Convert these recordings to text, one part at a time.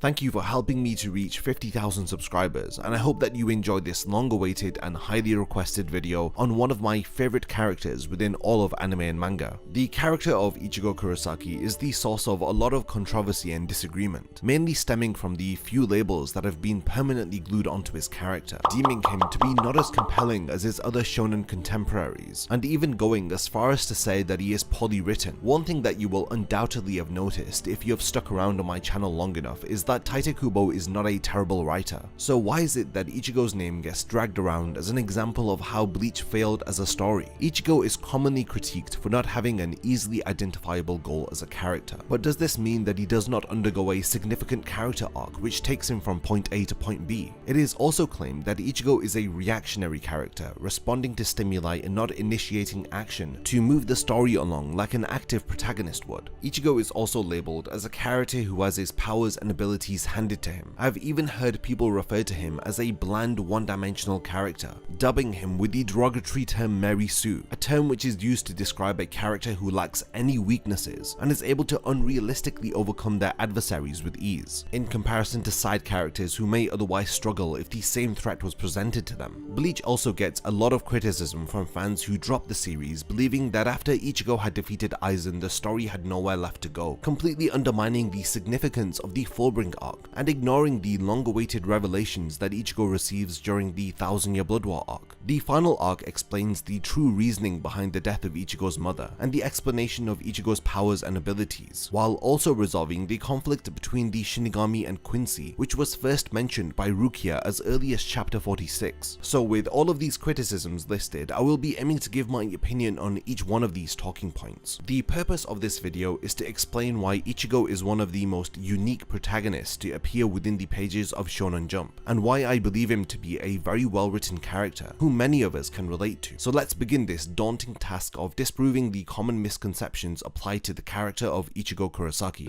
Thank you for helping me to reach 50,000 subscribers, and I hope that you enjoyed this long-awaited and highly requested video on one of my favorite characters within all of anime and manga. The character of Ichigo Kurosaki is the source of a lot of controversy and disagreement, mainly stemming from the few labels that have been permanently glued onto his character, deeming him to be not as compelling as his other shonen contemporaries, and even going as far as to say that he is poorly written. One thing that you will undoubtedly have noticed if you have stuck around on my channel long enough is that Tite Kubo is not a terrible writer. So why is it that Ichigo's name gets dragged around as an example of how Bleach failed as a story? Ichigo is commonly critiqued for not having an easily identifiable goal as a character, but does this mean that he does not undergo a significant character arc which takes him from point A to point B? It is also claimed that Ichigo is a reactionary character, responding to stimuli and not initiating action to move the story along like an active protagonist would. Ichigo is also labeled as a character who has his powers and abilities handed to him. I've even heard people refer to him as a bland one-dimensional character, dubbing him with the derogatory term Mary Sue, a term which is used to describe a character who lacks any weaknesses and is able to unrealistically overcome their adversaries with ease, in comparison to side characters who may otherwise struggle if the same threat was presented to them. Bleach also gets a lot of criticism from fans who dropped the series, believing that after Ichigo had defeated Aizen, the story had nowhere left to go, completely undermining the significance of the Fullbring arc, and ignoring the long-awaited revelations that Ichigo receives during the 1000-Year Blood War arc. The final arc explains the true reasoning behind the death of Ichigo's mother, and the explanation of Ichigo's powers and abilities, while also resolving the conflict between the Shinigami and Quincy, which was first mentioned by Rukia as early as chapter 46. So with all of these criticisms listed, I will be aiming to give my opinion on each one of these talking points. The purpose of this video is to explain why Ichigo is one of the most unique protagonists to appear within the pages of Shonen Jump, and why I believe him to be a very well-written character who many of us can relate to. So let's begin this daunting task of disproving the common misconceptions applied to the character of Ichigo Kurosaki.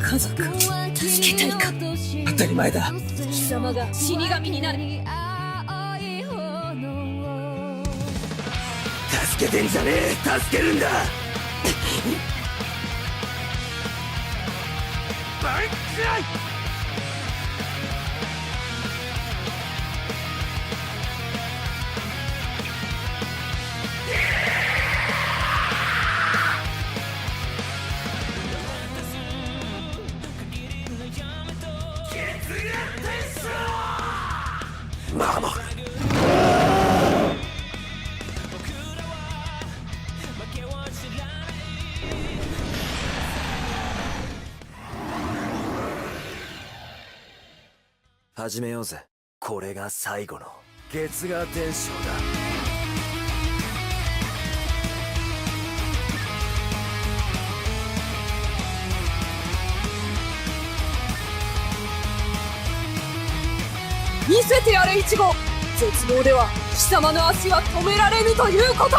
家族を助けたいか当たり前だ貴様が死神になる助けてんじゃねえ助けるんだバイクライ守る始めようぜこれが最後の月牙伝承だ見せてやれイチゴ絶望では貴様の足は止められぬということ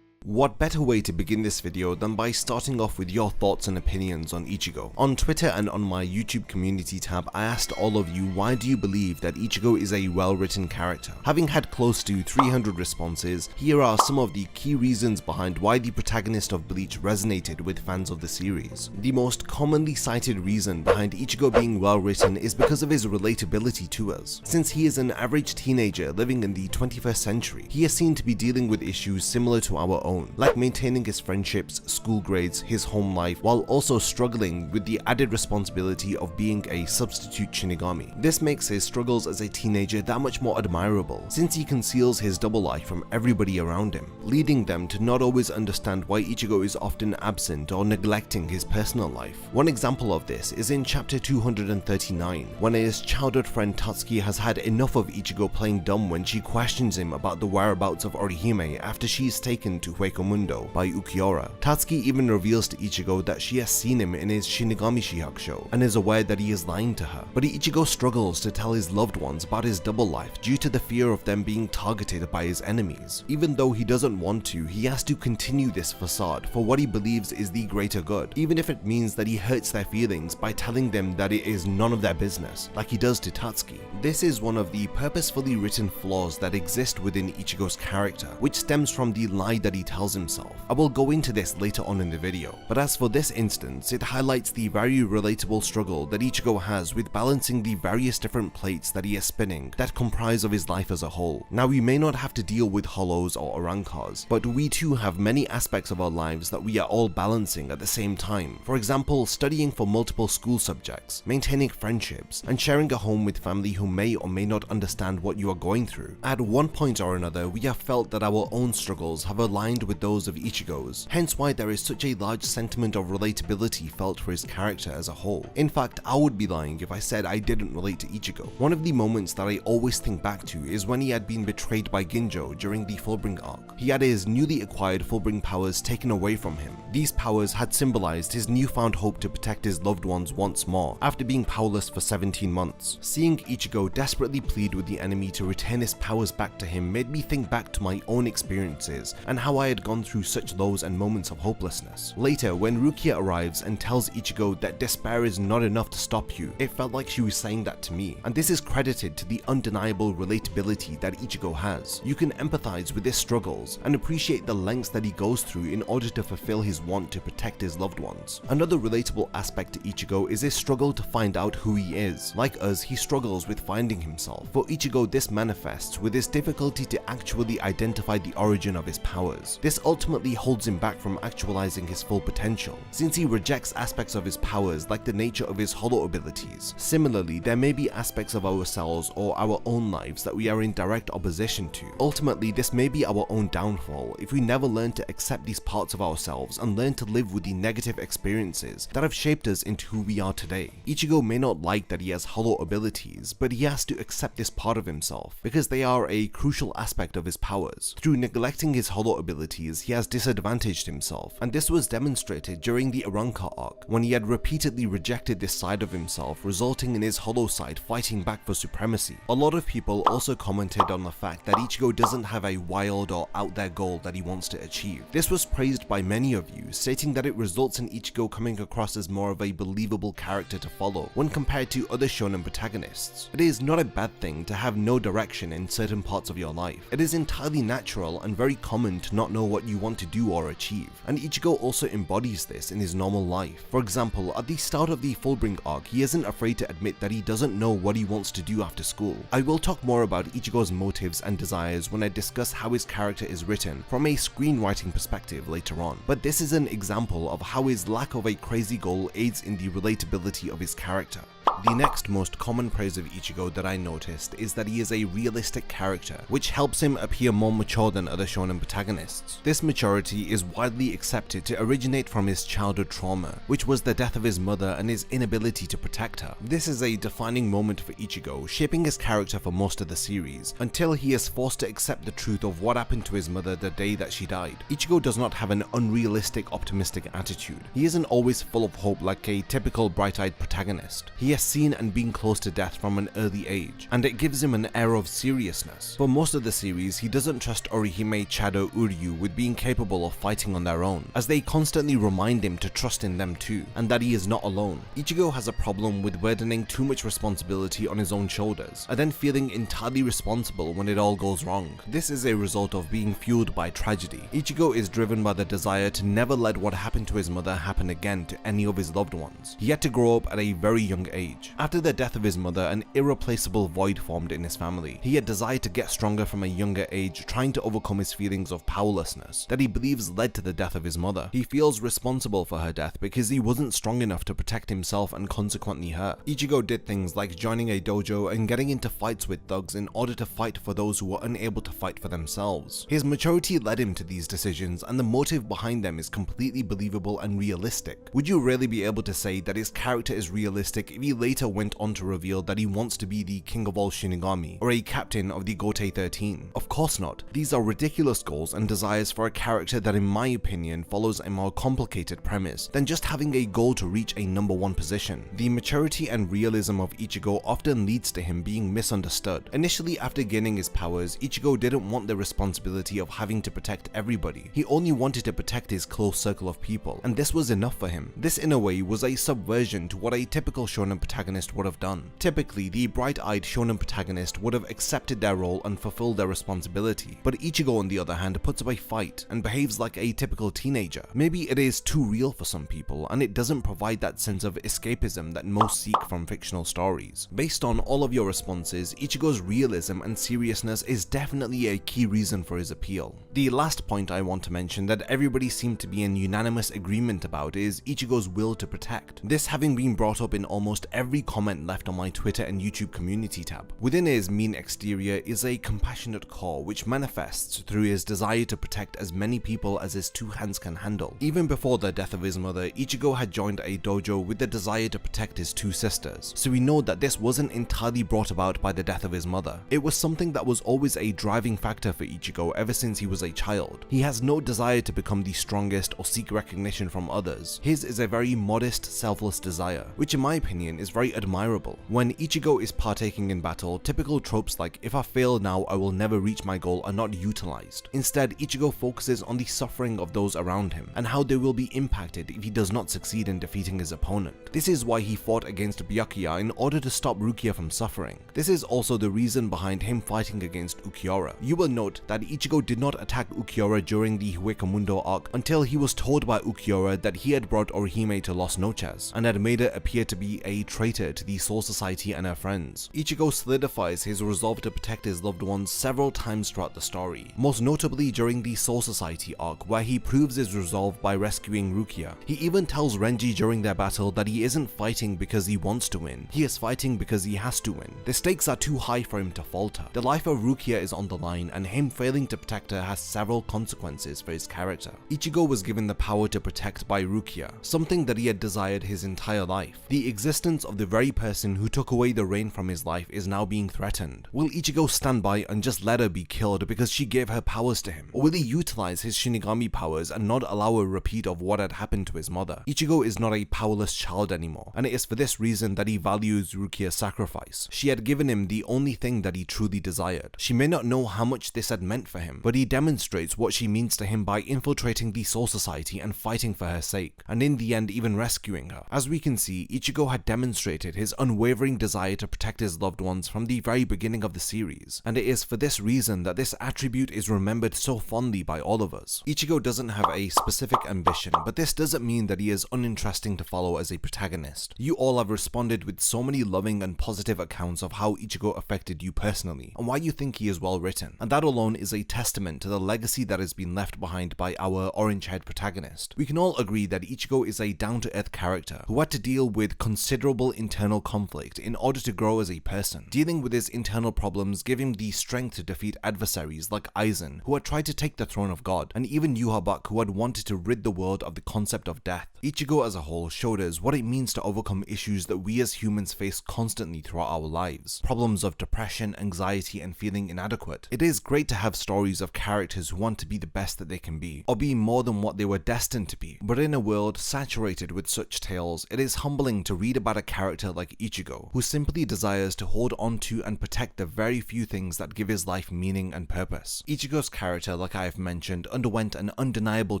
What better way to begin this video than by starting off with your thoughts and opinions on Ichigo. On Twitter and on my YouTube community tab, I asked all of you, why do you believe that Ichigo is a well-written character? Having had close to 300 responses, here are some of the key reasons behind why the protagonist of Bleach resonated with fans of the series. The most commonly cited reason behind Ichigo being well-written is because of his relatability to us. Since he is an average teenager living in the 21st century, he is seen to be dealing with issues similar to our own, like maintaining his friendships, school grades, his home life, while also struggling with the added responsibility of being a substitute Shinigami. This makes his struggles as a teenager that much more admirable, since he conceals his double life from everybody around him, leading them to not always understand why Ichigo is often absent or neglecting his personal life. One example of this is in chapter 239, when his childhood friend Tatsuki has had enough of Ichigo playing dumb when she questions him about the whereabouts of Orihime after she is taken to Mundo by Ukiura. Tatsuki even reveals to Ichigo that she has seen him in his Shinigami Shihakusho and is aware that he is lying to her, but Ichigo struggles to tell his loved ones about his double life due to the fear of them being targeted by his enemies. Even though he doesn't want to, he has to continue this facade for what he believes is the greater good, even if it means that he hurts their feelings by telling them that it is none of their business, like he does to Tatsuki. This is one of the purposefully written flaws that exist within Ichigo's character, which stems from the lie that he tells himself. I will go into this later on in the video, but as for this instance, it highlights the very relatable struggle that Ichigo has with balancing the various different plates that he is spinning that comprise of his life as a whole. Now, we may not have to deal with hollows or arancas, but we too have many aspects of our lives that we are all balancing at the same time. For example, studying for multiple school subjects, maintaining friendships, and sharing a home with family who may or may not understand what you are going through. At one point or another, we have felt that our own struggles have aligned with those of Ichigo's, hence why there is such a large sentiment of relatability felt for his character as a whole. In fact, I would be lying if I said I didn't relate to Ichigo. One of the moments that I always think back to is when he had been betrayed by Ginjo during the Fullbring arc. He had his newly acquired Fullbring powers taken away from him. These powers had symbolized his newfound hope to protect his loved ones once more, after being powerless for 17 months. Seeing Ichigo desperately plead with the enemy to return his powers back to him made me think back to my own experiences and how I had gone through such lows and moments of hopelessness. Later, when Rukia arrives and tells Ichigo that despair is not enough to stop you, it felt like she was saying that to me, and this is credited to the undeniable relatability that Ichigo has. You can empathize with his struggles and appreciate the lengths that he goes through in order to fulfill his want to protect his loved ones. Another relatable aspect to Ichigo is his struggle to find out who he is. Like us, he struggles with finding himself. For Ichigo, this manifests with his difficulty to actually identify the origin of his powers. This ultimately holds him back from actualizing his full potential, since he rejects aspects of his powers like the nature of his hollow abilities. Similarly, there may be aspects of ourselves or our own lives that we are in direct opposition to. Ultimately, this may be our own downfall if we never learn to accept these parts of ourselves and learn to live with the negative experiences that have shaped us into who we are today. Ichigo may not like that he has hollow abilities, but he has to accept this part of himself because they are a crucial aspect of his powers. Through neglecting his hollow abilities, he has disadvantaged himself, and this was demonstrated during the Aranka arc when he had repeatedly rejected this side of himself, resulting in his hollow side fighting back for supremacy. A lot of people also commented on the fact that Ichigo doesn't have a wild or out there goal that he wants to achieve. This was praised by many of you, stating that it results in Ichigo coming across as more of a believable character to follow when compared to other shonen protagonists. It is not a bad thing to have no direction in certain parts of your life. It is entirely natural and very common to not know what you want to do or achieve, and Ichigo also embodies this in his normal life. For example, at the start of the Fullbring arc, he isn't afraid to admit that he doesn't know what he wants to do after school. I will talk more about Ichigo's motives and desires when I discuss how his character is written from a screenwriting perspective later on, but this is an example of how his lack of a crazy goal aids in the relatability of his character. The next most common praise of Ichigo that I noticed is that he is a realistic character, which helps him appear more mature than other shonen protagonists. This maturity is widely accepted to originate from his childhood trauma, which was the death of his mother and his inability to protect her. This is a defining moment for Ichigo, shaping his character for most of the series, until he is forced to accept the truth of what happened to his mother the day that she died. Ichigo does not have an unrealistic, optimistic attitude. He isn't always full of hope like a typical bright-eyed protagonist. He has seen and been close to death from an early age, and it gives him an air of seriousness. For most of the series, he doesn't trust Orihime, Chado, Uryu with being capable of fighting on their own, as they constantly remind him to trust in them too, and that he is not alone. Ichigo has a problem with burdening too much responsibility on his own shoulders, and then feeling entirely responsible when it all goes wrong. This is a result of being fueled by tragedy. Ichigo is driven by the desire to never let what happened to his mother happen again to any of his loved ones. He had to grow up at a very young age. After the death of his mother, an irreplaceable void formed in his family. He had desired to get stronger from a younger age, trying to overcome his feelings of powerlessness that he believes led to the death of his mother. He feels responsible for her death because he wasn't strong enough to protect himself and consequently her. Ichigo did things like joining a dojo and getting into fights with thugs in order to fight for those who were unable to fight for themselves. His maturity led him to these decisions, and the motive behind them is completely believable and realistic. Would you really be able to say that his character is realistic if he later went on to reveal that he wants to be the king of all Shinigami or a captain of the Gotei 13? Of course not. These are ridiculous goals and desires for a character that, in my opinion, follows a more complicated premise than just having a goal to reach a number one position. The maturity and realism of Ichigo often leads to him being misunderstood. Initially, after gaining his powers, Ichigo didn't want the responsibility of having to protect everybody. He only wanted to protect his close circle of people, and this was enough for him. This, in a way, was a subversion to what a typical shonen protagonist protagonist would have done. Typically, the bright-eyed shonen protagonist would have accepted their role and fulfilled their responsibility, but Ichigo on the other hand puts up a fight and behaves like a typical teenager. Maybe it is too real for some people, and it doesn't provide that sense of escapism that most seek from fictional stories. Based on all of your responses, Ichigo's realism and seriousness is definitely a key reason for his appeal. The last point I want to mention that everybody seemed to be in unanimous agreement about is Ichigo's will to protect. This having been brought up in almost every comment left on my Twitter and YouTube community tab. Within his mean exterior is a compassionate core which manifests through his desire to protect as many people as his two hands can handle. Even before the death of his mother, Ichigo had joined a dojo with the desire to protect his two sisters, so we know that this wasn't entirely brought about by the death of his mother. It was something that was always a driving factor for Ichigo ever since he was a child. He has no desire to become the strongest or seek recognition from others. His is a very modest, selfless desire, which in my opinion is very admirable. When Ichigo is partaking in battle, typical tropes like "if I fail now I will never reach my goal" are not utilized. Instead, Ichigo focuses on the suffering of those around him and how they will be impacted if he does not succeed in defeating his opponent. This is why he fought against Byakuya in order to stop Rukia from suffering. This is also the reason behind him fighting against Ukiura. You will note that Ichigo did not attack Ukiura during the Huecamundo arc until he was told by Ukiura that he had brought Orihime to Las Noches and had made her appear to be a traitor to the Soul Society and her friends. Ichigo solidifies his resolve to protect his loved ones several times throughout the story, most notably during the Soul Society arc where he proves his resolve by rescuing Rukia. He even tells Renji during their battle that he isn't fighting because he wants to win, he is fighting because he has to win. The stakes are too high for him to falter. The life of Rukia is on the line and him failing to protect her has several consequences for his character. Ichigo was given the power to protect by Rukia, something that he had desired his entire life. The existence of the very person who took away the reign from his life is now being threatened. Will Ichigo stand by and just let her be killed because she gave her powers to him? Or will he utilize his Shinigami powers and not allow a repeat of what had happened to his mother? Ichigo is not a powerless child anymore, and it is for this reason that he values Rukia's sacrifice. She had given him the only thing that he truly desired. She may not know how much this had meant for him, but he demonstrates what she means to him by infiltrating the Soul Society and fighting for her sake, and in the end even rescuing her. As we can see, Ichigo had demonstrated his unwavering desire to protect his loved ones from the very beginning of the series, and it is for this reason that this attribute is remembered so fondly by all of us. Ichigo doesn't have a specific ambition, but this doesn't mean that he is uninteresting to follow as a protagonist. You all have responded with so many loving and positive accounts of how Ichigo affected you personally, and why you think he is well written, and that alone is a testament to the legacy that has been left behind by our orange-haired protagonist. We can all agree that Ichigo is a down-to-earth character who had to deal with considerable internal conflict in order to grow as a person. Dealing with his internal problems gave him the strength to defeat adversaries like Aizen, who had tried to take the throne of God, and even Yhwach, who had wanted to rid the world of the concept of death. Ichigo as a whole showed us what it means to overcome issues that we as humans face constantly throughout our lives. Problems of depression, anxiety, and feeling inadequate. It is great to have stories of characters who want to be the best that they can be, or be more than what they were destined to be. But in a world saturated with such tales, it is humbling to read about a character like Ichigo, who simply desires to hold on to and protect the very few things that give his life meaning and purpose. Ichigo's character, like I have mentioned, underwent an undeniable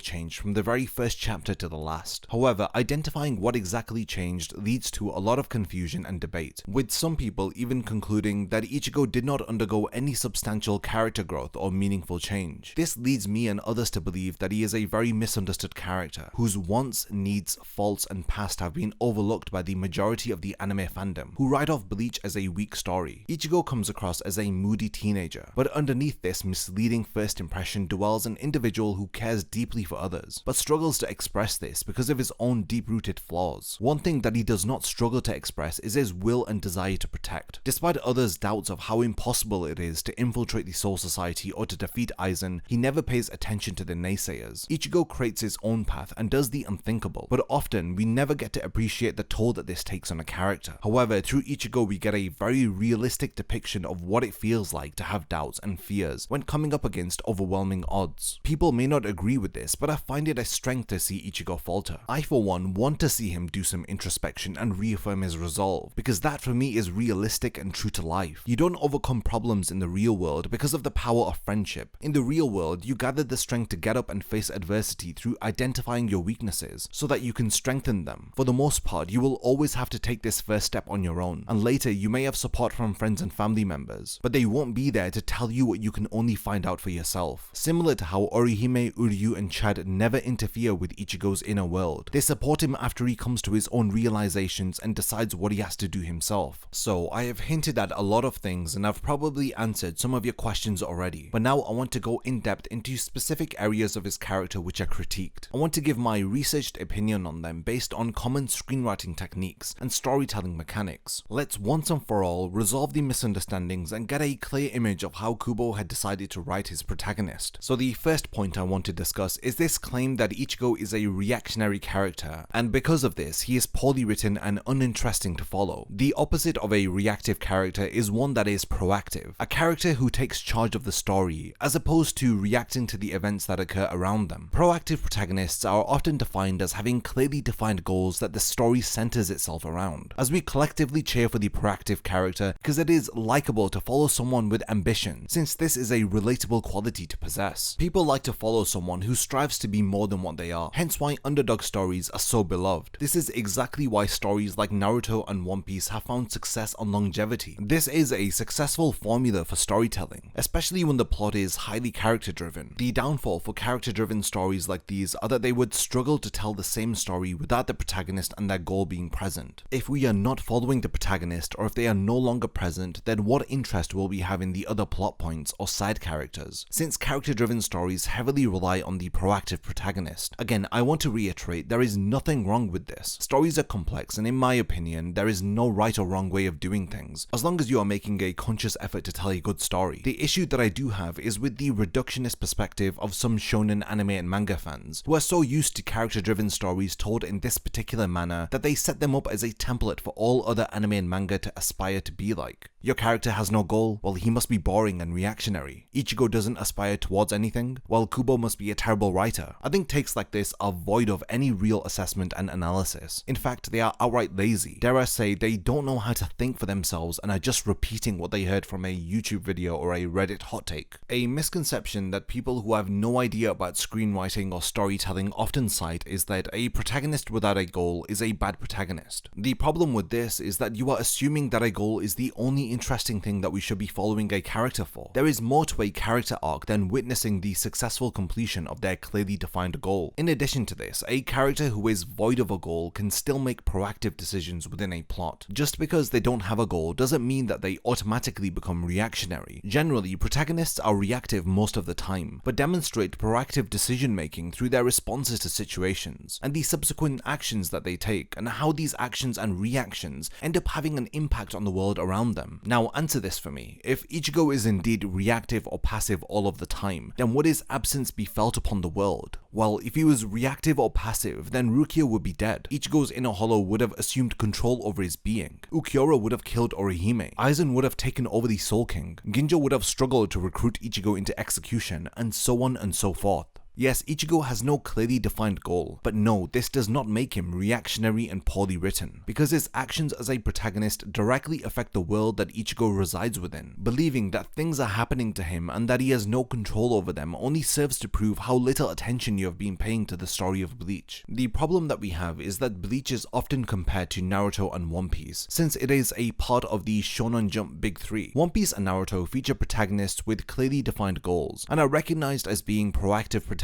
change from the very first chapter to the last. However, identifying what exactly changed leads to a lot of confusion and debate, with some people even concluding that Ichigo did not undergo any substantial character growth or meaningful change. This leads me and others to believe that he is a very misunderstood character, whose wants, needs, faults, and past have been overlooked by the majority of the anime fandom, who write off Bleach as a weak story. Ichigo comes across as a moody teenager, but underneath this misleading first impression dwells an individual who cares deeply for others, but struggles to express this because of his own deep-rooted flaws. One thing that he does not struggle to express is his will and desire to protect. Despite others' doubts of how impossible it is to infiltrate the Soul Society or to defeat Aizen, he never pays attention to the naysayers. Ichigo creates his own path and does the unthinkable, but often we never get to appreciate the toll that this takes on a character. However, through Ichigo we get a very realistic depiction of what it feels like to have doubts and fears when coming up against overwhelming odds. People may not agree with this, but I find it a strength to see Ichigo falter. I for one want to see him do some introspection and reaffirm his resolve, because that for me is realistic and true to life. You don't overcome problems in the real world because of the power of friendship. In the real world, you gather the strength to get up and face adversity through identifying your weaknesses so that you can strengthen them. For the most part, you will always have to take this first step on your own, and later you may have support from friends and family members, but they won't be there to tell you what you can only find out for yourself. Similar to how Orihime, Uryu and Chad never interfere with Ichigo's inner world. They support him after he comes to his own realizations and decides what he has to do himself. So I have hinted at a lot of things and I've probably answered some of your questions already, but now I want to go in depth into specific areas of his character which are critiqued. I want to give my researched opinion on them based on common screenwriting techniques and storytelling mechanics. Let's once and for all resolve the misunderstandings and get a clear image of how Kubo had decided to write his protagonist. So the first point I want to discuss is this claim that Ichigo is a reactionary character, and because of this, he is poorly written and uninteresting to follow. The opposite of a reactive character is one that is proactive, a character who takes charge of the story, as opposed to reacting to the events that occur around them. Proactive protagonists are often defined as having clearly defined goals that the story centers itself around, as we collectively cheer for the proactive character because it is likable to follow someone with ambition, since this is a relatable quality to possess. People like to follow someone who strives to be more than what they are, hence why underdog stories are so beloved. This is exactly why stories like Naruto and One Piece have found success and longevity. This is a successful formula for storytelling, especially when the plot is highly character driven. The downfall for character driven stories like these are that they would struggle to tell the same story without the protagonist and their goal being present. If we are not following the protagonist, or if they are no longer present, then what interest will we have in the other plot points or side characters? Since character driven stories heavily rely on the proactive protagonist. Again, I want to reiterate, there is nothing wrong with this. Stories are complex, and in my opinion, there is no right or wrong way of doing things, as long as you are making a conscious effort to tell a good story. The issue that I do have is with the reductionist perspective of some shonen anime and manga fans, who are so used to character driven stories told in this particular manner that they set them up as a template for all other anime and manga to aspire to be like. Your character has no goal? Well, he must be boring and reactionary. Ichigo doesn't aspire towards anything? Well, Kubo must be a terrible writer. I think takes like this are void of any real assessment and analysis. In fact, they are outright lazy. Dare I say, they don't know how to think for themselves and are just repeating what they heard from a YouTube video or a Reddit hot take. A misconception that people who have no idea about screenwriting or storytelling often cite is that a protagonist without a goal is a bad protagonist. The problem with this is that you are assuming that a goal is the only interesting thing that we should be following a character for. There is more to a character arc than witnessing the successful completion of their clearly defined goal. In addition to this, a character who is void of a goal can still make proactive decisions within a plot. Just because they don't have a goal doesn't mean that they automatically become reactionary. Generally, protagonists are reactive most of the time, but demonstrate proactive decision making through their responses to situations, and the subsequent actions that they take, and how these actions and reactions end up having an impact on the world around them. Now answer this for me. If Ichigo is indeed reactive or passive all of the time, then would his absence be felt upon the world? Well, if he was reactive or passive, then Rukia would be dead. Ichigo's inner hollow would have assumed control over his being. Ukiura would have killed Orihime. Aizen would have taken over the Soul King. Ginjo would have struggled to recruit Ichigo into execution, and so on and so forth. Yes, Ichigo has no clearly defined goal, but no, this does not make him reactionary and poorly written, because his actions as a protagonist directly affect the world that Ichigo resides within. Believing that things are happening to him and that he has no control over them only serves to prove how little attention you have been paying to the story of Bleach. The problem that we have is that Bleach is often compared to Naruto and One Piece, since it is a part of the Shonen Jump Big Three. One Piece and Naruto feature protagonists with clearly defined goals, and are recognized as being proactive protagonists.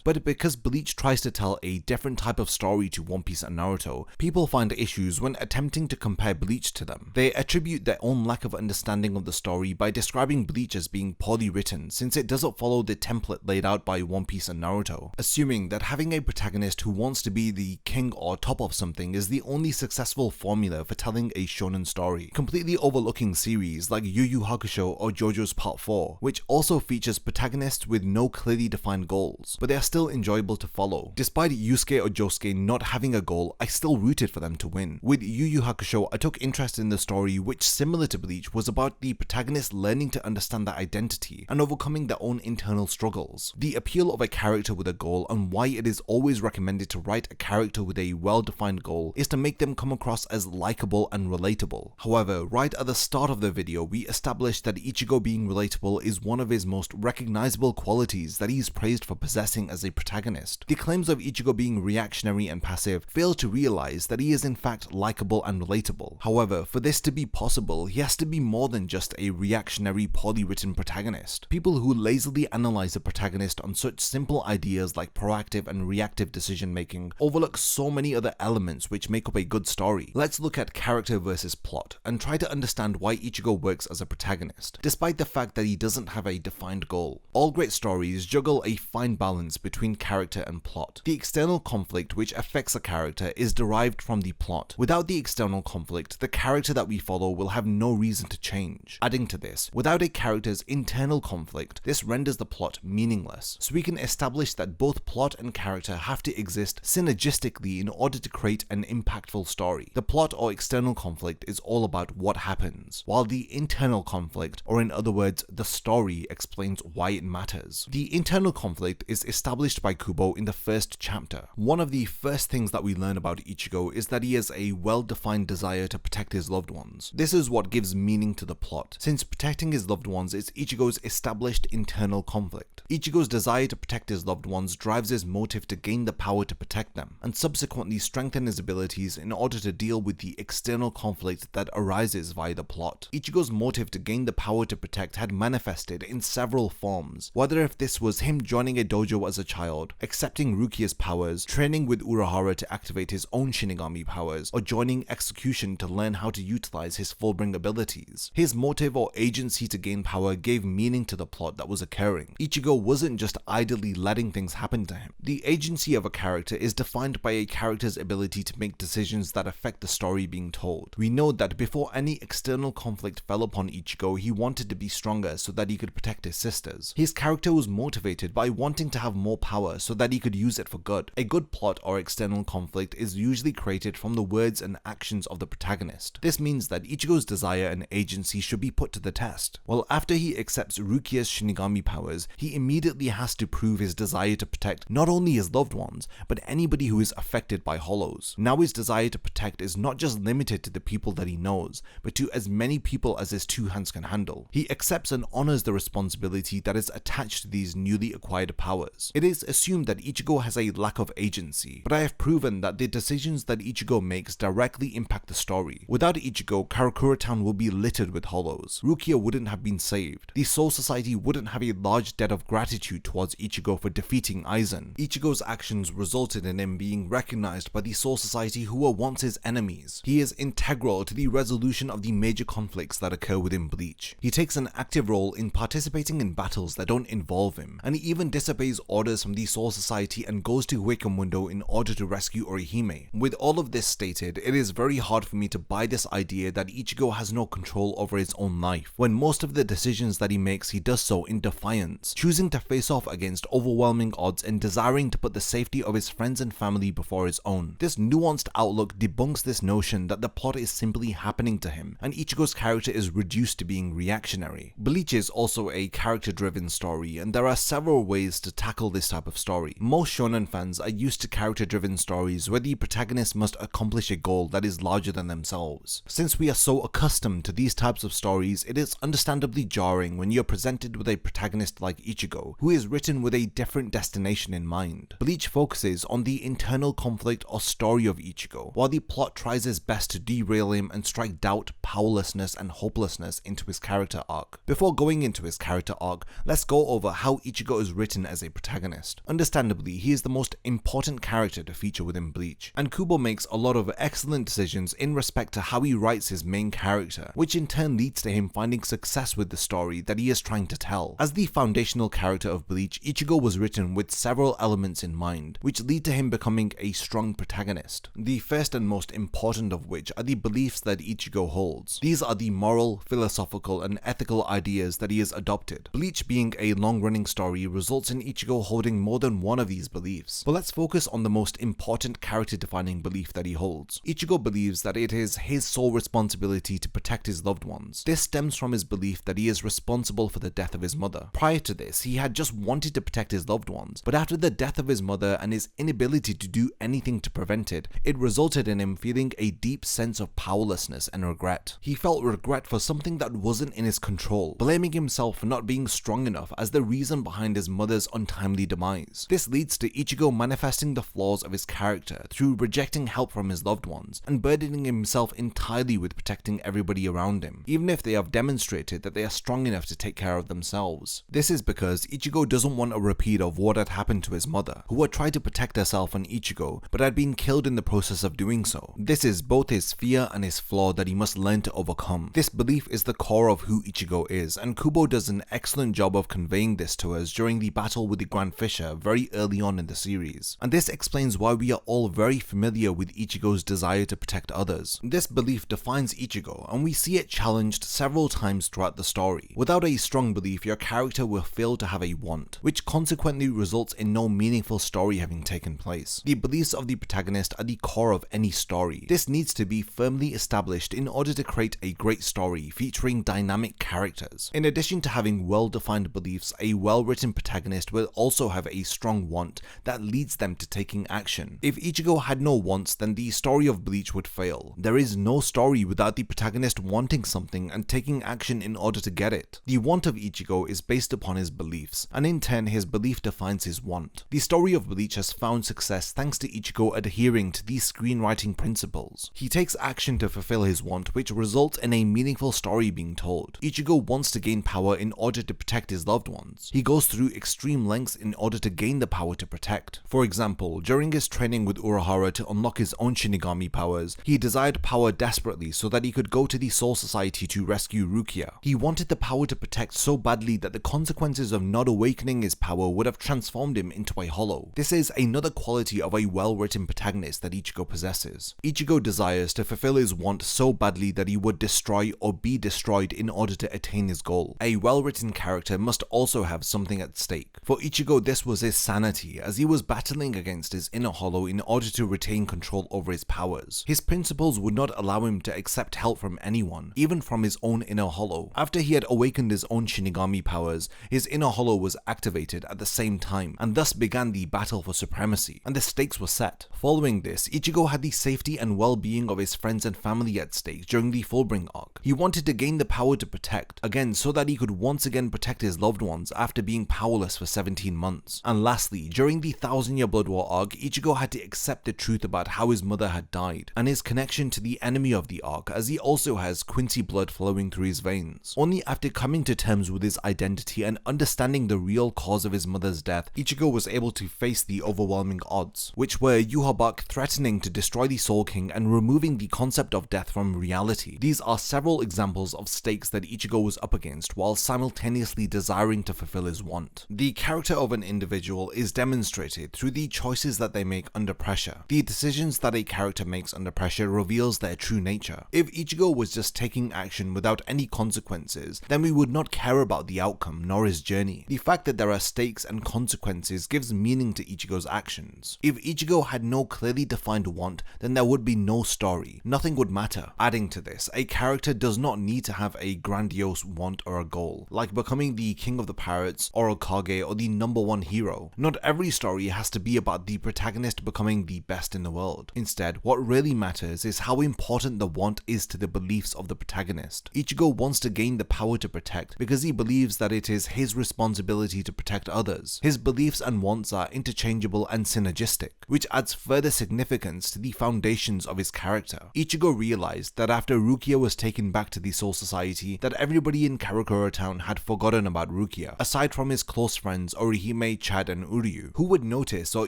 But because Bleach tries to tell a different type of story to One Piece and Naruto, people find issues when attempting to compare Bleach to them. They attribute their own lack of understanding of the story by describing Bleach as being poorly written, since it doesn't follow the template laid out by One Piece and Naruto, assuming that having a protagonist who wants to be the king or top of something is the only successful formula for telling a shonen story, completely overlooking series like Yu Yu Hakusho or JoJo's Part 4, which also features protagonists with no clearly defined goals goals, but they are still enjoyable to follow. Despite Yusuke or Josuke not having a goal, I still rooted for them to win. With Yu Yu Hakusho, I took interest in the story which, similar to Bleach, was about the protagonist learning to understand their identity and overcoming their own internal struggles. The appeal of a character with a goal and why it is always recommended to write a character with a well-defined goal is to make them come across as likable and relatable. However, right at the start of the video, we established that Ichigo being relatable is one of his most recognizable qualities that he is praised for possessing as a protagonist. The claims of Ichigo being reactionary and passive fail to realize that he is in fact likable and relatable. However, for this to be possible, he has to be more than just a reactionary, poorly written protagonist. People who lazily analyze a protagonist on such simple ideas like proactive and reactive decision making overlook so many other elements which make up a good story. Let's look at character versus plot and try to understand why Ichigo works as a protagonist, despite the fact that he doesn't have a defined goal. All great stories juggle a fine balance between character and plot. The external conflict which affects a character is derived from the plot. Without the external conflict, the character that we follow will have no reason to change. Adding to this, without a character's internal conflict, this renders the plot meaningless. So we can establish that both plot and character have to exist synergistically in order to create an impactful story. The plot or external conflict is all about what happens, while the internal conflict, or in other words, the story, explains why it matters. The internal conflict is established by Kubo in the first chapter. One of the first things that we learn about Ichigo is that he has a well-defined desire to protect his loved ones. This is what gives meaning to the plot, since protecting his loved ones is Ichigo's established internal conflict. Ichigo's desire to protect his loved ones drives his motive to gain the power to protect them, and subsequently strengthen his abilities in order to deal with the external conflict that arises via the plot. Ichigo's motive to gain the power to protect had manifested in several forms, whether if this was him joining a dojo as a child, accepting Rukia's powers, training with Urahara to activate his own Shinigami powers, or joining execution to learn how to utilize his Fullbring abilities. His motive or agency to gain power gave meaning to the plot that was occurring. Ichigo wasn't just idly letting things happen to him. The agency of a character is defined by a character's ability to make decisions that affect the story being told. We know that before any external conflict fell upon Ichigo, he wanted to be stronger so that he could protect his sisters. His character was motivated by wanting to have more power so that he could use it for good. A good plot or external conflict is usually created from the words and actions of the protagonist. This means that Ichigo's desire and agency should be put to the test. Well, after he accepts Rukia's Shinigami powers, he immediately has to prove his desire to protect not only his loved ones, but anybody who is affected by hollows. Now his desire to protect is not just limited to the people that he knows, but to as many people as his two hands can handle. He accepts and honors the responsibility that is attached to these newly acquired powers. It is assumed that Ichigo has a lack of agency, but I have proven that the decisions that Ichigo makes directly impact the story. Without Ichigo, Karakura Town will be littered with hollows. Rukia wouldn't have been saved. The Soul Society wouldn't have a large debt of gratitude towards Ichigo for defeating Aizen. Ichigo's actions resulted in him being recognized by the Soul Society who were once his enemies. He is integral to the resolution of the major conflicts that occur within Bleach. He takes an active role in participating in battles that don't involve him, and he even disobeys orders from the Soul Society and goes to Wakamundo in order to rescue Orihime. With all of this stated, it is very hard for me to buy this idea that Ichigo has no control over his own life, when most of the decisions that he makes he does so in defiance, choosing to face off against overwhelming odds and desiring to put the safety of his friends and family before his own. This nuanced outlook debunks this notion that the plot is simply happening to him, and Ichigo's character is reduced to being reactionary. Bleach is also a character-driven story, and there are several ways to tackle this type of story. Most shonen fans are used to character-driven stories where the protagonist must accomplish a goal that is larger than themselves. Since we are so accustomed to these types of stories, it is understandably jarring when you're presented with a protagonist like Ichigo, who is written with a different destination in mind. Bleach focuses on the internal conflict or story of Ichigo, while the plot tries its best to derail him and strike doubt, powerlessness, and hopelessness into his character arc. Before going into his character arc, let's go over how Ichigo is written as a protagonist. Understandably, he is the most important character to feature within Bleach, and Kubo makes a lot of excellent decisions in respect to how he writes his main character, which in turn leads to him finding success with the story that he is trying to tell. As the foundational character of Bleach, Ichigo was written with several elements in mind, which lead to him becoming a strong protagonist. The first and most important of which are the beliefs that Ichigo holds. These are the moral, philosophical, and ethical ideas that he has adopted. Bleach being a long-running story results in Ichigo holding more than one of these beliefs, but let's focus on the most important character-defining belief that he holds. Ichigo believes that it is his sole responsibility to protect his loved ones. This stems from his belief that he is responsible for the death of his mother. Prior to this, he had just wanted to protect his loved ones, but after the death of his mother and his inability to do anything to prevent it, it resulted in him feeling a deep sense of powerlessness and regret. He felt regret for something that wasn't in his control, blaming himself for not being strong enough as the reason behind his mother's untimely demise. This leads to Ichigo manifesting the flaws of his character through rejecting help from his loved ones and burdening himself entirely with protecting everybody around him, even if they have demonstrated that they are strong enough to take care of themselves. This is because Ichigo doesn't want a repeat of what had happened to his mother, who had tried to protect herself and Ichigo, but had been killed in the process of doing so. This is both his fear and his flaw that he must learn to overcome. This belief is the core of who Ichigo is, and Kubo does an excellent job of conveying this to us during the battle with the Grand Fisher very early on in the series. And this explains why we are all very familiar with Ichigo's desire to protect others. This belief defines Ichigo, and we see it challenged several times throughout the story. Without a strong belief, your character will fail to have a want, which consequently results in no meaningful story having taken place. The beliefs of the protagonist are the core of any story. This needs to be firmly established in order to create a great story featuring dynamic characters. In addition to having well-defined beliefs, a well-written protagonist will also have a strong want that leads them to taking action. If Ichigo had no wants, then the story of Bleach would fail. There is no story without the protagonist wanting something and taking action in order to get it. The want of Ichigo is based upon his beliefs, and in turn his belief defines his want. The story of Bleach has found success thanks to Ichigo adhering to these screenwriting principles. He takes action to fulfill his want, which results in a meaningful story being told. Ichigo wants to gain power in order to protect his loved ones. He goes through extreme lengths in order to gain the power to protect. For example, during his training with Urahara to unlock his own Shinigami powers, he desired power desperately so that he could go to the Soul Society to rescue Rukia. He wanted the power to protect so badly that the consequences of not awakening his power would have transformed him into a hollow. This is another quality of a well-written protagonist that Ichigo possesses. Ichigo desires to fulfill his want so badly that he would destroy or be destroyed in order to attain his goal. A well-written character must also have something at stake. For Ichigo, this was his sanity, as he was battling against his inner hollow in order to retain control over his powers. His principles would not allow him to accept help from anyone, even from his own inner hollow. After he had awakened his own Shinigami powers, his inner hollow was activated at the same time, and thus began the battle for supremacy, and the stakes were set. Following this, Ichigo had the safety and well-being of his friends and family at stake during the Fullbring arc. He wanted to gain the power to protect, again so that he could once again protect his loved ones after being powerless for 17 months. And lastly, during the 1000-Year Blood War arc, Ichigo had to accept the truth about how his mother had died, and his connection to the enemy of the arc, as he also has Quincy blood flowing through his veins. Only after coming to terms with his identity and understanding the real cause of his mother's death, Ichigo was able to face the overwhelming odds, which were Yhwach threatening to destroy the Soul King and removing the concept of death from reality. These are several examples of stakes that Ichigo was up against while simultaneously desiring to fulfill his want. The character of an individual is demonstrated through the choices that they make under pressure. The decisions that a character makes under pressure reveals their true nature. If Ichigo was just taking action without any consequences, then we would not care about the outcome nor his journey. The fact that there are stakes and consequences gives meaning to Ichigo's actions. If Ichigo had no clearly defined want, then there would be no story. Nothing would matter. Adding to this, a character does not need to have a grandiose want or a goal, like becoming the king of the pirates, or Okage, or the #1 hero. Not every story has to be about the protagonist becoming the best in the world. Instead, what really matters is how important the want is to the beliefs of the protagonist. Ichigo wants to gain the power to protect because he believes that it is his responsibility to protect others. His beliefs and wants are interchangeable and synergistic, which adds further significance to the foundations of his character. Ichigo realized that after Rukia was taken back to the Soul Society, that everybody in Karakura Town had forgotten about Rukia, aside from his close friends Orihime, Chad, and Uryu, who would notice or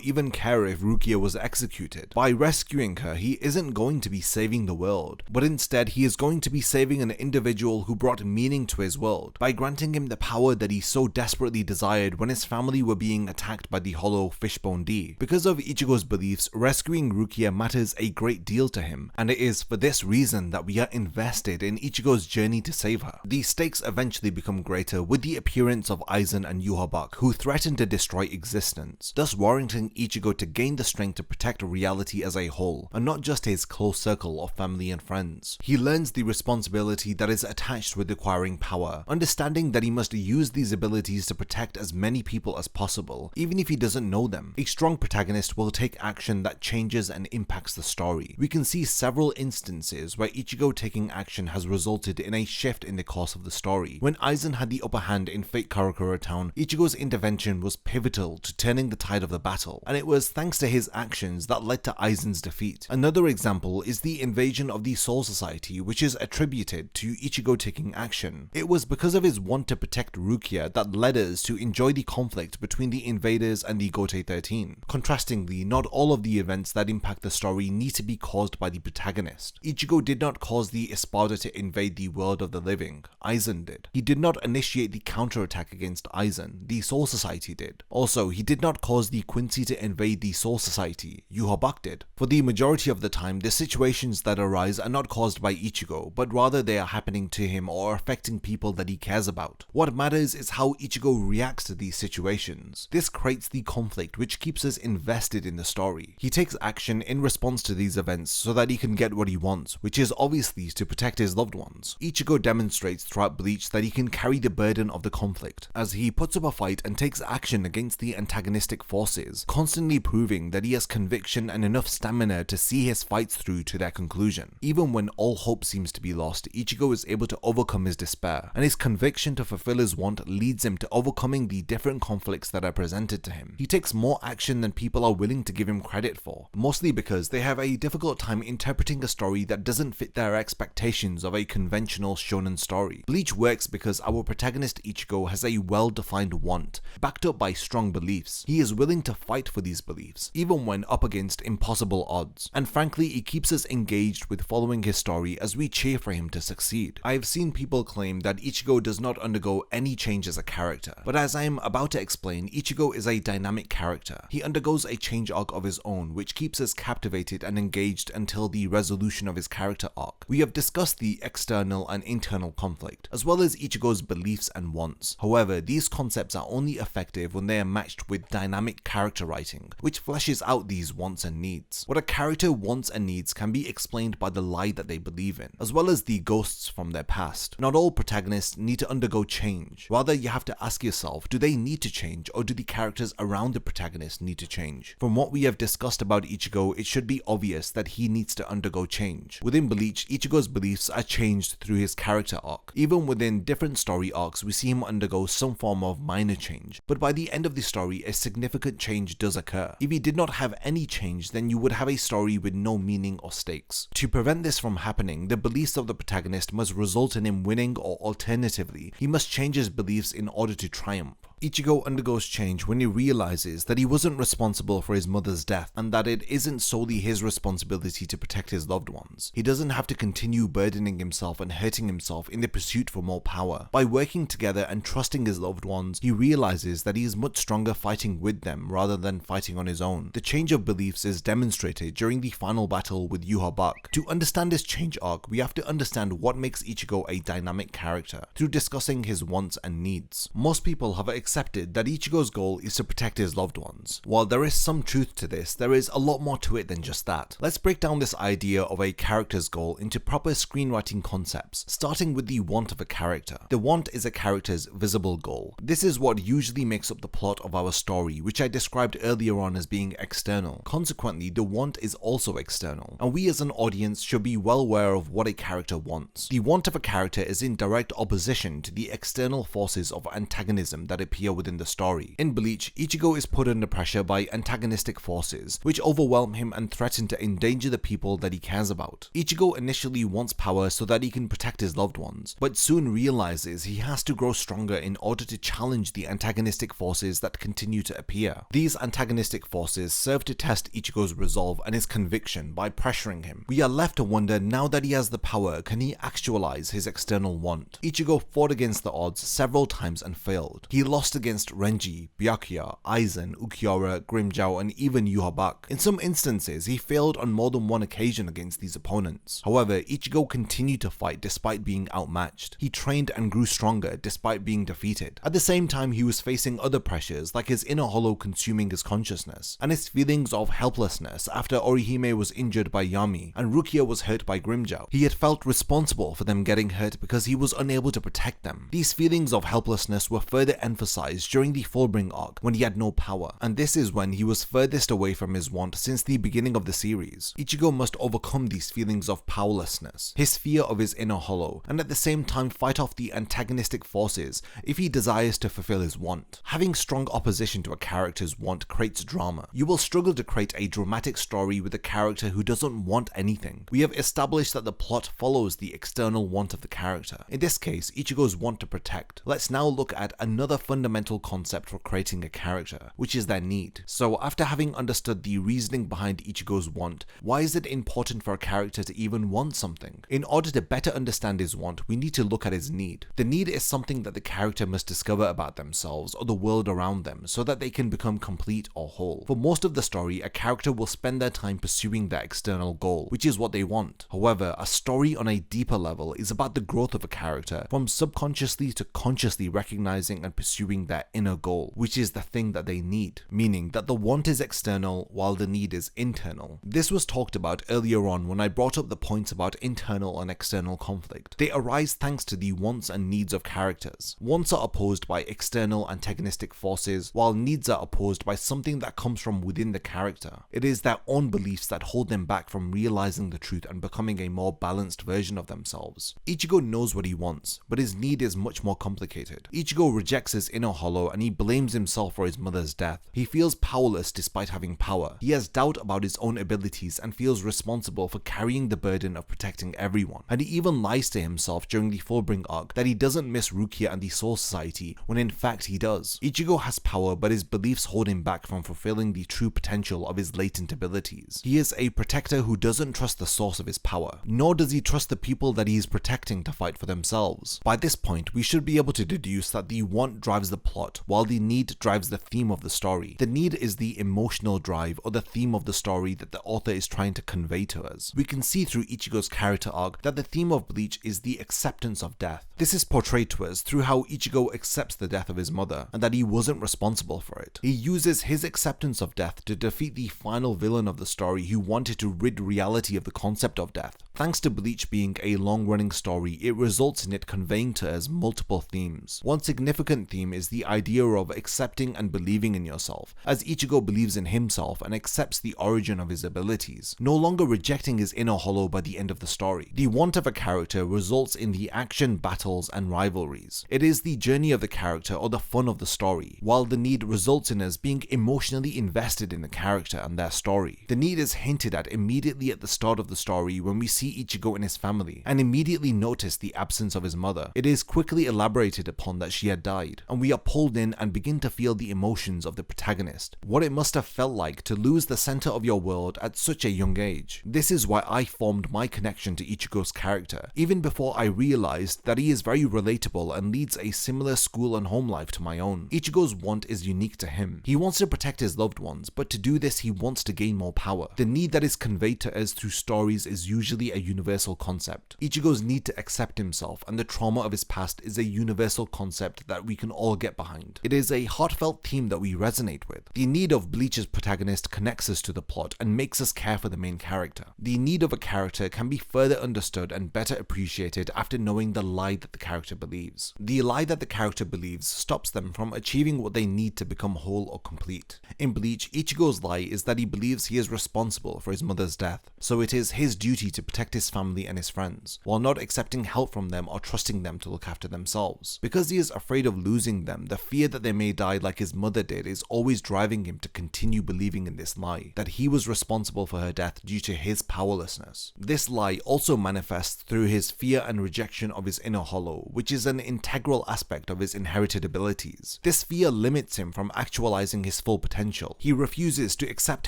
even care if Rukia was executed. By rescuing her, he isn't going to be saving the world, but instead he is going to be saving an individual who brought meaning to his world, by granting him the power that he so desperately desired when his family were being attacked by the hollow Fishbone D. Because of Ichigo's beliefs, rescuing Rukia matters a great deal to him, and it is for this reason that we are invested in Ichigo's journey to save her. The stakes eventually become greater with the appearance of Aizen and Yhwach, Yuhabak, who threatened to destroy existence, thus warranting Ichigo to gain the strength to protect reality as a whole, and not just his close circle of family and friends. He learns the responsibility that is attached with acquiring power, understanding that he must use these abilities to protect as many people as possible, even if he doesn't know them. A strong protagonist will take action that changes and impacts the story. We can see several instances where Ichigo taking action has resulted in a shift in the course of the story. When Aizen had the upper hand in Fate Karakura Town, Ichigo's intervention was pivotal to turning the tide of the battle, and it was thanks to his actions that led to Aizen's defeat. Another example is the invasion of the Soul Society, which is attributed to Ichigo taking action. It was because of his want to protect Rukia that led us to enjoy the conflict between the invaders and the Gotei 13. Contrastingly, not all of the events that impact the story need to be caused by the protagonist. Ichigo did not cause the Espada to invade the world of the living, Aizen did. He did not initiate the counterattack against Aizen, the Soul Society did. Also, he did not cause the Quincy to invade the Soul Society, Yuhabak did. For the majority of the time, the situations that arise are not caused by Ichigo, but rather they are happening to him or affecting people that he cares about. What matters is how Ichigo reacts to these situations. This creates the conflict which keeps us invested in the story. He takes action in response to these events so that he can get what he wants, which is obviously to protect his loved ones. Ichigo demonstrates throughout Bleach that he can carry the burden of the conflict, as he puts up a fight and takes action against the antagonistic forces, constantly proving that he has conviction and enough stamina to see his fights through to their conclusion. Even when all hope seems to be lost, Ichigo is able to overcome his despair, and his conviction to fulfill his want leads him to overcoming the different conflicts that are presented to him. He takes more action than people are willing to give him credit for, mostly because they have a difficult time interpreting a story that doesn't fit their expectations of a conventional shonen story. Bleach works because our protagonist Ichigo has a well-defined want, backed up by strong beliefs. He is willing to fight for these beliefs, even when up against impossible odds, and frankly it keeps us engaged with following his story as we cheer for him to succeed. I have seen people claim that Ichigo does not undergo any change as a character, but as I am about to explain, Ichigo is a dynamic character. He undergoes a change arc of his own, which keeps us captivated and engaged until the resolution of his character arc. We have discussed the external and internal conflict, as well as Ichigo's beliefs and wants. However, these concepts are only effective when they are matched with dynamic character writing, which fleshes out these wants and needs. What a character wants and needs can be explained by the lie that they believe in, as well as the ghosts from their past. Not all protagonists need to undergo change. Rather, you have to ask yourself, do they need to change, or do the characters around the protagonist need to change? From what we have discussed about Ichigo, it should be obvious that he needs to undergo change. Within Bleach, Ichigo's beliefs are changed through his character arc. Even within different story arcs, we see him undergo some form of minor change, but by the end of the story, a significant change does occur. If he did not have any change, then you would have a story with no meaning or stakes. To prevent this from happening, the beliefs of the protagonist must result in him winning, or alternatively, he must change his beliefs in order to triumph. Ichigo undergoes change when he realizes that he wasn't responsible for his mother's death, and that it isn't solely his responsibility to protect his loved ones. He doesn't have to continue burdening himself and hurting himself in the pursuit for more power. By working together and trusting his loved ones, he realizes that he is much stronger fighting with them rather than fighting on his own. The change of beliefs is demonstrated during the final battle with Yuhabak. To understand this change arc, we have to understand what makes Ichigo a dynamic character, through discussing his wants and needs. Most people have accepted that Ichigo's goal is to protect his loved ones. While there is some truth to this, there is a lot more to it than just that. Let's break down this idea of a character's goal into proper screenwriting concepts, starting with the want of a character. The want is a character's visible goal. This is what usually makes up the plot of our story, which I described earlier on as being external. Consequently, the want is also external, and we as an audience should be well aware of what a character wants. The want of a character is in direct opposition to the external forces of antagonism that appear within the story. In Bleach, Ichigo is put under pressure by antagonistic forces, which overwhelm him and threaten to endanger the people that he cares about. Ichigo initially wants power so that he can protect his loved ones, but soon realizes he has to grow stronger in order to challenge the antagonistic forces that continue to appear. These antagonistic forces serve to test Ichigo's resolve and his conviction by pressuring him. We are left to wonder, now that he has the power, can he actualize his external want? Ichigo fought against the odds several times and failed. He lost lost against Renji, Byakuya, Aizen, Ukiura, Grimmjow, and even Yhwach. In some instances, he failed on more than one occasion against these opponents. However, Ichigo continued to fight despite being outmatched. He trained and grew stronger despite being defeated. At the same time, he was facing other pressures like his inner hollow consuming his consciousness, and his feelings of helplessness after Orihime was injured by Yami and Rukia was hurt by Grimmjow. He had felt responsible for them getting hurt because he was unable to protect them. These feelings of helplessness were further emphasized during the Fullbring arc when he had no power, and this is when he was furthest away from his want since the beginning of the series. Ichigo must overcome these feelings of powerlessness, his fear of his inner hollow, and at the same time fight off the antagonistic forces if he desires to fulfill his want. Having strong opposition to a character's want creates drama. You will struggle to create a dramatic story with a character who doesn't want anything. We have established that the plot follows the external want of the character. In this case, Ichigo's want to protect. Let's now look at another fundamental concept for creating a character, which is their need. So after having understood the reasoning behind Ichigo's want, why is it important for a character to even want something? In order to better understand his want, we need to look at his need. The need is something that the character must discover about themselves or the world around them so that they can become complete or whole. For most of the story, a character will spend their time pursuing their external goal, which is what they want. However, a story on a deeper level is about the growth of a character from subconsciously to consciously recognizing and pursuing their inner goal, which is the thing that they need, meaning that the want is external while the need is internal. This was talked about earlier on when I brought up the points about internal and external conflict. They arise thanks to the wants and needs of characters. Wants are opposed by external antagonistic forces, while needs are opposed by something that comes from within the character. It is their own beliefs that hold them back from realizing the truth and becoming a more balanced version of themselves. Ichigo knows what he wants, but his need is much more complicated. Ichigo rejects his inner hollow and he blames himself for his mother's death. He feels powerless despite having power. He has doubt about his own abilities and feels responsible for carrying the burden of protecting everyone. And he even lies to himself during the Fullbring arc that he doesn't miss Rukia and the Soul Society when in fact he does. Ichigo has power, but his beliefs hold him back from fulfilling the true potential of his latent abilities. He is a protector who doesn't trust the source of his power, nor does he trust the people that he is protecting to fight for themselves. By this point, we should be able to deduce that the want drives the plot, while the need drives the theme of the story. The need is the emotional drive or the theme of the story that the author is trying to convey to us. We can see through Ichigo's character arc that the theme of Bleach is the acceptance of death. This is portrayed to us through how Ichigo accepts the death of his mother, and that he wasn't responsible for it. He uses his acceptance of death to defeat the final villain of the story who wanted to rid reality of the concept of death. Thanks to Bleach being a long-running story, it results in it conveying to us multiple themes. One significant theme is the idea of accepting and believing in yourself, as Ichigo believes in himself and accepts the origin of his abilities, no longer rejecting his inner hollow by the end of the story. The want of a character results in the action, battles, and rivalries. It is the journey of the character or the fun of the story, while the need results in us being emotionally invested in the character and their story. The need is hinted at immediately at the start of the story when we see Ichigo and his family, and immediately notice the absence of his mother. It is quickly elaborated upon that she had died, and we are pulled in and begin to feel the emotions of the protagonist, what it must have felt like to lose the center of your world at such a young age. This is why I formed my connection to Ichigo's character, even before I realized that he is very relatable and leads a similar school and home life to my own. Ichigo's want is unique to him. He wants to protect his loved ones, but to do this he wants to gain more power. The need that is conveyed to us through stories is usually a universal concept. Ichigo's need to accept himself and the trauma of his past is a universal concept that we can all get behind. It is a heartfelt theme that we resonate with. The need of Bleach's protagonist connects us to the plot and makes us care for the main character. The need of a character can be further understood and better appreciated after knowing the lie that the character believes. The lie that the character believes stops them from achieving what they need to become whole or complete. In Bleach, Ichigo's lie is that he believes he is responsible for his mother's death, so it is his duty to protect his family and his friends, while not accepting help from them or trusting them to look after themselves. Because he is afraid of losing them, the fear that they may die like his mother did is always driving him to continue believing in this lie, that he was responsible for her death due to his powerlessness. This lie also manifests through his fear and rejection of his inner hollow, which is an integral aspect of his inherited abilities. This fear limits him from actualizing his full potential. He refuses to accept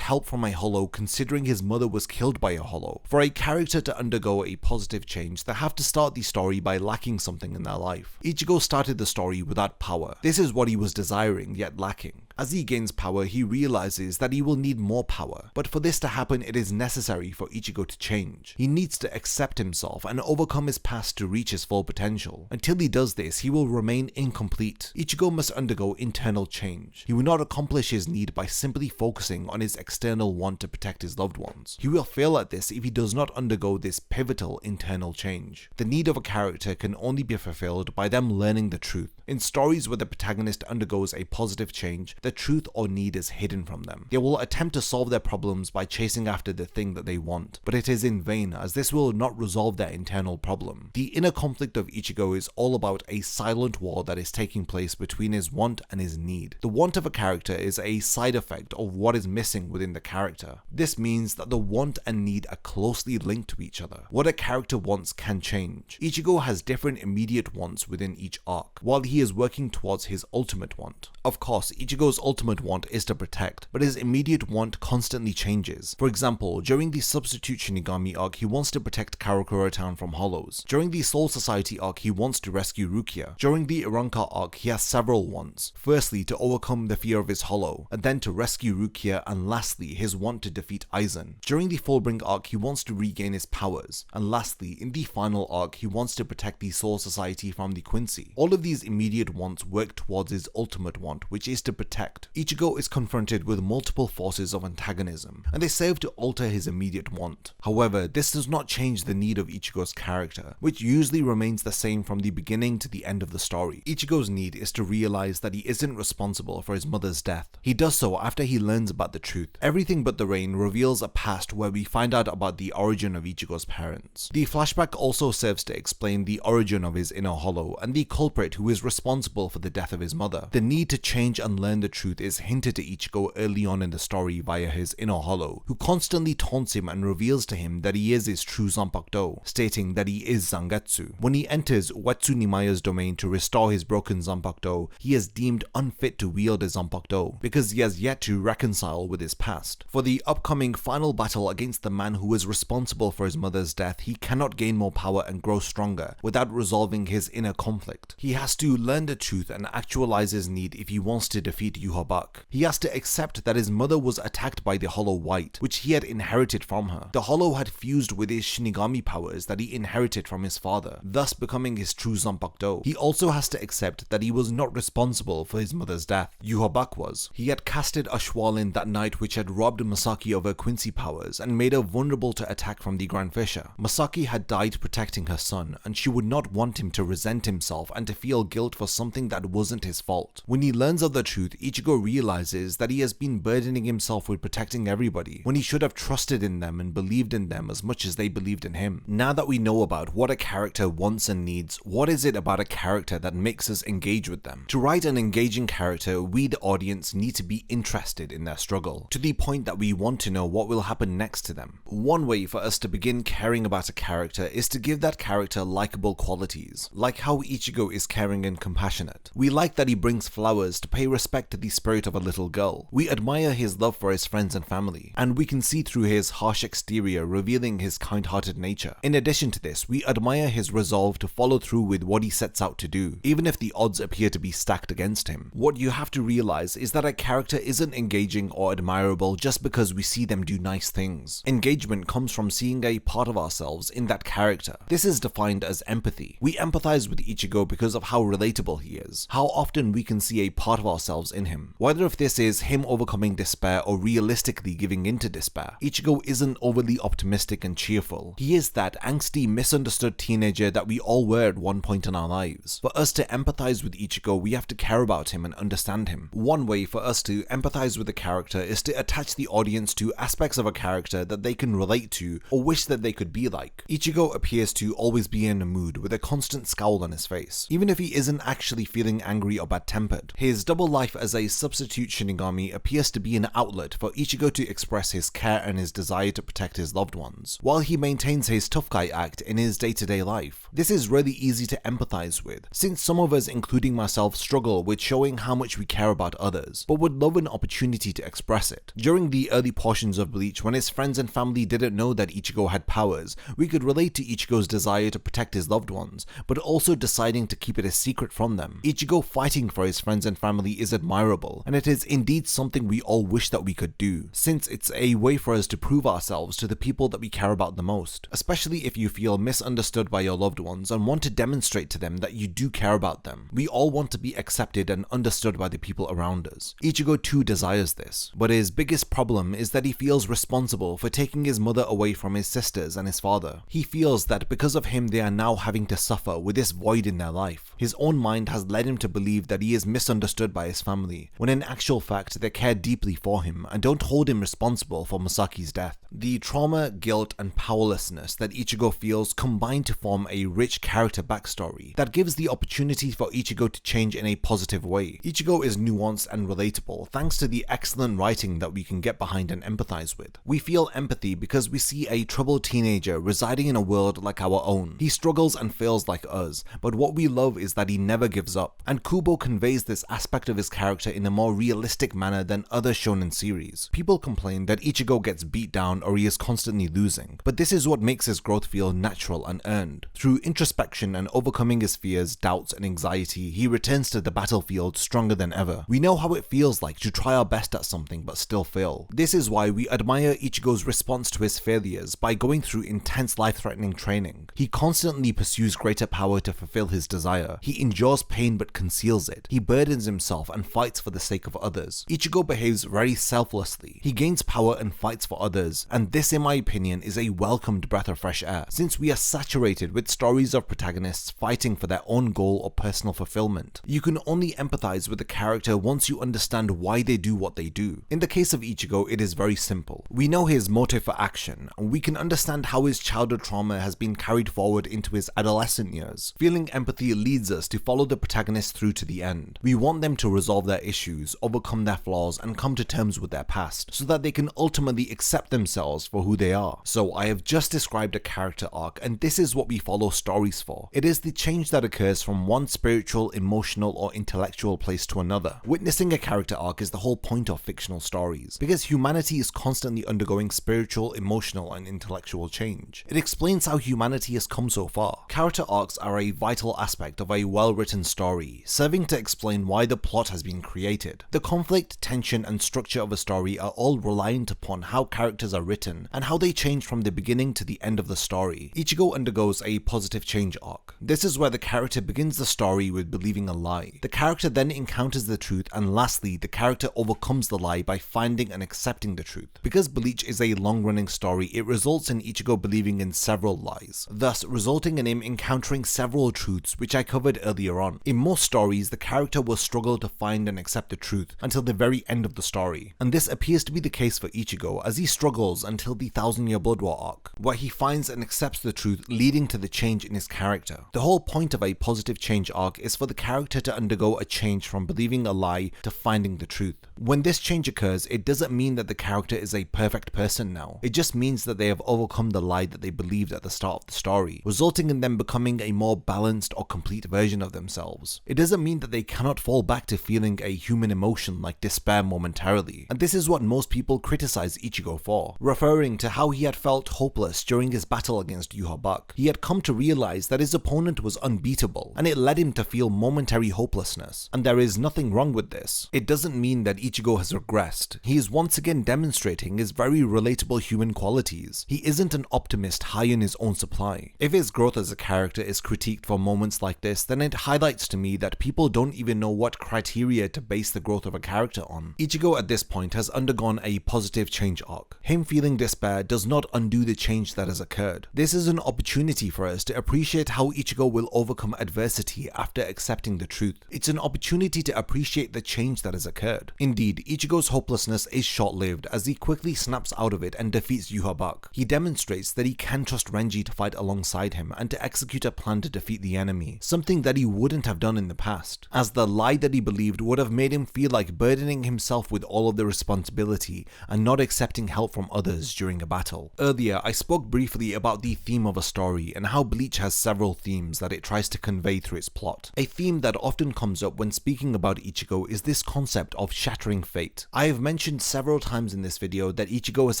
help from a hollow considering his mother was killed by a hollow. For a character to undergo a positive change, they have to start the story by lacking something in their life. Ichigo started the story without power, power. This is what he was desiring yet lacking. As he gains power, he realizes that he will need more power, but for this to happen it is necessary for Ichigo to change. He needs to accept himself and overcome his past to reach his full potential. Until he does this, he will remain incomplete. Ichigo must undergo internal change. He will not accomplish his need by simply focusing on his external want to protect his loved ones. He will fail at this if he does not undergo this pivotal internal change. The need of a character can only be fulfilled by them learning the truth. In stories where the protagonist undergoes a positive change, the truth or need is hidden from them. They will attempt to solve their problems by chasing after the thing that they want, but it is in vain, as this will not resolve their internal problem. The inner conflict of Ichigo is all about a silent war that is taking place between his want and his need. The want of a character is a side effect of what is missing within the character. This means that the want and need are closely linked to each other. What a character wants can change. Ichigo has different immediate wants within each arc, while he is working towards his ultimate want. Of course, Ichigo's ultimate want is to protect, but his immediate want constantly changes. For example, during the Substitute Shinigami arc, he wants to protect Karakura Town from hollows. During the Soul Society arc, he wants to rescue Rukia. During the Iranka arc, he has several wants. Firstly, to overcome the fear of his hollow, and then to rescue Rukia, and lastly, his want to defeat Aizen. During the Fullbring arc, he wants to regain his powers, and lastly, in the final arc, he wants to protect the Soul Society from the Quincy. All of these immediate wants work towards his ultimate want, which is to protect. Ichigo is confronted with multiple forces of antagonism, and they serve to alter his immediate want. However, this does not change the need of Ichigo's character, which usually remains the same from the beginning to the end of the story. Ichigo's need is to realize that he isn't responsible for his mother's death. He does so after he learns about the truth. Everything But the Rain reveals a past where we find out about the origin of Ichigo's parents. The flashback also serves to explain the origin of his inner hollow and the culprit who is responsible for the death of his mother. The need to change and learn the truth is hinted to Ichigo early on in the story via his inner hollow, who constantly taunts him and reveals to him that he is his true Zanpakuto, stating that he is Zangetsu. When he enters Uetsu Nimaya's domain to restore his broken Zanpakuto, he is deemed unfit to wield a Zanpakuto because he has yet to reconcile with his past. For the upcoming final battle against the man who is responsible for his mother's death, he cannot gain more power and grow stronger without resolving his inner conflict. He has to learn the truth and actualize his need if he wants to defeat Yhwach. He has to accept that his mother was attacked by the Hollow White, which he had inherited from her. The Hollow had fused with his Shinigami powers that he inherited from his father, thus becoming his true Zanpakuto. He also has to accept that he was not responsible for his mother's death. Yhwach was. He had casted a Schwalin that night which had robbed Masaki of her Quincy powers and made her vulnerable to attack from the Grand Fisher. Masaki had died protecting her son, and she would not want him to resent himself and to feel guilt for something that wasn't his fault. When he learns of the truth, Ichigo realizes that he has been burdening himself with protecting everybody, when he should have trusted in them and believed in them as much as they believed in him. Now that we know about what a character wants and needs, what is it about a character that makes us engage with them? To write an engaging character, we the audience need to be interested in their struggle, to the point that we want to know what will happen next to them. One way for us to begin caring about a character is to give that character likable qualities, like how Ichigo is caring and compassionate. We like that he brings flowers to pay respect to the spirit of a little girl. We admire his love for his friends and family, and we can see through his harsh exterior revealing his kind-hearted nature. In addition to this, we admire his resolve to follow through with what he sets out to do, even if the odds appear to be stacked against him. What you have to realize is that a character isn't engaging or admirable just because we see them do nice things. Engagement comes from seeing a part of ourselves in that character. This is defined as empathy. We empathize with Ichigo because of how relatable he is, how often we can see a part of ourselves in him. Whether if this is him overcoming despair or realistically giving into despair, Ichigo isn't overly optimistic and cheerful. He is that angsty, misunderstood teenager that we all were at one point in our lives. For us to empathize with Ichigo, we have to care about him and understand him. One way for us to empathize with a character is to attach the audience to aspects of a character that they can relate to or wish that they could be like. Ichigo appears to always be in a mood with a constant scowl on his face, even if he isn't actually feeling angry or bad-tempered. His double life as a substitute Shinigami appears to be an outlet for Ichigo to express his care and his desire to protect his loved ones, while he maintains his tough guy act in his day-to-day life. This is really easy to empathize with, since some of us, including myself, struggle with showing how much we care about others, but would love an opportunity to express it. During the early portions of Bleach, when his friends and family didn't know that Ichigo had powers, we could relate to Ichigo's desire to protect his loved ones, but also deciding to keep it a secret from them. Ichigo fighting for his friends and family is admirable, and it is indeed something we all wish that we could do, since it's a way for us to prove ourselves to the people that we care about the most, especially if you feel misunderstood by your loved ones and want to demonstrate to them that you do care about them. We all want to be accepted and understood by the people around us. Ichigo too desires this, but his biggest problem is that he feels responsible for taking his mother away from his sisters and his father. He feels that because of him they are now having to suffer with this void in their life. His own mind has led him to believe that he is misunderstood by his family, when in actual fact they care deeply for him and don't hold him responsible for Masaki's death. The trauma, guilt, and powerlessness that Ichigo feels combine to form a rich character backstory that gives the opportunity for Ichigo to change in a positive way. Ichigo is nuanced and relatable thanks to the excellent writing that we can get behind and empathize with. We feel empathy because we see a troubled teenager residing in a world like our own. He struggles and fails like us, but what we love is that he never gives up, and Kubo conveys this aspect of his character in a more realistic manner than other shonen series. People complain that Ichigo gets beat down or he is constantly losing, but this is what makes his growth feel natural and earned. Through introspection and overcoming his fears, doubts, and anxiety, he returns to the battlefield stronger than ever. We know how it feels like to try our best at something but still fail. This is why we admire Ichigo's response to his failures by going through intense life-threatening training. He constantly pursues greater power to fulfill his desire. He endures pain but conceals it. He burdens himself and fights for the sake of others. Ichigo behaves very selflessly. He gains power and fights for others, and this, in my opinion, is a welcomed breath of fresh air, since we are saturated with stories of protagonists fighting for their own goal or personal fulfillment. You can only empathize with the character once you understand why they do what they do. In the case of Ichigo, it is very simple. We know his motive for action, and we can understand how his childhood trauma has been carried forward into his adolescent years. Feeling empathy leads us to follow the protagonist through to the end. We want them to resolve their issues, overcome their flaws, and come to terms with their past, so that they can ultimately accept themselves for who they are. So I have just described a character arc, and this is what we follow stories for. It is the change that occurs from one spiritual, emotional, or intellectual place to another. Witnessing a character arc is the whole point of fictional stories, because humanity is constantly undergoing spiritual, emotional, and intellectual change. It explains how humanity has come so far. Character arcs are a vital aspect of a well-written story, serving to explain why the plot has been created. The conflict, tension, and structure of a story are all reliant upon how characters are written and how they change from the beginning to the end of the story. Ichigo undergoes a positive change arc. This is where the character begins the story with believing a lie. The character then encounters the truth, and lastly, the character overcomes the lie by finding and accepting the truth. Because Bleach is a long-running story, it results in Ichigo believing in several lies, thus resulting in him encountering several truths, which I covered earlier on. In most stories, the character will struggle to find and accept the truth until the very end of the story, and this appears to be the case for Ichigo, as he struggles until the 1000-Year Blood War arc, where he finds and accepts the truth, leading to the change in his character. The whole point of a positive change arc is for the character to undergo a change from believing a lie to finding the truth. When this change occurs, it doesn't mean that the character is a perfect person now. It just means that they have overcome the lie that they believed at the start of the story, resulting in them becoming a more balanced or complete version of themselves. It doesn't mean that they cannot fall back to feeling a human emotion like despair momentarily, and this is what most people criticize Ichigo for, referring to how he had felt hopeless during his battle against Yhwach. He had come to realize that his opponent was unbeatable, and it led him to feel momentary hopelessness, and there is nothing wrong with this. It doesn't mean that Ichigo has regressed. He is once again demonstrating his very relatable human qualities. He isn't an optimist high in his own supply. If his growth as a character is critiqued for moments like this, then it highlights to me that people don't even know what criteria to base the growth of a character on. Ichigo at this point has undergone a positive change arc. Him feeling despair does not undo the change that has occurred. This is an opportunity for us to appreciate how Ichigo will overcome adversity after accepting the truth. It's an opportunity to appreciate the change that has occurred. Indeed, Ichigo's hopelessness is short-lived as he quickly snaps out of it and defeats Yhwach. He demonstrates that he can trust Renji to fight alongside him and to execute a plan to defeat the enemy, something that he wouldn't have done in the past, as the lie that he believed would have have made him feel like burdening himself with all of the responsibility and not accepting help from others during a battle. Earlier, I spoke briefly about the theme of a story and how Bleach has several themes that it tries to convey through its plot. A theme that often comes up when speaking about Ichigo is this concept of shattering fate. I have mentioned several times in this video that Ichigo has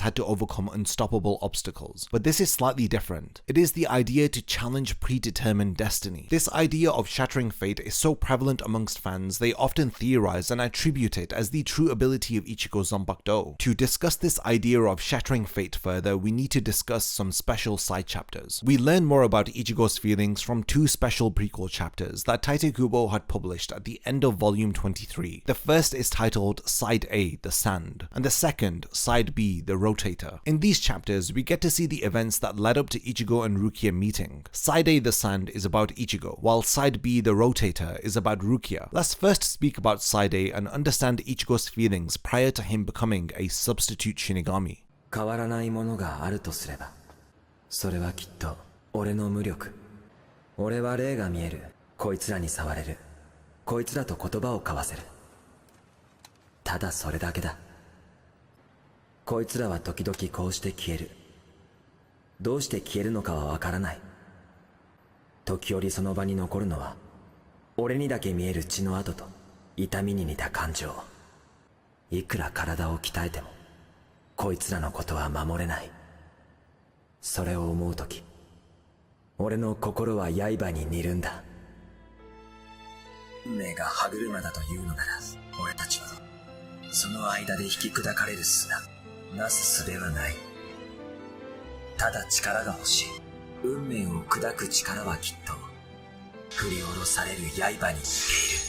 had to overcome unstoppable obstacles, but this is slightly different. It is the idea to challenge predetermined destiny. This idea of shattering fate is so prevalent amongst fans, they often theorize and attribute it as the true ability of Ichigo Zanpakuto. To discuss this idea of shattering fate further, we need to discuss some special side chapters. We learn more about Ichigo's feelings from two special prequel chapters that Tite Kubo had published at the end of volume 23. The first is titled Side A, The Sand, and the second, Side B, The Rotator. In these chapters, we get to see the events that led up to Ichigo and Rukia meeting. Side A, The Sand is about Ichigo, while Side B, The Rotator is about Rukia. Let's first speak about Side A and understand Ichigo's feelings prior to him becoming a substitute Shinigami. 変わらないものがあるとすれば、それはきっと俺の無力。俺は霊が見える。こいつらに触れる。こいつらと言葉を交わせる。ただそれだけだ。こいつらは時々こうして消える。どうして消えるのかはわからない。時折その場に残るのは、俺にだけ見える血の跡と痛みに似た感情。いくら体を鍛えても、こいつらのことは守れない。それを思うとき、俺の心は刃に似るんだ。運命が歯車だというのなら、俺たちはその間で引き砕かれる術なす術はない。ただ力が欲しい。運命を砕く力はきっと振り下ろされる刃に似ている。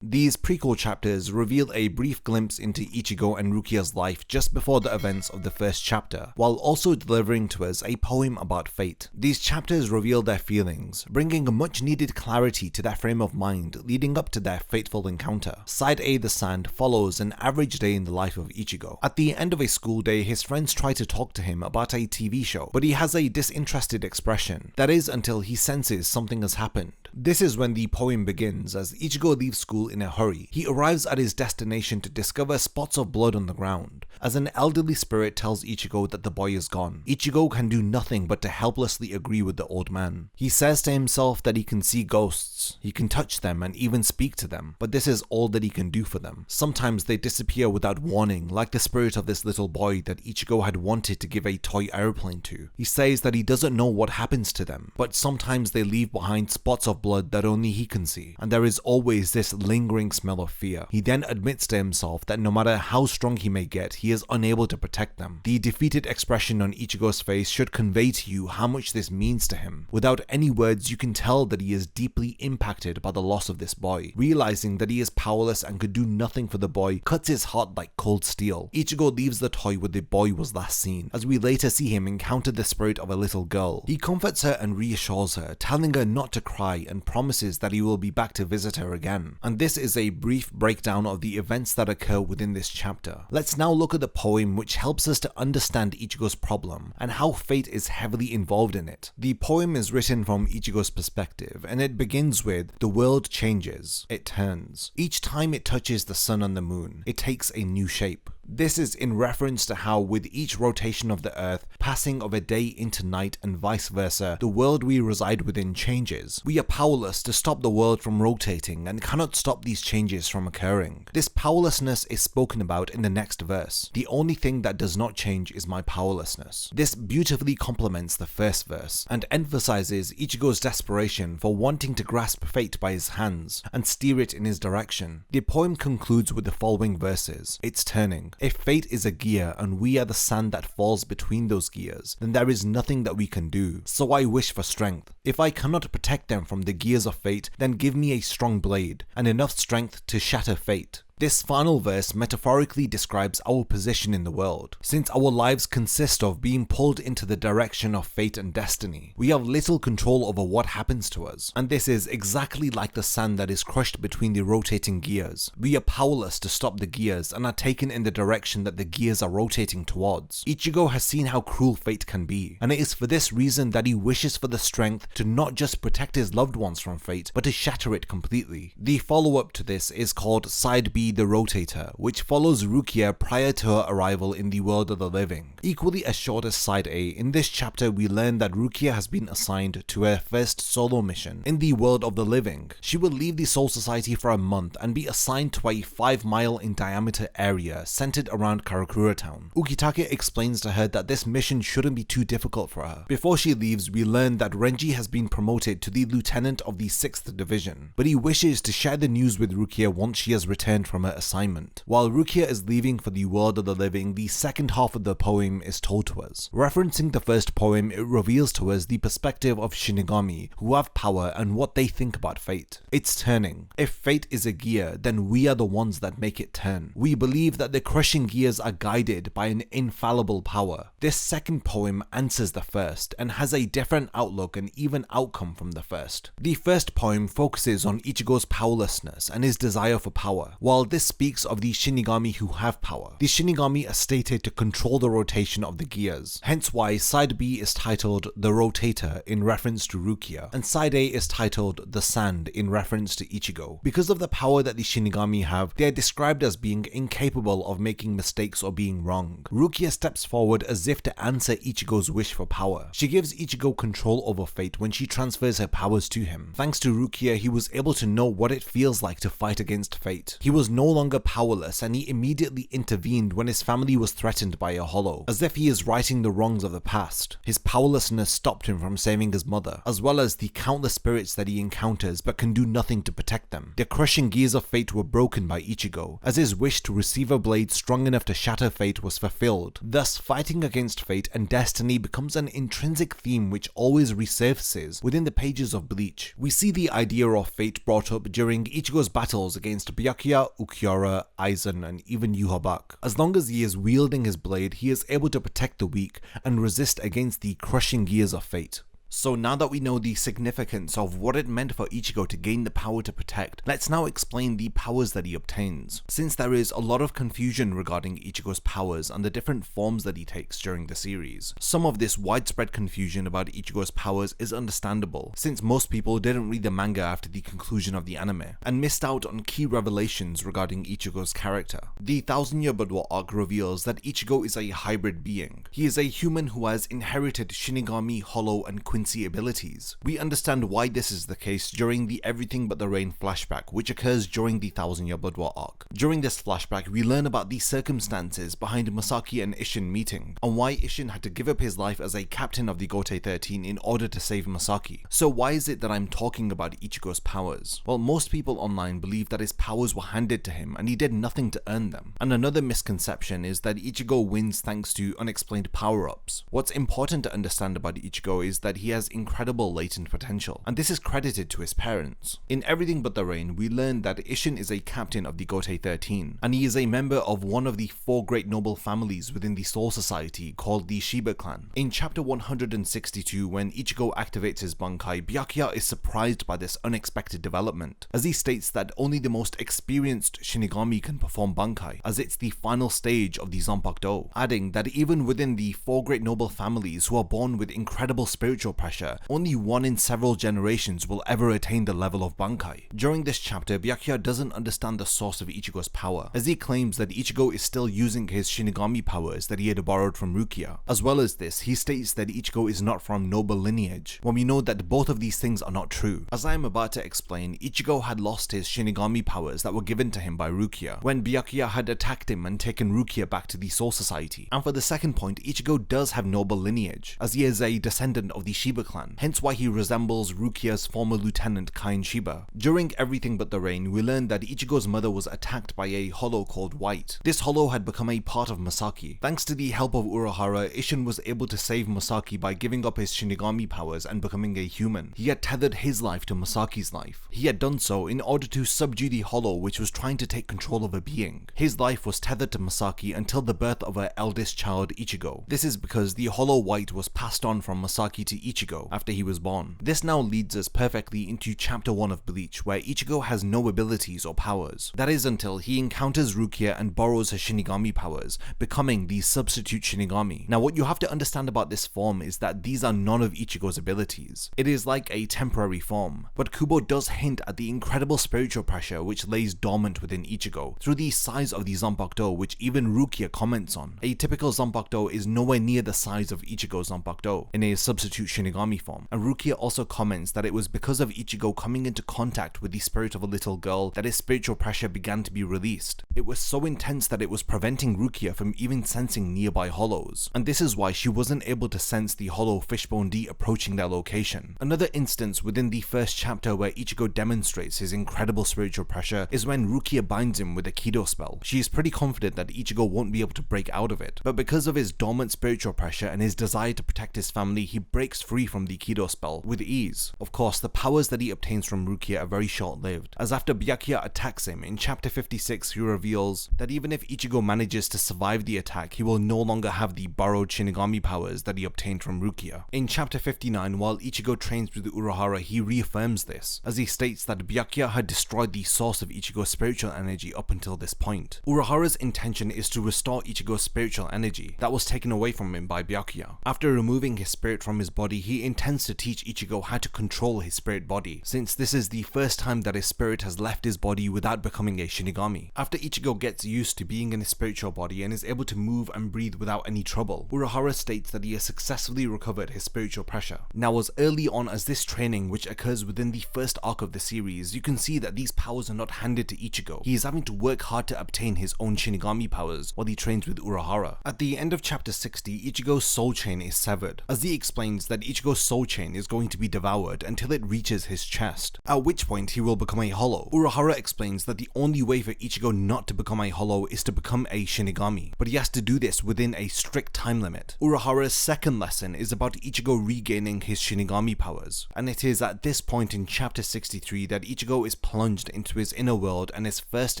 These prequel chapters reveal a brief glimpse into Ichigo and Rukia's life just before the events of the first chapter, while also delivering to us a poem about fate. These chapters reveal their feelings, bringing much needed clarity to their frame of mind leading up to their fateful encounter. Side A, The Sand, follows an average day in the life of Ichigo. At the end of a school day, his friends try to talk to him about a TV show, but he has a disinterested expression. That is until he senses something has happened. This is when the poem begins, as Ichigo leaves school in a hurry. He arrives at his destination to discover spots of blood on the ground, as an elderly spirit tells Ichigo that the boy is gone. Ichigo can do nothing but to helplessly agree with the old man. He says to himself that he can see ghosts, he can touch them and even speak to them, but this is all that he can do for them. Sometimes they disappear without warning, like the spirit of this little boy that Ichigo had wanted to give a toy airplane to. He says that he doesn't know what happens to them, but sometimes they leave behind spots of blood that only he can see, and there is always this lingering smell of fear. He then admits to himself that no matter how strong he may get, he is unable to protect them. The defeated expression on Ichigo's face should convey to you how much this means to him. Without any words, you can tell that he is deeply impacted by the loss of this boy. Realizing that he is powerless and could do nothing for the boy cuts his heart like cold steel. Ichigo leaves the toy where the boy was last seen, as we later see him encounter the spirit of a little girl. He comforts her and reassures her, telling her not to cry and promises that he will be back to visit her again. And this is a brief breakdown of the events that occur within this chapter. Let's now look at the poem, which helps us to understand Ichigo's problem and how fate is heavily involved in it. The poem is written from Ichigo's perspective, and it begins with, "The world changes, it turns. Each time it touches the sun and the moon, it takes a new shape." This is in reference to how with each rotation of the earth, passing of a day into night and vice versa, the world we reside within changes. We are powerless to stop the world from rotating and cannot stop these changes from occurring. This powerlessness is spoken about in the next verse. "The only thing that does not change is my powerlessness." This beautifully complements the first verse and emphasizes Ichigo's desperation for wanting to grasp fate by his hands and steer it in his direction. The poem concludes with the following verses. "It's turning. If fate is a gear and we are the sand that falls between those gears, then there is nothing that we can do. So I wish for strength. If I cannot protect them from the gears of fate, then give me a strong blade and enough strength to shatter fate. This final verse metaphorically describes our position in the world. Since our lives consist of being pulled into the direction of fate and destiny, we have little control over what happens to us, and this is exactly like the sand that is crushed between the rotating gears. We are powerless to stop the gears and are taken in the direction that the gears are rotating towards. Ichigo has seen how cruel fate can be, and it is for this reason that he wishes for the strength to not just protect his loved ones from fate, but to shatter it completely. The follow-up to this is called Side B the Rotator, which follows Rukia prior to her arrival in the world of the living. Equally as short as Side A, in this chapter we learn that Rukia has been assigned to her first solo mission in the world of the living. She will leave the Soul Society for a month and be assigned to a 5-mile in diameter area centered around Karakura Town. Ukitake explains to her that this mission shouldn't be too difficult for her. Before she leaves, we learn that Renji has been promoted to the lieutenant of the 6th Division, but he wishes to share the news with Rukia once she has returned from her assignment. While Rukia is leaving for the world of the living, the second half of the poem is told to us. Referencing the first poem, it reveals to us the perspective of Shinigami who have power and what they think about fate. It's turning. If fate is a gear, then we are the ones that make it turn. We believe that the crushing gears are guided by an infallible power. This second poem answers the first and has a different outlook and even outcome from the first. The first poem focuses on Ichigo's powerlessness and his desire for power, while this speaks of the Shinigami who have power. The Shinigami are stated to control the rotation of the gears, hence why Side B is titled The Rotator in reference to Rukia, and Side A is titled The Sand in reference to Ichigo. Because of the power that the Shinigami have, they are described as being incapable of making mistakes or being wrong. Rukia steps forward as if to answer Ichigo's wish for power. She gives Ichigo control over fate when she transfers her powers to him. Thanks to Rukia, he was able to know what it feels like to fight against fate. He was no longer powerless, and he immediately intervened when his family was threatened by a hollow, as if he is righting the wrongs of the past. His powerlessness stopped him from saving his mother, as well as the countless spirits that he encounters but can do nothing to protect them. The crushing gears of fate were broken by Ichigo, as his wish to receive a blade strong enough to shatter fate was fulfilled. Thus, fighting against fate and destiny becomes an intrinsic theme which always resurfaces within the pages of Bleach. We see the idea of fate brought up during Ichigo's battles against Byakuya, Ukiura, Aizen, and even Yhwach. As long as he is wielding his blade, he is able to protect the weak and resist against the crushing gears of fate. So now that we know the significance of what it meant for Ichigo to gain the power to protect, let's now explain the powers that he obtains. Since there is a lot of confusion regarding Ichigo's powers and the different forms that he takes during the series, some of this widespread confusion about Ichigo's powers is understandable, since most people didn't read the manga after the conclusion of the anime, and missed out on key revelations regarding Ichigo's character. The 1000-Year Budwa arc reveals that Ichigo is a hybrid being. He is a human who has inherited Shinigami, Hollow, and Quincy abilities. We understand why this is the case during the Everything But the Rain flashback, which occurs during the 1000-Year Blood War arc. During this flashback, we learn about the circumstances behind Masaki and Isshin meeting, and why Isshin had to give up his life as a captain of the Gotei 13 in order to save Masaki. So why is it that I'm talking about Ichigo's powers? Well, most people online believe that his powers were handed to him and he did nothing to earn them. And another misconception is that Ichigo wins thanks to unexplained power-ups. What's important to understand about Ichigo is that he has incredible latent potential, and this is credited to his parents. In Everything But the Rain, we learn that Isshin is a captain of the Gotei 13, and he is a member of one of the 4 great noble families within the Soul Society called the Shiba clan. In chapter 162, when Ichigo activates his Bankai, Byakuya is surprised by this unexpected development, as he states that only the most experienced Shinigami can perform Bankai, as it's the final stage of the Zanpakuto, adding that even within the 4 great noble families who are born with incredible spiritual pressure, only one in several generations will ever attain the level of Bankai. During this chapter, Byakuya doesn't understand the source of Ichigo's power, as he claims that Ichigo is still using his Shinigami powers that he had borrowed from Rukia. As well as this, he states that Ichigo is not from noble lineage, when we know that both of these things are not true. As I am about to explain, Ichigo had lost his Shinigami powers that were given to him by Rukia, when Byakuya had attacked him and taken Rukia back to the Soul Society. And for the second point, Ichigo does have noble lineage, as he is a descendant of the Shiba Shiba clan, hence why he resembles Rukia's former lieutenant Kain Shiba. During Everything But the Rain, we learned that Ichigo's mother was attacked by a hollow called White. This hollow had become a part of Masaki. Thanks to the help of Urahara, Isshin was able to save Masaki by giving up his Shinigami powers and becoming a human. He had tethered his life to Masaki's life. He had done so in order to subdue the hollow which was trying to take control of a being. His life was tethered to Masaki until the birth of her eldest child, Ichigo. This is because the hollow White was passed on from Masaki to Ichigo after he was born. This now leads us perfectly into chapter 1 of Bleach, where Ichigo has no abilities or powers. That is until he encounters Rukia and borrows her Shinigami powers, becoming the substitute Shinigami. Now what you have to understand about this form is that these are none of Ichigo's abilities. It is like a temporary form, but Kubo does hint at the incredible spiritual pressure which lays dormant within Ichigo through the size of the Zanpakuto, which even Rukia comments on. A typical Zanpakuto is nowhere near the size of Ichigo's Zanpakuto in a substitute Shinigami form, and Rukia also comments that it was because of Ichigo coming into contact with the spirit of a little girl that his spiritual pressure began to be released. It was so intense that it was preventing Rukia from even sensing nearby hollows, and this is why she wasn't able to sense the hollow Fishbone D approaching their location. Another instance within the first chapter where Ichigo demonstrates his incredible spiritual pressure is when Rukia binds him with a Kido spell. She is pretty confident that Ichigo won't be able to break out of it, but because of his dormant spiritual pressure and his desire to protect his family, he breaks free from the Kido spell with ease. Of course, the powers that he obtains from Rukia are very short-lived, as after Byakuya attacks him in chapter 56, he reveals that even if Ichigo manages to survive the attack, he will no longer have the borrowed Shinigami powers that he obtained from Rukia. In chapter 59, while Ichigo trains with Urahara, he reaffirms this, as he states that Byakuya had destroyed the source of Ichigo's spiritual energy up until this point. Urahara's intention is to restore Ichigo's spiritual energy that was taken away from him by Byakuya. After removing his spirit from his body, he intends to teach Ichigo how to control his spirit body, since this is the first time that his spirit has left his body without becoming a Shinigami. After Ichigo gets used to being in his spiritual body and is able to move and breathe without any trouble, Urahara states that he has successfully recovered his spiritual pressure. Now, as early on as this training, which occurs within the first arc of the series, you can see that these powers are not handed to Ichigo. He is having to work hard to obtain his own Shinigami powers while he trains with Urahara. At the end of chapter 60, Ichigo's soul chain is severed, as he explains that Ichigo's soul chain is going to be devoured until it reaches his chest, at which point he will become a hollow. Urahara explains that the only way for Ichigo not to become a hollow is to become a Shinigami, but he has to do this within a strict time limit. Urahara's second lesson is about Ichigo regaining his Shinigami powers, and it is at this point in chapter 63 that Ichigo is plunged into his inner world and is first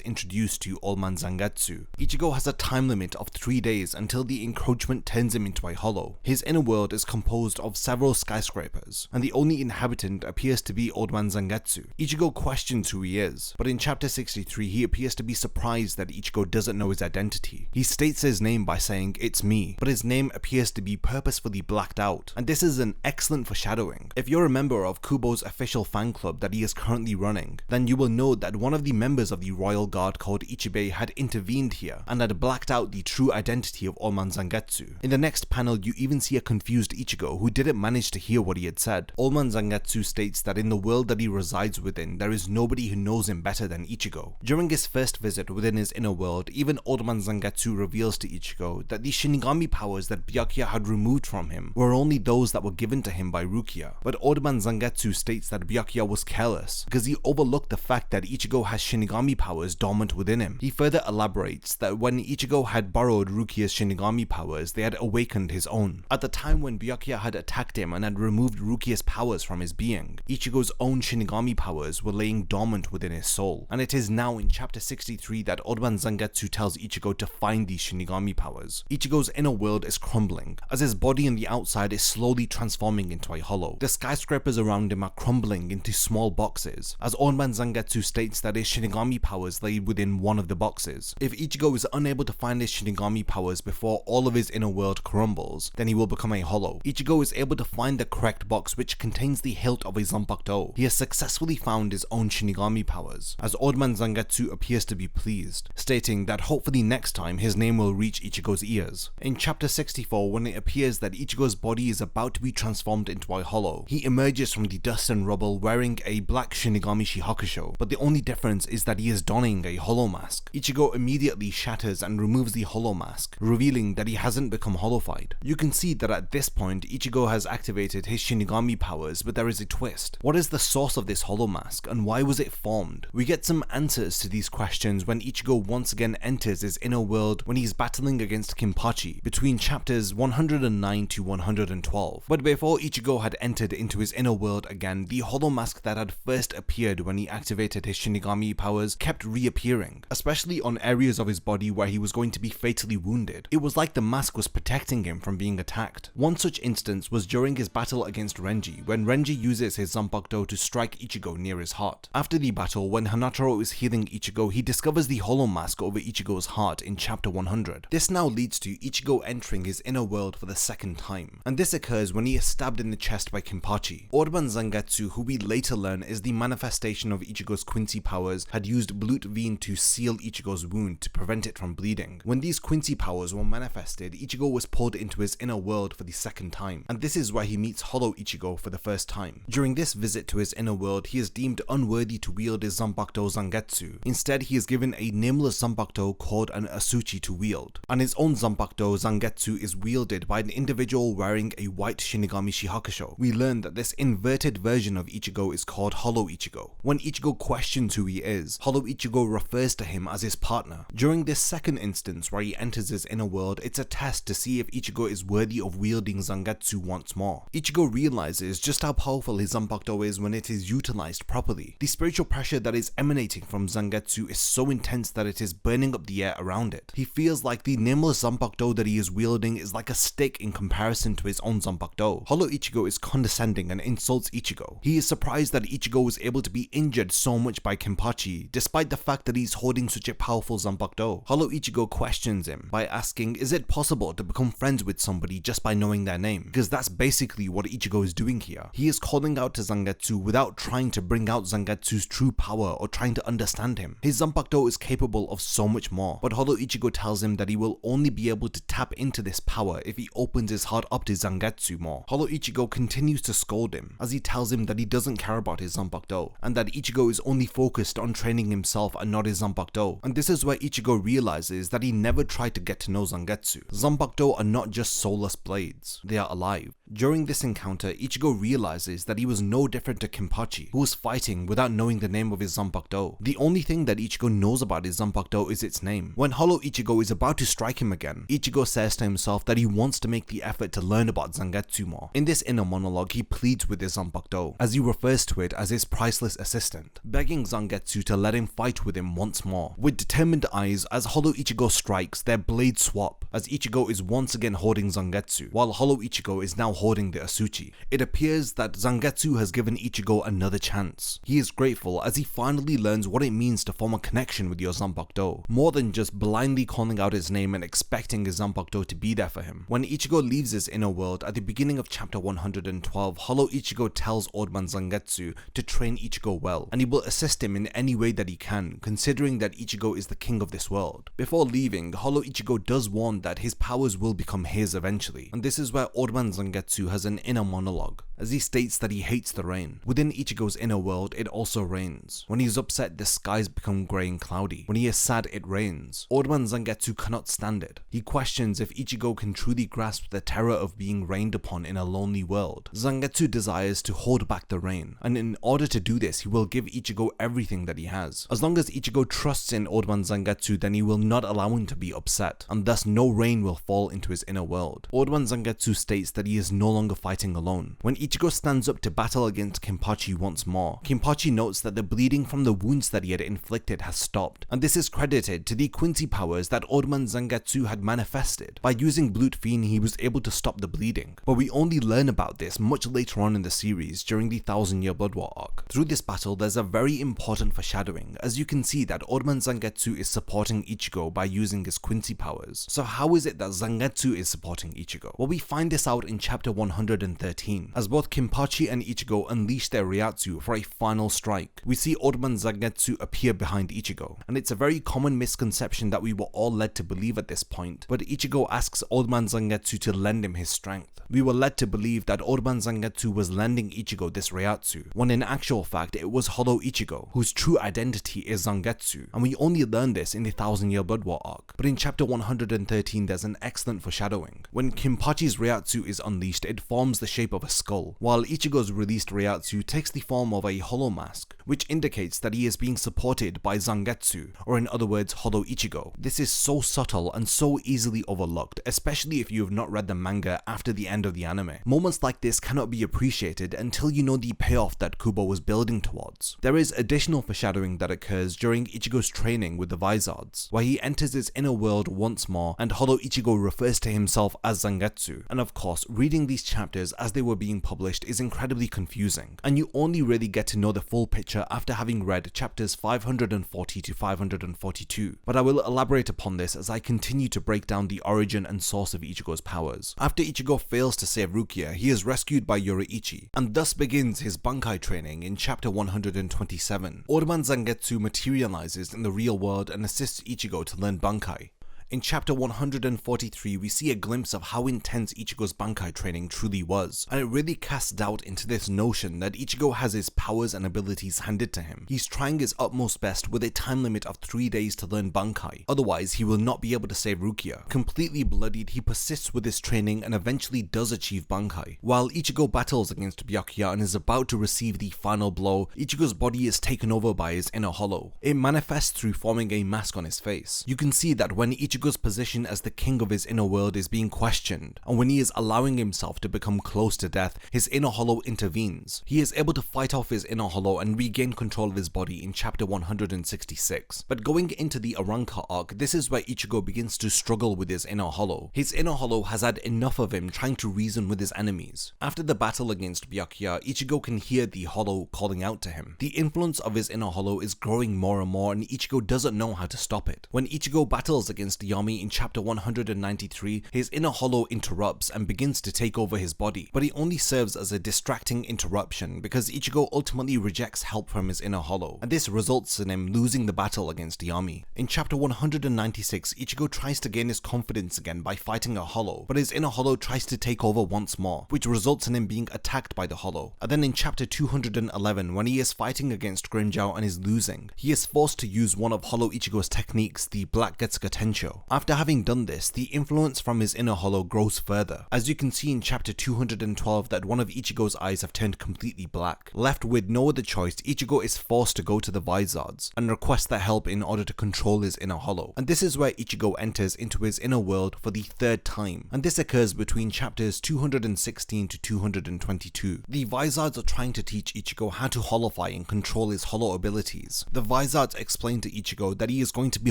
introduced to Old Man Zangetsu. Ichigo has a time limit of 3 days until the encroachment turns him into a hollow. His inner world is composed of several skyscrapers, and the only inhabitant appears to be Old Man Zangetsu. Ichigo questions who he is, but in chapter 63 he appears to be surprised that Ichigo doesn't know his identity. He states his name by saying, "It's me," but his name appears to be purposefully blacked out, and this is an excellent foreshadowing. If you're a member of Kubo's official fan club that he is currently running, then you will know that one of the members of the Royal Guard called Ichibei had intervened here and had blacked out the true identity of Old Man Zangetsu. In the next panel, you even see a confused Ichigo who didn't manage to hear what he had said. Old Man Zangetsu states that in the world that he resides within, there is nobody who knows him better than Ichigo. During his first visit within his inner world, even Old Man Zangetsu reveals to Ichigo that the Shinigami powers that Byakuya had removed from him were only those that were given to him by Rukia. But Old Man Zangetsu states that Byakuya was careless because he overlooked the fact that Ichigo has Shinigami powers dormant within him. He further elaborates that when Ichigo had borrowed Rukia's Shinigami powers, they had awakened his own. At the time when Byakuya had attacked him and had removed Rukia's powers from his being, Ichigo's own Shinigami powers were laying dormant within his soul, and it is now in chapter 63 that Old Man Zangetsu tells Ichigo to find these Shinigami powers. Ichigo's inner world is crumbling, as his body on the outside is slowly transforming into a hollow. The skyscrapers around him are crumbling into small boxes, as Old Man Zangetsu states that his Shinigami powers lay within one of the boxes. If Ichigo is unable to find his Shinigami powers before all of his inner world crumbles, then he will become a hollow. Ichigo is able to find the correct box, which contains the hilt of a Zanpakuto. He has successfully found his own Shinigami powers, as Old Man Zangetsu appears to be pleased, stating that hopefully next time his name will reach Ichigo's ears. In chapter 64, when it appears that Ichigo's body is about to be transformed into a hollow, he emerges from the dust and rubble wearing a black Shinigami Shihakusho, but the only difference is that he is donning a hollow mask. Ichigo immediately shatters and removes the hollow mask, revealing that he hasn't become hollowified. You can see that at this point, Ichigo has activated his Shinigami powers, but there is a twist. What is the source of this hollow mask, and why was it formed? We get some answers to these questions when Ichigo once again enters his inner world when he's battling against Kinpachi between chapters 109 to 112. But before Ichigo had entered into his inner world again, the hollow mask that had first appeared when he activated his Shinigami powers kept reappearing, especially on areas of his body where he was going to be fatally wounded. It was like the mask was protecting him from being attacked. One such instance was during his battle against Renji, when Renji uses his Zanpakuto to strike Ichigo near his heart. After the battle, when Hanataro is healing Ichigo, he discovers the hollow mask over Ichigo's heart in chapter 100. This now leads to Ichigo entering his inner world for the second time, and this occurs when he is stabbed in the chest by Kinpachi. Orban Zangetsu, who we later learn is the manifestation of Ichigo's Quincy powers, had used Blutveen to seal Ichigo's wound to prevent it from bleeding. When these Quincy powers were manifested, Ichigo was pulled into his inner world for the second time, and this is where he meets Hollow Ichigo for the first time. During this visit to his inner world, he is deemed unworthy to wield his Zanpakuto Zangetsu. Instead, he is given a nameless Zanpakuto called an Asuchi to wield, and his own Zanpakuto Zangetsu is wielded by an individual wearing a white Shinigami Shihakusho. We learn that this inverted version of Ichigo is called Hollow Ichigo. When Ichigo questions who he is, Hollow Ichigo refers to him as his partner. During this second instance where he enters his inner world, it's a test to see if Ichigo is worthy of wielding Zangetsu once more. Ichigo realizes just how powerful his Zanpakuto is when it is utilized properly. The spiritual pressure that is emanating from Zangetsu is so intense that it is burning up the air around it. He feels like the nameless Zanpakuto that he is wielding is like a stick in comparison to his own Zanpakuto. Hollow Ichigo is condescending and insults Ichigo. He is surprised that Ichigo was able to be injured so much by Kinpachi, despite the fact that he's holding such a powerful Zanpakuto. Hollow Ichigo questions him by asking, is it possible to become friends with somebody just by knowing their name? Because that's basically what Ichigo is doing here. He is calling out to Zangetsu without trying to bring out Zangetsu's true power or trying to understand him. His Zanpakuto is capable of so much more, but Hollow Ichigo tells him that he will only be able to tap into this power if he opens his heart up to Zangetsu more. Hollow Ichigo continues to scold him as he tells him that he doesn't care about his Zanpakuto and that Ichigo is only focused on training himself and not his Zanpakuto. And this is where Ichigo realizes that he never tried to get to know Zangetsu. Zanpakuto are not just soulless blades, they are alive. During this encounter, Ichigo realizes that he was no different to Kinpachi, who was fighting without knowing the name of his Zanpakuto. The only thing that Ichigo knows about his Zanpakuto is its name. When Hollow Ichigo is about to strike him again, Ichigo says to himself that he wants to make the effort to learn about Zangetsu more. In this inner monologue, he pleads with his Zanpakuto, as he refers to it as his priceless assistant, begging Zangetsu to let him fight with him once more. With determined eyes, as Hollow Ichigo strikes, their blades swap, as Ichigo is once again holding Zangetsu, while Hollow Ichigo is now holding the Asuchi. It appears that Zangetsu has given Ichigo another chance. He is grateful as he finally learns what it means to form a connection with your Zanpakuto, more than just blindly calling out his name and expecting his Zanpakuto to be there for him. When Ichigo leaves his inner world at the beginning of chapter 112, Hollow Ichigo tells Oldman Zangetsu to train Ichigo well, and he will assist him in any way that he can, considering that Ichigo is the king of this world. Before leaving, Hollow Ichigo does warn that his powers will become his eventually, and this is where Oldman Zangetsu has an inner monologue, as he states that he hates the rain. Within Ichigo's inner world, it also rains. When he is upset, the skies become grey and cloudy. When he is sad, it rains. Oldman Zangetsu cannot stand it. He questions if Ichigo can truly grasp the terror of being rained upon in a lonely world. Zangetsu desires to hold back the rain, and in order to do this, he will give Ichigo everything that he has. As long as Ichigo trusts in Oldman Zangetsu, then he will not allow him to be upset, and thus no rain will fall into his inner world. Oldman Zangetsu states that he is no longer fighting alone. When Ichigo stands up to battle against Kinpachi once more, Kinpachi notes that the bleeding from the wounds that he had inflicted has stopped, and this is credited to the Quincy powers that Oldman Zangetsu had manifested. By using Blutveen, he was able to stop the bleeding, but we only learn about this much later on in the series during the 1000-year Blood War arc. Through this battle, there's a very important foreshadowing, as you can see that Oldman Zangetsu is supporting Ichigo by using his Quincy powers. So how is it that Zangetsu is supporting Ichigo? Well, we find this out in chapter 113, as both Kinpachi and Ichigo unleash their Ryatsu for a final strike. We see Oldman Zangetsu appear behind Ichigo, and it's a very common misconception that we were all led to believe at this point, but Ichigo asks Oldman Zangetsu to lend him his strength. We were led to believe that Oldman Zangetsu was lending Ichigo this Ryatsu, when in actual fact it was Hollow Ichigo, whose true identity is Zangetsu, and we only learned this in the 1000-year Blood War arc. But in chapter 113 there's an excellent foreshadowing. When Kinpachi's Ryatsu is unleashed, unleashed, it forms the shape of a skull, while Ichigo's released Reiatsu takes the form of a hollow mask, which indicates that he is being supported by Zangetsu, or in other words, Hollow Ichigo. This is so subtle and so easily overlooked, especially if you have not read the manga after the end of the anime. Moments like this cannot be appreciated until you know the payoff that Kubo was building towards. There is additional foreshadowing that occurs during Ichigo's training with the Vizards, where he enters his inner world once more and Hollow Ichigo refers to himself as Zangetsu. And of course, reading these chapters as they were being published is incredibly confusing, and you only really get to know the full picture after having read chapters 540 to 542. But I will elaborate upon this as I continue to break down the origin and source of Ichigo's powers. After Ichigo fails to save Rukia, he is rescued by Yoruichi, and thus begins his Bankai training in chapter 127. Old Man Zangetsu materializes in the real world and assists Ichigo to learn Bankai. In chapter 143, we see a glimpse of how intense Ichigo's Bankai training truly was, and it really casts doubt into this notion that Ichigo has his powers and abilities handed to him. He's trying his utmost best with a time limit of 3 days to learn Bankai, otherwise he will not be able to save Rukia. Completely bloodied, he persists with his training and eventually does achieve Bankai. While Ichigo battles against Byakuya and is about to receive the final blow, Ichigo's body is taken over by his inner hollow. It manifests through forming a mask on his face. You can see that when Ichigo's position as the king of his inner world is being questioned, and when he is allowing himself to become close to death, his inner hollow intervenes. He is able to fight off his inner hollow and regain control of his body in chapter 166. But going into the Arrancar arc, this is where Ichigo begins to struggle with his inner hollow. His inner hollow has had enough of him trying to reason with his enemies. After the battle against Byakuya, Ichigo can hear the hollow calling out to him. The influence of his inner hollow is growing more and more, and Ichigo doesn't know how to stop it. When Ichigo battles against Yami in chapter 193, his inner hollow interrupts and begins to take over his body, but it only serves as a distracting interruption because Ichigo ultimately rejects help from his inner hollow, and this results in him losing the battle against Yami. In chapter 196, Ichigo tries to gain his confidence again by fighting a hollow, but his inner hollow tries to take over once more, which results in him being attacked by the hollow. And then in chapter 211, when he is fighting against Grinjao and is losing, he is forced to use one of Hollow Ichigo's techniques, the Black Getsuga Tensho. After having done this, the influence from his inner hollow grows further, as you can see in chapter 212 that one of Ichigo's eyes have turned completely black. Left with no other choice, Ichigo is forced to go to the Vizards and request their help in order to control his inner hollow. And this is where Ichigo enters into his inner world for the third time, and this occurs between chapters 216 to 222. The Vizards are trying to teach Ichigo how to hollowfy and control his hollow abilities. The Vizards explain to Ichigo that he is going to be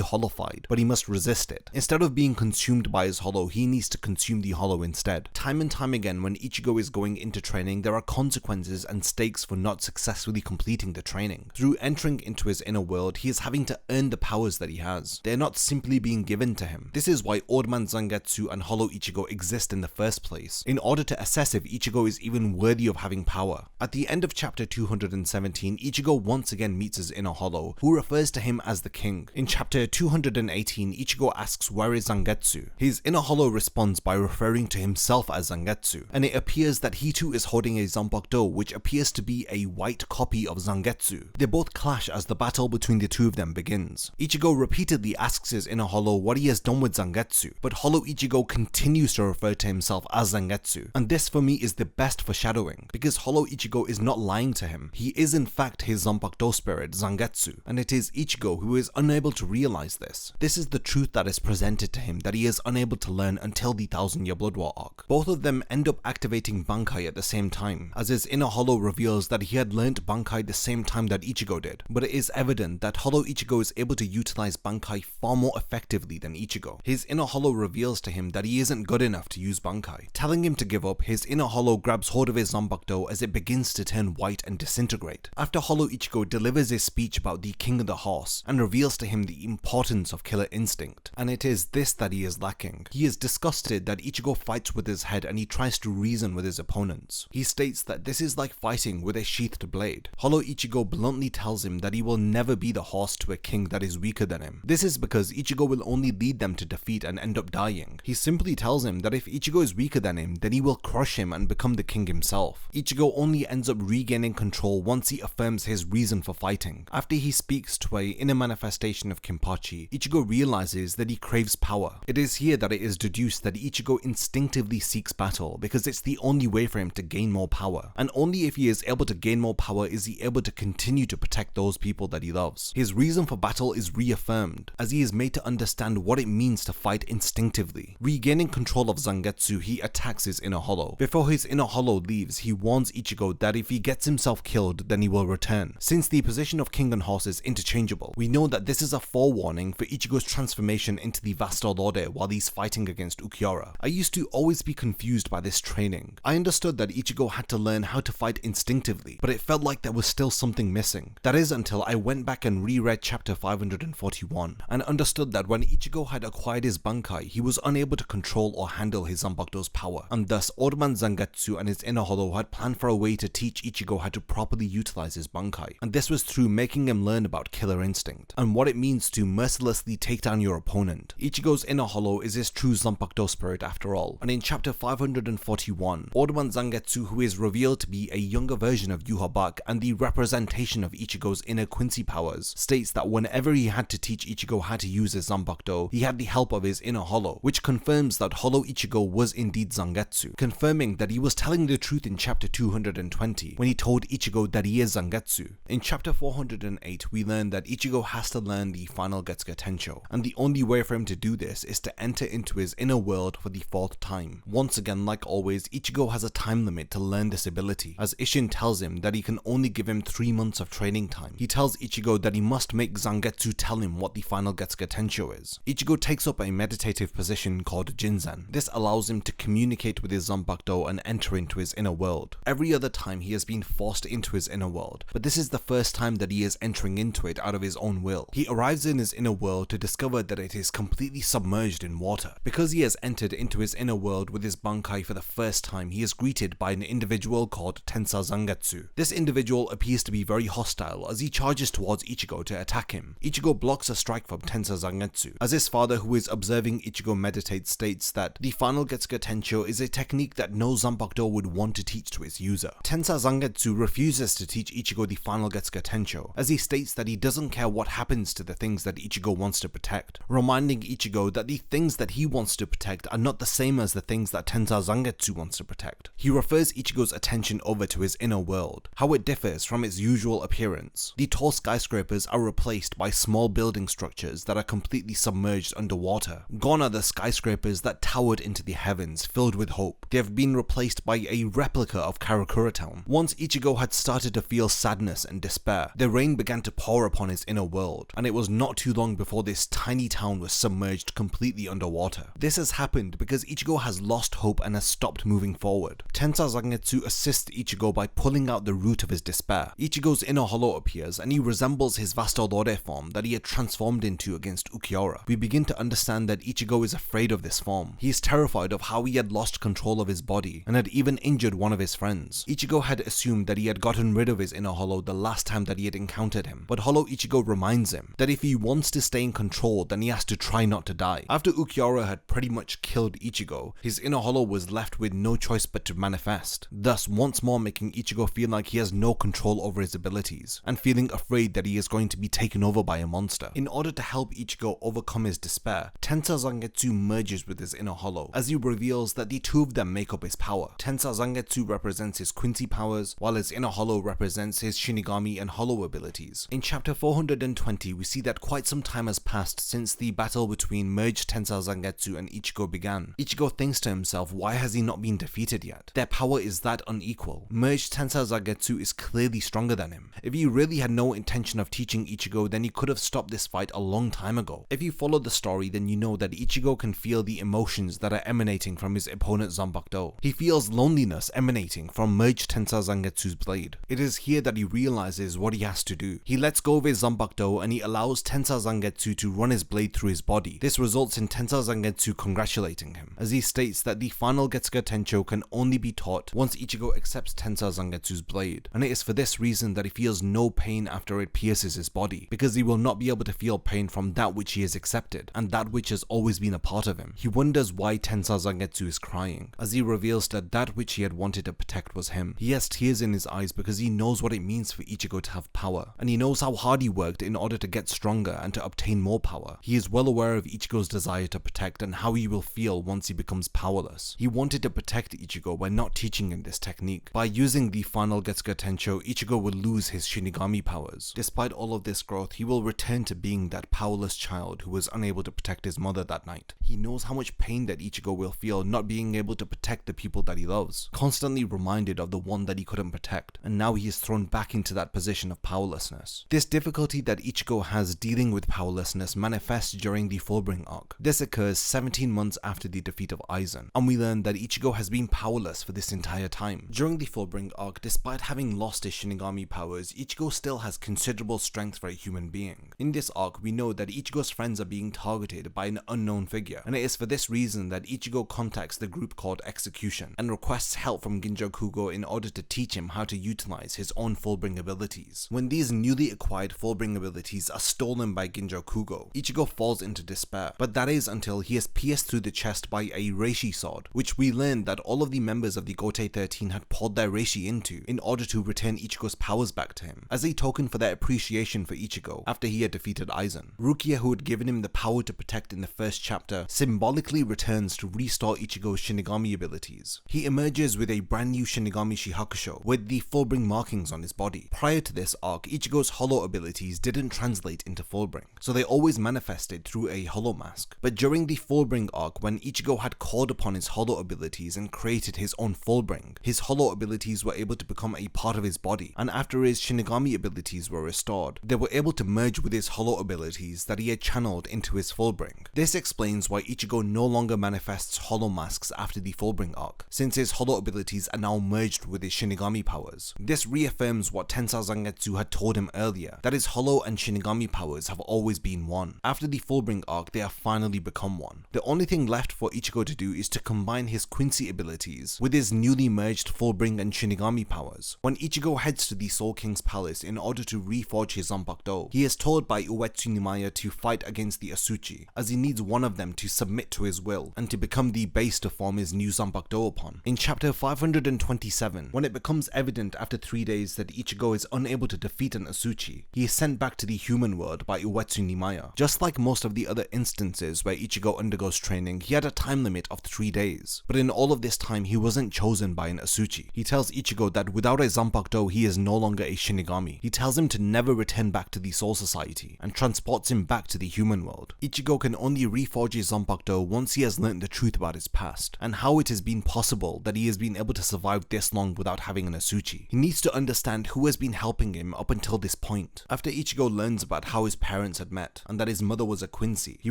hollowified, but he must resist it. Instead of being consumed by his hollow, he needs to consume the hollow instead. Time and time again, when Ichigo is going into training, there are consequences and stakes for not successfully completing the training. Through entering into his inner world, he is having to earn the powers that he has. They are not simply being given to him. This is why Old Man Zangetsu and Hollow Ichigo exist in the first place, in order to assess if Ichigo is even worthy of having power. At the end of chapter 217, Ichigo once again meets his inner hollow, who refers to him as the king. In chapter 218, Ichigo asks where is Zangetsu. His inner hollow responds by referring to himself as Zangetsu, and it appears that he too is holding a Zanpakuto, which appears to be a white copy of Zangetsu. They both clash as the battle between the two of them begins. Ichigo repeatedly asks his inner hollow what he has done with Zangetsu, but Hollow Ichigo continues to refer to himself as Zangetsu, and this for me is the best foreshadowing, because Hollow Ichigo is not lying to him. He is in fact his Zanpakuto spirit, Zangetsu, and it is Ichigo who is unable to realize this. This is the truth that is presented to him that he is unable to learn until the 1000-year Blood War arc. Both of them end up activating Bankai at the same time, as his inner hollow reveals that he had learnt Bankai the same time that Ichigo did, but it is evident that Hollow Ichigo is able to utilize Bankai far more effectively than Ichigo. His inner hollow reveals to him that he isn't good enough to use Bankai. Telling him to give up, his inner hollow grabs hold of his Zanpakuto as it begins to turn white and disintegrate. After Hollow Ichigo delivers his speech about the King of the Horse and reveals to him the importance of killer instinct, and it is this that he is lacking. He is disgusted that Ichigo fights with his head and he tries to reason with his opponents. He states that this is like fighting with a sheathed blade. Hollow Ichigo bluntly tells him that he will never be the horse to a king that is weaker than him. This is because Ichigo will only lead them to defeat and end up dying. He simply tells him that if Ichigo is weaker than him, then he will crush him and become the king himself. Ichigo only ends up regaining control once he affirms his reason for fighting. After he speaks to a inner manifestation of Kinpachi, Ichigo realizes that that he craves power. It is here that it is deduced that Ichigo instinctively seeks battle because it's the only way for him to gain more power, and only if he is able to gain more power is he able to continue to protect those people that he loves. His reason for battle is reaffirmed as he is made to understand what it means to fight instinctively. Regaining control of Zangetsu, he attacks his inner hollow. Before his inner hollow leaves, he warns Ichigo that if he gets himself killed, then he will return. Since the position of king and horse is interchangeable, we know that this is a forewarning for Ichigo's transformation into the Vasto Lorde while he's fighting against Ukiura. I used to always be confused by this training. I understood that Ichigo had to learn how to fight instinctively, but it felt like there was still something missing. That is until I went back and reread chapter 541 and understood that when Ichigo had acquired his Bankai, he was unable to control or handle his Zanbakudo's power, and thus Old-Man Zangetsu and his inner hollow had planned for a way to teach Ichigo how to properly utilize his Bankai, and this was through making him learn about killer instinct and what it means to mercilessly take down your opponent. Ichigo's inner hollow is his true Zanpakudo spirit after all, and in chapter 541, Old-Man Zangetsu, who is revealed to be a younger version of Yhwach and the representation of Ichigo's inner Quincy powers, states that whenever he had to teach Ichigo how to use his Zanpakudo, he had the help of his inner hollow, which confirms that Hollow Ichigo was indeed Zangetsu, confirming that he was telling the truth in chapter 220 when he told Ichigo that he is Zangetsu. In chapter 408, we learn that Ichigo has to learn the final Getsuga Tensho, and the only way for him to do this is to enter into his inner world for the 4th time. Once again, like always, Ichigo has a time limit to learn this ability, as Isshin tells him that he can only give him 3 months of training time. He tells Ichigo that he must make Zangetsu tell him what the final Getsuga Tensho is. Ichigo takes up a meditative position called Jinzen. This allows him to communicate with his Zanpakudo and enter into his inner world. Every other time he has been forced into his inner world, but this is the first time that he is entering into it out of his own will. He arrives in his inner world to discover that it is completely submerged in water. Because he has entered into his inner world with his Bankai for the first time, he is greeted by an individual called Tensa Zangetsu. This individual appears to be very hostile as he charges towards Ichigo to attack him. Ichigo blocks a strike from Tensa Zangetsu, as his father, who is observing Ichigo meditate, states that the final Getsuga Tensho is a technique that no Zanpakudo would want to teach to its user. Tensa Zangetsu refuses to teach Ichigo the final Getsuga Tensho, as he states that he doesn't care what happens to the things that Ichigo wants to protect, reminding Ichigo that the things that he wants to protect are not the same as the things that Tensa Zangetsu wants to protect. He refers Ichigo's attention over to his inner world, how it differs from its usual appearance. The tall skyscrapers are replaced by small building structures that are completely submerged underwater. Gone are the skyscrapers that towered into the heavens, filled with hope. They have been replaced by a replica of Karakura Town. Once Ichigo had started to feel sadness and despair, the rain began to pour upon his inner world, and it was not too long before this tiny town was submerged completely underwater. This has happened because Ichigo has lost hope and has stopped moving forward. Tensa Zangetsu assists Ichigo by pulling out the root of his despair. Ichigo's inner hollow appears, and he resembles his Vasto Lorde form that he had transformed into against Ukiura. We begin to understand that Ichigo is afraid of this form. He is terrified of how he had lost control of his body and had even injured one of his friends. Ichigo had assumed that he had gotten rid of his inner hollow the last time that he had encountered him, but Hollow Ichigo reminds him that if he wants to stay in control, then he has to try not to die. After Ukiura had pretty much killed Ichigo, his inner hollow was left with no choice but to manifest, thus once more making Ichigo feel like he has no control over his abilities, and feeling afraid that he is going to be taken over by a monster. In order to help Ichigo overcome his despair, Tensa Zangetsu merges with his inner hollow, as he reveals that the two of them make up his power. Tensa Zangetsu represents his Quincy powers, while his inner hollow represents his Shinigami and hollow abilities. In chapter 420, we see that quite some time has passed since the battle between merged Tensa Zangetsu and Ichigo began. Ichigo thinks to himself, why has he not been defeated yet? Their power is that unequal. Merged Tensa Zangetsu is clearly stronger than him. If he really had no intention of teaching Ichigo, then he could have stopped this fight a long time ago. If you follow the story, then you know that Ichigo can feel the emotions that are emanating from his opponent Zanpakudo. He feels loneliness emanating from merged Tensa Zangetsu's blade. It is here that he realizes what he has to do. He lets go of his Zanpakudo and he allows Tensa Zangetsu to run his blade through his body. This results in Tensa Zangetsu congratulating him, as he states that the final Getsuga Tensho can only be taught once Ichigo accepts Tensa Zangetsu's blade, and it is for this reason that he feels no pain after it pierces his body, because he will not be able to feel pain from that which he has accepted, and that which has always been a part of him. He wonders why Tensa Zangetsu is crying, as he reveals that that which he had wanted to protect was him. He has tears in his eyes because he knows what it means for Ichigo to have power, and he knows how hard he worked in order to get stronger and to obtain more power. He is well well aware of Ichigo's desire to protect and how he will feel once he becomes powerless. He wanted to protect Ichigo by not teaching him this technique. By using the final Getsuga Tensho, Ichigo will lose his Shinigami powers. Despite all of this growth, he will return to being that powerless child who was unable to protect his mother that night. He knows how much pain that Ichigo will feel not being able to protect the people that he loves, constantly reminded of the one that he couldn't protect, and now he is thrown back into that position of powerlessness. This difficulty that Ichigo has dealing with powerlessness manifests during the Fullbring arc. This occurs 17 months after the defeat of Aizen, and we learn that Ichigo has been powerless for this entire time. During the Fullbring arc, despite having lost his Shinigami powers, Ichigo still has considerable strength for a human being. In this arc, we know that Ichigo's friends are being targeted by an unknown figure, and it is for this reason that Ichigo contacts the group called Execution and requests help from Ginjo Kugo in order to teach him how to utilize his own Fullbring abilities. When these newly acquired Fullbring abilities are stolen by Ginjo Kugo, Ichigo falls into despair, but that is until he is pierced through the chest by a Reishi sword, which we learn that all of the members of the Gotei 13 had poured their Reishi into in order to return Ichigo's powers back to him, as a token for their appreciation for Ichigo after he had defeated Aizen. Rukia, who had given him the power to protect in the first chapter, symbolically returns to restore Ichigo's Shinigami abilities. He emerges with a brand new Shinigami Shihakusho with the Fullbring markings on his body. Prior to this arc, Ichigo's hollow abilities didn't translate into Fullbring, so they always manifested through a hollow mask. But during the Fullbring arc, when Ichigo had called upon his hollow abilities and created his own Fullbring, his hollow abilities were able to become a part of his body, and after his Shinigami abilities were restored, they were able to merge with his hollow abilities that he had channeled into his Fullbring. This explains why Ichigo no longer manifests hollow masks after the Fullbring arc, since his hollow abilities are now merged with his Shinigami powers. This reaffirms what Tensei Zangetsu had told him earlier, that his hollow and Shinigami powers have always been one. After the Fullbring arc, they have finally become one. The only thing left for Ichigo to do is to combine his Quincy abilities with his newly merged Fullbring and Shinigami powers. When Ichigo heads to the Soul King's palace in order to reforge his Zanpakuto, he is told by Uetsu Nimaya to fight against the Asuchi, as he needs one of them to submit to his will and to become the base to form his new Zanpakuto upon. In chapter 527, when it becomes evident after 3 days that Ichigo is unable to defeat an Asuchi, he is sent back to the human world by Uetsu Nimaya. Just like most of the other instances where Ichigo undergoes training, he had a time limit of 3 days, but in all of this time he wasn't chosen by an Asuchi. He tells Ichigo that without a Zanpakuto he is no longer a Shinigami. He tells him to never return back to the Soul Society and transports him back to the human world. Ichigo can only reforge his Zanpakuto once he has learnt the truth about his past and how it has been possible that he has been able to survive this long without having an Asuchi. He needs to understand who has been helping him up until this point. After Ichigo learns about how his parents had met and that his mother was a Quincy, he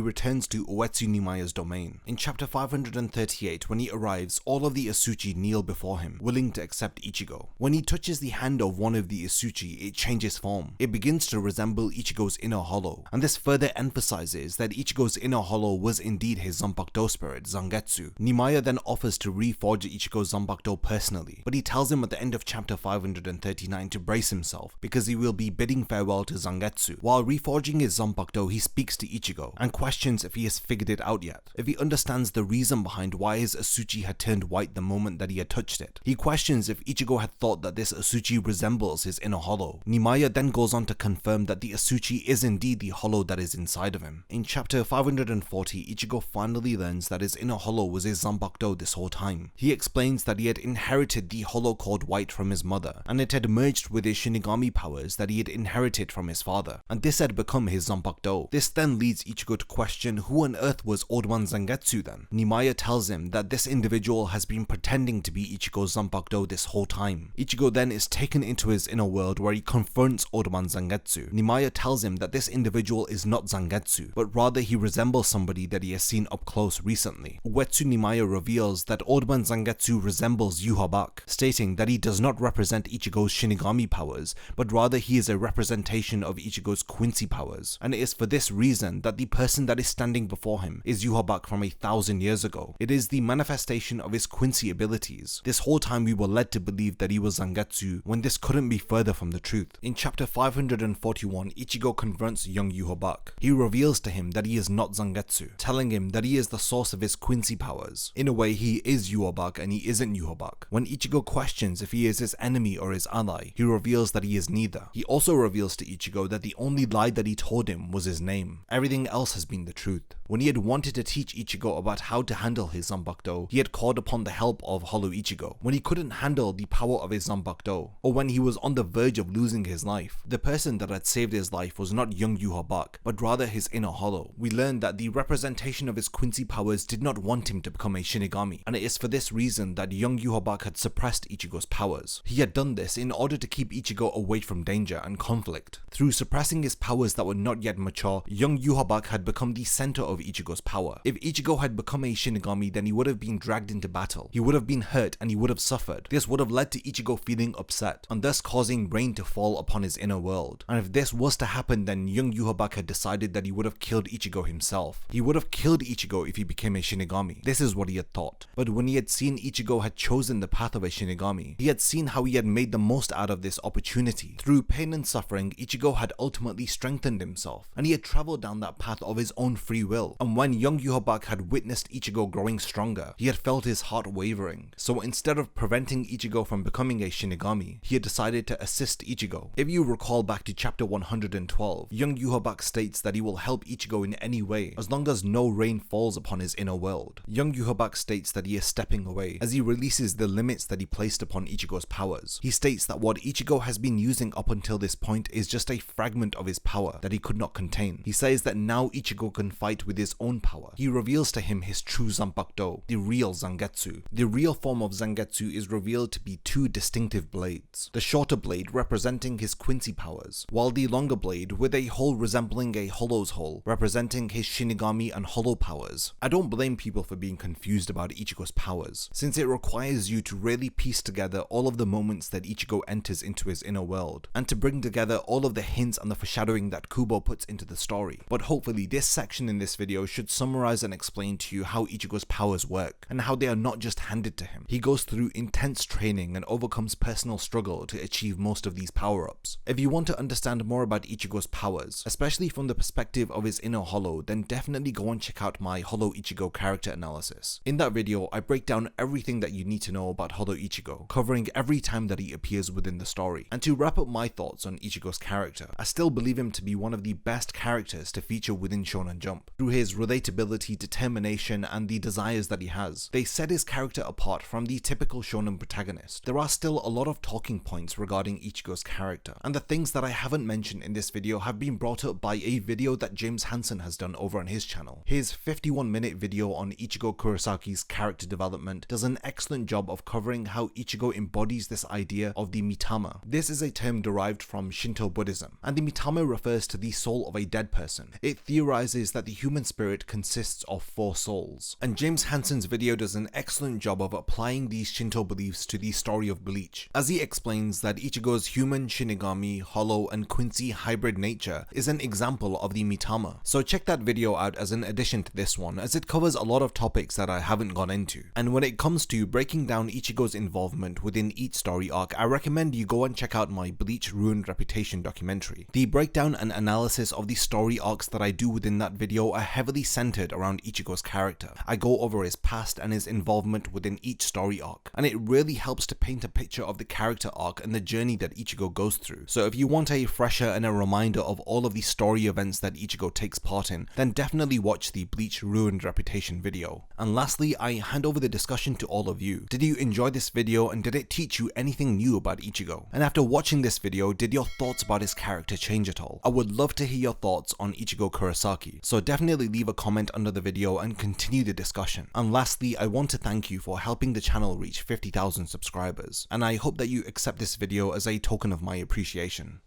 returns to Uetsu Nimaya's domain. In chapter 538, when he arrives, all of the Asuchi kneel before him, willing to accept Ichigo. When he touches the hand of one of the Asuchi, it changes form. It begins to resemble Ichigo's inner hollow, and this further emphasizes that Ichigo's inner hollow was indeed his Zanpakuto spirit, Zangetsu. Nimaya then offers to reforge Ichigo's Zanpakuto personally, but he tells him at the end of chapter 539 to brace himself because he will be bidding farewell to Zangetsu. While reforging his Zanpakuto, he speaks to Ichigo and questions if he has figured it out yet, if he understands the reason behind why his Asuchi had turned white the moment that he had touched it. He questions if Ichigo had thought that this Asuchi resembles his inner hollow. Nimaya then goes on to confirm that the Asuchi is indeed the hollow that is inside of him. In chapter 540, Ichigo finally learns that his inner hollow was his Zanpakuto this whole time. He explains that he had inherited the hollow called white from his mother, and it had merged with his Shinigami powers that he had inherited from his father, and this had become his Zanpakuto. This then leads Ichigo to question who on earth was Old One Zangetsu then. Nimaya tells him that this individual has been pretending to be Ichigo's Zanpakuto this whole time. Ichigo then is taken into his inner world where he confronts Old One Zangetsu. Nimaya tells him that this individual is not Zangetsu, but rather he resembles somebody that he has seen up close recently. Uetsu Nimaya reveals that Old One Zangetsu resembles Yhwach, stating that he does not represent Ichigo's Shinigami powers, but rather he is a representation of Ichigo's Quincy powers, and it is for this reason that the person that is standing before him is Yhwach from 1,000 years ago. It is the manifestation of his Quincy abilities. This whole time we were led to believe that he was Zangetsu, when this couldn't be further from the truth. In chapter 541, Ichigo confronts young Yhwach. He reveals to him that he is not Zangetsu, telling him that he is the source of his Quincy powers. In a way, he is Yhwach and he isn't Yhwach. When Ichigo questions if he is his enemy or his ally, he reveals that he is neither. He also reveals to Ichigo that the only lie that he told him was his name. Everything everything else has been the truth. When he had wanted to teach Ichigo about how to handle his Zanbakudo, he had called upon the help of Hollow Ichigo. When he couldn't handle the power of his Zanbakudo, or when he was on the verge of losing his life, the person that had saved his life was not young Yhwach, but rather his inner Hollow. We learned that the representation of his Quincy powers did not want him to become a Shinigami, and it is for this reason that young Yhwach had suppressed Ichigo's powers. He had done this in order to keep Ichigo away from danger and conflict. Through suppressing his powers that were not yet mature, young Yhwach had become the center of Ichigo's power. If Ichigo had become a Shinigami, then he would have been dragged into battle. He would have been hurt and he would have suffered. This would have led to Ichigo feeling upset, and thus causing rain to fall upon his inner world. And if this was to happen, then young Yhwach had decided that he would have killed Ichigo himself. He would have killed Ichigo if he became a Shinigami. This is what he had thought. But when he had seen Ichigo had chosen the path of a Shinigami, he had seen how he had made the most out of this opportunity. Through pain and suffering, Ichigo had ultimately strengthened himself, and he had traveled down that path of his own free will. And when young Yhwach had witnessed Ichigo growing stronger, he had felt his heart wavering. So instead of preventing Ichigo from becoming a Shinigami, he had decided to assist Ichigo. If you recall back to chapter 112, young Yhwach states that he will help Ichigo in any way, as long as no rain falls upon his inner world. Young Yhwach states that he is stepping away, as he releases the limits that he placed upon Ichigo's powers. He states that what Ichigo has been using up until this point is just a fragment of his power that he could not contain. He says that now Ichigo can fight with his own power. He reveals to him his true Zanbakudo, the real Zangetsu. The real form of Zangetsu is revealed to be two distinctive blades. The shorter blade representing his Quincy powers, while the longer blade with a hole resembling a Hollow's hole representing his Shinigami and Hollow powers. I don't blame people for being confused about Ichigo's powers, since it requires you to really piece together all of the moments that Ichigo enters into his inner world, and to bring together all of the hints and the foreshadowing that Kubo puts into the story. But hopefully this section in this video should summarize and explain to you how Ichigo's powers work, and how they are not just handed to him. He goes through intense training and overcomes personal struggle to achieve most of these power-ups. If you want to understand more about Ichigo's powers, especially from the perspective of his inner Hollow, then definitely go and check out my Hollow Ichigo character analysis. In that video, I break down everything that you need to know about Hollow Ichigo, covering every time that he appears within the story. And to wrap up my thoughts on Ichigo's character, I still believe him to be one of the best characters to feature within Shonen Jump. Through his relatability, determination, and the desires that he has, they set his character apart from the typical shonen protagonist. There are still a lot of talking points regarding Ichigo's character, and the things that I haven't mentioned in this video have been brought up by a video that James Hansen has done over on his channel. His 51-minute video on Ichigo Kurosaki's character development does an excellent job of covering how Ichigo embodies this idea of the Mitama. This is a term derived from Shinto Buddhism, and the Mitama refers to the soul of a dead person. It theorizes that the human spirit consists of 4 souls, and James Hansen's video does an excellent job of applying these Shinto beliefs to the story of Bleach, as he explains that Ichigo's human, Shinigami, Hollow, and Quincy hybrid nature is an example of the Mitama. So check that video out as an addition to this one, as it covers a lot of topics that I haven't gone into. And when it comes to breaking down Ichigo's involvement within each story arc, I recommend you go and check out my Bleach Ruined Reputation documentary. The breakdown and analysis of the story arcs that I do within that video are heavily centered around Ichigo's character. I go over his past and his involvement within each story arc, and it really helps to paint a picture of the character arc and the journey that Ichigo goes through. So if you want a fresher and a reminder of all of the story events that Ichigo takes part in, then definitely watch the Bleach Ruined Reputation video. And lastly, I hand over the discussion to all of you. Did you enjoy this video, and did it teach you anything new about Ichigo? And after watching this video, did your thoughts about his character change at all? I would love to hear your thoughts on Ichigo Kurosaki, so definitely leave a comment under the video and continue the discussion. And lastly, I want to thank you for helping the channel reach 50,000 subscribers, and I hope that you accept this video as a token of my appreciation.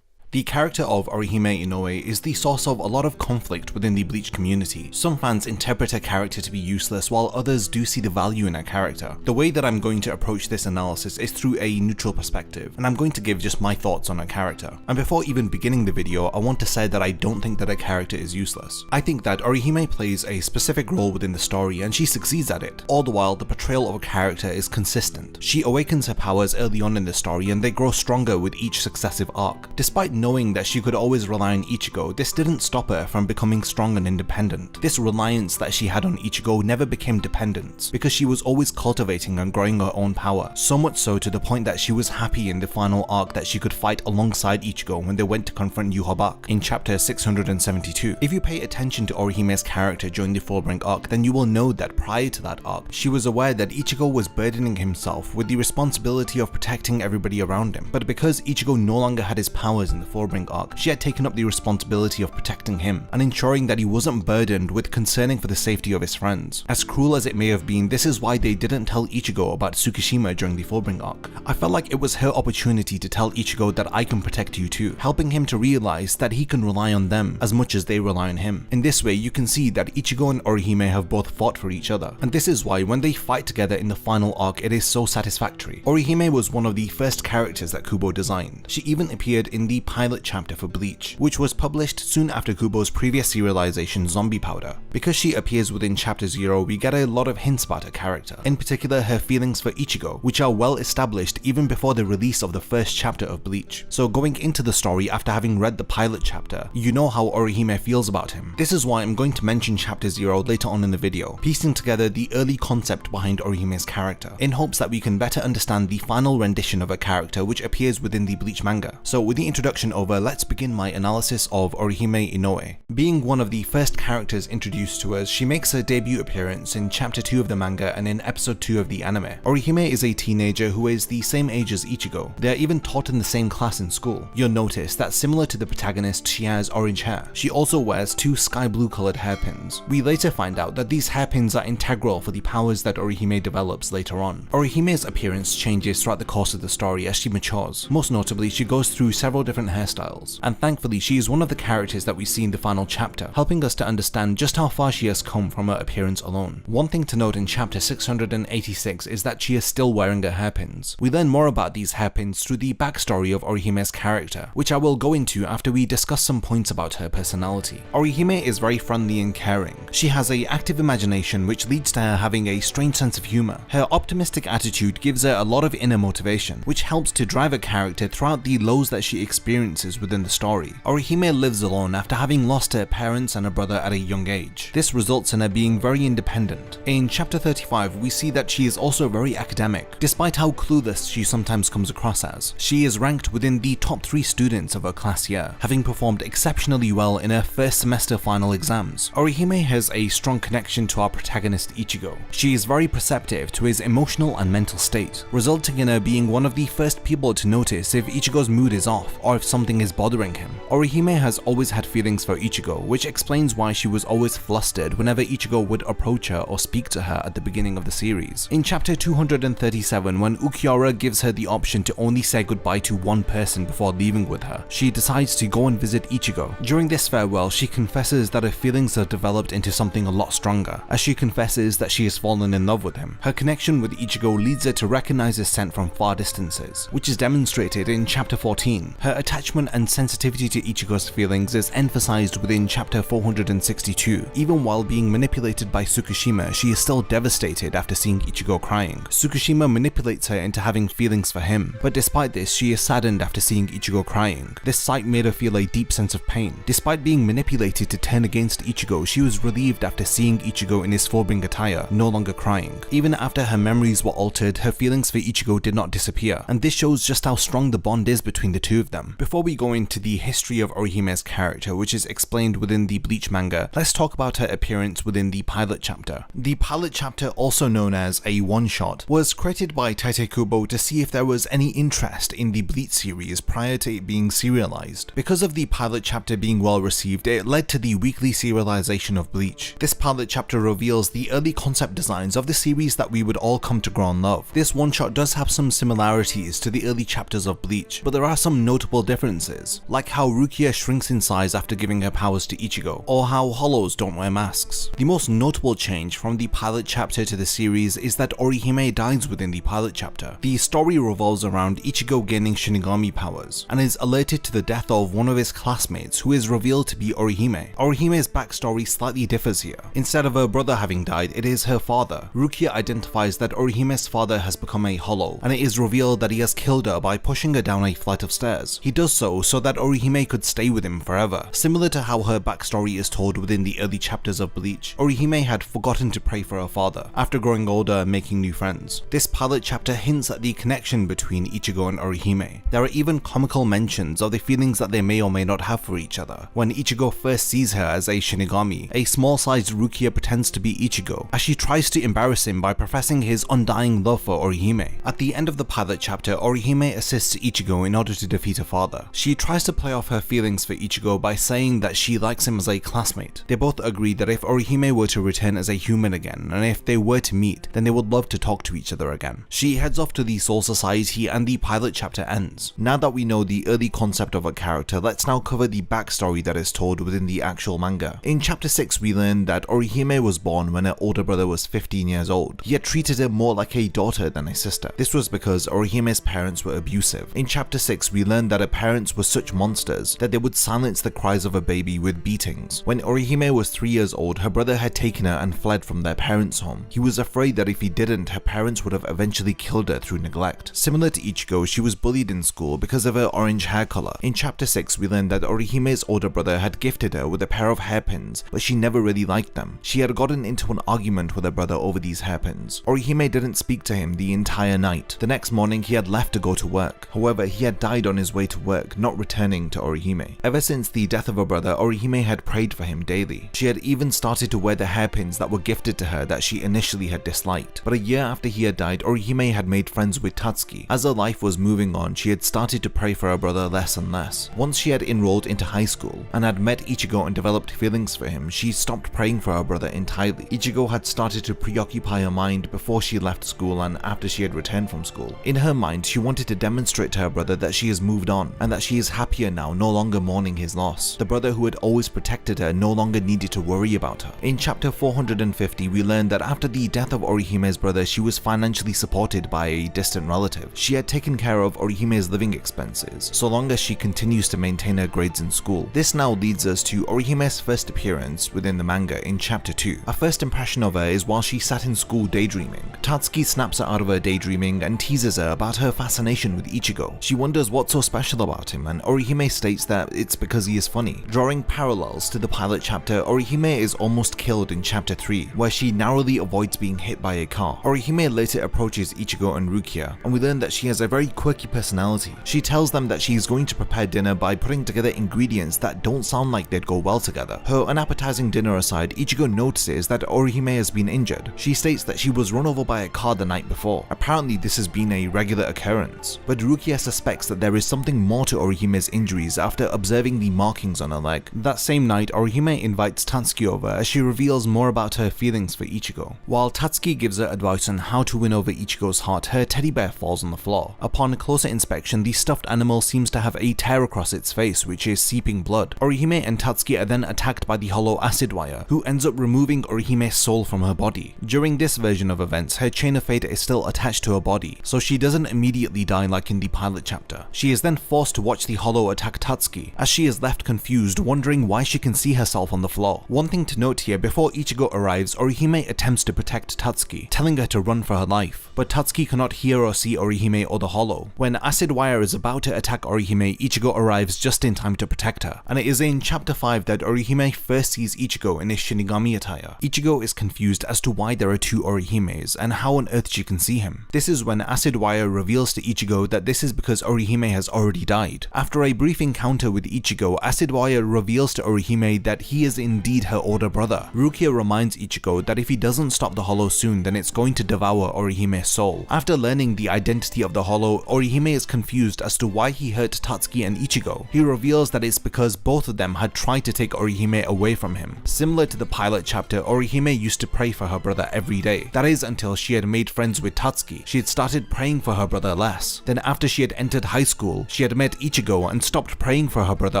The character of Orihime Inoue is the source of a lot of conflict within the Bleach community. Some fans interpret her character to be useless, while others do see the value in her character. The way that I'm going to approach this analysis is through a neutral perspective, and I'm going to give just my thoughts on her character. And before even beginning the video, I want to say that I don't think that her character is useless. I think that Orihime plays a specific role within the story, and she succeeds at it. All the while, the portrayal of a character is consistent. She awakens her powers early on in the story, and they grow stronger with each successive arc. Despite knowing that she could always rely on Ichigo, this didn't stop her from becoming strong and independent. This reliance that she had on Ichigo never became dependence, because she was always cultivating and growing her own power, so much so to the point that she was happy in the final arc that she could fight alongside Ichigo when they went to confront Yhwach in chapter 672. If you pay attention to Orihime's character during the Fullbring arc, then you will know that prior to that arc, she was aware that Ichigo was burdening himself with the responsibility of protecting everybody around him. But because Ichigo no longer had his powers in the Fullbring arc, she had taken up the responsibility of protecting him and ensuring that he wasn't burdened with concerning for the safety of his friends. As cruel as it may have been, this is why they didn't tell Ichigo about Tsukishima during the Fullbring arc. I felt like it was her opportunity to tell Ichigo that I can protect you too, helping him to realize that he can rely on them as much as they rely on him. In this way, you can see that Ichigo and Orihime have both fought for each other, and this is why when they fight together in the final arc, it is so satisfactory. Orihime was one of the first characters that Kubo designed. She even appeared in the pilot chapter for Bleach, which was published soon after Kubo's previous serialization Zombie Powder. Because she appears within chapter 0, we get a lot of hints about her character, in particular her feelings for Ichigo, which are well established even before the release of the first chapter of Bleach. So going into the story after having read the pilot chapter, you know how Orihime feels about him. This is why I'm going to mention chapter 0 later on in the video, piecing together the early concept behind Orihime's character, in hopes that we can better understand the final rendition of a character which appears within the Bleach manga. So with the introduction over, let's begin my analysis of Orihime Inoue. Being one of the first characters introduced to us, she makes her debut appearance in chapter 2 of the manga and in episode 2 of the anime. Orihime is a teenager who is the same age as Ichigo. They are even taught in the same class in school. You'll notice that similar to the protagonist, she has orange hair. She also wears 2 sky blue colored hairpins. We later find out that these hairpins are integral for the powers that Orihime develops later on. Orihime's appearance changes throughout the course of the story as she matures. Most notably, she goes through several different hairstyles, and thankfully she is one of the characters that we see in the final chapter, helping us to understand just how far she has come from her appearance alone. One thing to note in chapter 686 is that she is still wearing her hairpins. We learn more about these hairpins through the backstory of Orihime's character, which I will go into after we discuss some points about her personality. Orihime is very friendly and caring. She has an active imagination which leads to her having a strange sense of humor. Her optimistic attitude gives her a lot of inner motivation, which helps to drive her character throughout the lows that she experiences within the story. Orihime lives alone after having lost her parents and a brother at a young age. This results in her being very independent. In chapter 35, we see that she is also very academic, despite how clueless she sometimes comes across as. She is ranked within the top 3 students of her class year, having performed exceptionally well in her first semester final exams. Orihime has a strong connection to our protagonist Ichigo. She is very perceptive to his emotional and mental state, resulting in her being one of the first people to notice if Ichigo's mood is off or if something is bothering him. Orihime has always had feelings for Ichigo, which explains why she was always flustered whenever Ichigo would approach her or speak to her at the beginning of the series. In chapter 237, when Ukiura gives her the option to only say goodbye to one person before leaving with her, she decides to go and visit Ichigo. During this farewell, she confesses that her feelings have developed into something a lot stronger, as she confesses that she has fallen in love with him. Her connection with Ichigo leads her to recognize his scent from far distances, which is demonstrated in chapter 14. Her attachment and sensitivity to Ichigo's feelings is emphasized within chapter 462. Even while being manipulated by Tsukishima, she is still devastated after seeing Ichigo crying. Tsukishima manipulates her into having feelings for him, but despite this, she is saddened after seeing Ichigo crying. This sight made her feel a deep sense of pain. Despite being manipulated to turn against Ichigo, she was relieved after seeing Ichigo in his Fullbring attire, no longer crying. Even after her memories were altered, her feelings for Ichigo did not disappear, and this shows just how strong the bond is between the two of them. Before we go into the history of Orihime's character, which is explained within the Bleach manga, let's talk about her appearance within the pilot chapter. The pilot chapter, also known as a one-shot, was created by Tite Kubo to see if there was any interest in the Bleach series prior to it being serialized. Because of the pilot chapter being well received, it led to the weekly serialization of Bleach. This pilot chapter reveals the early concept designs of the series that we would all come to grow and love. This one-shot does have some similarities to the early chapters of Bleach, but there are some notable differences, like how Rukia shrinks in size after giving her powers to Ichigo, or how hollows don't wear masks. The most notable change from the pilot chapter to the series is that Orihime dies within the pilot chapter. The story revolves around Ichigo gaining Shinigami powers, and is alerted to the death of one of his classmates, who is revealed to be Orihime. Orihime's backstory slightly differs here. Instead of her brother having died, it is her father. Rukia identifies that Orihime's father has become a hollow, and it is revealed that he has killed her by pushing her down a flight of stairs. He does does so that Orihime could stay with him forever. Similar to how her backstory is told within the early chapters of Bleach, Orihime had forgotten to pray for her father after growing older and making new friends. This pilot chapter hints at the connection between Ichigo and Orihime. There are even comical mentions of the feelings that they may or may not have for each other. When Ichigo first sees her as a Shinigami, a small-sized Rukia pretends to be Ichigo as she tries to embarrass him by professing his undying love for Orihime. At the end of the pilot chapter, Orihime assists Ichigo in order to defeat her father. She tries to play off her feelings for Ichigo by saying that she likes him as a classmate. They both agree that if Orihime were to return as a human again, and if they were to meet, then they would love to talk to each other again. She heads off to the Soul Society and the pilot chapter ends. Now that we know the early concept of a character, let's now cover the backstory that is told within the actual manga. In chapter 6 we learn that Orihime was born when her older brother was 15 years old. He had treated her more like a daughter than a sister. This was because Orihime's parents were abusive. In chapter 6 we learn that her parents were such monsters that they would silence the cries of a baby with beatings. When Orihime was 3 years old, her brother had taken her and fled from their parents' home. He was afraid that if he didn't, her parents would have eventually killed her through neglect. Similar to Ichigo, she was bullied in school because of her orange hair color. In chapter 6 we learned that Orihime's older brother had gifted her with a pair of hairpins, but she never really liked them. She had gotten into an argument with her brother over these hairpins. Orihime didn't speak to him the entire night. The next morning he had left to go to work. However, he had died on his way to work, not returning to Orihime. Ever since the death of her brother, Orihime had prayed for him daily. She had even started to wear the hairpins that were gifted to her that she initially had disliked. But a year after he had died, Orihime had made friends with Tatsuki. As her life was moving on, she had started to pray for her brother less and less. Once she had enrolled into high school and had met Ichigo and developed feelings for him, she stopped praying for her brother entirely. Ichigo had started to preoccupy her mind before she left school and after she had returned from school. In her mind, she wanted to demonstrate to her brother that she has moved on and that she is happier now, no longer mourning his loss. The brother who had always protected her no longer needed to worry about her. In chapter 450, we learned that after the death of Orihime's brother, she was financially supported by a distant relative. She had taken care of Orihime's living expenses, so long as she continues to maintain her grades in school. This now leads us to Orihime's first appearance within the manga in chapter 2. Our first impression of her is while she sat in school daydreaming. Tatsuki snaps her out of her daydreaming and teases her about her fascination with Ichigo. She wonders what's so special about him, and Orihime states that it's because he is funny. Drawing parallels to the pilot chapter, Orihime is almost killed in chapter 3, where she narrowly avoids being hit by a car. Orihime later approaches Ichigo and Rukia, and we learn that she has a very quirky personality. She tells them that she is going to prepare dinner by putting together ingredients that don't sound like they'd go well together. Her unappetizing dinner aside, Ichigo notices that Orihime has been injured. She states that she was run over by a car the night before. Apparently this has been a regular occurrence, but Rukia suspects that there is something more to Orihime's injuries after observing the markings on her leg. That same night, Orihime invites Tatsuki over as she reveals more about her feelings for Ichigo. While Tatsuki gives her advice on how to win over Ichigo's heart, her teddy bear falls on the floor. Upon closer inspection, the stuffed animal seems to have a tear across its face, which is seeping blood. Orihime and Tatsuki are then attacked by the hollow acid wire, who ends up removing Orihime's soul from her body. During this version of events, her chain of fate is still attached to her body, so she doesn't immediately die like in the pilot chapter. She is then forced to watch the hollow attack Tatsuki, as she is left confused, wondering why she can see herself on the floor. One thing to note here, before Ichigo arrives, Orihime attempts to protect Tatsuki, telling her to run for her life, but Tatsuki cannot hear or see Orihime or the hollow. When acid wire is about to attack Orihime, Ichigo arrives just in time to protect her, and it is in chapter 5 that Orihime first sees Ichigo in his Shinigami attire. Ichigo is confused as to why there are two Orihimes and how on earth she can see him. This is when acid wire reveals to Ichigo that this is because Orihime has already died. After a brief encounter with Ichigo, acid wire reveals to Orihime that he is indeed her older brother. Rukia reminds Ichigo that if he doesn't stop the hollow soon, then it's going to devour Orihime's soul. After learning the identity of the hollow, Orihime is confused as to why he hurt Tatsuki and Ichigo. He reveals that it's because both of them had tried to take Orihime away from him. Similar to the pilot chapter, Orihime used to pray for her brother every day. That is until she had made friends with Tatsuki. She had started praying for her brother less. Then after she had entered high school, she had met Ichigo and stopped praying for her brother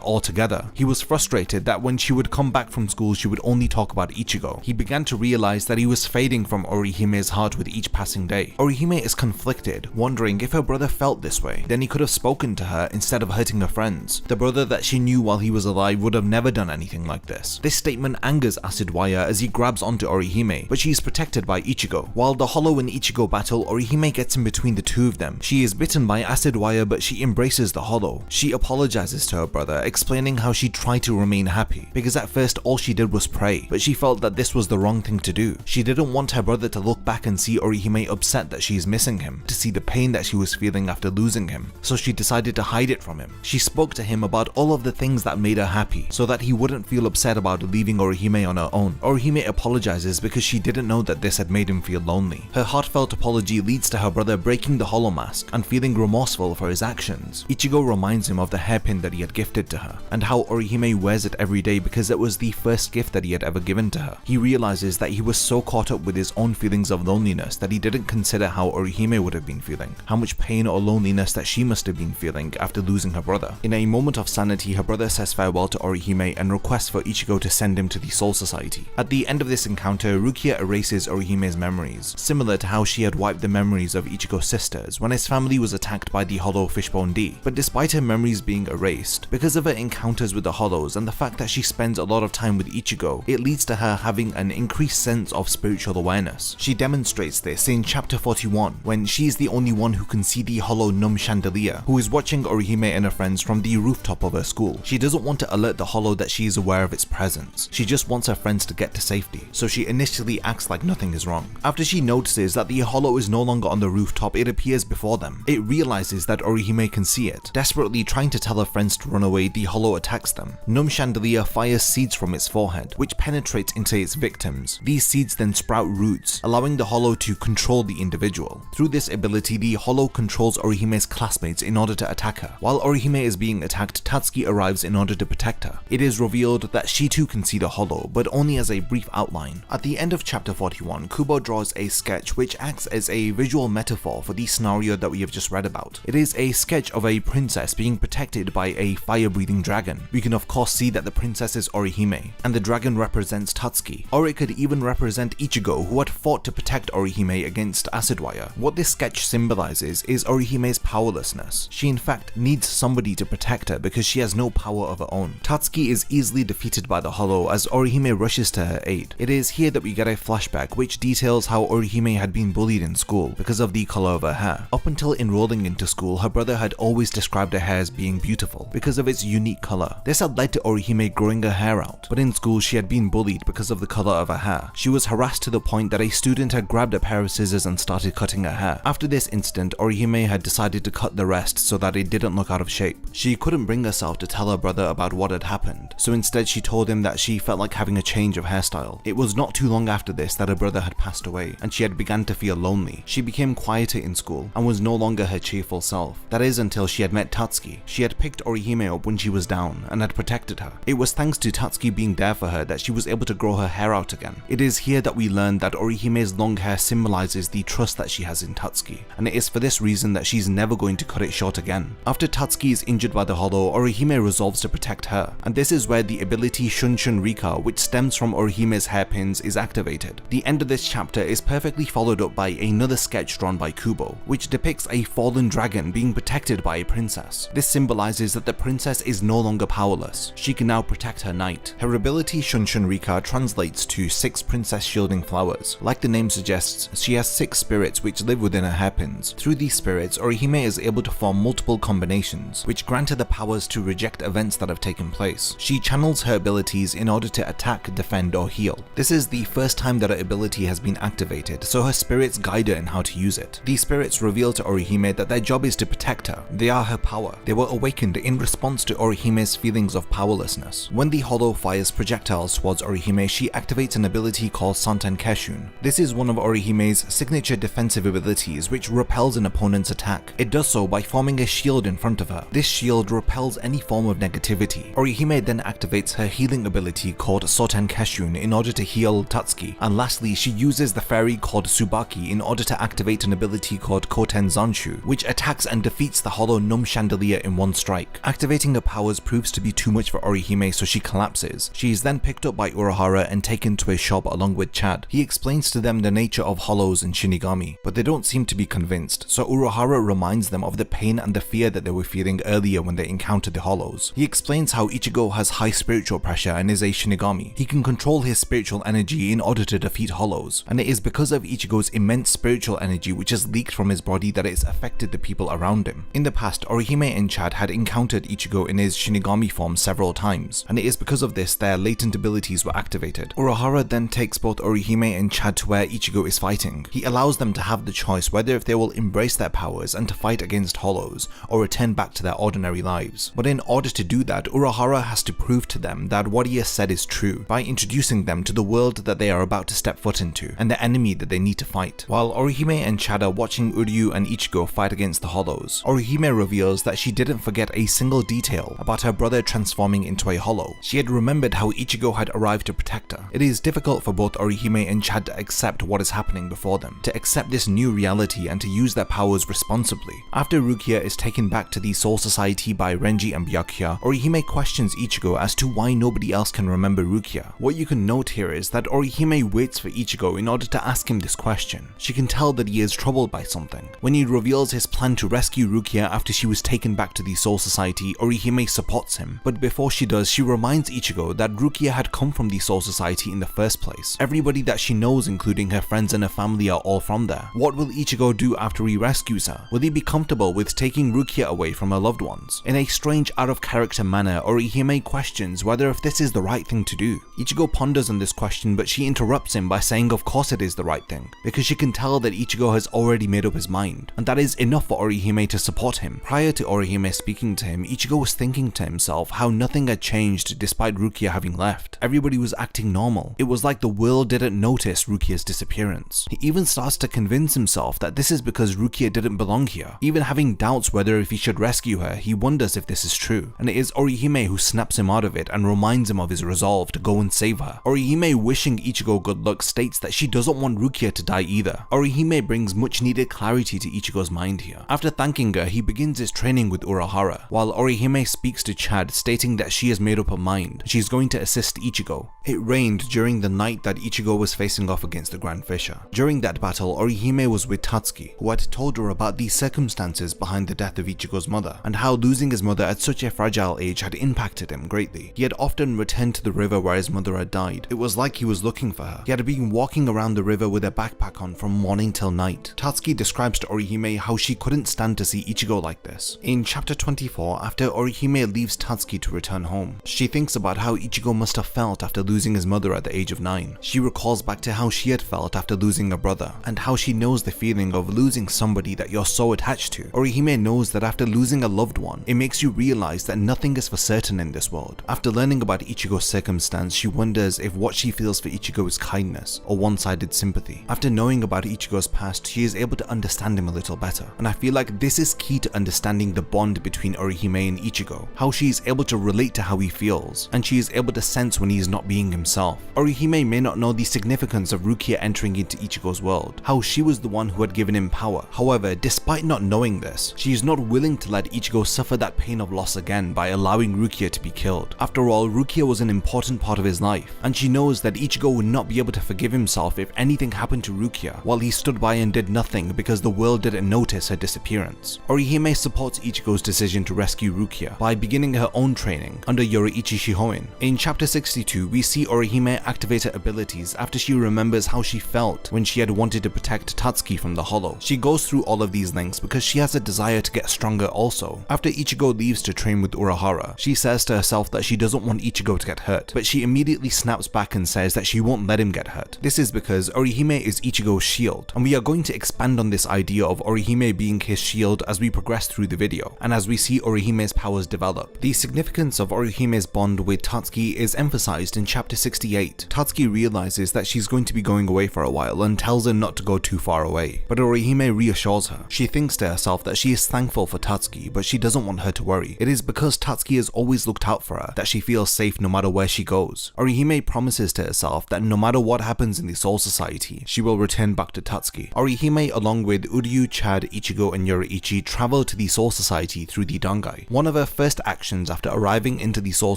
altogether. He was frustrated that when she would come back from school, she would only talk about Ichigo. He began to realize that he was fading from Orihime's heart with each passing day. Orihime is conflicted, wondering if her brother felt this way. Then he could have spoken to her instead of hurting her friends. The brother that she knew while he was alive would have never done anything like this. This statement angers Acid Wire as he grabs onto Orihime, but she is protected by Ichigo. While the Hollow and Ichigo battle, Orihime gets in between the two of them. She is bitten by Acid Wire, but she embraces the Hollow. hollow, she apologizes to her brother, explaining how she tried to remain happy, because at first all she did was pray, but she felt that this was the wrong thing to do. She didn't want her brother to look back and see Orihime upset that she is missing him, to see the pain that she was feeling after losing him, so she decided to hide it from him. She spoke to him about all of the things that made her happy, so that he wouldn't feel upset about leaving Orihime on her own. Orihime apologizes because she didn't know that this had made him feel lonely. Her heartfelt apology leads to her brother breaking the hollow mask and feeling remorseful for his actions. Ichigo reminds him of the hairpin that he had gifted to her, and how Orihime wears it every day because it was the first gift that he had ever given to her. He realizes that he was so caught up with his own feelings of loneliness that he didn't consider how Orihime would have been feeling, how much pain or loneliness that she must have been feeling after losing her brother. In a moment of sanity, her brother says farewell to Orihime and requests for Ichigo to send him to the Soul Society. At the end of this encounter, Rukia erases Orihime's memories, similar to how she had wiped the memories of Ichigo's sisters when his family was attacked by the Hollow Fishbone D. But despite her memories being erased, because of her encounters with the Hollows and the fact that she spends a lot of time with Ichigo, it leads to her having an increased sense of spiritual awareness. She demonstrates this in chapter 41, when she is the only one who can see the Hollow Num Chandelier, who is watching Orihime and her friends from the rooftop of her school. She doesn't want to alert the Hollow that she is aware of its presence. She just wants her friends to get to safety, so she initially acts like nothing is wrong. After she notices that the Hollow is no longer on the rooftop, it appears before them. It realizes that Orihime can see it. Desperately trying to tell her friends to run away, the Hollow attacks them. Num Chandelier fires seeds from its forehead, which penetrates into its victims. These seeds then sprout roots, allowing the Hollow to control the individual. Through this ability, the Hollow controls Orihime's classmates in order to attack her. While Orihime is being attacked, Tatsuki arrives in order to protect her. It is revealed that she too can see the Hollow, but only as a brief outline. At the end of chapter 41, Kubo draws a sketch which acts as a visual metaphor for the scenario that we have just read about. It is a sketch of a princess being protected by a fire-breathing dragon. We can of course see that the princess is Orihime, and the dragon represents Tatsuki, or it could even represent Ichigo, who had fought to protect Orihime against Acid Wire. What this sketch symbolizes is Orihime's powerlessness. She in fact needs somebody to protect her because she has no power of her own. Tatsuki is easily defeated by the Hollow as Orihime rushes to her aid. It is here that we get a flashback which details how Orihime had been bullied in school because of the color of her hair. Up until enrolling into school, her brother had always described her hair as being beautiful because of its unique color. This had led to Orihime growing her hair out, but in school she had been bullied because of the color of her hair. She was harassed to the point that a student had grabbed a pair of scissors and started cutting her hair. After this incident, Orihime had decided to cut the rest so that it didn't look out of shape. She couldn't bring herself to tell her brother about what had happened, so instead she told him that she felt like having a change of hairstyle. It was not too long after this that her brother had passed away, and she had begun to feel lonely. She became quieter in school, and was no longer her cheerful self. That is until she had met Tatsuki. She had picked Orihime up when she was down, and had protected her. It was thanks to Tatsuki being there for her that she was able to grow her hair out again. It is here that we learn that Orihime's long hair symbolizes the trust that she has in Tatsuki, and it is for this reason that she's never going to cut it short again. After Tatsuki is injured by the Hollow, Orihime resolves to protect her, and this is where the ability Shun Shun Rika, which stems from Orihime's hairpins, is activated. The end of this chapter is perfectly followed up by another sketch drawn by Kubo, which depicts a fallen dragon being protected by a princess. This symbolizes that the princess is no longer powerless. She can now protect her knight. Her ability Shun Shun Rika translates to 6 princess shielding flowers. Like the name suggests, she has 6 spirits which live within her hairpins. Through these spirits, Orihime is able to form multiple combinations, which grant her the powers to reject events that have taken place. She channels her abilities in order to attack, defend, or heal. This is the first time that her ability has been activated, so her spirits guide her in how to use it. These spirits reveal to Orihime that their job is to protect her. They are her power. They were awakened in response to Orihime's feelings of powerlessness. When the Hollow fires projectiles towards Orihime, she activates an ability called Santen Keshun. This is one of Orihime's signature defensive abilities which repels an opponent's attack. It does so by forming a shield in front of her. This shield repels any form of negativity. Orihime then activates her healing ability called Soten Keshun in order to heal Tatsuki. And lastly, she uses the fairy called Tsubaki in order to activate an ability called Koten Zanshu, which attacks and defeats the Hollow Num Chandelier in one strike. Activating her powers proves to be too much for Orihime, so she collapses. She is then picked up by Urahara and taken to a shop along with Chad. He explains to them the nature of hollows and Shinigami, but they don't seem to be convinced, so Urahara reminds them of the pain and the fear that they were feeling earlier when they encountered the hollows. He explains how Ichigo has high spiritual pressure and is a Shinigami. He can control his spiritual energy in order to defeat hollows, and it is because of Ichigo's immense spiritual energy which has leaked from his body that it has affected the people around him. In the past, Orihime Orihime and Chad had encountered Ichigo in his Shinigami form several times, and it is because of this their latent abilities were activated. Urahara then takes both Orihime and Chad to where Ichigo is fighting. He allows them to have the choice whether if they will embrace their powers and to fight against hollows, or return back to their ordinary lives. But in order to do that, Urahara has to prove to them that what he has said is true, by introducing them to the world that they are about to step foot into, and the enemy that they need to fight. While Orihime and Chad are watching Uryu and Ichigo fight against the hollows, Orihime reveals that she didn't forget a single detail about her brother transforming into a hollow. She had remembered how Ichigo had arrived to protect her. It is difficult for both Orihime and Chad to accept what is happening before them, to accept this new reality and to use their powers responsibly. After Rukia is taken back to the Soul Society by Renji and Byakuya, Orihime questions Ichigo as to why nobody else can remember Rukia. What you can note here is that Orihime waits for Ichigo in order to ask him this question. She can tell that he is troubled by something. When he reveals his plan to rescue Rukia after she was taken back to the Soul Society, Orihime supports him. But before she does, she reminds Ichigo that Rukia had come from the Soul Society in the first place. Everybody that she knows, including her friends and her family, are all from there. What will Ichigo do after he rescues her? Will he be comfortable with taking Rukia away from her loved ones? In a strange out-of-character manner, Orihime questions whether if this is the right thing to do. Ichigo ponders on this question, but she interrupts him by saying of course it is the right thing, because she can tell that Ichigo has already made up his mind, and that is enough for Orihime to support him. Prior to Orihime speaking to him, Ichigo was thinking to himself how nothing had changed despite Rukia having left. Everybody was acting normal. It was like the world didn't notice Rukia's disappearance. He even starts to convince himself that this is because Rukia didn't belong here. Even having doubts whether if he should rescue her, he wonders if this is true, and it is Orihime who snaps him out of it and reminds him of his resolve to go and save her. Orihime, wishing Ichigo good luck, states that she doesn't want Rukia to die either. Orihime brings much needed clarity to Ichigo's mind here. After thanking her, he begins his training with Urahara, while Orihime speaks to Chad, stating that she has made up her mind. She is going to assist Ichigo. It rained during the night that Ichigo was facing off against the Grand Fisher. During that battle, Orihime was with Tatsuki, who had told her about the circumstances behind the death of Ichigo's mother, and how losing his mother at such a fragile age had impacted him greatly. He had often returned to the river where his mother had died. It was like he was looking for her. He had been walking around the river with a backpack on from morning till night. Tatsuki describes to Orihime how she couldn't stand to see Ichigo like this. In chapter 24, after Orihime leaves Tatsuki to return home, she thinks about how Ichigo must have felt after losing his mother at the age of 9. She recalls back to how she had felt after losing a brother, and how she knows the feeling of losing somebody that you're so attached to. Orihime knows that after losing a loved one, it makes you realize that nothing is for certain in this world. After learning about Ichigo's circumstance, she wonders if what she feels for Ichigo is kindness or one-sided sympathy. After knowing about Ichigo's past, she is able to understand him a little better, and I feel like this is key to understanding the bond between Orihime and Ichigo, how she is able to relate to how he feels, and she is able to sense when he is not being himself. Orihime may not know the significance of Rukia entering into Ichigo's world, how she was the one who had given him power. However, despite not knowing this, she is not willing to let Ichigo suffer that pain of loss again by allowing Rukia to be killed. After all, Rukia was an important part of his life, and she knows that Ichigo would not be able to forgive himself if anything happened to Rukia while he stood by and did nothing because the world didn't notice her disappearance. Orihime supports Ichigo's decision to rescue Rukia by beginning her own training under Yoruichi Shihoin. In chapter 62, we see Orihime activate her abilities after she remembers how she felt when she had wanted to protect Tatsuki from the hollow. She goes through all of these lengths because she has a desire to get stronger also. After Ichigo leaves to train with Urahara, she says to herself that she doesn't want Ichigo to get hurt, but she immediately snaps back and says that she won't let him get hurt. This is because Orihime is Ichigo's shield, and we are going to expand on this idea of Orihime being his shield as we progress through the video, and as we see Orihime's powers develop. The significance of Orihime's bond with Tatsuki is emphasized in chapter 68. Tatsuki realizes that she's going to be going away for a while and tells her not to go too far away, but Orihime reassures her. She thinks to herself that she is thankful for Tatsuki, but she doesn't want her to worry. It is because Tatsuki has always looked out for her that she feels safe no matter where she goes. Orihime promises to herself that no matter what happens in the Soul Society, she will return back to Tatsuki. Orihime, along with Uryu, Chad, Ichigo, and Yoruichi, travel to the Soul Society through the Dangai. One of her first actions after arriving into the Soul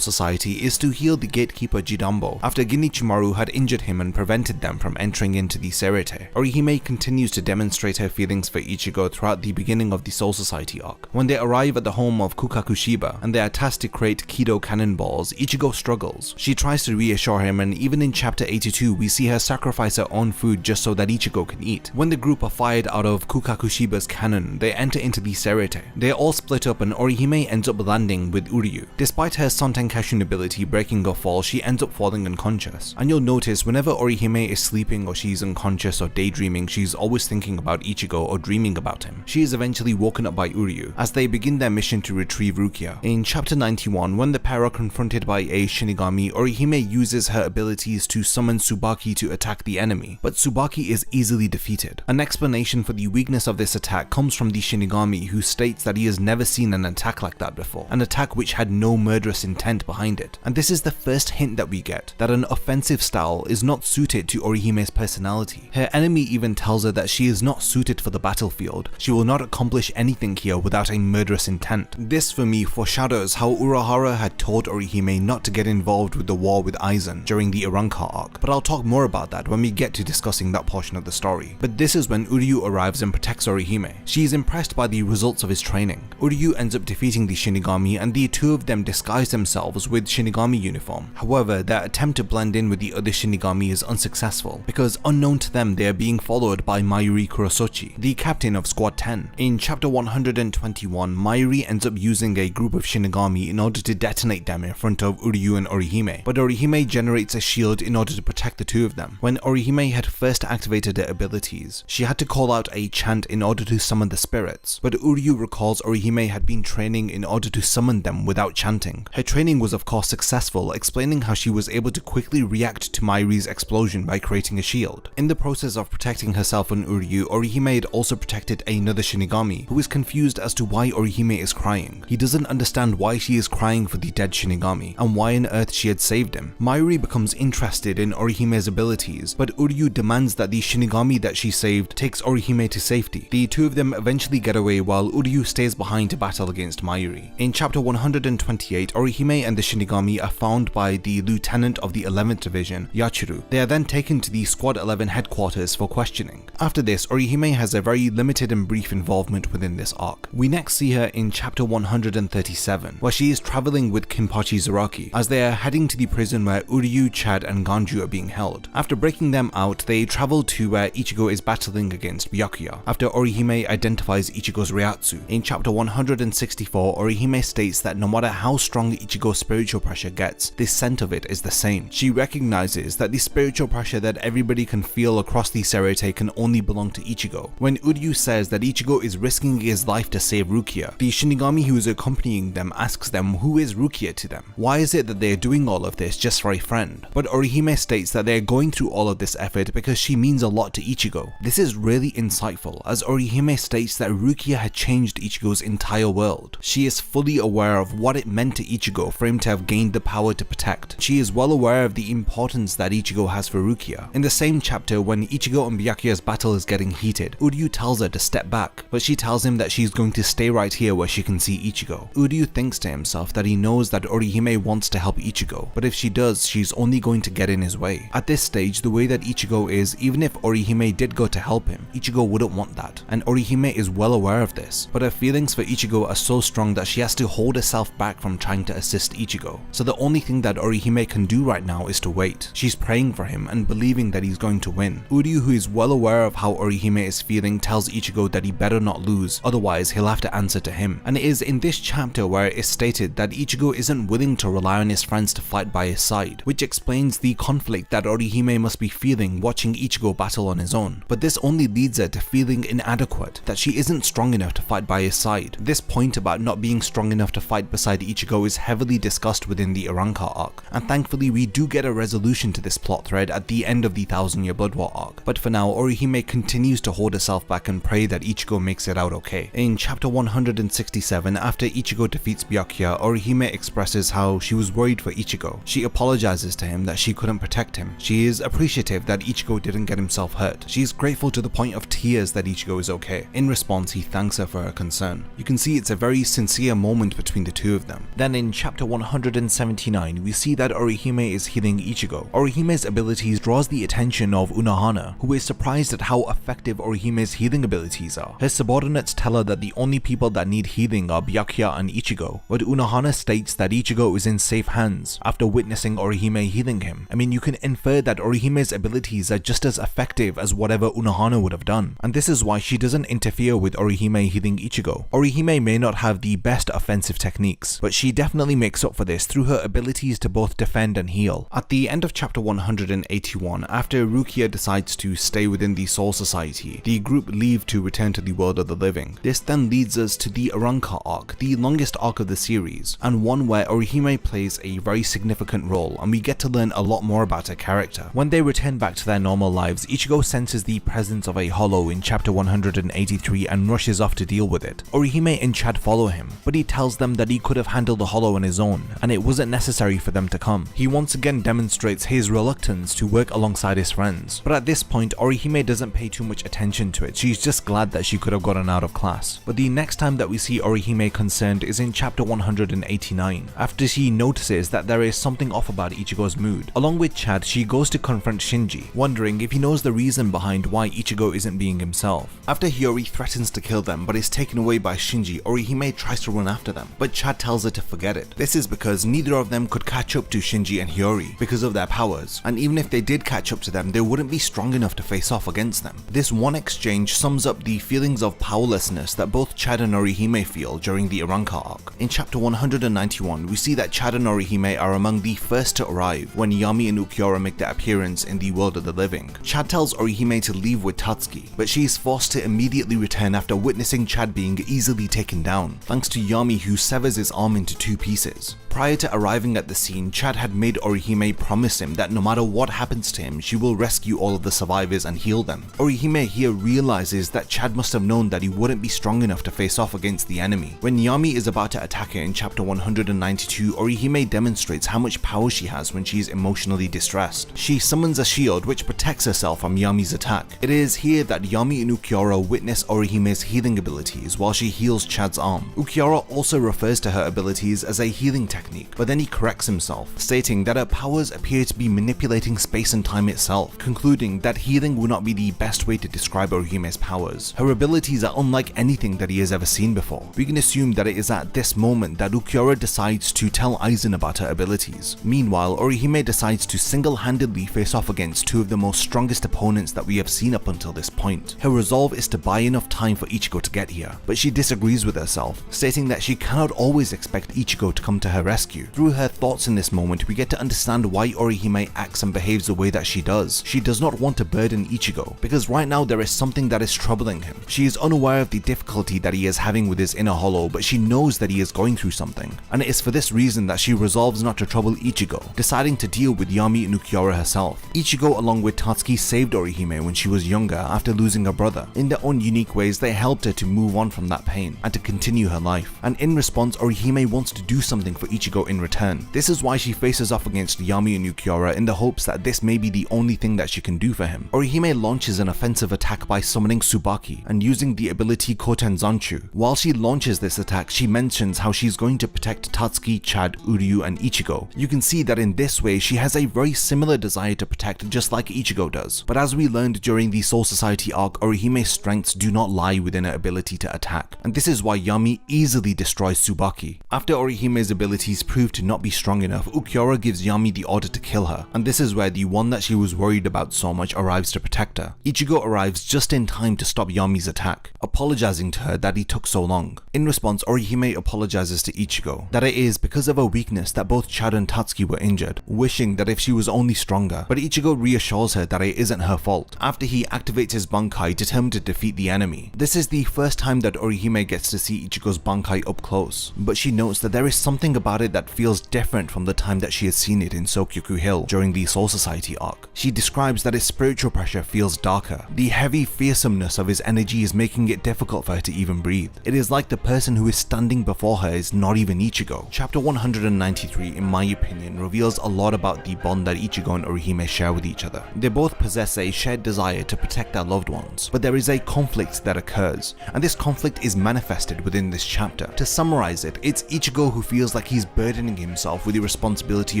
Society is to heal the gatekeeper Jidambo after Genichimaru had injured him and prevented them from entering into the Serete. Orihime continues to demonstrate her feelings for Ichigo throughout the beginning of the Soul Society arc. When they arrive at the home of Kukakushiba and they are tasked to create Kido cannonballs, Ichigo struggles. She tries to reassure him, and even in chapter 82 we see her sacrifice her own food just so that Ichigo can eat. When the group are fired out of Kukakushiba's cannon, they enter into the Serete. They all split up and Orihime ends up landing with Uryu. Despite her Sontenkashun ability breaking her fall, she ends up falling unconscious. And you'll notice whenever Orihime is sleeping or she's unconscious or daydreaming, she's always thinking about Ichigo or dreaming about him. She is eventually woken up by Uryu as they begin their mission to retrieve Rukia. In chapter 91, when the pair are confronted by a Shinigami, Orihime uses her abilities to summon Tsubaki to attack the enemy, but Tsubaki is easily defeated. An explanation for the weakness of this attack comes from the Shinigami, who states that he has never seen an attack like that before, an attack which had no murderous intent behind it. And this is the first hint that we get that an offensive style is not suited to Orihime's personality. Her enemy even tells her that she is not suited for the battlefield. She will not accomplish anything here without a murderous intent. This for me foreshadows how Urahara had told Orihime not to get involved with the war with Aizen during the Arrancar arc, but I'll talk more about that when we get to discussing that portion of the story. But this is when Uryu arrives and protects Orihime. She is impressed by the results of his training. Uryu ends up defeating the Shinigami and the two of them disguise themselves with Shinigami uniform. However, their attempt to blend in with the other Shinigami is unsuccessful because unknown to them they are being followed by Mayuri Kurosochi, the captain of Squad 10. In chapter 121, Mayuri ends up using a group of Shinigami in order to detonate them in front of Uryu and Orihime, but Orihime generates a shield in order to protect the two of them. When Orihime had first activated her abilities, she had to call out a chant in order to summon the spirits, but Uryu recalls Orihime had been training in order to summon them without chanting. Her training was of course successful, explaining how she was able to quickly react to Mayuri's explosion by creating a shield. In the process of protecting herself and Uryu, Orihime had also protected another Shinigami, who is confused as to why Orihime is crying. He doesn't understand why she is crying for the dead Shinigami, and why on earth she had saved him. Mayuri becomes interested in Orihime's abilities, but Uryu demands that the Shinigami that she saved takes Orihime to safety. The two of them eventually get away while Uryu stays behind to battle against Mayuri. In chapter 128, Orihime and the Shinigami are found by the lieutenant of the 11th Division, Yachiro. They are then taken to the Squad 11 headquarters for questioning. After this, Orihime has a very limited and brief involvement within this arc. We next see her in chapter 137, where she is traveling with Kinpachi Zaraki as they are heading to the prison where Uryu, Chad and Ganju are being held. After breaking them out, they travel to where Ichigo is battling against Byakuya, after Orihime identifies Ichigo's Ryatsu. In chapter 164, Orihime states that no matter how strong Ichigo's spiritual pressure gets, the scent of it is the same. She recognizes that the spiritual pressure that everybody can feel across the Serete can only belong to Ichigo. When Uryu says that Ichigo is risking his life to save Rukia, the Shinigami who is accompanying them asks them who is Rukia to them. Why is it that they are doing all of this just for a friend? But Orihime states that they are going through all of this effort because she means a lot to Ichigo. This is really insightful, as Orihime states that Rukia had changed Ichigo's entire world. She is fully aware of what it meant to Ichigo for him to have gained the power to protect. She is well aware of the importance that Ichigo has for Rukia. In the same chapter, when Ichigo and Byakuya's battle is getting heated, Uryu tells her to step back, but she tells him that she's going to stay right here where she can see Ichigo. Uryu thinks to himself that he knows that Orihime wants to help Ichigo, but if she does, she's only going to get in his way. At this stage, the way that Ichigo is, even if Orihime did go to help him, Ichigo wouldn't want that, and Orihime is well aware of this, but her feelings for Ichigo are so strong that she has to hold herself back from trying to assist Ichigo. So the only thing that Orihime can do right now is to wait. She's praying for him and believing that he's going to win. Uryu, who is well aware of how Orihime is feeling, tells Ichigo that he better not lose, otherwise he'll have to answer to him. And it is in this chapter where it is stated that Ichigo isn't willing to rely on his friends to fight by his side, which explains the conflict that Orihime must be feeling watching Ichigo battle on his own. But this only leads her to feeling inadequate, that she isn't strong enough to fight by his side. This point about not being strong enough to fight beside Ichigo is heavily discussed within the Arrancar arc, and thankfully we do get a resolution to this plot thread at the end of the 1000-year Blood War arc. But for now, Orihime continues to hold herself back and pray that Ichigo makes it out okay. In chapter 167, after Ichigo defeats Byakuya, Orihime expresses how she was worried for Ichigo. She apologizes to him that she couldn't protect him. She is appreciative that Ichigo didn't get himself hurt. She is grateful to the point of tears that Ichigo is okay. In response, he thanks her for her concern. You can see it's a very sincere moment between the two of them. Then in chapter 179, we see that Orihime is healing Ichigo. Orihime's abilities draws the attention of Unohana, who is surprised at how effective Orihime's healing abilities are. Her subordinates tell her that the only people that need healing are Byakuya and Ichigo, but Unohana states that Ichigo is in safe hands after witnessing Orihime healing him. I mean, you can infer that Orihime's abilities are just as effective as whatever Unohana would have done, and this is why she doesn't interfere with Orihime healing Ichigo. Ichigo. Orihime may not have the best offensive techniques, but she definitely makes up for this through her abilities to both defend and heal. At the end of chapter 181, after Rukia decides to stay within the Soul Society, the group leave to return to the world of the living. This then leads us to the Arrancar arc, the longest arc of the series, and one where Orihime plays a very significant role, and we get to learn a lot more about her character. When they return back to their normal lives, Ichigo senses the presence of a hollow in chapter 183 and rushes off to deal with it. Orihime and Chad follow him, but he tells them that he could have handled the hollow on his own, and it wasn't necessary for them to come. He once again demonstrates his reluctance to work alongside his friends, but at this point Orihime doesn't pay too much attention to it. She's just glad that she could have gotten out of class. But the next time that we see Orihime concerned is in chapter 189, after she notices that there is something off about Ichigo's mood. Along with Chad, she goes to confront Shinji, wondering if he knows the reason behind why Ichigo isn't being himself. After Hiyori threatens to kill them but is taken away by Shinji, Orihime tries to run after them, but Chad tells her to forget it. This is because neither of them could catch up to Shinji and Hiyori because of their powers, and even if they did catch up to them, they wouldn't be strong enough to face off against them. This one exchange sums up the feelings of powerlessness that both Chad and Orihime feel during the Arrancar arc. In chapter 191, we see that Chad and Orihime are among the first to arrive when Yami and Ulquiorra make their appearance in the world of the living. Chad tells Orihime to leave with Tatsuki, but she is forced to immediately return after witnessing Chad being easily taken down, thanks to Yami, who severs his arm into 2 pieces. Prior to arriving at the scene, Chad had made Orihime promise him that no matter what happens to him, she will rescue all of the survivors and heal them. Orihime here realizes that Chad must have known that he wouldn't be strong enough to face off against the enemy. When Yami is about to attack her in chapter 192, Orihime demonstrates how much power she has when she is emotionally distressed. She summons a shield which protects herself from Yami's attack. It is here that Yami and Ulquiorra witness Orihime's healing abilities while she heals Chad's arm. Ulquiorra also refers to her abilities as a healing technique, but then he corrects himself, stating that her powers appear to be manipulating space and time itself, concluding that healing will not be the best way to describe Orihime's powers. Her abilities are unlike anything that he has ever seen before. We can assume that it is at this moment that Ulquiorra decides to tell Aizen about her abilities. Meanwhile, Orihime decides to single-handedly face off against 2 of the most strongest opponents that we have seen up until this point. Her resolve is to buy enough time for Ichigo to get here, but she disagrees with herself, stating that she cannot always expect Ichigo to come to her rescue. Through her thoughts in this moment, we get to understand why Orihime acts and behaves the way that she does. She does not want to burden Ichigo, because right now there is something that is troubling him. She is unaware of the difficulty that he is having with his inner hollow, but she knows that he is going through something, and it is for this reason that she resolves not to trouble Ichigo, deciding to deal with Yami and Ulquiorra herself. Ichigo along with Tatsuki saved Orihime when she was younger after losing her brother. In their own unique ways, they helped her to move on from that pain and to continue her life, and in response Orihime wants to do something for Ichigo in return. This is why she faces off against Yami and Ulquiorra in the hopes that this may be the only thing that she can do for him. Orihime launches an offensive attack by summoning Tsubaki and using the ability Koten Zanchu. While she launches this attack, she mentions how she's going to protect Tatsuki, Chad, Uryu and Ichigo. You can see that in this way she has a very similar desire to protect, just like Ichigo does. But as we learned during the Soul Society arc, Orihime's strengths do not lie within her ability to attack, and this is why Yami easily destroys Tsubaki. After Orihime's abilities prove to not be strong enough, Ulquiorra gives Yami the order to kill her, and this is where the one that she was worried about so much arrives to protect her. Ichigo arrives just in time to stop Yami's attack, apologizing to her that he took so long. In response, Orihime apologizes to Ichigo that it is because of her weakness that both Chad and Tatsuki were injured, wishing that if she was only stronger, but Ichigo reassures her that it isn't her fault after he activates his Bankai determined to defeat the enemy. This is the first time that Orihime gets to see Ichigo's Bankai up close, but she notes that there is something about it that feels different from the time that she has seen it in Sokyoku Hill during the Soul Society arc. She describes that his spiritual pressure feels darker. The heavy fearsomeness of his energy is making it difficult for her to even breathe. It is like the person who is standing before her is not even Ichigo. Chapter 193, in my opinion, reveals a lot about the bond that Ichigo and Orihime share with each other. They both possess a shared desire to protect their loved ones, but there is a conflict that occurs, and this conflict is manifested within this chapter. To summarize it, it's Ichigo who feels like he's burdening himself with the responsibility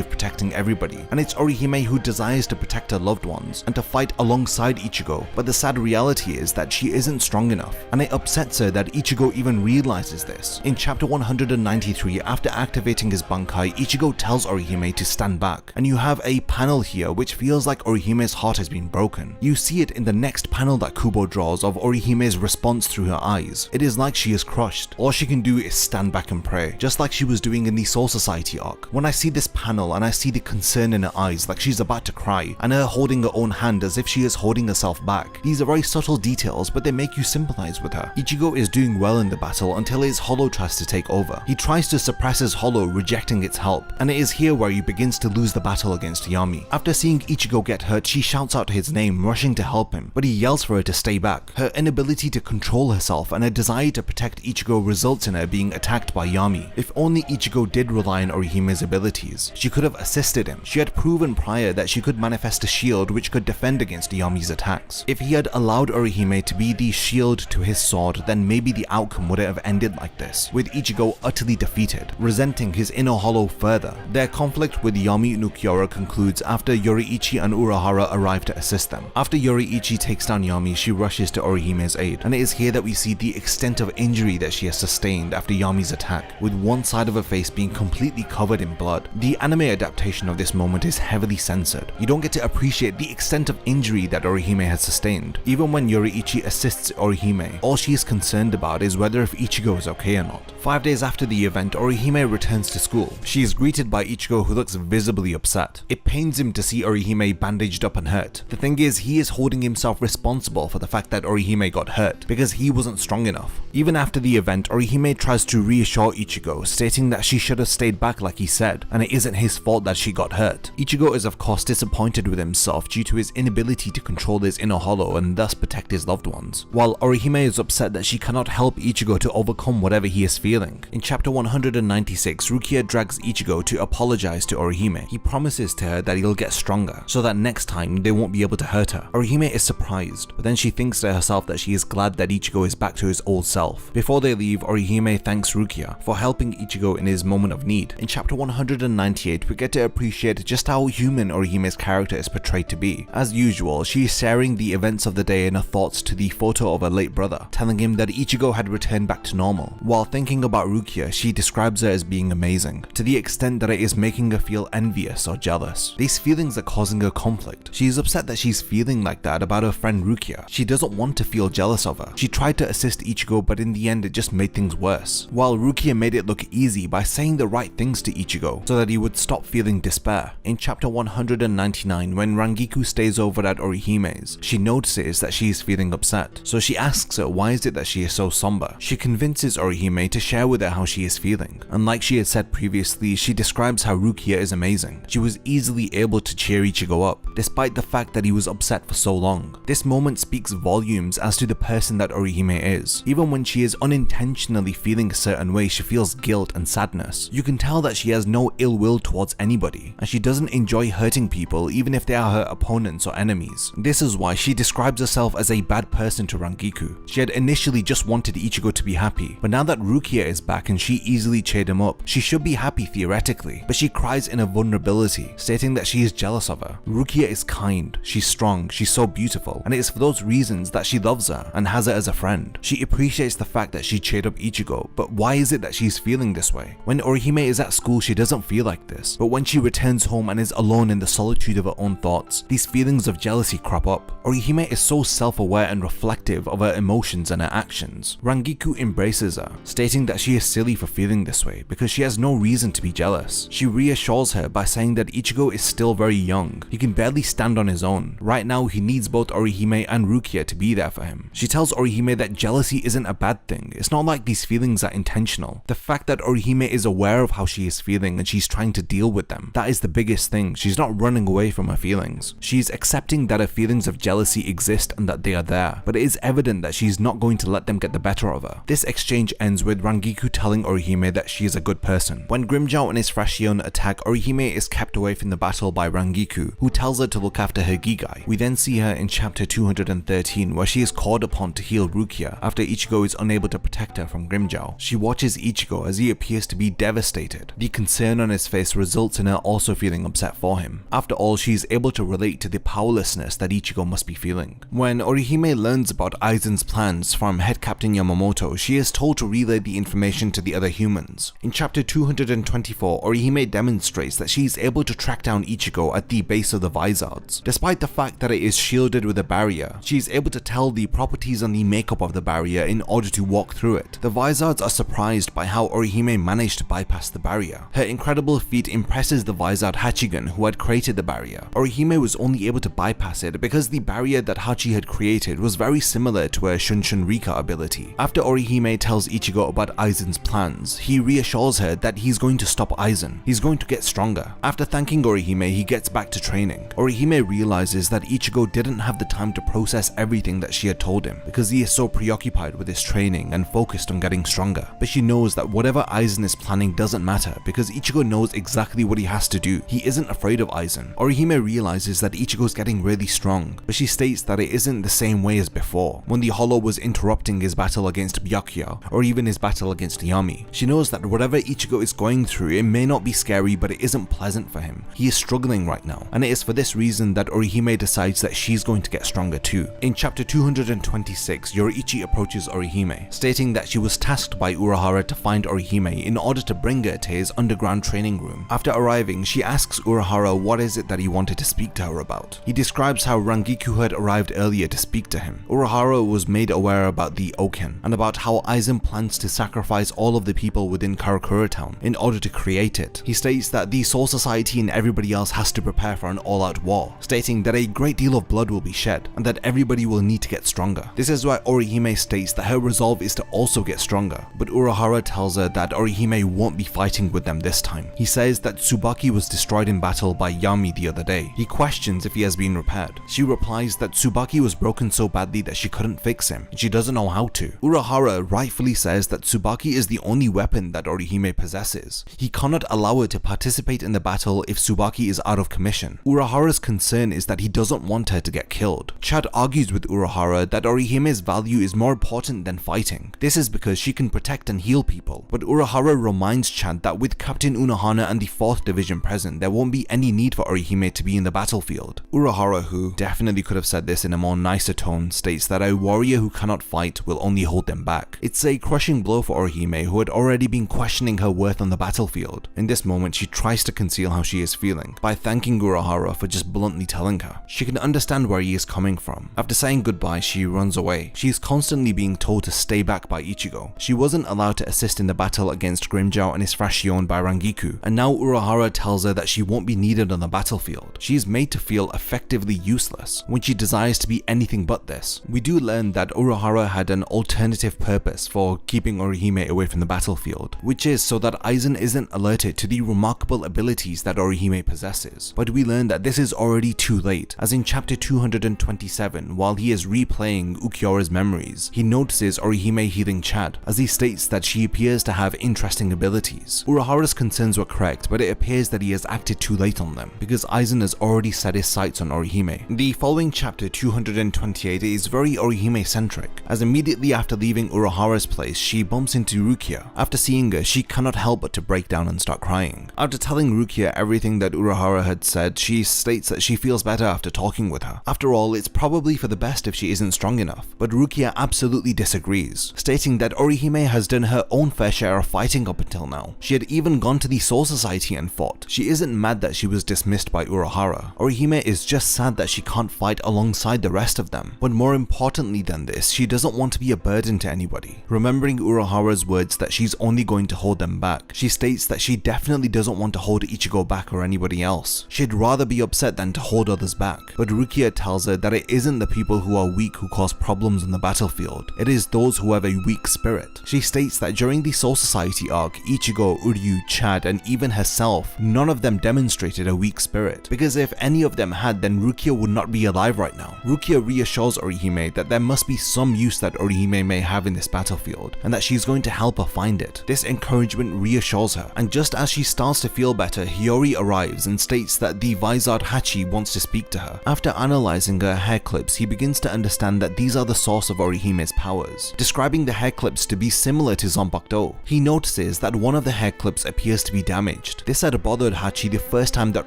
of protecting everybody, and it's Orihime who desires to protect her loved ones and to fight alongside Ichigo, but the sad reality is that she isn't strong enough, and it upsets her that Ichigo even realizes this. In chapter 193, after activating his Bankai, Ichigo tells Orihime to stand back, and you have a panel here which feels like Orihime's heart has been broken. You see it in the next panel that Kubo draws of Orihime's response through her eyes. face. It is like she is crushed. All she can do is stand back and pray, just like she was doing in the Soul Society arc. When I see this panel and I see the concern in her eyes like she's about to cry, and her holding her own hand as if she is holding herself back, these are very subtle details, but they make you sympathize with her. Ichigo is doing well in the battle until his hollow tries to take over. He tries to suppress his hollow, rejecting its help, and it is here where he begins to lose the battle against Yami. After seeing Ichigo get hurt, she shouts out his name, rushing to help him, but he yells for her to stay back. Her inability to control herself and her desire to protect Ichigo results in her being attacked by Yami. If only Ichigo did rely on Orihime's abilities, she could have assisted him. She had proven prior that she could manifest a shield which could defend against Yami's attacks. If he had allowed Orihime to be the shield to his sword, then maybe the outcome wouldn't have ended like this, with Ichigo utterly defeated, resenting his inner hollow further. Their conflict with Yami no Kyora concludes after Yoruichi and Urahara arrive to assist them. After Yoruichi takes down Yami, she rushes to Orihime's aid, and it is here that we see the extent of injury that she has sustained after Yami's attack, with one side of her face being completely covered in blood. The anime adaptation of this moment is heavily censored. You don't get to appreciate the extent of injury that Orihime has sustained. Even when Yoruichi assists Orihime, all she is concerned about is whether if Ichigo is okay or not. 5 days after the event, Orihime returns to school. She is greeted by Ichigo, who looks visibly upset. It pains him to see Orihime bandaged up and hurt. The thing is, he is holding himself responsible for the fact that Orihime got hurt, because he wasn't strong enough. Even after the event, Orihime tries to reassure Ichigo, stating that she should have stayed back like he said, and it isn't his fault that she got hurt. Ichigo is of course disappointed with himself due to his inability to control his inner hollow and thus protect his loved ones, while Orihime is upset that she cannot help Ichigo to overcome whatever he is feeling. In chapter 196, Rukia drags Ichigo to apologize to Orihime. He promises to her that he'll get stronger, so that next time they won't be able to hurt her. Orihime is surprised, but then she thinks to herself that she is glad that Ichigo is back to his old self. Before they leave, Orihime thanks Rukia for helping Ichigo in his moment of need. In chapter 198, we get to appreciate just how human Orihime's character is portrayed to be. As usual, she is sharing the events of the day and her thoughts to the photo of her late brother, telling him that Ichigo had returned back to normal. While thinking about Rukia, she describes her as being amazing, to the extent that it is making her feel envious or jealous. These feelings are causing her conflict. She is upset that she's feeling like that about her friend Rukia. She doesn't want to feel jealous of her. She tried to assist Ichigo, but in the end it just made things worse, while Rukia made it look easy by saying the right things to Ichigo so that he would stop feeling despair. In chapter 199, when Rangiku stays over at Orihime's, she notices that she is feeling upset, so she asks her why is it that she is so somber. She convinces Orihime to share with her how she is feeling, and like she had said previously, she describes how Rukia is amazing. She was easily able to cheer Ichigo up, despite the fact that he was upset for so long. This moment speaks volumes as to the person that Orihime is. Even when she is unintentionally feeling a certain way, she feels guilt and sadness. You can tell that she has no ill will towards anybody, and she doesn't enjoy hurting people even if they are her opponents or enemies. This is why she describes herself as a bad person to Rangiku. She had initially just wanted Ichigo to be happy, but now that Rukia is back and she easily cheered him up, she should be happy theoretically, but she cries in her vulnerability, stating that she is jealous of her. Rukia is kind, she's strong, she's so beautiful, and it is for those reasons that she loves her and has her as a friend. She appreciates the fact that she cheered up Ichigo, but why is it that she's feeling this way? When Orihime is at school, she doesn't feel like this, but when she returns home and is alone in the solitude of her own thoughts, these feelings of jealousy crop up. Orihime is so self-aware and reflective of her emotions and her actions. Rangiku embraces her, stating that she is silly for feeling this way because she has no reason to be jealous. She reassures her by saying that Ichigo is still very young. He can barely stand on his own. Right now, he needs both Orihime and Rukia to be there for him. She tells Orihime that jealousy isn't a bad thing. It's not like these feelings are intentional. The fact that Orihime is aware of how she is feeling and she's trying to deal with them, that is the biggest thing. She's not running away from her feelings. She's accepting that her feelings of jealousy exist and that they are there, but it is evident that she's not going to let them get the better of her. This exchange ends with Rangiku telling Orihime that she is a good person. When Grimmjow and his Frashion attack, Orihime is kept away from the battle by Rangiku, who tells her to look after her Gigai. We then see her in chapter 213, where she is called upon to heal Rukia after Ichigo is unable to protect her from Grimmjow. She watches Ichigo as he appears to be devastated. The concern on his face results in her also feeling upset for him. After all, she is able to relate to the powerlessness that Ichigo must be feeling. When Orihime learns about Aizen's plans from Head Captain Yamamoto, she is told to relay the information to the other humans. In chapter 224, Orihime demonstrates that she is able to track down Ichigo at the base of the Vizards. Despite the fact that it is shielded with a barrier, she is able to tell the properties and the makeup of the barrier barrier in order to walk through it. The Vizards are surprised by how Orihime managed to bypass the barrier. Her incredible feat impresses the Vizard Hachigan who had created the barrier. Orihime was only able to bypass it because the barrier that Hachi had created was very similar to her Shunshin Rika ability. After Orihime tells Ichigo about Aizen's plans, he reassures her that he's going to stop Aizen. He's going to get stronger. After thanking Orihime, he gets back to training. Orihime realizes that Ichigo didn't have the time to process everything that she had told him because he is so preoccupied with his training and focused on getting stronger. But she knows that whatever Aizen is planning doesn't matter because Ichigo knows exactly what he has to do. He isn't afraid of Aizen. Orihime realizes that Ichigo's getting really strong, but she states that it isn't the same way as before, when the Hollow was interrupting his battle against Byakuya or even his battle against Yami. She knows that whatever Ichigo is going through, it may not be scary, but it isn't pleasant for him. He is struggling right now, and it is for this reason that Orihime decides that she's going to get stronger too. In chapter 226, Yoruichi approaches Orihime, stating that she was tasked by Urahara to find Orihime in order to bring her to his underground training room. After arriving, she asks Urahara what is it that he wanted to speak to her about. He describes how Rangiku had arrived earlier to speak to him. Urahara was made aware about the Oken and about how Aizen plans to sacrifice all of the people within Karakura Town in order to create it. He states that the Soul Society and everybody else has to prepare for an all-out war, stating that a great deal of blood will be shed and that everybody will need to get stronger. This is why Orihime states that her resolve is to also get stronger, but Urahara tells her that Orihime won't be fighting with them this time. He says that Tsubaki was destroyed in battle by Yami the other day. He questions if he has been repaired. She replies that Tsubaki was broken so badly that she couldn't fix him, and she doesn't know how to. Urahara rightfully says that Tsubaki is the only weapon that Orihime possesses. He cannot allow her to participate in the battle if Tsubaki is out of commission. Urahara's concern is that he doesn't want her to get killed. Chad argues with Urahara that Orihime's value is more important than fighting. This is because she can protect and heal people, but Urahara reminds Chad that with Captain Unohana and the 4th Division present, there won't be any need for Orihime to be in the battlefield. Urahara, who definitely could have said this in a more nicer tone, states that a warrior who cannot fight will only hold them back. It's a crushing blow for Orihime, who had already been questioning her worth on the battlefield. In this moment, she tries to conceal how she is feeling by thanking Urahara for just bluntly telling her. She can understand where he is coming from. After saying goodbye, she runs away. She is constantly being told to stay back by Ichigo. She wasn't allowed to assist in the battle against Grimmjow and his Fraction by Rangiku, and now Urahara tells her that she won't be needed on the battlefield. She is made to feel effectively useless when she desires to be anything but this. We do learn that Urahara had an alternative purpose for keeping Orihime away from the battlefield, which is so that Aizen isn't alerted to the remarkable abilities that Orihime possesses. But we learn that this is already too late, as in chapter 227, while he is replaying Ukiyora's memories, he notices Orihime healing Chad, as he states that she appears to have interesting abilities. Urahara's concerns were correct, but it appears that he has acted too late on them, because Aizen has already set his sights on Orihime. The following chapter 228 is very Orihime-centric, as immediately after leaving Urahara's place, she bumps into Rukia. After seeing her, she cannot help but to break down and start crying. After telling Rukia everything that Urahara had said, she states that she feels better after talking with her. After all, it's probably for the best if she isn't strong enough, but Rukia absolutely disagrees, stating that Orihime has done her own fair share of fighting up until now. She had even gone to the Soul Society and fought. She isn't mad that she was dismissed by Urahara. Orihime is just sad that she can't fight alongside the rest of them. But more importantly than this, she doesn't want to be a burden to anybody. Remembering Urahara's words that she's only going to hold them back, she states that she definitely doesn't want to hold Ichigo back or anybody else. She'd rather be upset than to hold others back. But Rukia tells her that it isn't the people who are weak who cause problems on the battlefield. It is those who have a weak spirit. She states that during the Soul Society arc, Ichigo, Uryu, Chad, and even herself, none of them demonstrated a weak spirit, because if any of them had, then Rukia would not be alive right now. Rukia reassures Orihime that there must be some use that Orihime may have in this battlefield, and that she's going to help her find it. This encouragement reassures her, and just as she starts to feel better, Hiyori arrives and states that the Vizard Hachi wants to speak to her. After analyzing her hair clips, he begins to understand that these are the source of Orihime's powers, describing the hair clips to be similar to Zanpakuto. He notices that one of the hair clips appears to be damaged. This had bothered Hachi the first time that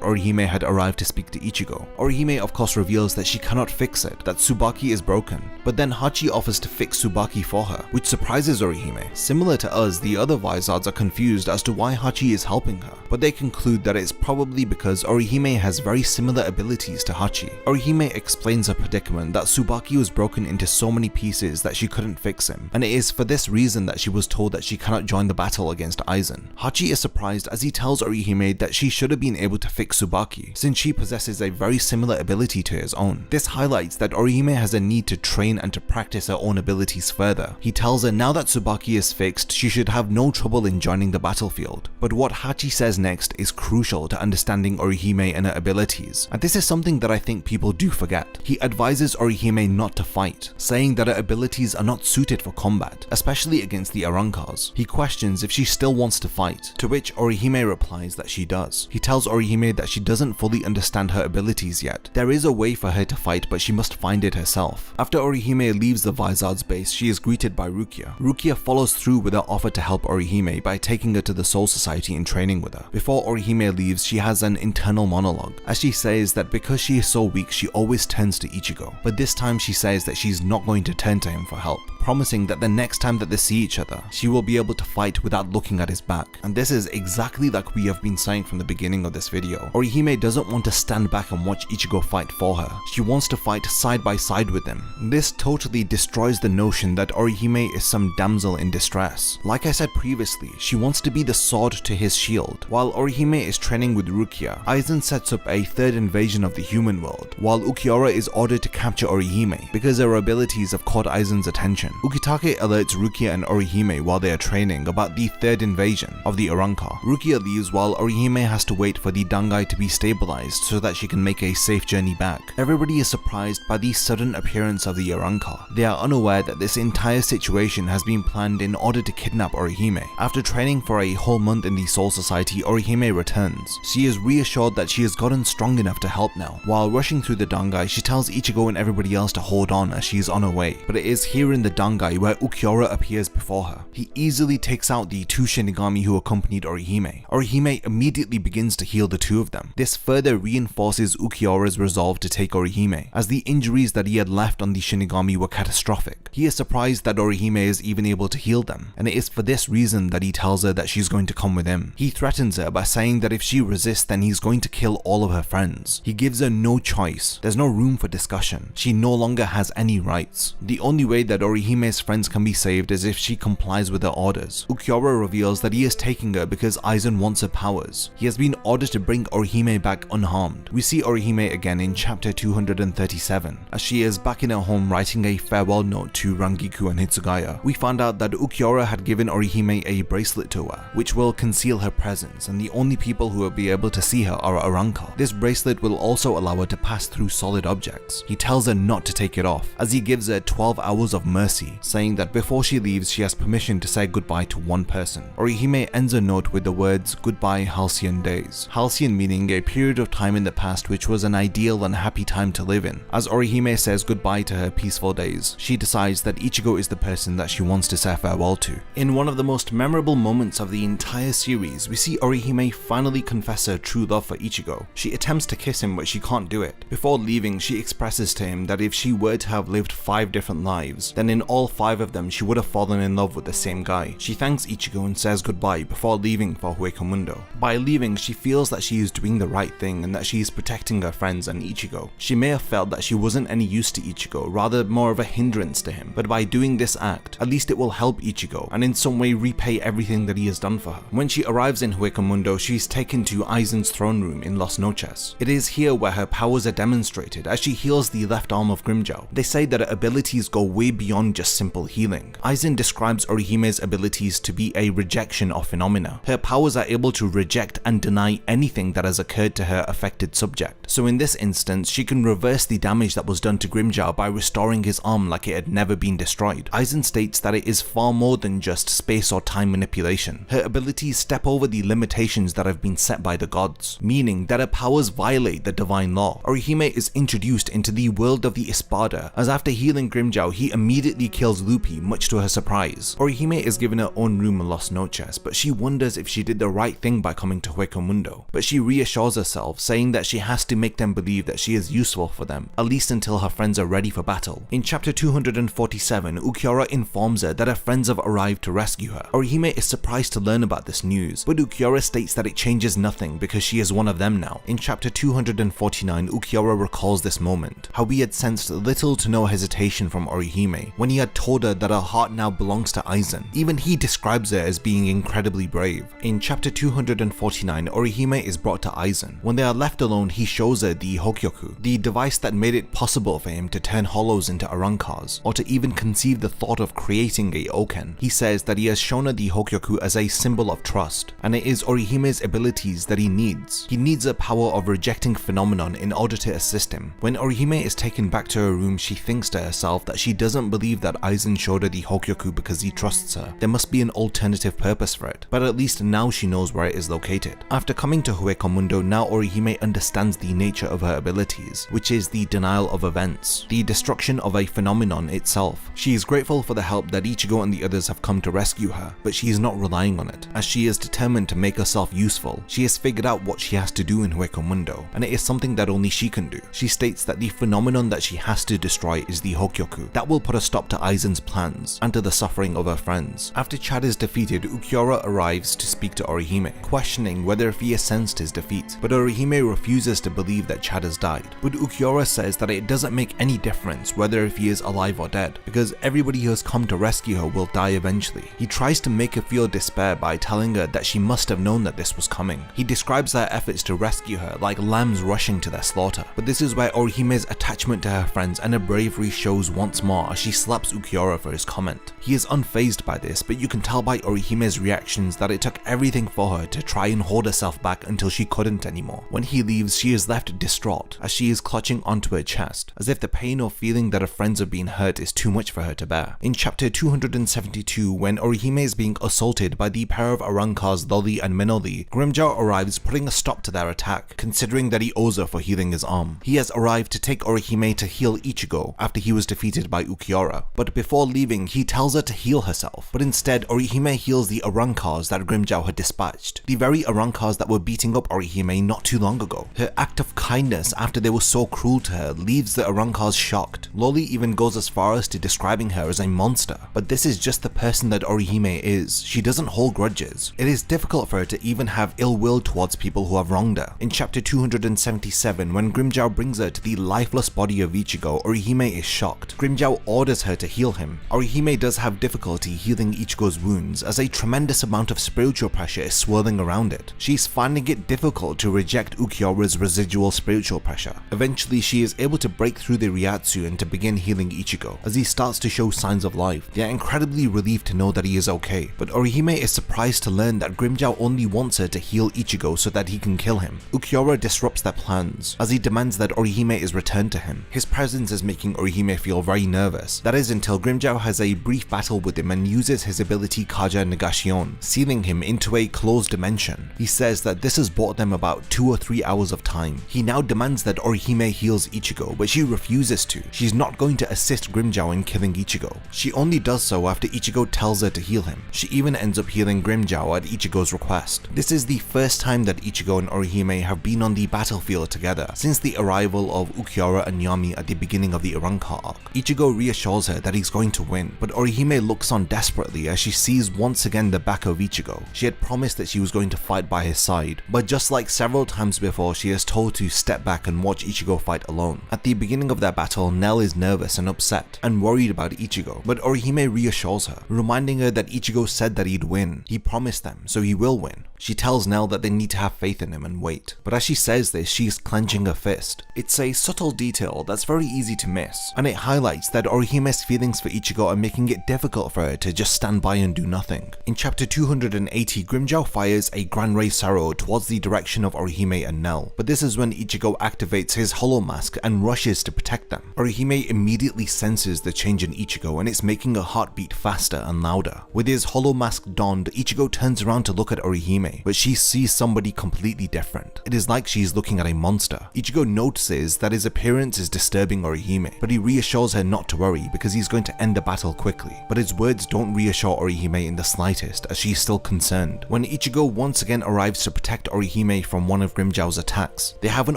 Orihime had arrived to speak to Ichigo. Orihime of course reveals that she cannot fix it, that Tsubaki is broken, but then Hachi offers to fix Tsubaki for her, which surprises Orihime. Similar to us, the other Vizards are confused as to why Hachi is helping her, but they conclude that it's probably because Orihime has very similar abilities to Hachi. Orihime explains her predicament that Tsubaki was broken into so many pieces that she couldn't fix him, and it is for this reason that she was told that she cannot join the battle against Aizen. Hachi is surprised as he tells Orihime that she should have been able to fix Tsubaki, since she possesses a very similar ability to his own. This highlights that Orihime has a need to train and to practice her own abilities further. He tells her now that Tsubaki is fixed, she should have no trouble in joining the battlefield. But what Hachi says next is crucial to understanding Orihime and her abilities, and this is something that I think people do forget. He advises Orihime not to fight, saying that her abilities are not suited for combat, especially against the Arankars. He questions if she still wants to fight, to which Orihime replies that she does. He tells Orihime that she doesn't fully understand her abilities yet. There is a way for her to fight, but she must find it herself. After Orihime leaves the Vizard's base, she is greeted by Rukia. Rukia follows through with her offer to help Orihime by taking her to the Soul Society and training with her. Before Orihime leaves, she has an internal monologue, as she says that because she is so weak, she always turns to Ichigo. But this time she says that she's not going to turn to him for help, promising that the next time that they see each other, she will be able to fight without looking at his back. And this is exactly like we have been saying from the beginning of this video. Orihime doesn't want to stand back and watch Ichigo fight for her. She wants to fight side by side with him. This totally destroys the notion that Orihime is some damsel in distress. Like I said previously, she wants to be the sword to his shield. While Orihime is training with Rukia, Aizen sets up a third invasion of the human world, while Ukiura is ordered to capture Orihime because her abilities have caught Aizen's attention. Ukitake alerts Rukia and Orihime while they are training about the third invasion of the Arankar. Rukia leaves while Orihime has to wait for the Dangai to be stabilized so that she can make a safe journey back. Everybody is surprised by the sudden appearance of the Arankar. They are unaware that this entire situation has been planned in order to kidnap Orihime. After training for a whole month in the Soul Society, Orihime returns. She is reassured that she has gotten strong enough to help now. While rushing through the Dangai, she tells Ichigo and everybody else to hold on as she is on her way. But it is here in the Dangai where Ukiura appears before her. He easily takes out the two Shinigami who accompanied Orihime. Orihime immediately begins to heal the two of them. This further reinforces Ukiura's resolve to take Orihime, as the injuries that he had left on the Shinigami were catastrophic. He is surprised that Orihime is even able to heal them, and it is for this reason that he tells her that she's going to come with him. He threatens her by saying that if she resists, then he's going to kill all of her friends. He gives her no choice. There's no room for discussion. She no longer has any rights. The only way that Orihime's friends can be saved is if she complies with her orders. Ukiura reveals that he is taking her because Aizen wants her powers. He has been ordered to bring Orihime back unharmed. We see Orihime again in chapter 237, as she is back in her home writing a farewell note to Rangiku and Hitsugaya. We found out that Ukiura had given Orihime a bracelet to her, which will conceal her presence, and the only people who will be able to see her are Arankar. This bracelet will also allow her to pass through solid objects. He tells her not to take it off, as he gives her 12 hours of mercy, saying that before she leaves, she has permission to say goodbye to one person. Orihime ends her note with the words, "Goodbye halcyon days." Halcyon meaning a period of time in the past which was an ideal and happy time to live in. As Orihime says goodbye to her peaceful days, she decides that Ichigo is the person that she wants to say farewell to. In one of the most memorable moments of the entire series, we see Orihime finally confess her true love for Ichigo. She attempts to kiss him, but she can't do it. Before leaving, she expresses to him that if she were to have lived 5 different lives, then in all 5 of them she would have fallen in love with the same guy. She thanks Ichigo and says goodbye before leaving for Huecomundo. By leaving, she feels that she is doing the right thing and that she is protecting her friends and Ichigo. She may have felt that she wasn't any use to Ichigo, rather more of a hindrance to him, but by doing this act, at least it will help Ichigo and in some way repay everything that he has done for her. When she arrives in Huecomundo, she is taken to Aizen's throne room in Las Noches. It is here where her powers are demonstrated as she heals the left arm of Grimmjow. They say that her abilities go way beyond just simple healing. Aizen describes Orihime's abilities to be a rejection of phenomena. Her powers are able to reject and deny anything that has occurred to her affected subject. So in this instance, she can reverse the damage that was done to Grimmjow by restoring his arm like it had never been destroyed. Aizen states that it is far more than just space or time manipulation. Her abilities step over the limitations that have been set by the gods, meaning that her powers violate the divine law. Orihime is introduced into the world of the Espada, as after healing Grimmjow, he immediately kills Lupi, much to her surprise. Orihime is given her own room in Las Noches, but she wonders if she did the right thing by coming to Huecomundo. But she reassures herself, saying that she has to make them believe that she is useful for them, at least until her friends are ready for battle. In chapter 247, Ukiura informs her that her friends have arrived to rescue her. Orihime is surprised to learn about this news, but Ukiura states that it changes nothing because she is one of them now. In chapter 249, Ukiura recalls this moment, how he had sensed little to no hesitation from Orihime when he had told her that her heart now belongs to Aizen. Even he describes her as being incredibly brave. In chapter 249, Orihime is brought to Aizen. When they are left alone, he shows her the Hokyoku, the device that made it possible for him to turn hollows into Arankars, or to even conceive the thought of creating a Oken. He says that he has shown her the Hokyoku as a symbol of trust, and it is Orihime's abilities that he needs. He needs a power of rejecting phenomenon in order to assist him. When Orihime is taken back to her room, she thinks to herself that she doesn't believe that Aizen showed her the Hokyoku because he trusts her. There must be an alternative purpose for it, but at least now she knows where it is located. After coming to Huecomundo, now Orihime understands the nature of her abilities, which is the denial of events, the destruction of a phenomenon itself. She is grateful for the help that Ichigo and the others have come to rescue her, but she is not relying on it, as she is determined to make herself useful. She has figured out what she has to do in Huecomundo, and it is something that only she can do. She states that the phenomenon that she has to destroy is the Hokyoku. That will put a stop to Aizen's plans and to the suffering of her friends. After Chad is defeated, Ulquiorra arrives to speak to Orihime, questioning whether if he has sensed his defeat, but Orihime refuses to believe that Chad has died. But Ulquiorra says that it doesn't make any difference whether if he is alive or dead, because everybody who has come to rescue her will die eventually. He tries to make her feel despair by telling her that she must have known that this was coming. He describes their efforts to rescue her like lambs rushing to their slaughter, but this is where Orihime's attachment to her friends and her bravery shows once more as she slaps Ulquiorra for his comment. He is unfazed by this, but you can tell by Orihime's reactions that it took everything for her to try and hold herself back until she couldn't anymore. When he leaves, she is left distraught as she is clutching onto her chest, as if the pain or feeling that her friends are being hurt is too much for her to bear. In chapter 272, when Orihime is being assaulted by the pair of Arankars Loli and Minoli, Grimmjow arrives, putting a stop to their attack, considering that he owes her for healing his arm. He has arrived to take Orihime to heal Ichigo after he was defeated by Ulquiorra, but before leaving, he tells her to heal herself. But instead, Orihime heals the Arankars that Grimmjow had dispatched, the very Arankars that were beating up Orihime not too long ago. Her act of kindness after they were so cruel to her leaves the Arankars shocked. Loli even goes as far as to describing her as a monster, but this is just the person that Orihime is. She doesn't hold grudges. It is difficult for her to even have ill will towards people who have wronged her. In chapter 277, when Grimmjow brings her to the lifeless body of Ichigo, Orihime is shocked. Grimmjow orders her to heal him. Orihime does have difficulty healing Ichigo's wounds as a tremendous amount of spiritual pressure is swirling around it. She's finding it difficult to reject Ulquiorra's residual spiritual pressure. Eventually, she is able to break through the Ryatsu and to begin healing Ichigo. As he starts to show signs of life, they are incredibly relieved to know that he is okay, but Orihime is surprised to learn that Grimmjow only wants her to heal Ichigo so that he can kill him. Ulquiorra disrupts their plans, as he demands that Orihime is returned to him. His presence is making Orihime feel very nervous. That is until Grimmjow has a brief battle with him and uses his ability Kaja Negation, sealing him into a closed dimension. He says that this has bought them about 2 or 3 hours of time. He now demands that Orihime heals Ichigo, but she refuses to. She's not going to assist Grimmjow in killing Ichigo. She only does so after Ichigo tells her to heal him. She even ends up healing Grimmjow at Ichigo's request. This is the first time that Ichigo and Orihime have been on the battlefield together since the arrival of Ulquiorra and Yami at the beginning of the Arankar arc. Ichigo reassures her that he's going to win, but Orihime looks on desperately as she sees once again the back of Ichigo. She had promised that she was going to fight by his side, but just like several times before, she is told to step back and watch Ichigo fight alone. At the beginning of their battle, Nell is nervous and upset and worried about Ichigo, but Orihime reassures her, reminding her that Ichigo said that he'd win. He promised them, so he will win. She tells Nell that they need to have faith in him and wait, but as she says this, she's clenching her fist. It's a subtle detail that's very easy to miss, and it highlights that Orihime's feelings for Ichigo are making it difficult for her to just stand by and do nothing. In chapter 280, Grimmjow fires a Grand Ray Sorrow towards the direction of Orihime and Nell, but this is when Ichigo activates his hollow mask and rushes to protect them. Orihime immediately senses the change in Ichigo, and it's making her heart beat faster and louder. With his hollow mask donned, Ichigo turns around to look at Orihime, but she sees somebody completely different. It is like she's looking at a monster. Ichigo notices that his appearance is disturbing Orihime, but he reassures her not to worry because he's going to end the battle quickly. But his words don't reassure Orihime in the slightest, as she's still concerned. When Ichigo once again arrives to protect Orihime from one of Grimmjow's attacks, they have an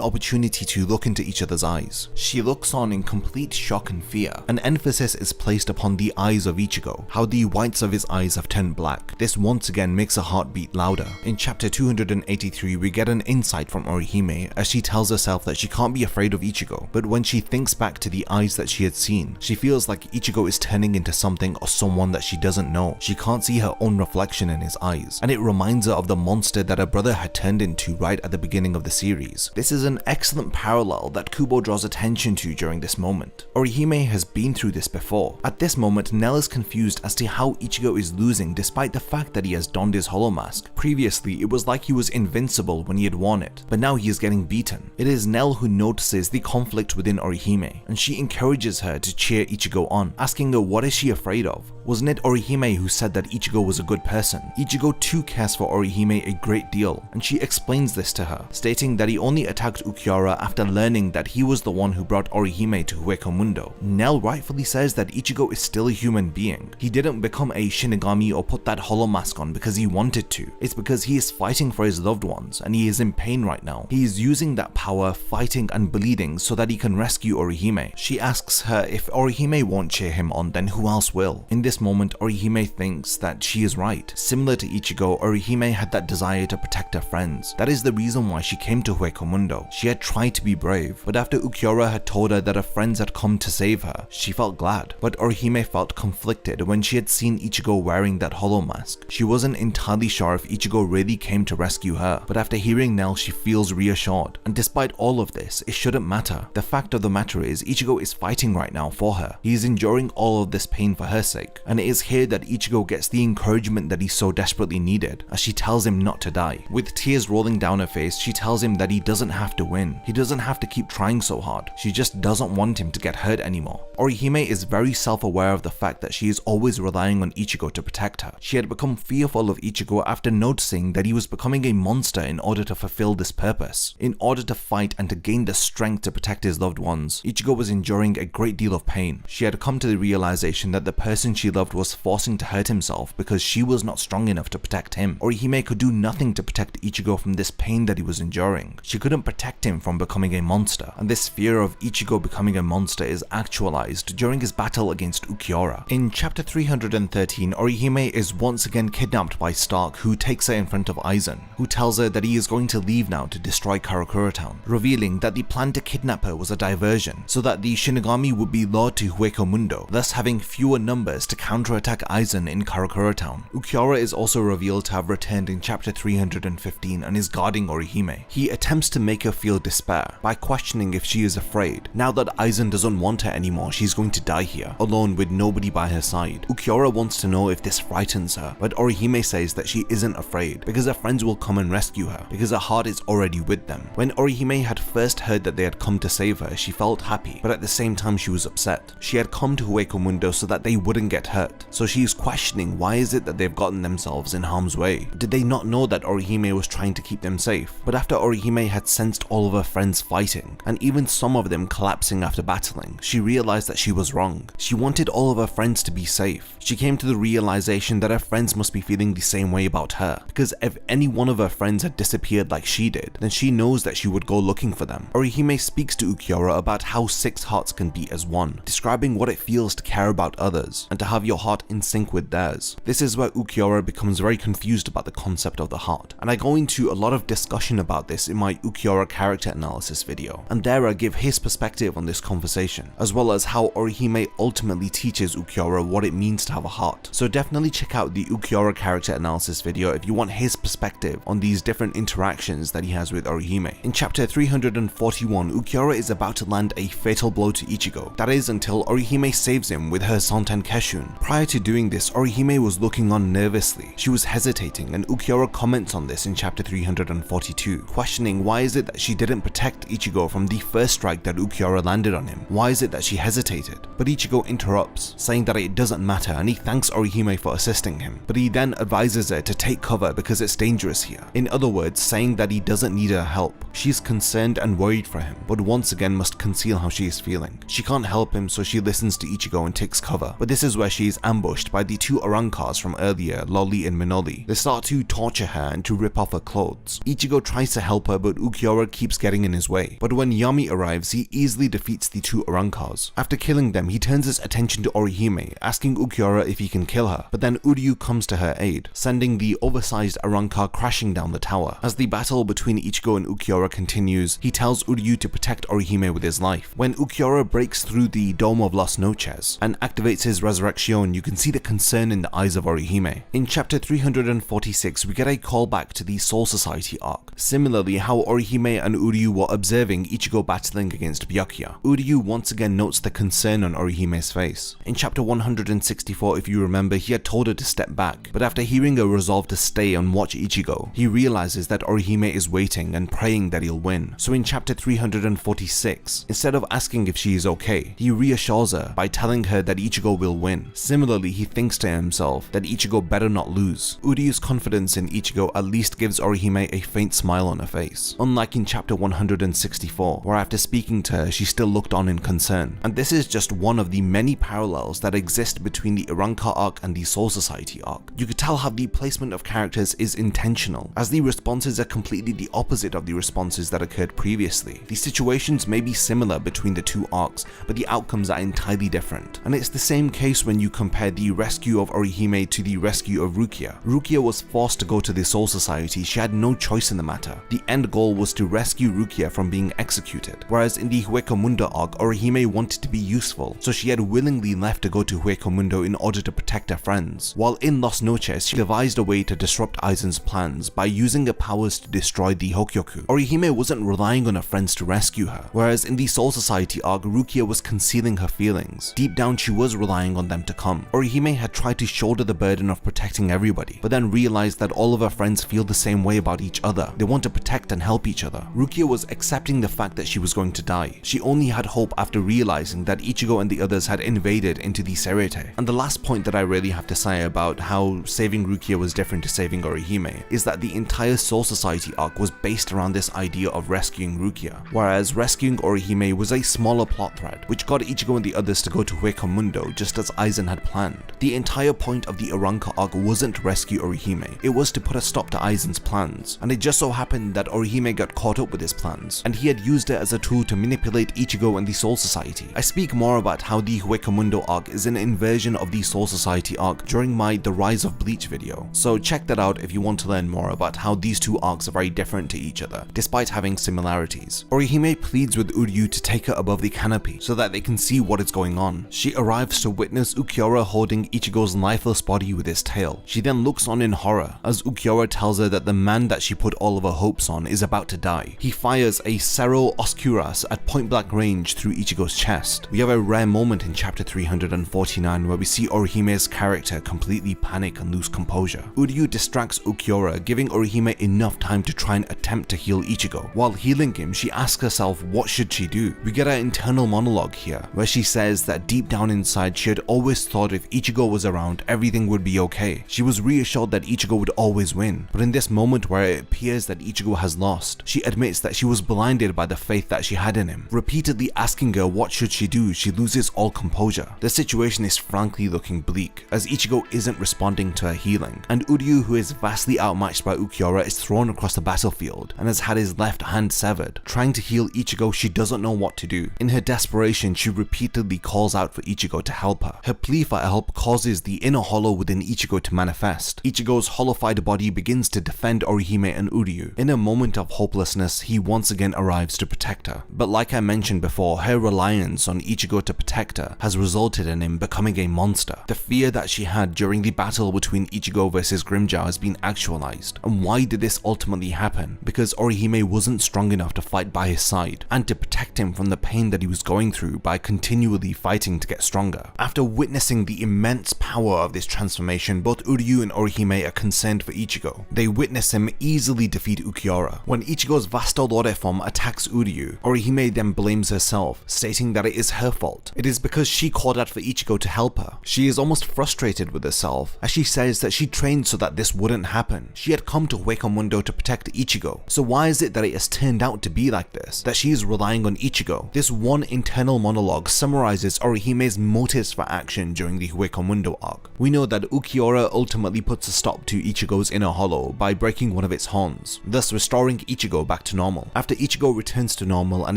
opportunity to look into each other's eyes. She looks on in complete shock and fear. An emphasis is placed upon the eyes of Ichigo, how the whites of his eyes have turned black. This once again makes her heart beat louder. In chapter 283, we get an insight from Orihime as she tells herself that she can't be afraid of Ichigo, but when she thinks back to the eyes that she had seen, she feels like Ichigo is turning into something or someone that she doesn't know. She can't see her own reflection in his eyes, and it reminds her of the monster that her brother had turned into right at the beginning of the series. This is an excellent parallel that Kubo draws attention to during this moment. Orihime has been through this before. At this moment, Nell is confused as to how Ichigo is losing despite the fact that he has donned his hollow mask. Previously, it was like he was invincible when he had worn it, but now he is getting beaten. It is Nell who notices the conflict within Orihime, and she encourages her to cheer Ichigo on, asking her what is she afraid of. Wasn't it Orihime who said that Ichigo was a good person? Ichigo too cares for Orihime a great deal, and she explains this to her, stating that he only attacked Ukiura after learning that he was the one who brought Orihime to Huecomundo. Nell rightfully says that Ichigo is still a human being. He didn't become a Shinigami or put that hollow mask on because he wanted to. It's because he is fighting for his loved ones and he is in pain right now. He is using that power, fighting and bleeding so that he can rescue Orihime. She asks her if Orihime won't cheer him on, then who else will? In this moment, Orihime thinks that she is right. Similar to Ichigo, Orihime had that desire to protect her friends. That is the reason why she came to Huecomundo. She had tried to be brave, but after Ukiura had told her that her friends had come to save her, she felt glad. But Orihime felt conflicted when she had seen Ichigo wearing that hollow mask. She wasn't entirely sure if Ichigo really came to rescue her, but after hearing Nell, she feels reassured. And despite all of this, it shouldn't matter. The fact of the matter is, Ichigo is fighting right now for her. He is enduring all of this pain for her sake, and it is here that Ichigo gets the encouragement that he so desperately needed, as she tells him not to die. With tears rolling down her face, she tells him that he doesn't have to win. He doesn't have to keep trying so hard. She just doesn't want him to get hurt anymore. Orihime is very self-aware of the fact that she is always relying on Ichigo to protect her. She had become fearful of Ichigo after noticing that he was becoming a monster in order to fulfill this purpose. In order to fight and to gain the strength to protect his loved ones, Ichigo was enduring a great deal of pain. She had come to the realization that the person she loved was forcing to hurt himself because she was not strong enough to protect him. Orihime could do nothing to protect Ichigo from this pain that he was enduring. She couldn't protect him from becoming a monster, and this fear of Ichigo becoming a monster is actualized during his battle against Ukiura. In chapter 313, Orihime is once again kidnapped by Stark, who takes her in front of Aizen, who tells her that he is going to leave now to destroy Karakura Town, revealing that the plan to kidnap her was a diversion so that the Shinigami would be lured to Huecomundo, thus having fewer numbers to counterattack Aizen in Karakura Town. Ukiura is also revealed to have returned in chapter 315 and is guarding Orihime. He attempts to make her feel despair by questioning if she is afraid. Now that Aizen doesn't want her anymore, she's going to die here, alone with nobody by her side. Ukiura wants to know if this frightens her, but Orihime says that she isn't afraid because her friends will come and rescue her because her heart is already with them. When Orihime had first heard that they had come to save her, she felt happy, but at the same time she was upset. She had come to Huecomundo so that they wouldn't get hurt, so she is questioning why is it that they've gotten themselves in harm's way. Did they not know that Orihime was trying to keep them safe? But after Orihime had sensed all of her friends fighting, and even some of them collapsing after battling, she realized that she was wrong. She wanted all of her friends to be safe. She came to the realization that her friends must be feeling the same way about her, because if any one of her friends had disappeared like she did, then she knows that she would go looking for them. Orihime speaks to Ukiura about how 6 hearts can beat as one, describing what it feels to care about others and to have your heart in sync with theirs. This is where Ukiura becomes very confused about the concept of the heart, and I go into a lot of discussion about this in my Ukiura character analysis video, and there I give his perspective on this conversation, as well as how Orihime ultimately teaches Ukiura what it means to have a heart. So definitely check out the Ukiura character analysis video if you want his perspective on these different interactions that he has with Orihime. In chapter 341, Ukiura is about to land a fatal blow to Ichigo. That is until Orihime saves him with her Santen Keshun. Prior to doing this, Orihime was looking on nervously. She was hesitating, and Ukiura comments on this in chapter 342, questioning why is it that she didn't protect Ichigo from the first strike that Ukiura landed on him. Why is it that she hesitated? But Ichigo interrupts, saying that it doesn't matter, and he thanks Orihime for assisting him. But he then advises her to take cover because it's dangerous here. In other words, saying that he doesn't need her help. She's concerned and worried for him, but once again must conceal how she is feeling. She can't help him, so she listens to Ichigo and takes cover. But this is where she is ambushed by the two Arancars from earlier, Lolly and Minoli. They start to torture her and to rip off her clothes. Ichigo tries to help her, but Ukiura keeps getting in his way. But when Yami arrives, he easily defeats the two Arancars. After killing them, he turns his attention to Orihime, asking Ukiura if he can kill her, but then Uryu comes to her aid, sending the oversized Arankar crashing down the tower. As the battle between Ichigo and Ukiura continues, he tells Uryu to protect Orihime with his life. When Ukiura breaks through the Dome of Las Noches and activates his resurrection, you can see the concern in the eyes of Orihime. In chapter 346, we get a callback to the Soul Society arc. Similarly, how Orihime and Uryu were observing Ichigo battling against Byakuya. Uryu once again notes the concern on Orihime's face. In chapter 164, if you remember, he had told her to step back, but after hearing her resolve to stay and watch Ichigo, he realizes that Orihime is waiting and praying that he'll win. So in chapter 346, instead of asking if she is okay, he reassures her by telling her that Ichigo will win. Similarly, he thinks to himself that Ichigo better not lose. Uryu's confidence in Ichigo at least gives Orihime a faint smile on her face, unlike in chapter 164, where after speaking to her, she still looked on in concern. And this is just one of the many parallels that exist between the Arankar arc and the Soul Society arc. You could tell how the placement of characters is intentional, as the responses are completely the opposite of the responses that occurred previously. The situations may be similar between the two arcs, but the outcomes are entirely different. And it's the same case when you compare the rescue of Orihime to the rescue of Rukia. Rukia was forced to go to the Soul Society. She had no choice in the matter. The end goal was to rescue Rukia from being executed, whereas in the Huecomundo arc, Orihime wanted to be useful, so she had willingly left to go to Huecomundo in order to protect her friends. While in Las Noches, she devised a way to disrupt Aizen's plans by using her powers to destroy the Hokyoku. Orihime wasn't relying on her friends to rescue her, whereas in the Soul Society arc, Rukia was concealing her feelings. Deep down, she was relying on them to come. Orihime had tried to shoulder the burden of protecting everybody, but then realized that all of her friends feel the same way about each other. They want to protect and help each other. Rukia was accepting the fact that she was going to die. She only had hope after realizing that Ichigo and the others had invaded into the Serete. And the last point that I really have to say about how saving Rukia was different to saving Orihime is that the entire Soul Society arc was based around this idea of rescuing Rukia, whereas rescuing Orihime was a smaller plot thread, which got Ichigo and the others to go to Huecomundo just as Aizen had planned. The entire point of the Arankar arc wasn't to rescue Orihime, it was to put a stop to Aizen's plans, and it just so happened that Orihime got caught up with his plans, and he had used it as a tool to manipulate Ichigo and the Soul Society. I speak more about how the Huecomundo arc is an inversion of the Soul Society arc during my The Rise of Bleach video, so check that out if you want to learn more about how these two arcs are very different to each other, despite having similarities. Orihime pleads with Uryu to take her above the canopy so that they can see what is going on. She arrives to witness Ukiura holding Ichigo's lifeless body with his tail. She then looks on in horror as Ukiura tells her that the man that she put all of her hopes on is about to die. He fires a Cerro Oscuras at point blank range through Ichigo's chest. We have a rare moment in chapter 349 where we see Orihime's character completely panic and lose composure. Uryu distracts Ukiura, giving Orihime enough time to try and attempt to heal Ichigo. While healing him, she asks herself what should she do. We get an internal monologue here where she says that deep down inside she had always thought if Ichigo was around everything would be okay. She was reassured that Ichigo would always win, but in this moment where it appears that Ichigo has lost, she admits that she was blinded by the faith that she had in him. Repeatedly asking her what should she do, she loses all composure. The situation is frankly looking bleak as Ichigo isn't responding to her healing, and Uryu, who is vastly outmatched by Ukiura, is thrown across the battlefield and has had his left hand severed. Trying to heal Ichigo, she doesn't know what to do. In her desperation, she repeatedly calls out for Ichigo to help her. Her plea for help causes the inner hollow within Ichigo to manifest. Ichigo's hollowified body begins to defend Orihime and Uryu. In a moment of hopelessness, he once again arrives to protect her. But like I mentioned before, her reliance on Ichigo to protect her has resulted in him becoming a monster. The fear that she had during the battle between Ichigo versus Grimmjow has been actualized. And why did this ultimately happen? Because Orihime wasn't strong enough to fight by his side and to protect him from the pain that he was going through by continually fighting to get stronger. After witnessing the immense power of this transformation, both Uryu and Orihime are concerned for Ichigo. They witness him easily defeat Ukiura. When Ichigo's Vastolore form attacks Uryu, Orihime then blames herself, stating that it is her fault. It is because she called out for Ichigo to help her. She is almost frustrated with herself as she says that she trained so that this wouldn't happen. She had come to Huecomundo to protect Ichigo. So why is it that it has turned out to be like this? That she is relying on Ichigo? This one internal monologue summarizes Orihime's motives for action return during the Huecomundo arc. We know that Ulquiorra ultimately puts a stop to Ichigo's inner hollow by breaking one of its horns, thus restoring Ichigo back to normal. After Ichigo returns to normal and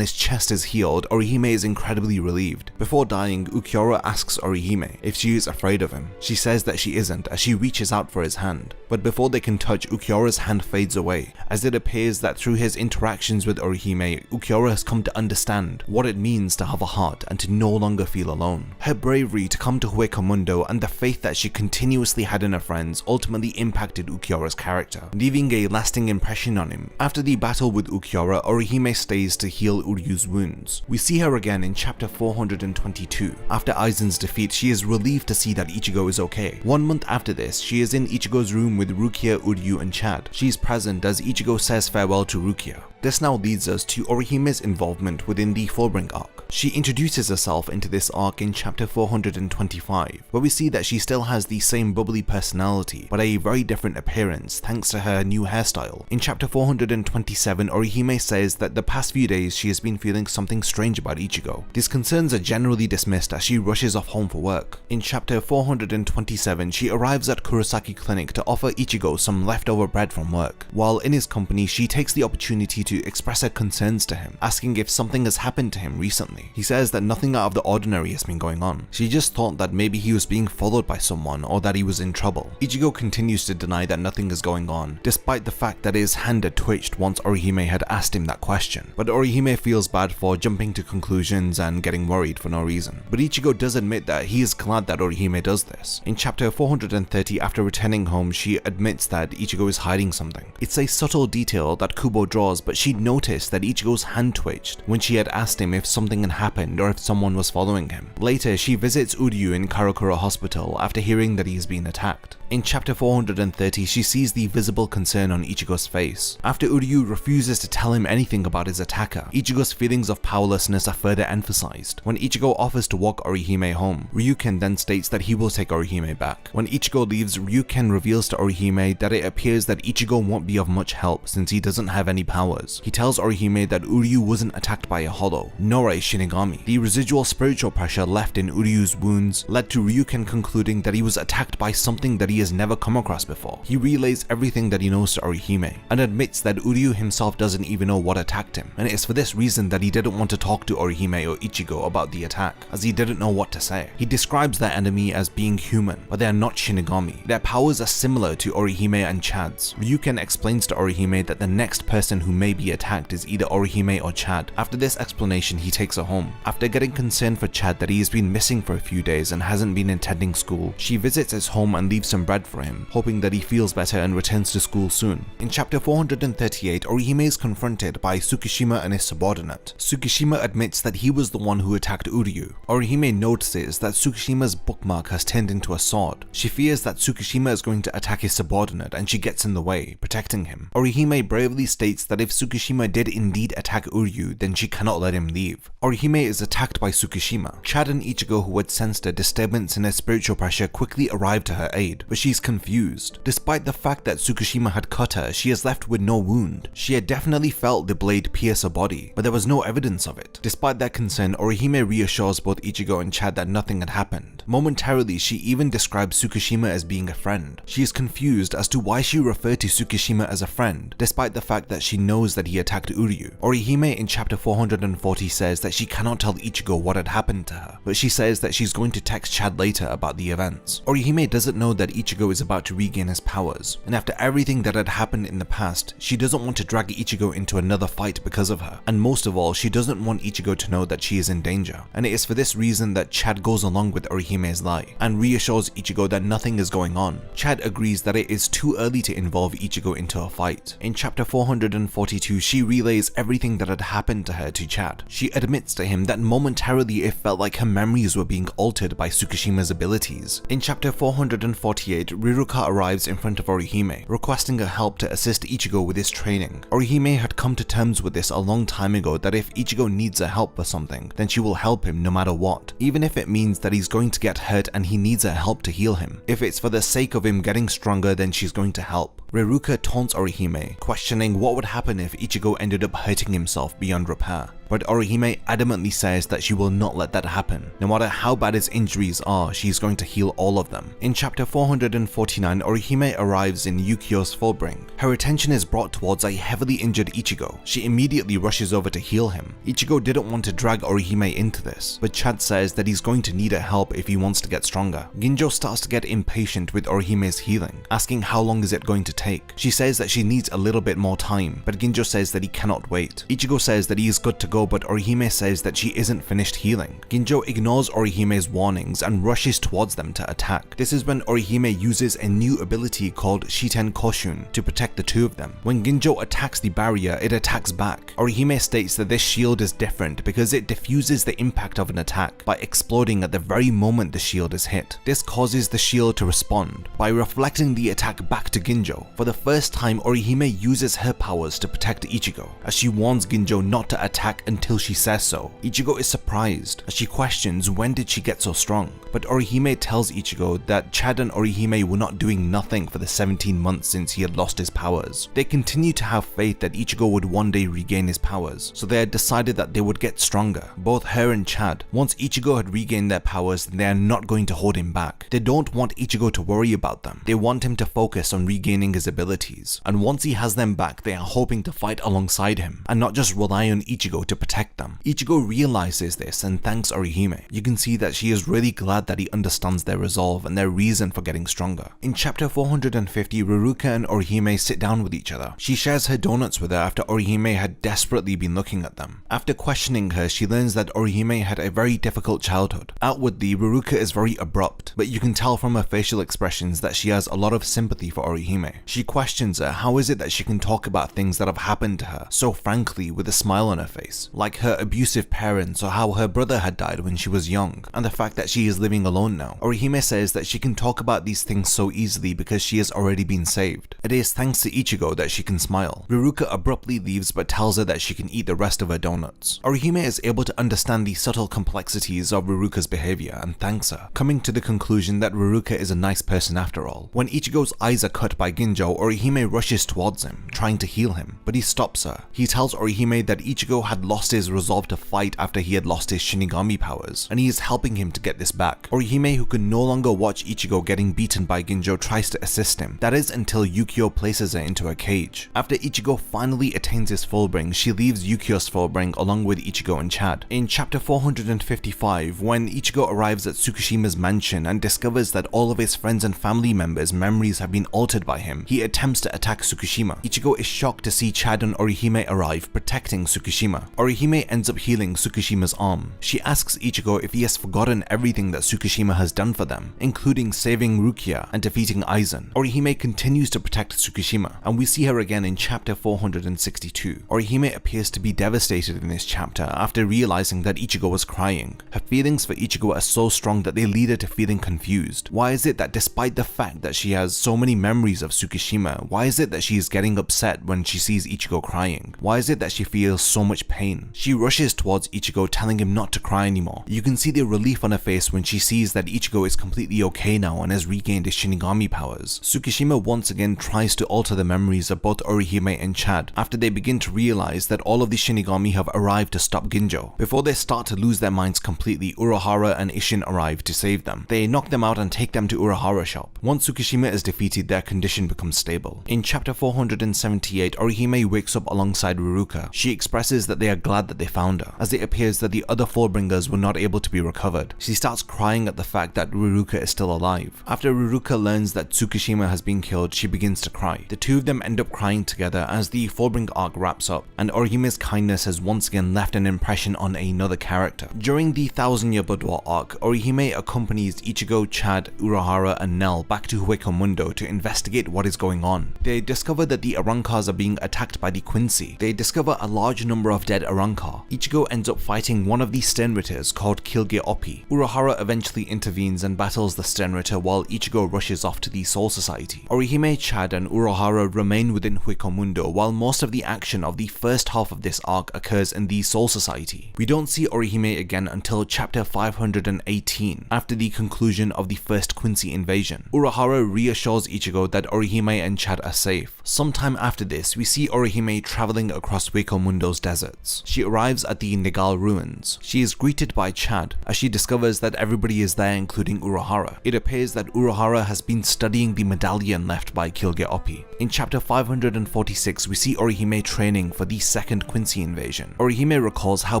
his chest is healed, Orihime is incredibly relieved. Before dying, Ulquiorra asks Orihime if she is afraid of him. She says that she isn't as she reaches out for his hand, but before they can touch, Ulquiorra's hand fades away, as it appears that through his interactions with Orihime, Ulquiorra has come to understand what it means to have a heart and to no longer feel alone. Her bravery to come to Huecomundo and the faith that she continuously had in her friends ultimately impacted Ulquiorra's character, leaving a lasting impression on him. After the battle with Ulquiorra, Orihime stays to heal Uryu's wounds. We see her again in chapter 422. After Aizen's defeat, she is relieved to see that Ichigo is okay. 1 month after this, she is in Ichigo's room with Rukia, Uryu and Chad. She is present as Ichigo says farewell to Rukia. This now leads us to Orihime's involvement within the Fullbring arc. She introduces herself into this arc in chapter 425, where we see that she still has the same bubbly personality, but a very different appearance thanks to her new hairstyle. In chapter 427, Orihime says that the past few days she has been feeling something strange about Ichigo. These concerns are generally dismissed as she rushes off home for work. In chapter 427, she arrives at Kurosaki Clinic to offer Ichigo some leftover bread from work. While in his company, she takes the opportunity to express her concerns to him, asking if something has happened to him recently. He says that nothing out of the ordinary has been going on. She just thought that maybe he was being followed by someone or that he was in trouble. Ichigo continues to deny that nothing is going on, despite the fact that his hand had twitched once Orihime had asked him that question. But Orihime feels bad for jumping to conclusions and getting worried for no reason. But Ichigo does admit that he is glad that Orihime does this. In chapter 430, after returning home, she admits that Ichigo is hiding something. It's a subtle detail that Kubo draws, but she noticed that Ichigo's hand twitched when she had asked him if something had happened or if someone was following him. Later, she visits Uryu in Karakura Hospital after hearing that he has been attacked. In chapter 430, she sees the visible concern on Ichigo's face. After Uryu refuses to tell him anything about his attacker, Ichigo's feelings of powerlessness are further emphasized. When Ichigo offers to walk Orihime home, Ryuken then states that he will take Orihime back. When Ichigo leaves, Ryuken reveals to Orihime that it appears that Ichigo won't be of much help since he doesn't have any powers. He tells Orihime that Uryu wasn't attacked by a hollow, nor a Shinigami. The residual spiritual pressure left in Uryu's wounds led to Ryuken concluding that he was attacked by something that he has never come across before. He relays everything that he knows to Orihime and admits that Uryu himself doesn't even know what attacked him, and it is for this reason that he didn't want to talk to Orihime or Ichigo about the attack, as he didn't know what to say. He describes their enemy as being human, but they are not Shinigami. Their powers are similar to Orihime and Chad's. Ryuken explains to Orihime that the next person who may be attacked is either Orihime or Chad. After this explanation, he takes her home. After getting concerned for Chad that he has been missing for a few days and hasn't been attending school, she visits his home and leaves some bread for him, hoping that he feels better and returns to school soon. In chapter 438, Orihime is confronted by Tsukishima and his subordinate. Tsukishima admits that he was the one who attacked Uryu. Orihime notices that Tsukishima's bookmark has turned into a sword. She fears that Tsukishima is going to attack his subordinate and she gets in the way, protecting him. Orihime bravely states that if Tsukishima did indeed attack Uryu, then she cannot let him leave. Orihime is attacked by Tsukishima. Chad and Ichigo, who had sensed a disturbance in her spiritual pressure, quickly arrive to her aid, but she's confused. Despite the fact that Tsukishima had cut her, she is left with no wound. She had definitely felt the blade pierce her body, but there was no evidence of it. Despite their concern, Orihime reassures both Ichigo and Chad that nothing had happened. Momentarily, she even describes Tsukishima as being a friend. She is confused as to why she referred to Tsukishima as a friend, despite the fact that she knows that he attacked Uryu. Orihime in chapter 440 says that she cannot tell Ichigo what had happened to her, but she says that she's going to text Chad later about the events. Orihime doesn't know that Ichigo is about to regain his powers, and after everything that had happened in the past, she doesn't want to drag Ichigo into another fight because of her, and most of all, she doesn't want Ichigo to know that she is in danger. And it is for this reason that Chad goes along with Orihime's lie, and reassures Ichigo that nothing is going on. Chad agrees that it is too early to involve Ichigo into a fight. In chapter 442, she relays everything that had happened to her to Chad. She admits to him that momentarily it felt like her memories were being altered by Tsukishima's abilities. In chapter 448, Riruka arrives in front of Orihime, requesting her help to assist Ichigo with his training. Orihime had come to terms with this a long time ago, that if Ichigo needs her help for something, then she will help him no matter what, even if it means that he's going to get hurt and he needs her help to heal him. If it's for the sake of him getting stronger, then she's going to help. Riruka taunts Orihime, questioning what would happen if Ichigo ended up hurting himself beyond repair. but Orihime adamantly says that she will not let that happen. No matter how bad his injuries are, she's going to heal all of them. In chapter 449, Orihime arrives in Yukio's Fullbring. Her attention is brought towards a heavily injured Ichigo. She immediately rushes over to heal him. Ichigo didn't want to drag Orihime into this, but Chad says that he's going to need her help if he wants to get stronger. Ginjo starts to get impatient with Orihime's healing, asking how long is it going to take. She says that she needs a little bit more time, but Ginjo says that he cannot wait. Ichigo says that he is good to go, but Orihime says that she isn't finished healing. Ginjo ignores Orihime's warnings and rushes towards them to attack. This is when Orihime uses a new ability called Shiten Koshun to protect the two of them. When Ginjo attacks the barrier, it attacks back. Orihime states that this shield is different because it diffuses the impact of an attack by exploding at the very moment the shield is hit. This causes the shield to respond by reflecting the attack back to Ginjo. For the first time, Orihime uses her powers to protect Ichigo, as she warns Ginjo not to attack until she says so. Ichigo is surprised as she questions when did she get so strong, but Orihime tells Ichigo that Chad and Orihime were not doing nothing for the 17 months since he had lost his powers. They continue to have faith that Ichigo would one day regain his powers, so they had decided that they would get stronger, both her and Chad. Once Ichigo had regained their powers, they are not going to hold him back. They don't want Ichigo to worry about them. They want him to focus on regaining his abilities, and once he has them back, they are hoping to fight alongside him and not just rely on Ichigo to protect them. Ichigo realizes this and thanks Orihime. You can see that she is really glad that he understands their resolve and their reason for getting stronger. In chapter 450, Ruruka and Orihime sit down with each other. She shares her donuts with her after Orihime had desperately been looking at them. After questioning her, she learns that Orihime had a very difficult childhood. Outwardly, Ruruka is very abrupt, but you can tell from her facial expressions that she has a lot of sympathy for Orihime. She questions her how is it that she can talk about things that have happened to her so frankly with a smile on her face, like her abusive parents or how her brother had died when she was young, and the fact that she is living alone now. Orihime says that she can talk about these things so easily because she has already been saved. It is thanks to Ichigo that she can smile. Ruruka abruptly leaves but tells her that she can eat the rest of her donuts. Orihime is able to understand the subtle complexities of Ruruka's behavior and thanks her, coming to the conclusion that Ruruka is a nice person after all. When Ichigo's eyes are cut by Ginjo, Orihime rushes towards him, trying to heal him, but he stops her. He tells Orihime that Ichigo had lost his resolve to fight after he had lost his Shinigami powers, and he is helping him to get this back. Orihime, who can no longer watch Ichigo getting beaten by Ginjo, tries to assist him. That is until Yukio places her into a cage. After Ichigo finally attains his Fullbring, she leaves Yukio's Fullbring along with Ichigo and Chad. In chapter 455, when Ichigo arrives at Tsukushima's mansion and discovers that all of his friends and family members' memories have been altered by him, he attempts to attack Tsukushima. Ichigo is shocked to see Chad and Orihime arrive, protecting Tsukushima. Orihime ends up healing Tsukushima's arm. She asks Ichigo if he has forgotten everything that Tsukushima has done for them, including saving Rukia and defeating Aizen. Orihime continues to protect Tsukushima, and we see her again in chapter 462. Orihime appears to be devastated in this chapter after realizing that Ichigo was crying. Her feelings for Ichigo are so strong that they lead her to feeling confused. Why is it that despite the fact that she has so many memories of Tsukushima, why is it that she is getting upset when she sees Ichigo crying? Why is it that she feels so much pain? She rushes towards Ichigo, telling him not to cry anymore. You can see the relief on her face when she sees that Ichigo is completely okay now and has regained his Shinigami powers. Tsukushima once again tries to alter the memories of both Orihime and Chad after they begin to realize that all of the Shinigami have arrived to stop Ginjo. Before they start to lose their minds completely, Urahara and Isshin arrive to save them. They knock them out and take them to Urahara's shop. Once Tsukushima is defeated, their condition becomes stable. In chapter 478, Orihime wakes up alongside Ruruka. She expresses that they are glad that they found her, as it appears that the other Fullbringers were not able to be recovered. She starts crying at the fact that Ruruka is still alive. After Ruruka learns that Tsukushima has been killed, she begins to cry. The two of them end up crying together as the Fullbring arc wraps up, and Orihime's kindness has once again left an impression on another character. During the 1000-Year Blood War arc, Orihime accompanies Ichigo, Chad, Urahara, and Nell back to Hueco to investigate what is going on. They discover that the Arancars are being attacked by the Quincy. They discover a large number of dead Arankar. Ichigo ends up fighting one of the Sternritters called Kilge Oppi. Urahara eventually intervenes and battles the Sternritter while Ichigo rushes off to the Soul Society. Orihime, Chad, and Urahara remain within Hueco while most of the action of the first half of this arc occurs in the Soul Society. We don't see Orihime again until chapter 518, after the conclusion of the first Quincy invasion. Urahara reassures Ichigo that Orihime and Chad are safe. Sometime after this, we see Orihime traveling across Hueco deserts. palace. She arrives at the Nigal ruins. She is greeted by Chad as she discovers that everybody is there, including Urahara. It appears that Urahara has been studying the medallion left by Killge Oppi. In chapter 546, we see Orihime training for the second Quincy invasion. Orihime recalls how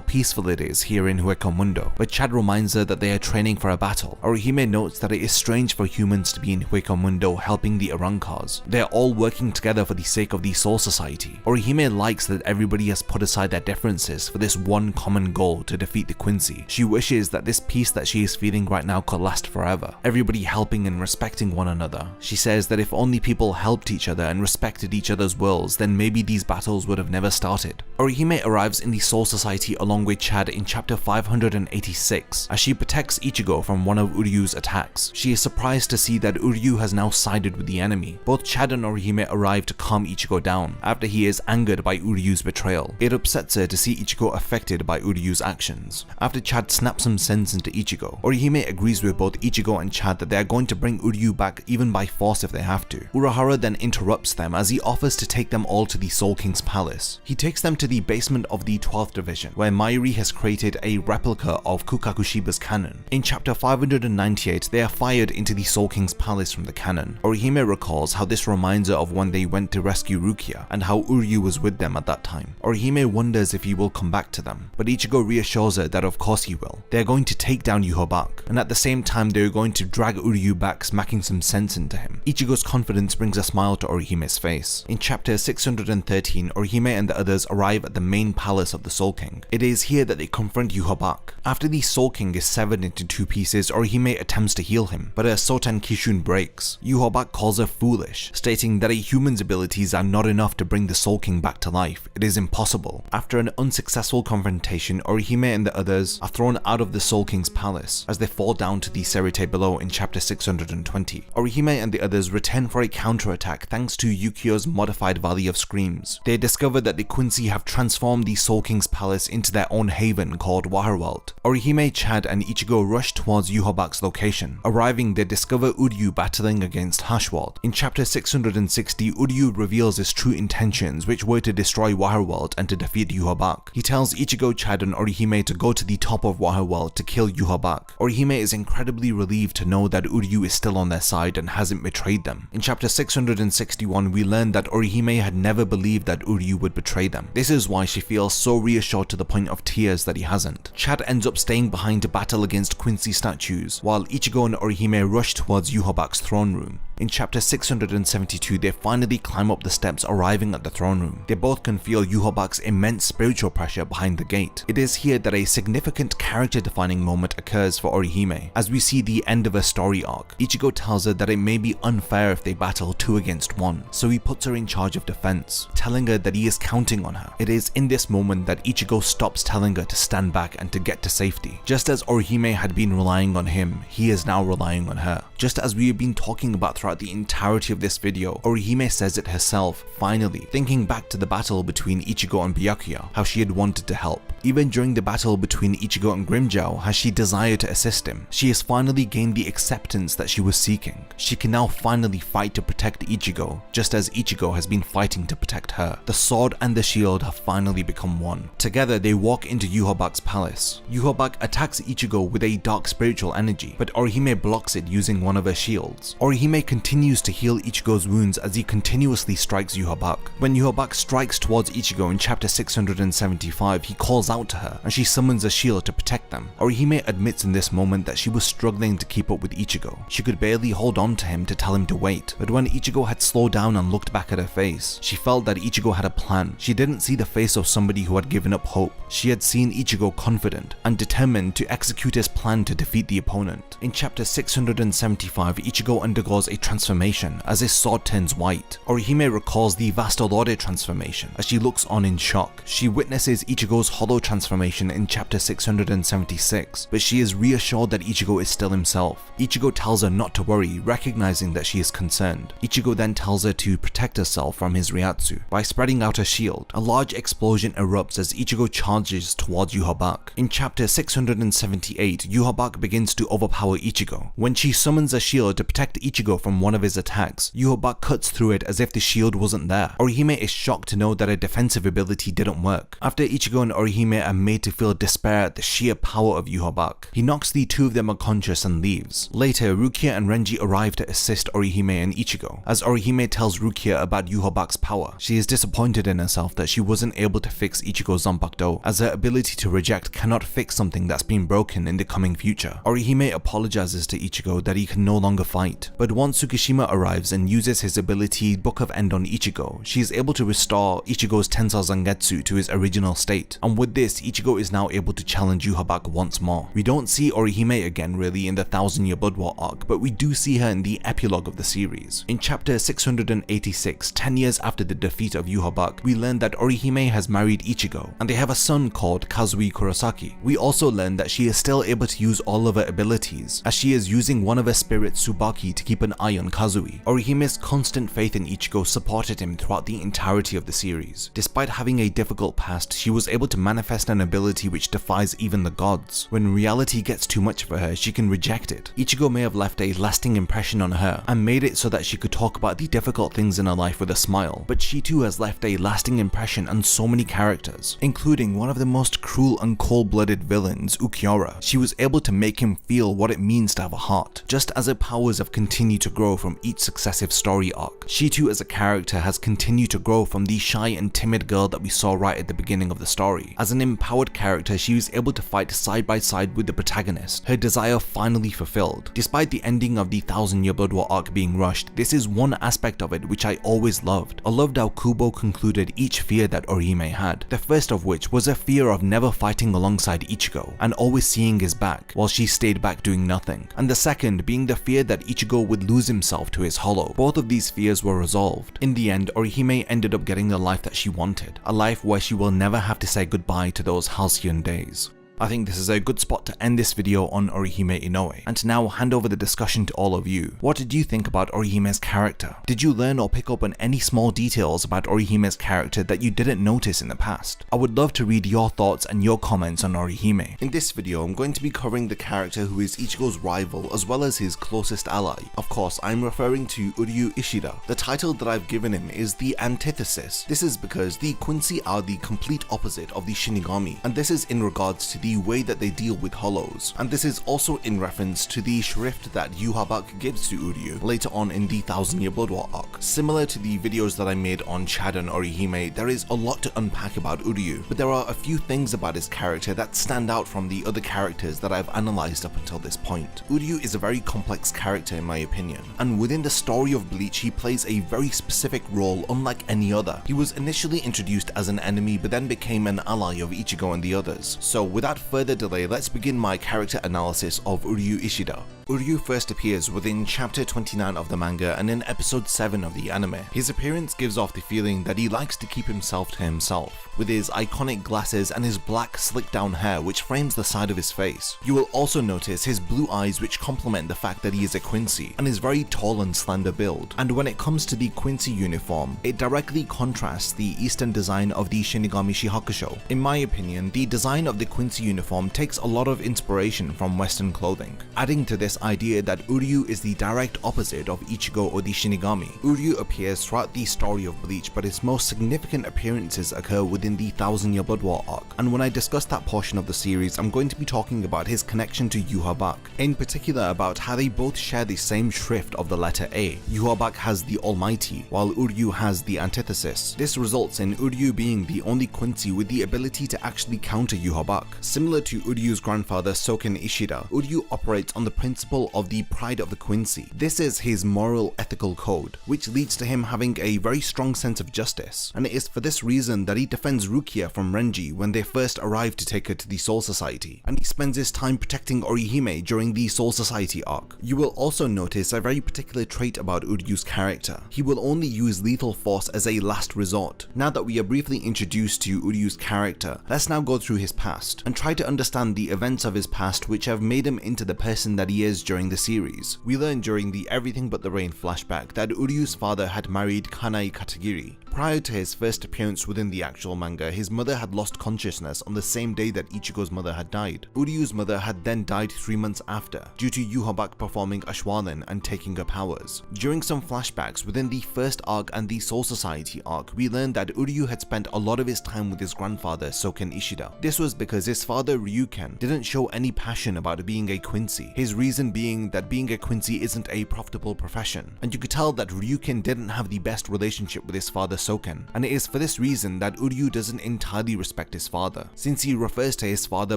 peaceful it is here in Hueco Mundo, but Chad reminds her that they are training for a battle. Orihime notes that it is strange for humans to be in Hueco Mundo helping the Arrancars. They are all working together for the sake of the Soul Society. Orihime likes that everybody has put aside their differences for this one common goal to defeat the Quincy. She wishes that this peace that she is feeling right now could last forever, everybody helping and respecting one another. She says that if only people helped each other and respected each other's wills, then maybe these battles would have never started. Orihime arrives in the Soul Society along with Chad in chapter 586 as she protects Ichigo from one of Uryu's attacks. She is surprised to see that Uryu has now sided with the enemy. Both Chad and Orihime arrive to calm Ichigo down after he is angered by Uryu's betrayal. It upsets her to see Ichigo affected by Uryu's actions. After Chad snaps some sense into Ichigo, Orihime agrees with both Ichigo and Chad that they are going to bring Uryu back even by force if they have to. Urahara then interrupts them as he offers to take them all to the Soul King's palace. He takes them to the basement of the 12th division where Mayuri has created a replica of Kukakushiba's cannon. In chapter 598, they are fired into the Soul King's palace from the cannon. Orihime recalls how this reminds her of when they went to rescue Rukia and how Uryu was with them at that time. Orihime wonders if he will come back to them, but Ichigo reassures her that of course he will. They are going to take down Yhwach, and at the same time they are going to drag Uryu back, smacking some sense into him. Ichigo's confidence brings a smile to Orihime's face. In chapter 613, Orihime and the others arrive at the main palace of the Soul King. It is here that they confront Yhwach. After the Soul King is severed into two pieces, Orihime attempts to heal him, but her Soten Kishun breaks. Yhwach calls her foolish, stating that a human's abilities are not enough to bring the Soul King back to life. It is impossible. After an unsuccessful confrontation, Orihime and the others are thrown out of the Soul King's palace as they fall down to the Serite below in chapter 620. Orihime and the others return for a counterattack thanks to Yukio's modified Valley of Screams. They discover that the Quincy have transformed the Soul King's palace into their own haven called Waterworld. Orihime, Chad and Ichigo rush towards Yhwach's location. Arriving, they discover Uryu battling against Hashwald. In chapter 660, Uryu reveals his true intentions, which were to destroy Waterworld and to defeat Yhwach. He tells Ichigo, Chad and Orihime to go to the top of Waterworld to kill Yhwach. Orihime is incredibly relieved to know that Uryu is still on their side and hasn't betrayed them. In chapter 661, we learn that Orihime had never believed that Uryu would betray them. This is why she feels so reassured to the point of tears that he hasn't. Chad ends up staying behind to battle against Quincy statues, while Ichigo and Orihime rush towards Yhwach's throne room. In chapter 672, they finally climb up the steps, arriving at the throne room. They both can feel Yhwach's immense spiritual pressure behind the gate. It is here that a significant character-defining moment occurs for Orihime, as we see the end of a story arc. Ichigo tells her that it may be unfair if they battle 2 against 1, so he puts her in charge of defense, telling her that he is counting on her. It is in this moment that Ichigo stops telling her to stand back and to get to safety. Just as Orihime had been relying on him, he is now relying on her. Just as we have been talking about throughout the entirety of this video, Orihime says it herself, finally, thinking back to the battle between Ichigo and Byakuya, how she had wanted to help. Even during the battle between Ichigo and Grimmjow, has she desired to assist him. She has finally gained the acceptance that she was seeking. She can now finally fight to protect Ichigo, just as Ichigo has been fighting to protect her. The sword and the shield have finally become one. Together, they walk into Yhwach's palace. Yhwach attacks Ichigo with a dark spiritual energy, but Orihime blocks it using one of her shields. Orihime continues to heal Ichigo's wounds as he continuously strikes Yhwach. When Yhwach strikes towards Ichigo in chapter 675, he calls out to her and she summons a shield to protect them. Orihime admits in this moment that she was struggling to keep up with Ichigo. She could barely hold on to him to tell him to wait, but when Ichigo had slowed down and looked back at her face, she felt that Ichigo had a plan. She didn't see the face of somebody who had given up hope. She had seen Ichigo confident and determined to execute his plan to defeat the opponent. In chapter 675, Ichigo undergoes a transformation as his sword turns white. Orihime recalls the Vastolore transformation as she looks on in shock. She witnesses Ichigo's hollow transformation in chapter 676, but she is reassured that Ichigo is still himself. Ichigo tells her not to worry, recognizing that she is concerned. Ichigo then tells her to protect herself from his Ryatsu by spreading out her shield. A large explosion erupts as Ichigo charges towards Yhwach. In chapter 678, Yhwach begins to overpower Ichigo. When she summons a shield to protect Ichigo from one of his attacks, Yhwach cuts through it as if the shield wasn't there. Orihime is shocked to know that her defensive ability didn't work. work. After Ichigo and Orihime are made to feel despair at the sheer power of Yhwach, he knocks the two of them unconscious and leaves. Later, Rukia and Renji arrive to assist Orihime and Ichigo. As Orihime tells Rukia about Yhwach's power, she is disappointed in herself that she wasn't able to fix Ichigo's Zanpakuto, as her ability to reject cannot fix something that's been broken in the coming future. Orihime apologizes to Ichigo that he can no longer fight, but once Tsukishima arrives and uses his ability Book of End on Ichigo, she is able to restore Ichigo's Tensei Zangetsu to his original state, and with this, Ichigo is now able to challenge Yhwach once more. We don't see Orihime again really in the 1000-Year Blood War arc, but we do see her in the epilogue of the series. In chapter 686, 10 years after the defeat of Yhwach, we learn that Orihime has married Ichigo, and they have a son called Kazuo Kurosaki. We also learn that she is still able to use all of her abilities, as she is using one of her spirits Tsubaki to keep an eye on Kazuo. Orihime's constant faith in Ichigo supported him throughout the entirety of the series. Despite having a difficult past, she was able to manifest an ability which defies even the gods. When reality gets too much for her, she can reject it. Ichigo may have left a lasting impression on her and made it so that she could talk about the difficult things in her life with a smile, but she too has left a lasting impression on so many characters, including one of the most cruel and cold-blooded villains, Ulquiorra. She was able to make him feel what it means to have a heart, just as her powers have continued to grow from each successive story arc. She too as a character has continued to grow from the shy and timid girl that we saw right at the beginning of the story. As an empowered character, she was able to fight side by side with the protagonist, her desire finally fulfilled. Despite the ending of the 1000-Year Blood War arc being rushed, this is one aspect of it which I always loved. I loved how Kubo concluded each fear that Orihime had, the first of which was a fear of never fighting alongside Ichigo and always seeing his back, while she stayed back doing nothing, and the second being the fear that Ichigo would lose himself to his hollow. Both of these fears were resolved. In the end, Orihime ended up getting the life that she wanted, a life where she will never have to say goodbye to those halcyon days. I think this is a good spot to end this video on Orihime Inoue, and to now hand over the discussion to all of you. What did you think about Orihime's character? Did you learn or pick up on any small details about Orihime's character that you didn't notice in the past? I would love to read your thoughts and your comments on Orihime. In this video, I'm going to be covering the character who is Ichigo's rival as well as his closest ally. Of course, I'm referring to Uryu Ishida. The title that I've given him is the Antithesis. This is because the Quincy are the complete opposite of the Shinigami, and this is in regards to the way that they deal with hollows, and this is also in reference to the shrift that Yhwach gives to Uryu later on in the 1000-Year Blood War arc. Similar to the videos that I made on Chad and Orihime, there is a lot to unpack about Uryu, but there are a few things about his character that stand out from the other characters that I've analysed up until this point. Uryu is a very complex character in my opinion, and within the story of Bleach he plays a very specific role unlike any other. He was initially introduced as an enemy but then became an ally of Ichigo and the others. So without further delay, let's begin my character analysis of Uryu Ishida. Uryu first appears within chapter 29 of the manga and in episode 7 of the anime. His appearance gives off the feeling that he likes to keep himself to himself, with his iconic glasses and his black slicked down hair which frames the side of his face. You will also notice his blue eyes which complement the fact that he is a Quincy, and his very tall and slender build. And when it comes to the Quincy uniform, it directly contrasts the Eastern design of the Shinigami Shihakusho. In my opinion, the design of the Quincy uniform takes a lot of inspiration from Western clothing, adding to this idea that Uryu is the direct opposite of Ichigo or the Shinigami. Uryu appears throughout the story of Bleach, but his most significant appearances occur within the 1000-Year Blood War arc, and when I discuss that portion of the series, I'm going to be talking about his connection to Yhwach, in particular about how they both share the same shrift of the letter A. Yhwach has the Almighty, while Uryu has the Antithesis. This results in Uryu being the only Quincy with the ability to actually counter Yhwach. Similar to Uryu's grandfather Soken Ishida, Uryu operates on the principle of the pride of the Quincy. This is his moral ethical code, which leads to him having a very strong sense of justice, and it is for this reason that he defends Rukia from Renji when they first arrive to take her to the Soul Society, and he spends his time protecting Orihime during the Soul Society arc. You will also notice a very particular trait about Uryu's character. He will only use lethal force as a last resort. Now that we are briefly introduced to Uryu's character, let's now go through his past and try to understand the events of his past which have made him into the person that he is appears during the series. We learn during the Everything But the Rain flashback that Uryu's father had married Kanai Katagiri. Prior to his first appearance within the actual manga, his mother had lost consciousness on the same day that Ichigo's mother had died. Uryu's mother had then died 3 months after, due to Yhwach performing Ashwaubenon and taking her powers. During some flashbacks within the first arc and the Soul Society arc, we learned that Uryu had spent a lot of his time with his grandfather Soken Ishida. This was because his father Ryuken didn't show any passion about being a Quincy, his reason being that being a Quincy isn't a profitable profession, and you could tell that Ryuken didn't have the best relationship with his father Soken, and it is for this reason that Uryu doesn't entirely respect his father, since he refers to his father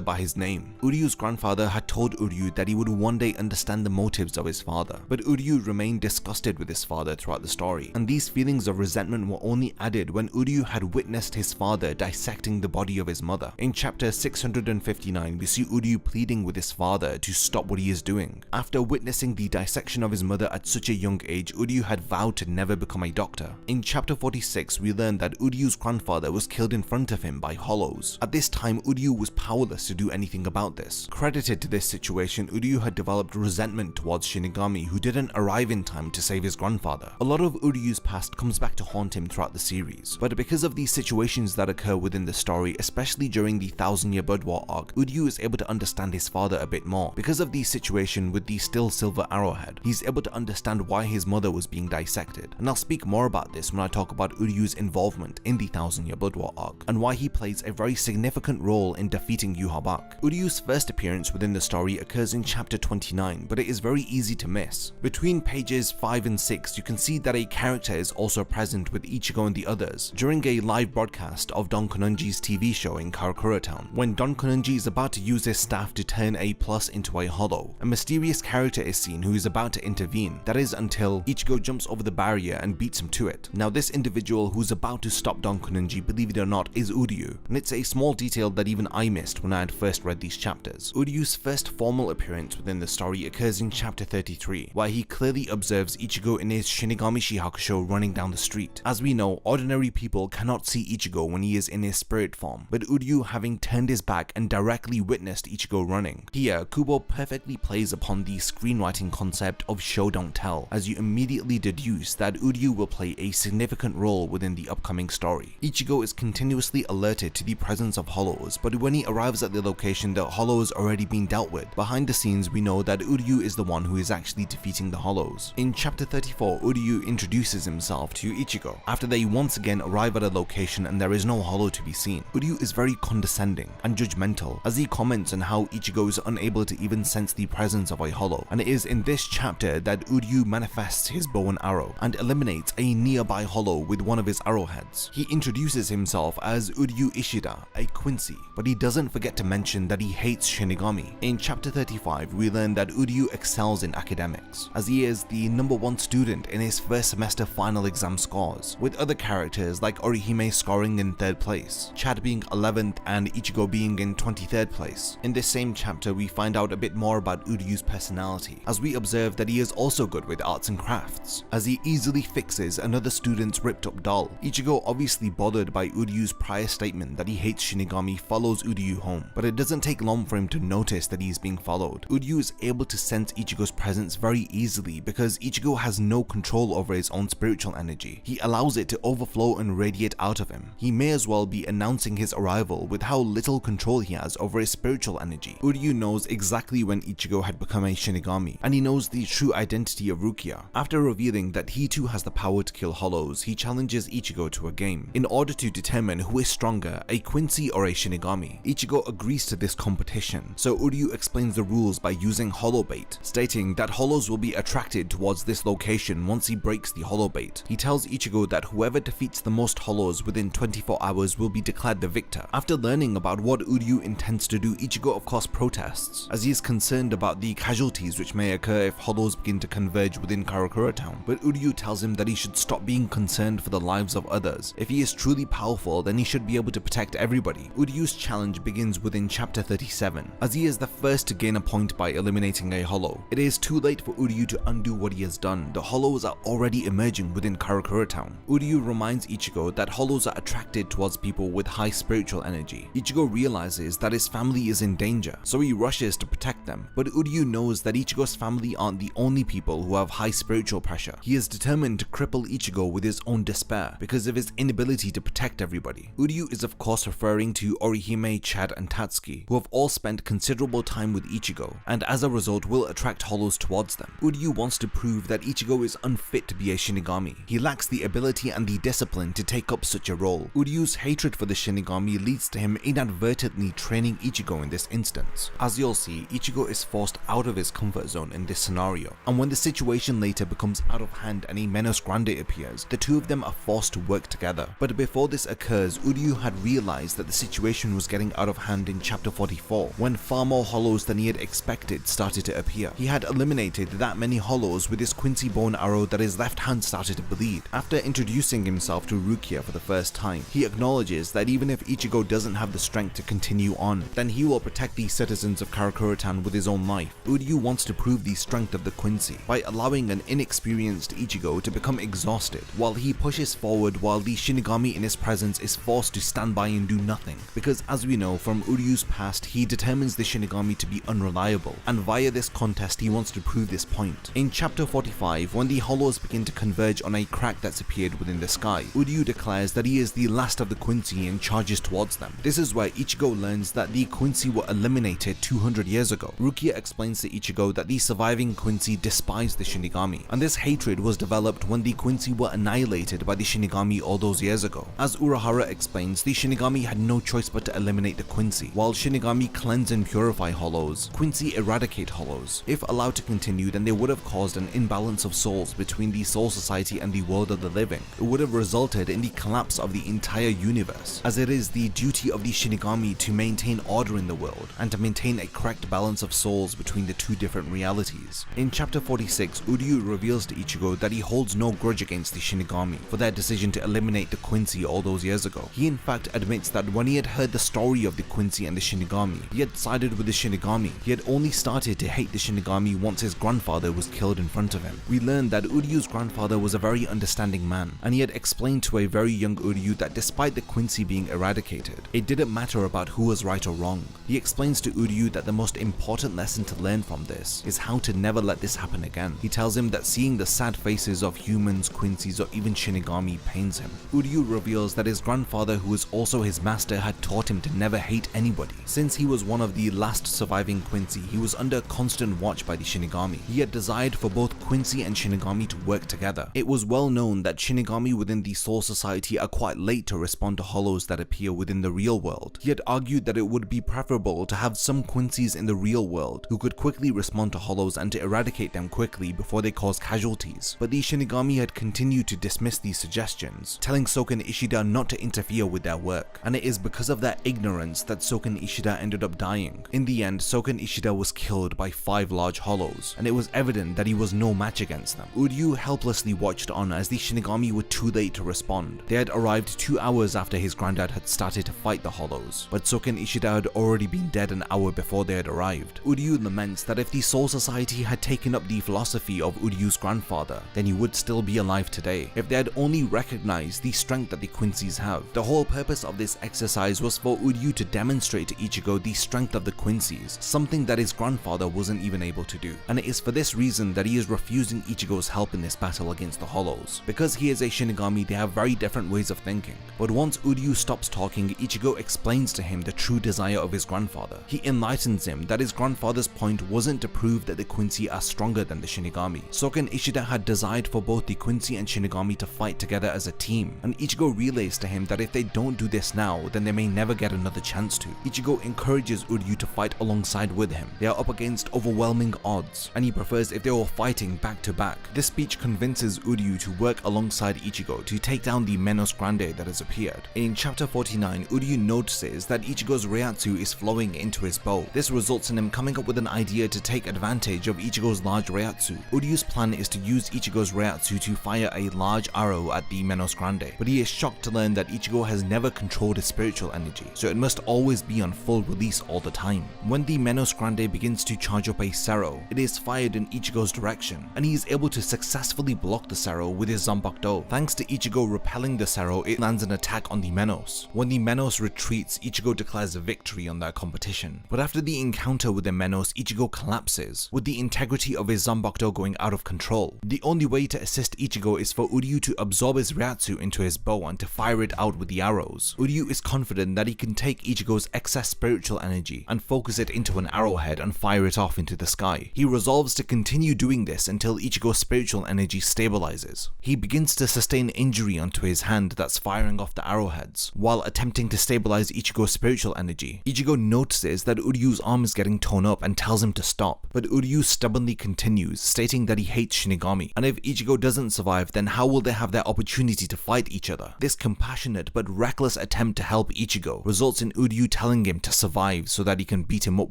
by his name. Uryu's grandfather had told Uryu that he would one day understand the motives of his father, but Uryu remained disgusted with his father throughout the story, and these feelings of resentment were only added when Uryu had witnessed his father dissecting the body of his mother. In chapter 659, we see Uryu pleading with his father to stop what he is doing. After witnessing the dissection of his mother at such a young age, Uryu had vowed to never become a doctor. In chapter 46, we learned that Uryu's grandfather was killed in front of him by hollows. At this time, Uryu was powerless to do anything about this. Credited to this situation, Uryu had developed resentment towards Shinigami, who didn't arrive in time to save his grandfather. A lot of Uryu's past comes back to haunt him throughout the series, but because of these situations that occur within the story, especially during the 1000-Year Blood War arc, Uryu is able to understand his father a bit more. Because of the situation with the still silver arrowhead, he's able to understand why his mother was being dissected, and I'll speak more about this when I talk about Uryu's involvement in the 1000-Year Blood War arc, and why he plays a very significant role in defeating Yhwach. Uryu's first appearance within the story occurs in chapter 29, but it is very easy to miss. Between pages 5 and 6, you can see that a character is also present with Ichigo and the others during a live broadcast of Don Kanonji's TV show in Karakura Town. When Don Kanonji is about to use his staff to turn a plus into a hollow, a mysterious character is seen who is about to intervene. That is until Ichigo jumps over the barrier and beats him to it. Now this individual who's about to stop Don Kanonji, believe it or not, is Uryu, and it's a small detail that even I missed when I had first read these chapters. Uryu's first formal appearance within the story occurs in chapter 33, where he clearly observes Ichigo in his Shinigami Shihakusho running down the street. As we know, ordinary people cannot see Ichigo when he is in his spirit form, but Uryu, having turned his back and directly witnessed Ichigo running. Here, Kubo perfectly plays upon the screenwriting concept of show don't tell, as you immediately deduce that Uryu will play a significant role within the upcoming story. Ichigo is continuously alerted to the presence of hollows, but when he arrives at the location, the hollow has already been dealt with. Behind the scenes, we know that Uryu is the one who is actually defeating the hollows. In chapter 34, Uryu introduces himself to Ichigo. After they once again arrive at a location and there is no hollow to be seen, Uryu is very condescending and judgmental as he comments on how Ichigo is unable to even sense the presence of a hollow, and it is in this chapter that Uryu manifests his bow and arrow and eliminates a nearby hollow with one of his arrowheads. He introduces himself as Uryu Ishida, a Quincy, but he doesn't forget to mention that he hates Shinigami. In chapter 35, we learn that Uryu excels in academics, as he is the #1 student in his first semester final exam scores, with other characters like Orihime scoring in 3rd place, Chad being 11th, and Ichigo being in 23rd place. In this same chapter, we find out a bit more about Uryu's personality, as we observe that he is also good with arts and crafts, as he easily fixes another student's ripped up doll. Ichigo, obviously bothered by Uryu's prior statement that he hates Shinigami, follows Uryu home, but it doesn't take long for him to notice that he is being followed. Uryu is able to sense Ichigo's presence very easily because Ichigo has no control over his own spiritual energy. He allows it to overflow and radiate out of him. He may as well be announcing his arrival with how little control he has over his spiritual energy. Uryu knows exactly when Ichigo had become a Shinigami, and he knows the true identity of Rukia. After revealing that he too has the power to kill hollows, he challenges Ichigo to a game in order to determine who is stronger, a Quincy or a Shinigami. Ichigo agrees to this competition, so Uryu explains the rules by using hollow bait, stating that hollows will be attracted towards this location once he breaks the hollow bait. He tells Ichigo that whoever defeats the most hollows within 24 hours will be declared the victor. After learning about what Uryu intends to do, Ichigo of course protests, as he is concerned about the casualties which may occur if hollows begin to converge within Karakura Town, but Uryu tells him that he should stop being concerned for the lives of others. If he is truly powerful, then he should be able to protect everybody. Uryu's challenge begins within chapter 37, as he is the first to gain a point by eliminating a hollow. It is too late for Uryu to undo what he has done. The hollows are already emerging within Karakura Town. Uryu reminds Ichigo that hollows are attracted towards people with high spiritual energy. Ichigo realizes that his family is in danger, so he rushes to protect them, but Uryu Uryu knows that Ichigo's family aren't the only people who have high spiritual pressure. He is determined to cripple Ichigo with his own despair because of his inability to protect everybody. Uryu is of course referring to Orihime, Chad and Tatsuki, who have all spent considerable time with Ichigo, and as a result will attract hollows towards them. Uryu wants to prove that Ichigo is unfit to be a Shinigami. He lacks the ability and the discipline to take up such a role. Uryu's hatred for the Shinigami leads to him inadvertently training Ichigo in this instance. As you'll see, Ichigo is forced out of his comfort zone in this scenario, and when the situation later becomes out of hand and a Menos Grande appears, the two of them are forced to work together. But before this occurs, Uryu had realized that the situation was getting out of hand in chapter 44, when far more hollows than he had expected started to appear. He had eliminated that many hollows with his Quincy bone arrow that his left hand started to bleed. After introducing himself to Rukia for the first time, he acknowledges that even if Ichigo doesn't have the strength to continue on, then he will protect the citizens of Karakura Town with his own life. Uryu wants to prove the strength of the Quincy by allowing an inexperienced Ichigo to become exhausted, while he pushes forward while the Shinigami in his presence is forced to stand by and do nothing, because as we know from Uryu's past, he determines the Shinigami to be unreliable, and via this contest he wants to prove this point. In chapter 45, when the hollows begin to converge on a crack that's appeared within the sky, Uryu declares that he is the last of the Quincy and charges towards them. This is where Ichigo learns that the Quincy were eliminated 200 years ago. Rukia explains to Ichigo that the surviving Quincy despise the Shinigami, and this hatred was developed when the Quincy were annihilated by the Shinigami all those years ago. As Urahara explains, the Shinigami had no choice but to eliminate the Quincy. While Shinigami cleanse and purify hollows, Quincy eradicate hollows. If allowed to continue, then they would have caused an imbalance of souls between the Soul Society and the world of the living. It would have resulted in the collapse of the entire universe, as it is the duty of the Shinigami to maintain order in the world and to maintain a correct balance of souls between the two different realities. In chapter 46, Uryu reveals to Ichigo that he holds no grudge against the Shinigami for their decision to eliminate the Quincy all those years ago. He in fact admits that when he had heard the story of the Quincy and the Shinigami, he had sided with the Shinigami. He had only started to hate the Shinigami once his grandfather was killed in front of him. We learned that Uryu's grandfather was a very understanding man, and he had explained to a very young Uryu that despite the Quincy being eradicated, it didn't matter about who was right or wrong. He explains to Uryu that the most important lesson to learn from this is how to never let this happen again. He tells him that seeing the sad faces of humans, Quincy's or even Shinigami pains him. Uryu reveals that his grandfather, who was also his master, had taught him to never hate anybody. Since he was one of the last surviving Quincy, he was under constant watch by the Shinigami. He had desired for both Quincy and Shinigami to work together. It was well known that Shinigami within the Soul Society are quite late to respond to hollows that appear within the real world. He had argued that it would be preferable to have some Quincy's in the real world who could quickly respond to hollows and to eradicate them quickly before they cause casualties. But the Shinigami had continued to dismiss these suggestions, telling Soken Ishida not to interfere with their work, and it is because of their ignorance that Soken Ishida ended up dying. In the end, Soken Ishida was killed by 5 large hollows, and it was evident that he was no match against them. Uryu helplessly watched on as the Shinigami were too late to respond. They had arrived 2 hours after his granddad had started to fight the hollows, but Soken Ishida had already been dead an hour before they had arrived. Uryu laments that if the Soul Society had taken up the philosophy of Uryu's grandfather, then he would still be alive today, if they had only recognized the strength that the Quincy's have. The whole purpose of this exercise was for Uryu to demonstrate to Ichigo the strength of the Quincy's, something that his grandfather wasn't even able to do. And it is for this reason that he is refusing Ichigo's help in this battle against the hollows. Because he is a Shinigami, they have very different ways of thinking. But once Uryu stops talking, Ichigo explains to him the true desire of his grandfather. He enlightens him that his grandfather's point wasn't to prove that the Quincy are stronger than the Shinigami. Soken Ishida had desired for both the Quincy and Shinigami to fight together as a team, and Ichigo relays to him that if they don't do this now, then they may never get another chance to. Ichigo encourages Uryu to fight alongside with him. They are up against overwhelming odds, and he prefers if they were fighting back to back. This speech convinces Uryu to work alongside Ichigo to take down the Menos Grande that has appeared. In chapter 49, Uryu notices that Ichigo's Reiatsu is flowing into his bow. This results in him coming up with an idea to take advantage of Ichigo's large Reiatsu. Uryu's plan is to use Ichigo's Reiatsu to fire a large arrow at the Menos Grande, but he is shocked to learn that Ichigo has never controlled his spiritual energy, so it must always be on full release all the time. When the Menos Grande begins to charge up a Sero, it is fired in Ichigo's direction, and he is able to successfully block the Sero with his Zanpakuto. Thanks to Ichigo repelling the Sero, it lands an attack on the Menos. When the Menos retreats, Ichigo declares a victory on their competition. But after the encounter with the Menos, Ichigo Ichigo collapses, with the integrity of his Zanbakudo going out of control. The only way to assist Ichigo is for Uryu to absorb his Ryatsu into his bow and to fire it out with the arrows. Uryu is confident that he can take Ichigo's excess spiritual energy and focus it into an arrowhead and fire it off into the sky. He resolves to continue doing this until Ichigo's spiritual energy stabilizes. He begins to sustain injury onto his hand that's firing off the arrowheads, while attempting to stabilize Ichigo's spiritual energy. Ichigo notices that Uryu's arm is getting torn up and tells him to stop, but Uryu stubbornly continues, stating that he hates Shinigami, and if Ichigo doesn't survive, then how will they have their opportunity to fight each other? This compassionate but reckless attempt to help Ichigo results in Uryu telling him to survive so that he can beat him up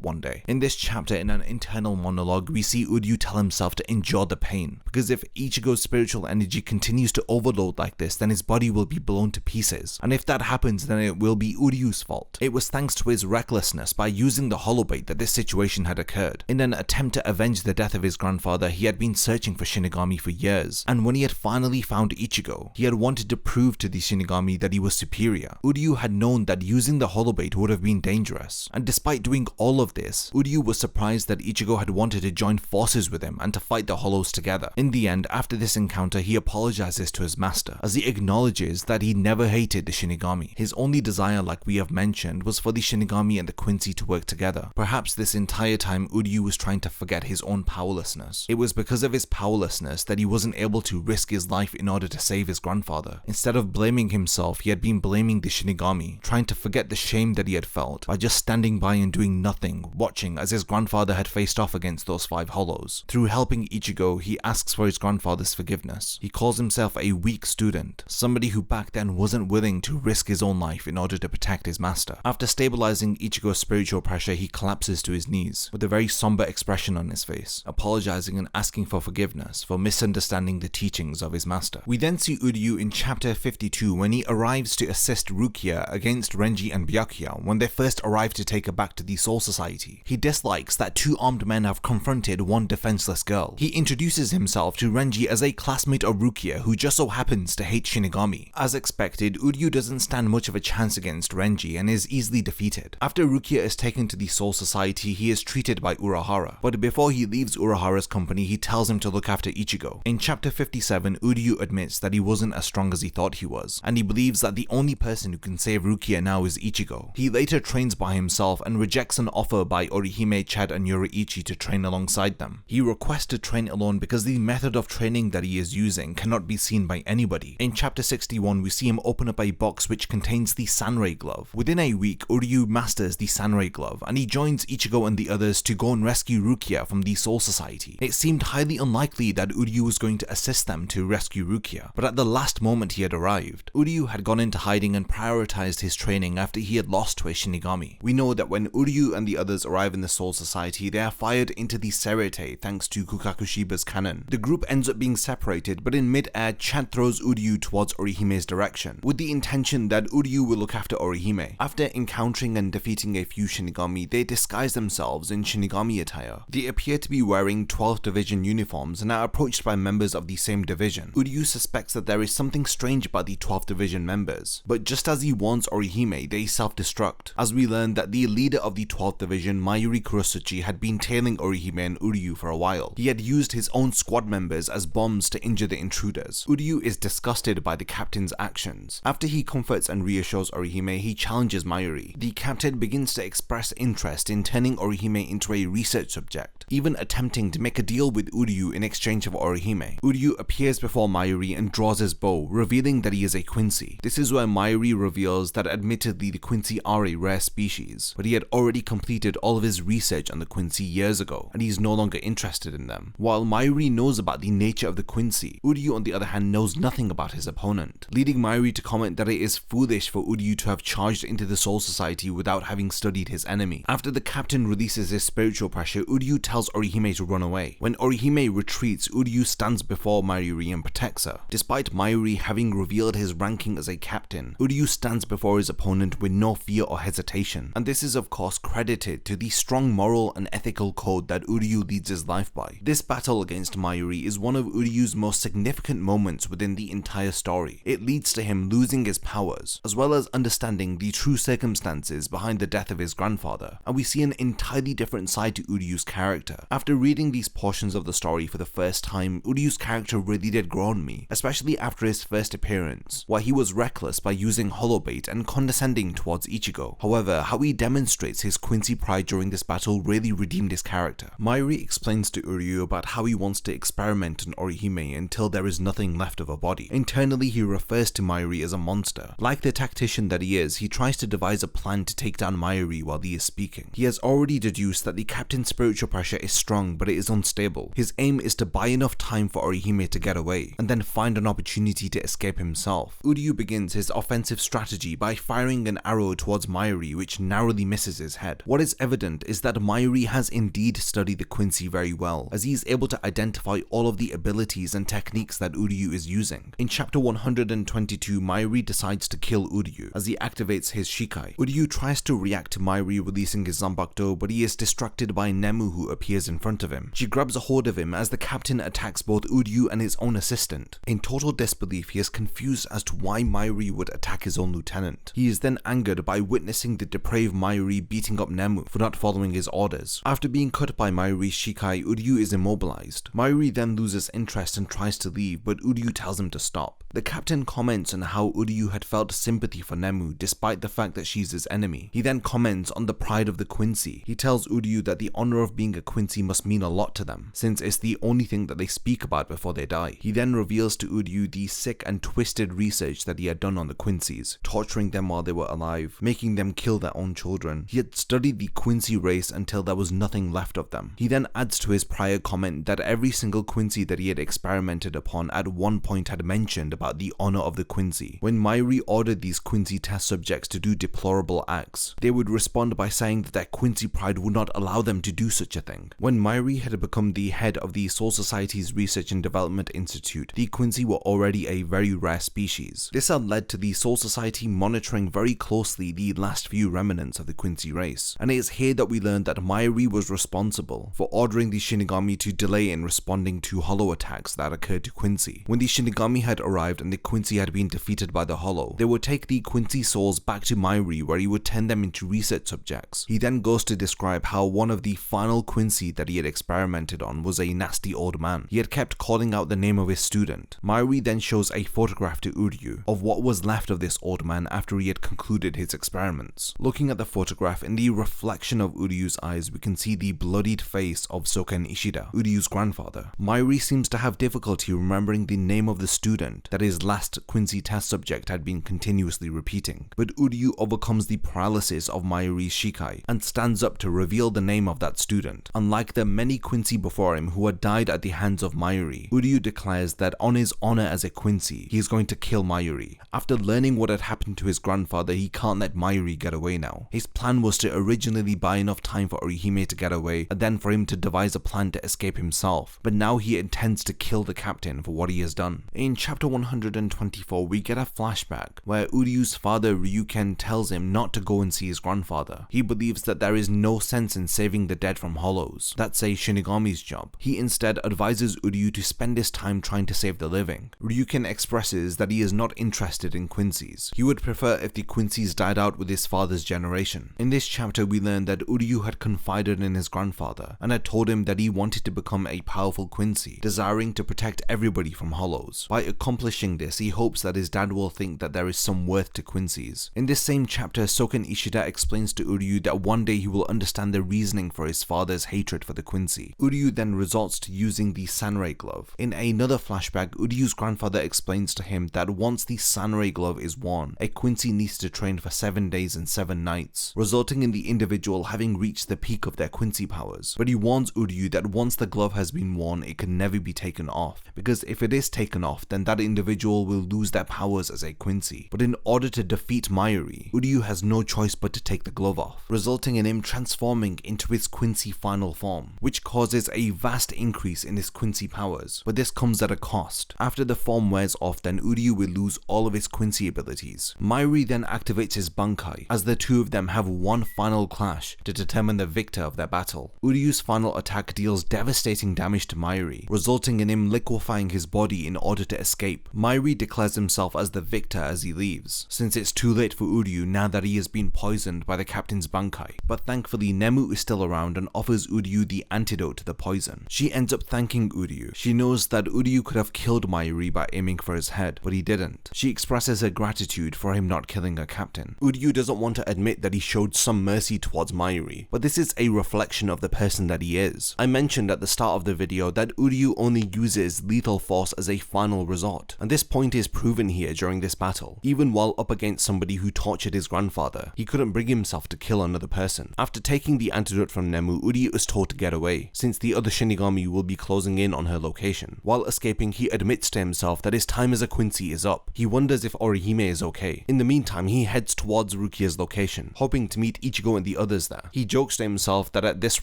one day. In this chapter, in an internal monologue, we see Uryu tell himself to endure the pain, because if Ichigo's spiritual energy continues to overload like this, then his body will be blown to pieces, and if that happens, then it will be Uryu's fault. It was thanks to his recklessness by using the holobait that this situation had occurred. In an attempt to avenge the death of his grandfather, he had been searching for Shinigami for years, and when he had finally found Ichigo, he had wanted to prove to the Shinigami that he was superior. Uryu had known that using the holobait would have been dangerous, and despite doing all of this, Uryu was surprised that Ichigo had wanted to join forces with him and to fight the hollows together. In the end, after this encounter, he apologizes to his master, as he acknowledges that he never hated the Shinigami. His only desire, like we have mentioned, was for the Shinigami and the Quincy to work together. Perhaps this entire time Uryu was trying to forget his own powerlessness. It was because of his powerlessness that he wasn't able to risk his life in order to save his grandfather. Instead of blaming himself, he had been blaming the Shinigami, trying to forget the shame that he had felt by just standing by and doing nothing, watching as his grandfather had faced off against those 5 hollows. Through helping Ichigo, he asks for his grandfather's forgiveness. He calls himself a weak student, somebody who back then wasn't willing to risk his own life in order to protect his master. After stabilizing Ichigo's spiritual pressure, he collapses to his knees, with a very somber expression on his face, apologizing and asking for forgiveness for misunderstanding the teachings of his master. We then see Uryu in chapter 52 when he arrives to assist Rukia against Renji and Byakuya when they first arrive to take her back to the Soul Society. He dislikes that 2 armed men have confronted one defenseless girl. He introduces himself to Renji as a classmate of Rukia who just so happens to hate Shinigami. As expected, Uryu doesn't stand much of a chance against Renji and is easily defeated. After Rukia is taken to the Soul Society, he is treated by Urahara, but before he leaves Urahara's company, he tells him to look after Ichigo. In chapter 57, Uryu admits that he wasn't as strong as he thought he was, and he believes that the only person who can save Rukia now is Ichigo. He later trains by himself and rejects an offer by Orihime, Chad and Yoruichi to train alongside them. He requests to train alone because the method of training that he is using cannot be seen by anybody. In chapter 61, we see him open up a box which contains the Sanrei glove. Within a week, Uryu masters the Sanrei glove, and he joins Ichigo and the others to go and rescue Rukia from the Soul Society. It seemed highly unlikely that Uryu was going to assist them to rescue Rukia, but at the last moment he had arrived. Uryu had gone into hiding and prioritized his training after he had lost to a Shinigami. We know that when Uryu and the others arrive in the Soul Society, they are fired into the Serete thanks to Kukakushiba's cannon. The group ends up being separated, but in mid-air, Chad throws Uryu towards Orihime's direction, with the intention that Uryu will look after Orihime. After encountering and defeating a few Shinigami, they disguise themselves in Shinigami attire. They appear to be wearing 12th Division uniforms and are approached by members of the same division. Uryu suspects that there is something strange about the 12th Division members, but just as he warns Orihime, they self-destruct, as we learn that the leader of the 12th Division, Mayuri Kurosuchi, had been tailing Orihime and Uryu for a while. He had used his own squad members as bombs to injure the intruders. Uryu is disgusted by the captain's actions. After he comforts and reassures Orihime, he challenges Mayuri. The captain begins to express interest in turning Orihime into a research subject, even attempting to make a deal with Uryu in exchange for Orihime. Uryu appears before Mayuri and draws his bow, revealing that he is a Quincy. This is where Mayuri reveals that admittedly the Quincy are a rare species, but he had already completed all of his research on the Quincy years ago, and he's no longer interested in them. While Mayuri knows about the nature of the Quincy, Uryu on the other hand knows nothing about his opponent, leading Mayuri to comment that it is foolish for Uryu to have charged into the Soul Society without having studied his enemy. After the captain releases his spiritual pressure, Uryu tells Orihime to run away. When Orihime retreats, Uryu stands before Mayuri and protects her. Despite Mayuri having revealed his ranking as a captain, Uryu stands before his opponent with no fear or hesitation, and this is of course credited to the strong moral and ethical code that Uryu leads his life by. This battle against Mayuri is one of Uryu's most significant moments within the entire story. It leads to him losing his powers, as well as understanding the true circumstances behind the death of his grandfather, and we see an entirely different side to Uryu's character. After reading these portions of the story for the first time, Uryu's character really did grow on me, especially after his first appearance, where he was reckless by using holobait and condescending towards Ichigo. However, how he demonstrates his Quincy pride during this battle really redeemed his character. Mayuri explains to Uryu about how he wants to experiment on Orihime until there is nothing left of a body. Internally, he refers to Mayuri as a monster. Like the tactician that he is, he tries to devise a plan to take down Mayuri while he is speaking. He has already deduced that the captain's spiritual pressure is strong, but it is unstable. His aim is to buy enough time for Orihime to get away, and then find an opportunity to escape himself. Uryu begins his offensive strategy by firing an arrow towards Mayuri, which narrowly misses his head. What is evident is that Mayuri has indeed studied the Quincy very well, as he is able to identify all of the abilities and techniques that Uryu is using. In chapter 122, Mayuri decides to kill Uryu as he activates his Shikai. Uryu tries to react to Mayuri releasing his Zanbakuto, but he is distracted by Nemu, who appears in front of him. She grabs a hold of him as the captain attacks both Uryu and his own assistant. In total disbelief, he is confused as to why Mayuri would attack his own lieutenant. He is then angered by witnessing the depraved Mayuri beating up Nemu for not following his orders. After being cut by Mayuri's Shikai, Uryu is immobilized. Mayuri then loses interest and tries to leave, but Uryu tells him to stop. The captain comments on how Uryu had felt sympathy for Nemu despite the fact that she's his enemy. He then comments on the pride of the Quincy. He tells Uryu that the honor of being a Quincy must mean a lot to them, since it's the only thing that they speak about before they die. He then reveals to Uryu the sick and twisted research that he had done on the Quincy's, torturing them while they were alive, making them kill their own children. He had studied the Quincy race until there was nothing left of them. He then adds to his prior comment that every single Quincy that he had experimented upon at one point had mentioned about the honor of the Quincy. When Mayuri ordered these Quincy test subjects to do deplorable acts, they would respond by saying that their Quincy pride would not allow them to do such a thing. When Mayuri had become the head of the Soul Society's Research and Development Institute, the Quincy were already a very rare species. This had led to the Soul Society monitoring very closely the last few remnants of the Quincy race, and it is here that we learn that Mayuri was responsible for ordering the Shinigami to delay in responding to hollow attacks that occurred to Quincy. When the Shinigami had arrived and the Quincy had been defeated by the hollow, they would take the Quincy souls back to Mayuri, where he would turn them into research subjects. He then goes to describe how one of the final Quincy that he had experimented on was a nasty old man. He had kept calling out the name of his student. Mayuri then shows a photograph to Uryu of what was left of this old man after he had concluded his experiments. Looking at the photograph, in the reflection of Uryu's eyes, we can see the bloodied face of Soken Ishida, Uryu's grandfather. Mayuri seems to have difficulty remembering the name of the student that his last Quincy test subject had been continuously repeating, but Uryu overcomes the paralysis of Mayuri's Shikai and stands up to reveal the name of that student. Unlike the many Quincy before him who had died at the hands of Mayuri, Uryu declares that on his honor as a Quincy, he is going to kill Mayuri. After learning what had happened to his grandfather, he can't let Mayuri get away now. His plan was to originally buy enough time for Orihime to get away, and then for him to devise a plan to escape himself, but now he intends to kill the captain for what he has done. In chapter 124, we get a flashback where Uryu's father Ryuken tells him not to go and see his grandfather. He believes that there is no sense in saving the dead from hollows. That's a Shinigami's job. He instead advises Uryu to spend his time trying to save the living. Ryuken expresses that he is not interested in Quincy's. He would prefer if the Quincy's died out with his father's generation. In this chapter, we learn that Uryu had confided in his grandfather and had told him that he wanted to become a powerful Quincy, desiring to protect everybody from hollows. By accomplishing this, he hopes that his dad will think that there is some worth to Quincy's. In this same chapter, Soken Ishida explains to Uryu that one day he will understand the reasoning for his father's hatred for the Quincy. Uryu then resorts to using the Sanrei glove. In another flashback, Uryu's grandfather explains to him that once the Sanrei glove is worn, a Quincy needs to train for 7 days and 7 nights, resulting in the individual having reached the peak of their Quincy powers. But he warns Uryu that once the glove has been worn, it can never be taken off, because if it is taken off, then that individual will lose their powers as a Quincy. But in order to defeat Mayuri, Uryu has no choice but to take the glove off, resulting in him transforming into his Quincy final form, which causes a vast increase in his Quincy powers. But this comes at a cost. After the form wears off, then Uryu will lose all of his Quincy abilities. Mayuri then activates his Bankai, as the two of them have one final clash to determine the victor of their battle. Uryu's final attack deals devastating damage to Mayuri, resulting in him liquefying his body in order to escape. Mayuri declares himself as the victor as he leaves, since it's too late for Uryu now that he has been poisoned by the captain's Bankai. But thankfully, Nemu is still around and offers Uryu the antidote to the poison. She ends up thanking Uryu. She knows that Uryu could have killed Mayuri by aiming for his head, but he didn't. She expresses her gratitude for him not killing her captain. Uryu doesn't want to admit that he showed some mercy towards Mayuri, but this is a reflection of the person that he is. I mentioned at the start of the video that Uryu only uses lethal force as a final resort, and this point is proven here during this battle. Even while up against somebody who tortured his grandfather, he couldn't bring himself to kill another person. After taking the antidote from Nemu, Uryu is told to get away, since the other Shinigami will be closing in on her location. While escaping, he admits to himself that his time as a Quincy is up. He wonders if Orihime is okay. In the meantime, he heads towards Rukia's location, hoping to meet Ichigo and the others there. He jokes to himself that at this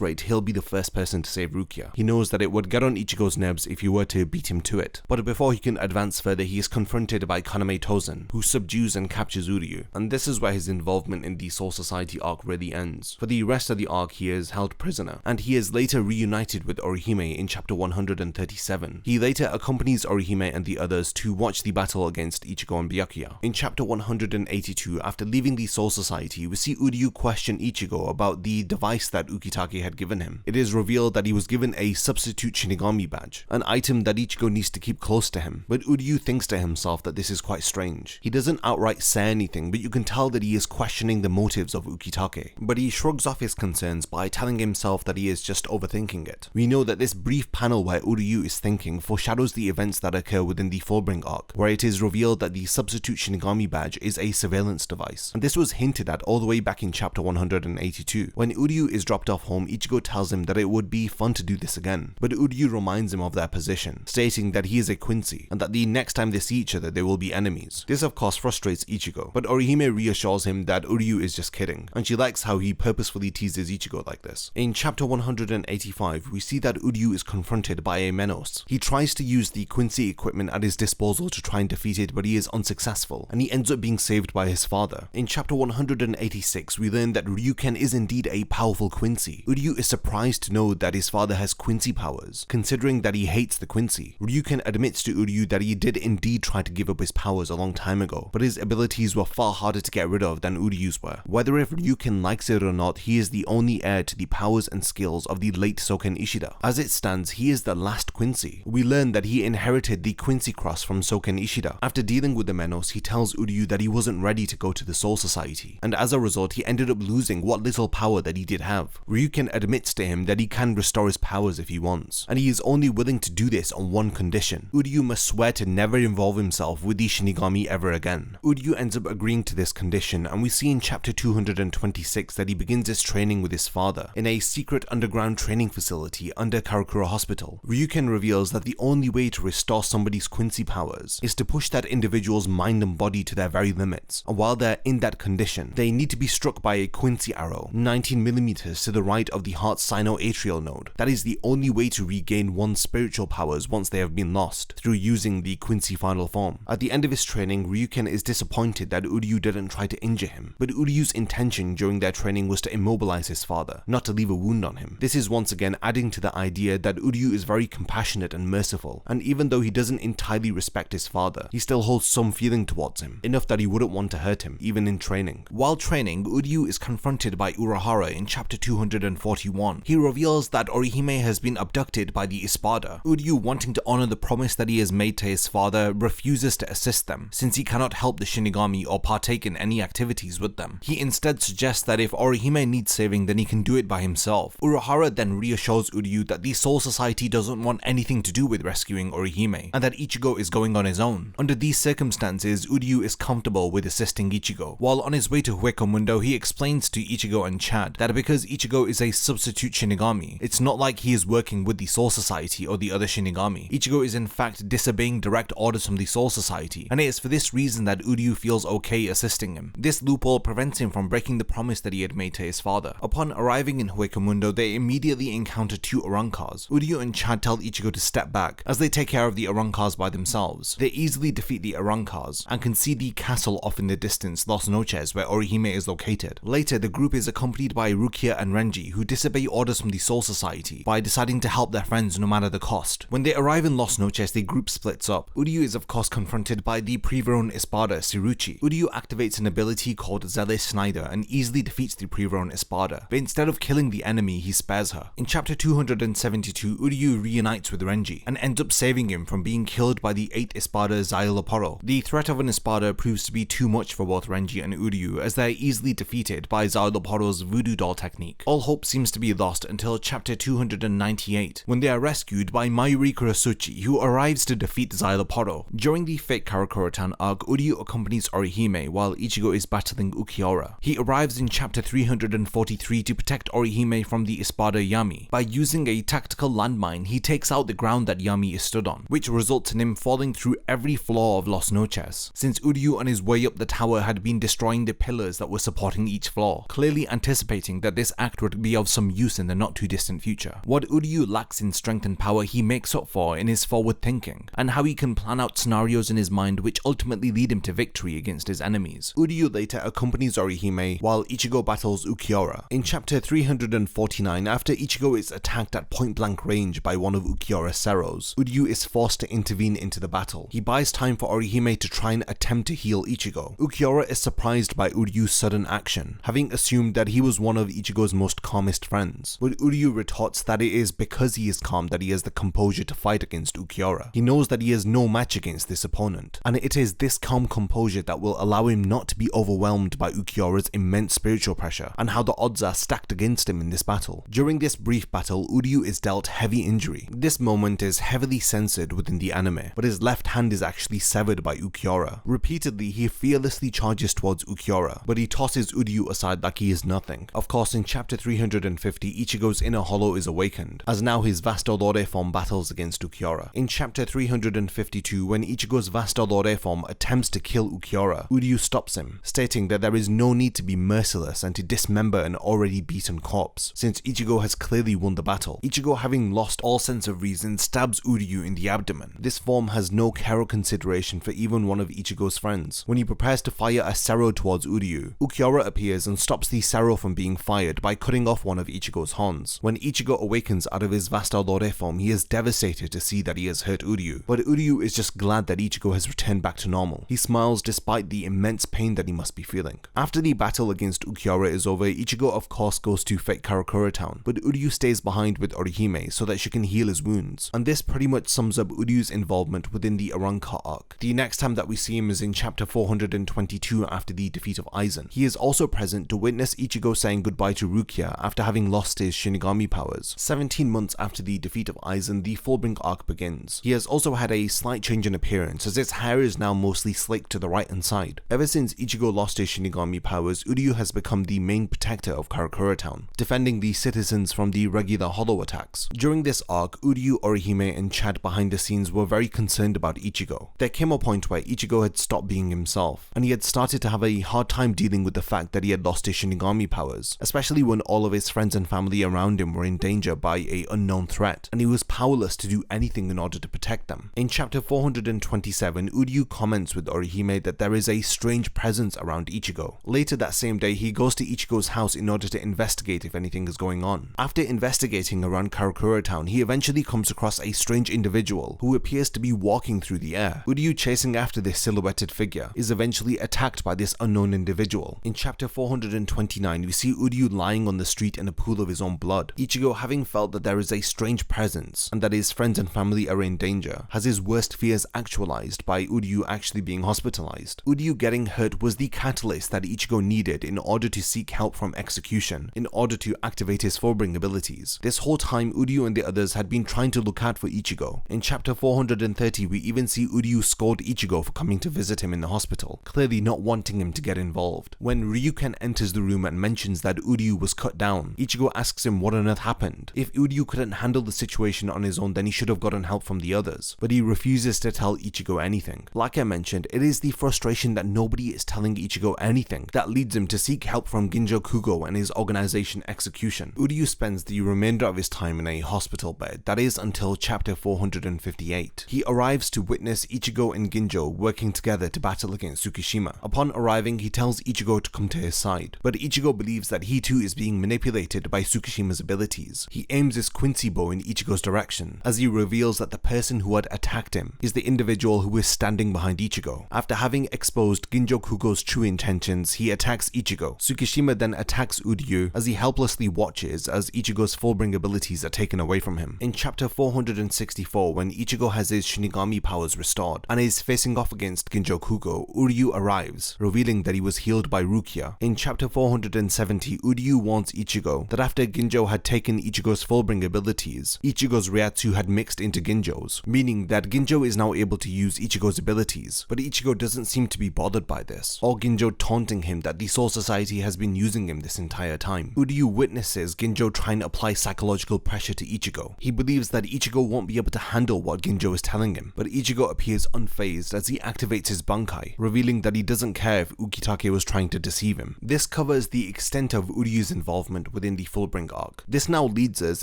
rate, he'll be the first person to save Rukia. He knows that it would get on Ichigo's nerves if he were to beat him to it. But before he can advance further, he is confronted by Kaname Tozen, who subdues and captures Uryu. And this is where his involvement in the Soul Society arc really ends. For the rest of the arc, he is held prisoner, and he is later reunited with Orihime in chapter 137. He later accompanies Orihime and the others to watch the battle against Ichigo and Byakuya. In chapter 182, after leaving the Soul Society, we see Uryu question Ichigo about the device that Ukitake had given him. It is revealed that he was given a substitute Shinigami badge, an item that Ichigo needs to keep close to him, but Uryu thinks to himself that this is quite strange. He doesn't outright say anything, but you can tell that he is questioning the motives of Ukitake. But he shrugs off his concerns by telling himself that he is just overthinking it. We know that this brief panel where Uryu is thinking foreshadows the events that occur within the Fullbring arc, where it is revealed that the substitute Shinigami badge is a surveillance device. And this was hinted at all the way back in chapter 182. When Uryu is dropped off home, Ichigo tells him that it would be fun to do this again, but Uryu reminds him of their position, stating that he is a Quincy, and that the next time they see each other they will be enemies. This of course frustrates Ichigo, but Orihime reassures him that Uryu is just kidding, and she likes how he purposefully teases Ichigo like this. In chapter 185, we see that Uryu is confronted by a Menos. He tries to use the Quincy equipment at his disposal to try and defeat it, but he is unsuccessful, and he ends up being saved by his father. In chapter 186, we learn that Ryuken is indeed a powerful Quincy. Uryu is surprised to know that his father has Quincy powers, considering that he hates the Quincy. Ryuken admits to Uryu that he did indeed try to give up his powers a long time ago, but his abilities were far harder to get rid of than Uryu's were. Whether if Ryuken likes it or not, he is the only heir to the powers and skills of the late Soken Ishida. As it stands, he is the last Quincy. We learn that he inherited the Quincy cross from Soken Ishida. After dealing with the Menos, he tells Uryu that he wasn't ready to go to the Soul Society, and as a result he ended up losing what little power that he did have. Ryuken admits to him that he can restore his powers if he wants, and he is only willing to do this on one condition. Uryu must swear to never involve himself with the Shinigami ever again. Uryu ends up agreeing to this condition, and we see in chapter 226 that he begins his training with his father in a secret underground training facility under Karakura Hospital. Ryuken reveals that the only way to restore somebody's Quincy powers is to push that individual's mind and body to their very limits, and while they're in that condition, they need to be struck by a Quincy arrow 19mm to the right of the heart's sinoatrial node. That is the only way to regain one's spiritual powers once they have been lost, through using the Quincy final form. At the end of his training, Ryuken is disappointed that Uryu didn't try to injure him, but Uryu's intention during their training was to immobilize his father, not to leave a wound on him. This is once again adding to the idea that Uryu is very compassionate and merciful, and even though he doesn't entirely respect his father, he still holds some feeling towards him, enough that he wouldn't want to hurt him, even in training. While training, Uryu is confronted by Urahara in chapter 241. He reveals that Orihime has been abducted by the Espada. Uryu, wanting to honor the promise that he has made to his father, refuses to assist them, since he cannot help the Shinigami or partake in any activities with them. He instead suggests that if Orihime needs saving, then he can do it by himself. Urahara then reassures Uryu that the Soul Society doesn't want anything to do with rescuing Orihime, and that Ichigo is going on his own. Under these circumstances, Uryu is comfortable with assisting Ichigo. While on his way to Huecomundo, he explains to Ichigo and Chad that because Ichigo is a substitute Shinigami, it's not like he is working with the Soul Society or the other Shinigami. Ichigo is in fact disobeying direct orders from the Soul Society, and it is for this reason that Uryu feels okay assisting him. This loophole prevents him from breaking the promise that he had made to his father. Upon arriving in Huecomundo, they immediately encounter two Arancars. Uryu and Chad tell Ichigo to step back, as they take care of the Arancars by themselves. They easily defeat the Arancars, and can see the castle off in the distance, Los Noches, where Orihime is located. Later, the group is accompanied by Rukia and Renji, who disobey orders from the Soul Society by deciding to help their friends no matter the cost. When they arrive in Los Noches, the group splits up. Uryu is of course confronted by the Preveron Espada Siruchi. Uryu activates an ability called Zele Snyder and easily defeats the Preveron Espada, but instead of killing the enemy, he spares her. In chapter 272, Uryu reunites with Renji and ends up saving him from being killed by the 8th Espada Xyloporro. The threat of an Espada proves to be too much for both Renji and Uryu, as they are easily defeated by Xyloporro's voodoo doll technique. All hope seems to be lost until chapter 298, when they are rescued by Mayuri Kurosuchi, who arrives to defeat Xyloporro. During the fake Karakura Town arc, Uryu accompanies Orihime while Ichigo is battling Ukiura. He arrives in chapter 343 to protect Orihime from the Espada Yami. By using a tactical landmine, he takes out the ground that Yami is stood on, which results in him falling through every floor of Los Noches, since Uryu on his way up the tower had been destroying the pillars that were supporting each floor, clearly anticipating that this act would be of some use in the not too distant future. What Uryu lacks in strength and power he makes up for in his forward thinking, and how he can plan out scenarios in his mind which ultimately lead him to victory against his enemies. Uryu later accompanies Orihime while Ichigo battles Ukiura. In chapter 349, after Ichigo is attacked at point blank range by one of Ukiura's Seros, Uryu is forced to intervene into the battle. He buys time for Orihime to try and attempt to heal Ichigo. Ukiura is surprised by Uryu's sudden action, having assumed that he was one of Ichigo's most calmest friends, but Uryu retorts that it is because he is calm that he has the composure to fight against Ukiura. He knows that he has no match against this opponent, and it is this calm composure that will allow him not to be overwhelmed by Ukiura's immense spiritual pressure, and how the odds are stacked against him in this battle. During this brief battle, Uryu is dealt heavy injury. This moment is heavily censored within the anime, but his left hand is actually severed by Ukiura. Repeatedly, he fearlessly charges towards Ukiura, but he tosses Uryu aside like he is nothing. Of course, in chapter 350, Ichigo's inner hollow is awakened, as now his Vastolore form battles against Ukiura. In chapter 352, when Ichigo's Vastolore form attempts to kill Ukiura, Uryu stops him, stating that there is no need to be merciless and to dismember an already beaten corpse, since Ichigo has clearly won the battle. Ichigo, having lost all sense of reason, stabs Uryu in the abdomen. This form has no care or consideration for even one of Ichigo's friends. When he prepares to fire a Sero towards Uryu, Ukiura appears and stops the Sero from being fired by cutting off one of Ichigo's horns. When Ichigo awakens out of his Vastolore form, he is devastated to see that he has hurt Uryu, but Uryu is just glad that Ichigo has returned back to normal. He smiles despite the immense pain that he must be feeling. After the battle against Ukiura is over, Ichigo of course goes to fake Karakura Town, but Uryu stays behind with Orihime so that she can heal his wounds, and this pretty much sums up Uryu's involvement within the Arrancar arc. The next time that we see him is in chapter 422 after the defeat of Aizen. He is also present to witness Ichigo saying goodbye to Rukia after having lost his Shinigami powers. 17 months after the defeat of Aizen, the Fullbring arc begins. He has also had a slight change in appearance, as his hair is now mostly slicked to the right hand side. Ever since Ichigo lost his Shinigami powers, Uryu has become the main protector of Karakura Town, defending the citizens from the regular hollow attacks. During this arc, Uryu, Orihime, and Chad behind the scenes were very concerned about Ichigo. There came a point where Ichigo had stopped being himself, and he had started to have a hard time dealing with the fact that he had lost his Shinigami powers, especially when all of his friends and family around him were in danger by an unknown threat, and he was powerless to do anything in order to protect them. In chapter 427, Uryu comments with Orihime that there is a strange presence around Ichigo. Later that same day, he goes to Ichigo's house in order to investigate if anything is going on. After investigating around Karakura Town, he eventually comes across a strange individual who appears to be walking through the air. Uryu, chasing after this silhouetted figure, is eventually attacked by this unknown individual. In chapter 429, we see Uryu lying on the street in a pool of his own blood. Ichigo, having felt that there is a strange presence and that his friends and family are in danger, has his worst fears actualized by Uryu actually being hospitalized. Uryu getting hurt was the catalyst that Ichigo needed in order to seek help from execution, in order to activate his Fullbring abilities. This whole time, Uryu and the others had been trying to look out for Ichigo. In chapter 430, we even see Uryu scold Ichigo for coming to visit him in the hospital, clearly not wanting him to get involved. When Ryuken enters the room and mentions that Uryu was cut down, Ichigo asks him what on earth happened. If Uryu couldn't handle the situation on his own, then he should have gotten help from the others, but he refuses to tell Ichigo anything. Like I mentioned, it is the frustration that nobody is telling Ichigo anything that leads him to seek help from Ginjo Kugo and his organization Execution. Uryu spends the remainder of his time in a hospital bed, that is until chapter 458. He arrives to witness Ichigo and Ginjo working together to battle against Tsukishima. Upon arriving, he tells Ichigo to come to his side, but Ichigo believes that he too is being manipulated by Tsukishima's abilities. He aims his Quincy bow in Ichigo's direction, as he reveals that the person who had attacked him is the individual who is standing behind Ichigo. After having exposed Ginjo Kugo's true intentions, he attacks Ichigo. Tsukishima then attacks Uryu Uryu as he helplessly watches as Ichigo's fullbring abilities are taken away from him. In chapter 464, when Ichigo has his Shinigami powers restored and is facing off against Ginjo Kugo, Uryu arrives, revealing that he was healed by Rukia. In chapter 470, Uryu warns Ichigo that after Ginjo had taken Ichigo's fullbring abilities, Ichigo's Ryatsu had mixed into Ginjo's, meaning that Ginjo is now able to use Ichigo's abilities, but Ichigo doesn't seem to be bothered by this, or Ginjo taunting him that the Soul Society has been using him this entire time. Uryu witnesses Ginjo trying to apply psychological pressure to Ichigo. He believes that Ichigo won't be able to handle what Ginjo is telling him, but Ichigo appears unfazed as he activates his Bankai, revealing that he doesn't care if Ukitake was trying to deceive him. This covers the extent of Uryu's involvement within the Fullbring arc. This now leads us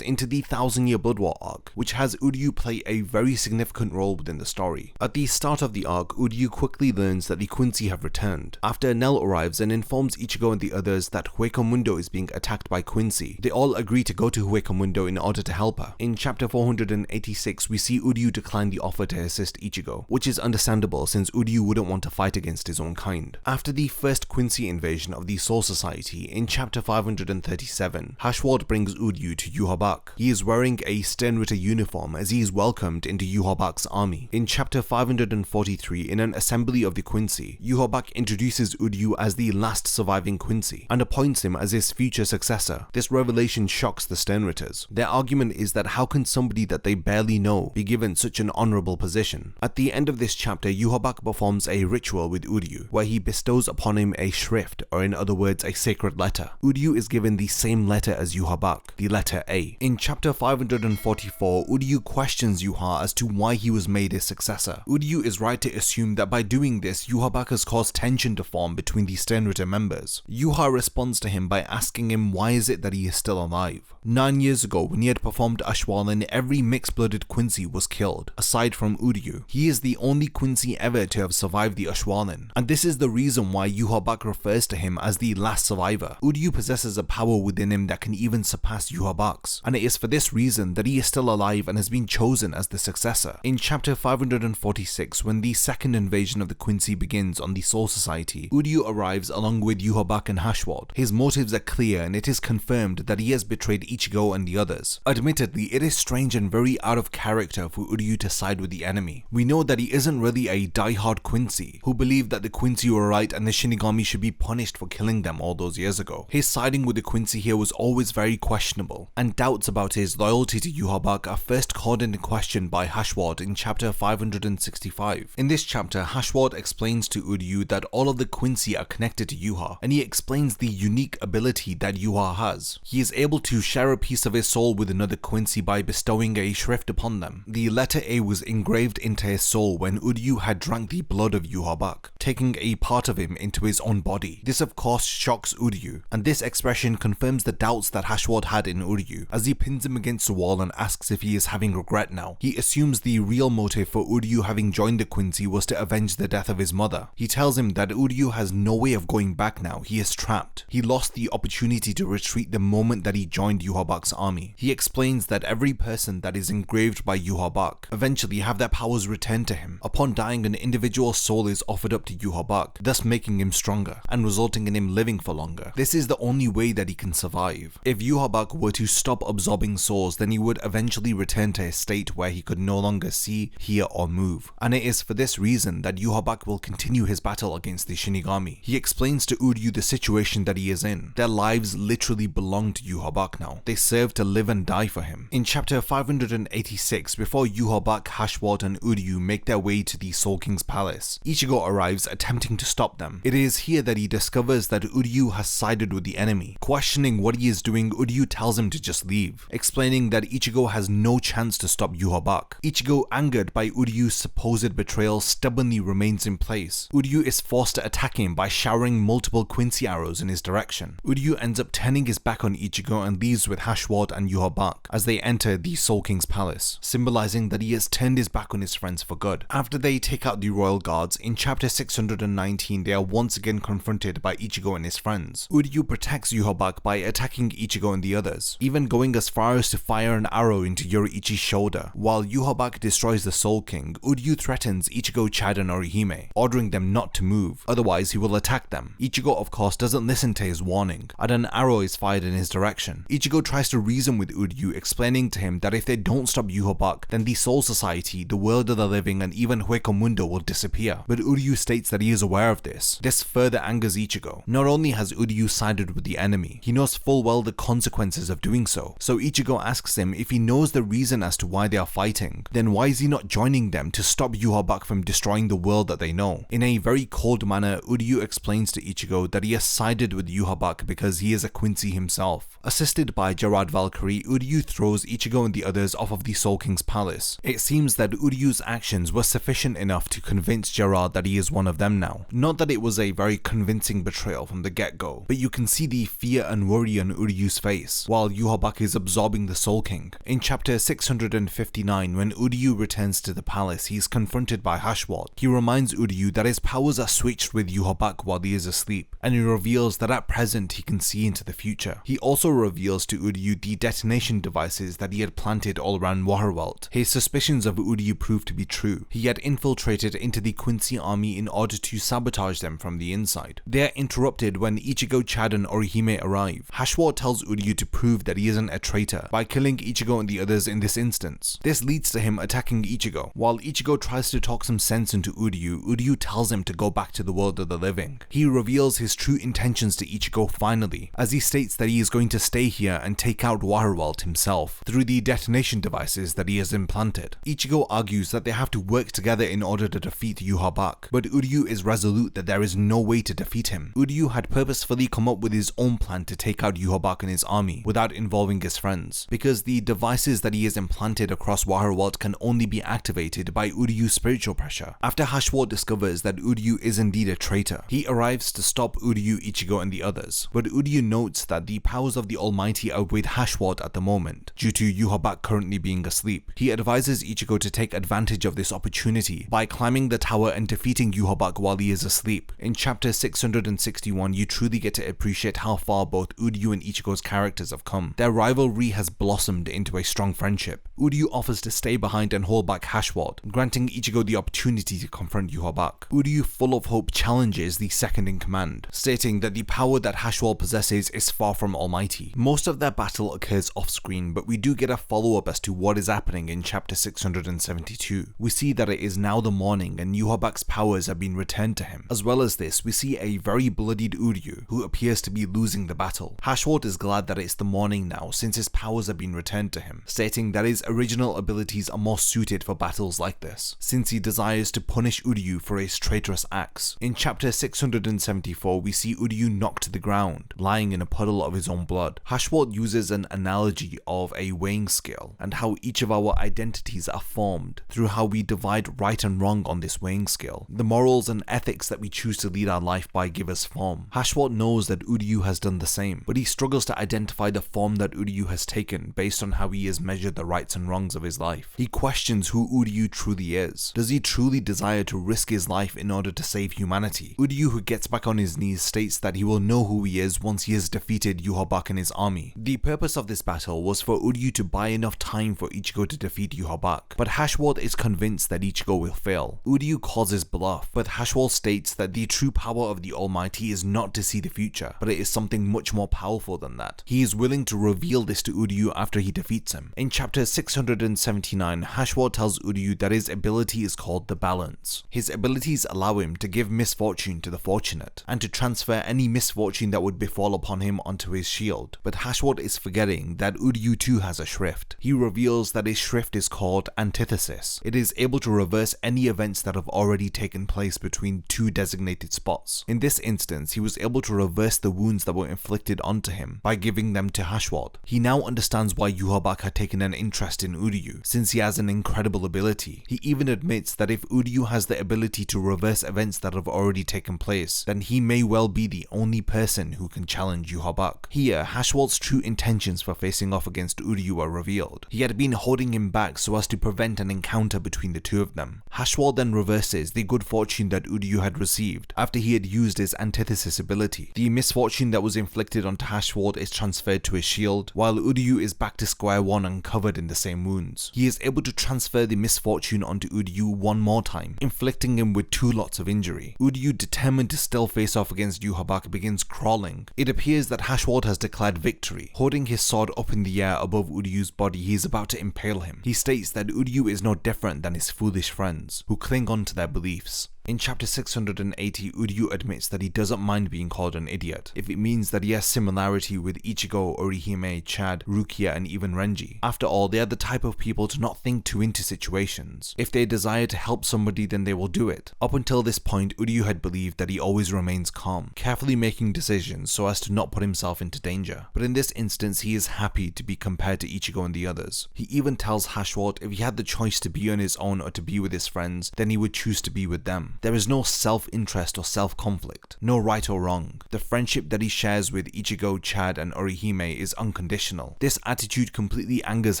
into the 1000-Year Blood War arc, which has Uryu play a very significant role within the story. At the start of the arc, Uryu quickly learns that the Quincy have returned. After Nell arrives and informs Ichigo and the others that Huecomundo is being attacked by Quincy, they all agree to go to Huecomundo in order to help her. In chapter 486, we see Uryu decline the offer to assist Ichigo, which is understandable since Uryu wouldn't want to fight against his own kind. After the first Quincy invasion of the Soul Society, in chapter 537, Hashward brings Uryu to Yhwach. He is wearing a Sternritter uniform as he is welcomed into Yhwach's army. In chapter 543, in an assembly of the Quincy, Yhwach introduces Uryu as the last surviving Quincy and appoints him as his future successor. This revelation shocks the Sternritters. Their argument is that how can somebody that they barely know be given such an honorable position? At the end of this chapter, Yhwach performs a ritual with Uryu, where he bestows upon him a shrift, or in other words, a sacred letter. Uryu is given the same letter as Yhwach, the letter A. In chapter 544, Uryu questions Yuha as to why he was made his successor. Uryu is right to assume that by doing this, Yhwach has caused tension to form between the Sternritter members. Yuha responds to him by asking him why is it that he is still alive. 9 years ago, when he had performed Ashwalin, every mixed-blooded Quincy was killed, aside from Uryu. He is the only Quincy ever to have survived the Ashwalin, and this is the reason why Yhwach refers to him as the last survivor. Uryu possesses a power within him that can even surpass Yhwach's, and it is for this reason that he is still alive and has been chosen as the successor. In chapter 546, when the second invasion of the Quincy begins on the Soul Society, Uryu arrives along with Yhwach and Hashward. His motives are clear and it is confirmed that he has betrayed Ichigo and the others. Admittedly, it is strange and very out of character for Uryu to side with the enemy. We know that he isn't really a die-hard Quincy who believed that the Quincy were right and the Shinigami should be punished for killing them all those years ago. His siding with the Quincy here was always very questionable, and doubts about his loyalty to Yhwach are first called into question by Hashward in chapter 565. In this chapter, Hashward explains to Uryu that all of the Quincy are connected to Yuha, and he explains the unique ability that Yuha has. He is able to share a piece of his soul with another Quincy by bestowing a shrift upon them. The letter A was engraved into his soul when Uryu had drank the blood of Yhwach, taking a part of him into his own body. This of course shocks Uryu, and this expression confirms the doubts that Hashward had in Uryu, as he pins him against the wall and asks if he is having regret now. He assumes the real motive for Uryu having joined the Quincy was to avenge the death of his mother. He tells him that Uryu has no way of going back now, he is trapped. He lost the opportunity to retreat the moment that he joined Yhwach's army. He explains that every person that is engraved by Yhwach eventually have their powers returned to him. Upon dying, an individual's soul is offered up to Yhwach, thus making him stronger and resulting in him living for longer. This is the only way that he can survive. If Yhwach were to stop absorbing souls, then he would eventually return to a state where he could no longer see, hear or move. And it is for this reason that Yhwach will continue his battle against the Shinigami. He explains to Uryu the situation that he is in. Their lives literally belong to Yhwach now. They serve to live and die for him. In chapter 586, before Yhwach, Hashward and Uryu make their way to the Soul King's palace, Ichigo arrives attempting to stop them. It is here that he discovers that Uryu has sided with the enemy. Questioning what he is doing, Uryu tells him to just leave, explaining that Ichigo has no chance to stop Yhwach. Ichigo, angered by Uryu's supposed betrayal, stubbornly remains in place. Uryu is forced to attack him by showering multiple Quincy arrows in his direction. Uryu ends up turning his back on Ichigo and leaves with Hashward and Yhwach as they enter the Soul King's palace, symbolizing that he has turned his back on his friends for good. After they take out the royal guards, in chapter 619 they are once again confronted by Ichigo and his friends. Uryu protects Yhwach by attacking Ichigo and the others, even going as far as to fire an arrow into Yoruichi's shoulder. While Yhwach destroys the Soul King, Uryu threatens Ichigo, Chad and Orihime, ordering them not to move, otherwise he will attack them. Ichigo of course doesn't listen to his warning and an arrow is fired in his direction. Ichigo tries to reason with Uryu, explaining to him that if they don't stop Yhwach, then the Soul Society, the world of the living, and even Hueco will disappear. But Uryu states that he is aware of this. This further angers Ichigo. Not only has Uryu sided with the enemy, he knows full well the consequences of doing so. So Ichigo asks him if he knows the reason as to why they are fighting, then why is he not joining them to stop Yhwach from destroying the world that they know? In a very cold manner, Uryu explains to Ichigo that he has sided with Yhwach because he is a Quincy himself. Assisted by Gerard Valkyrie, Uryu throws Ichigo and the others off of the Soul King's palace. It seems that Uryu's actions were sufficient enough to convince Gerard that he is one of them now. Not that it was a very convincing betrayal from the get-go, but you can see the fear and worry on Uryu's face, while Yhwach is absorbing the Soul King. In chapter 659, when Uryu returns to the palace, he is confronted by Hashwat. He reminds Uryu that his powers are switched with Yhwach while he is asleep, and he reveals that at present he can see into the future. He also reveals to Uryu the detonation devices that he had planted all around Waterworld. His suspicions of Uryu proved to be true. He had infiltrated into the Quincy army in order to sabotage them from the inside. They are interrupted when Ichigo, Chad, and Orihime arrive. Hashwat tells Uryu to prove that he isn't a traitor by killing Ichigo and the others in this instance. This leads to him attacking Ichigo. While Ichigo tries to talk some sense into Uryu, Uryu tells him to go back to the world of the living. He reveals his true intentions to Ichigo finally, as he states that he is going to stay here and take out Waterworld himself through the detonation devices that he has implanted. Ichigo argues that they have to work together in order to defeat Yhwach, but Uryu is resolute that there is no way to defeat him. Uryu had purposefully come up with his own plan to take out Yhwach and his army without involving his friends, because the devices that he has implanted across Waterworld can only be activated by Uryu's spiritual pressure. After Hashwat discovers that Uryu is indeed a traitor, he arrives to stop Uryu, Ichigo, and the others, but Uryu notes that the powers of the Almighty are with Hashwat at the moment, due to Yhwach currently being asleep. He advises Ichigo to take advantage of this opportunity by climbing the tower and defeating Yhwach while he is asleep. In chapter 661, you truly get to appreciate how far both Uryu and Ichigo's characters have come. Their rivalry has blossomed into a strong friendship. Uryu offers to stay behind and hold back Hashwat, granting Ichigo the opportunity to confront Yhwach. Uryu, full of hope, challenges the second in command, stating that the power that Hashwat possesses is far from almighty. Most of their battle occurs off-screen, but we do get a follow-up as to what is happening in chapter 672. We see that it is now the morning and Yhwach's powers have been returned to him. As well as this, we see a very bloodied Uryu, who appears to be losing the battle. Hashwat is glad that it's the morning now since his powers have been returned to him, stating that his original abilities are more suited for battles like this, since he desires to punish Uryu for his traitorous acts. In chapter 674, we see Uryu knocked to the ground, lying in a puddle of his own blood. Hashwat uses an analogy of a weighing scale, and how each of our identities are formed through how we divide right and wrong on this weighing scale. The morals and ethics that we choose to lead our life by give us form. Hashwat knows that Uryu has done the same, but he struggles to identify the form that Uryu has taken based on how he has measured the rights and wrongs of his life. He questions who Uryu truly is. Does he truly desire to risk his life in order to save humanity? Uryu, who gets back on his knees, states that he will know who he is once he has defeated Yhwach and his army. The purpose of this battle was for Uryu to buy enough time for Ichigo to defeat Yhwach, but Hashwat is convinced that Ichigo will fail. Uryu calls his bluff, but Hashwat states that the true power of the Almighty is not to see the future, but it is something much more powerful than that. He is willing to reveal this to Uryu after he defeats him. In chapter 679, Hashwat tells Uryu that his ability is called the Balance. His abilities allow him to give misfortune to the fortunate, and to transfer any misfortune that would befall upon him onto his shield. But Hashwat is forgetting that Uryu too has a shrift. He reveals that his shrift is called Antithesis. It is able to reverse any events that have already taken place between two designated spots. In this instance, he was able to reverse the wounds that were inflicted onto him by giving them to Hashwat. He now understands why Yhwach had taken an interest in Uryu, since he has an incredible ability. He even admits that if Uryu has the ability to reverse events that have already taken place, then he may well be the only person who can challenge Yhwach. Here, Hashwat's true intentions for facing off against Uryu are revealed. He had been holding him back so as to prevent an encounter between the two of them. Hashwat then reverses the good fortune that Uryu had received after he had used his Antithesis ability. The misfortune that was inflicted onto Hashwat is transferred to his shield, while Uryu is back to square one and covered in the same wounds. He is able to transfer the misfortune onto Uryu one more time, inflicting him with 2 lots of injury. Uryu, determined to still face off against Yhwach, begins crawling, It appears that Hashward has declared victory. Holding his sword up in the air above Uryu's body, he is about to impale him. He states that Uryu is no different than his foolish friends, who cling on to their beliefs. In chapter 680, Uryu admits that he doesn't mind being called an idiot, if it means that he has similarity with Ichigo, Orihime, Chad, Rukia, and even Renji. After all, they are the type of people to not think too into situations. If they desire to help somebody, then they will do it. Up until this point, Uryu had believed that he always remains calm, carefully making decisions so as to not put himself into danger. But in this instance, he is happy to be compared to Ichigo and the others. He even tells Hashward if he had the choice to be on his own or to be with his friends, then he would choose to be with them. There is no self-interest or self-conflict, no right or wrong. The friendship that he shares with Ichigo, Chad, and Orihime is unconditional. This attitude completely angers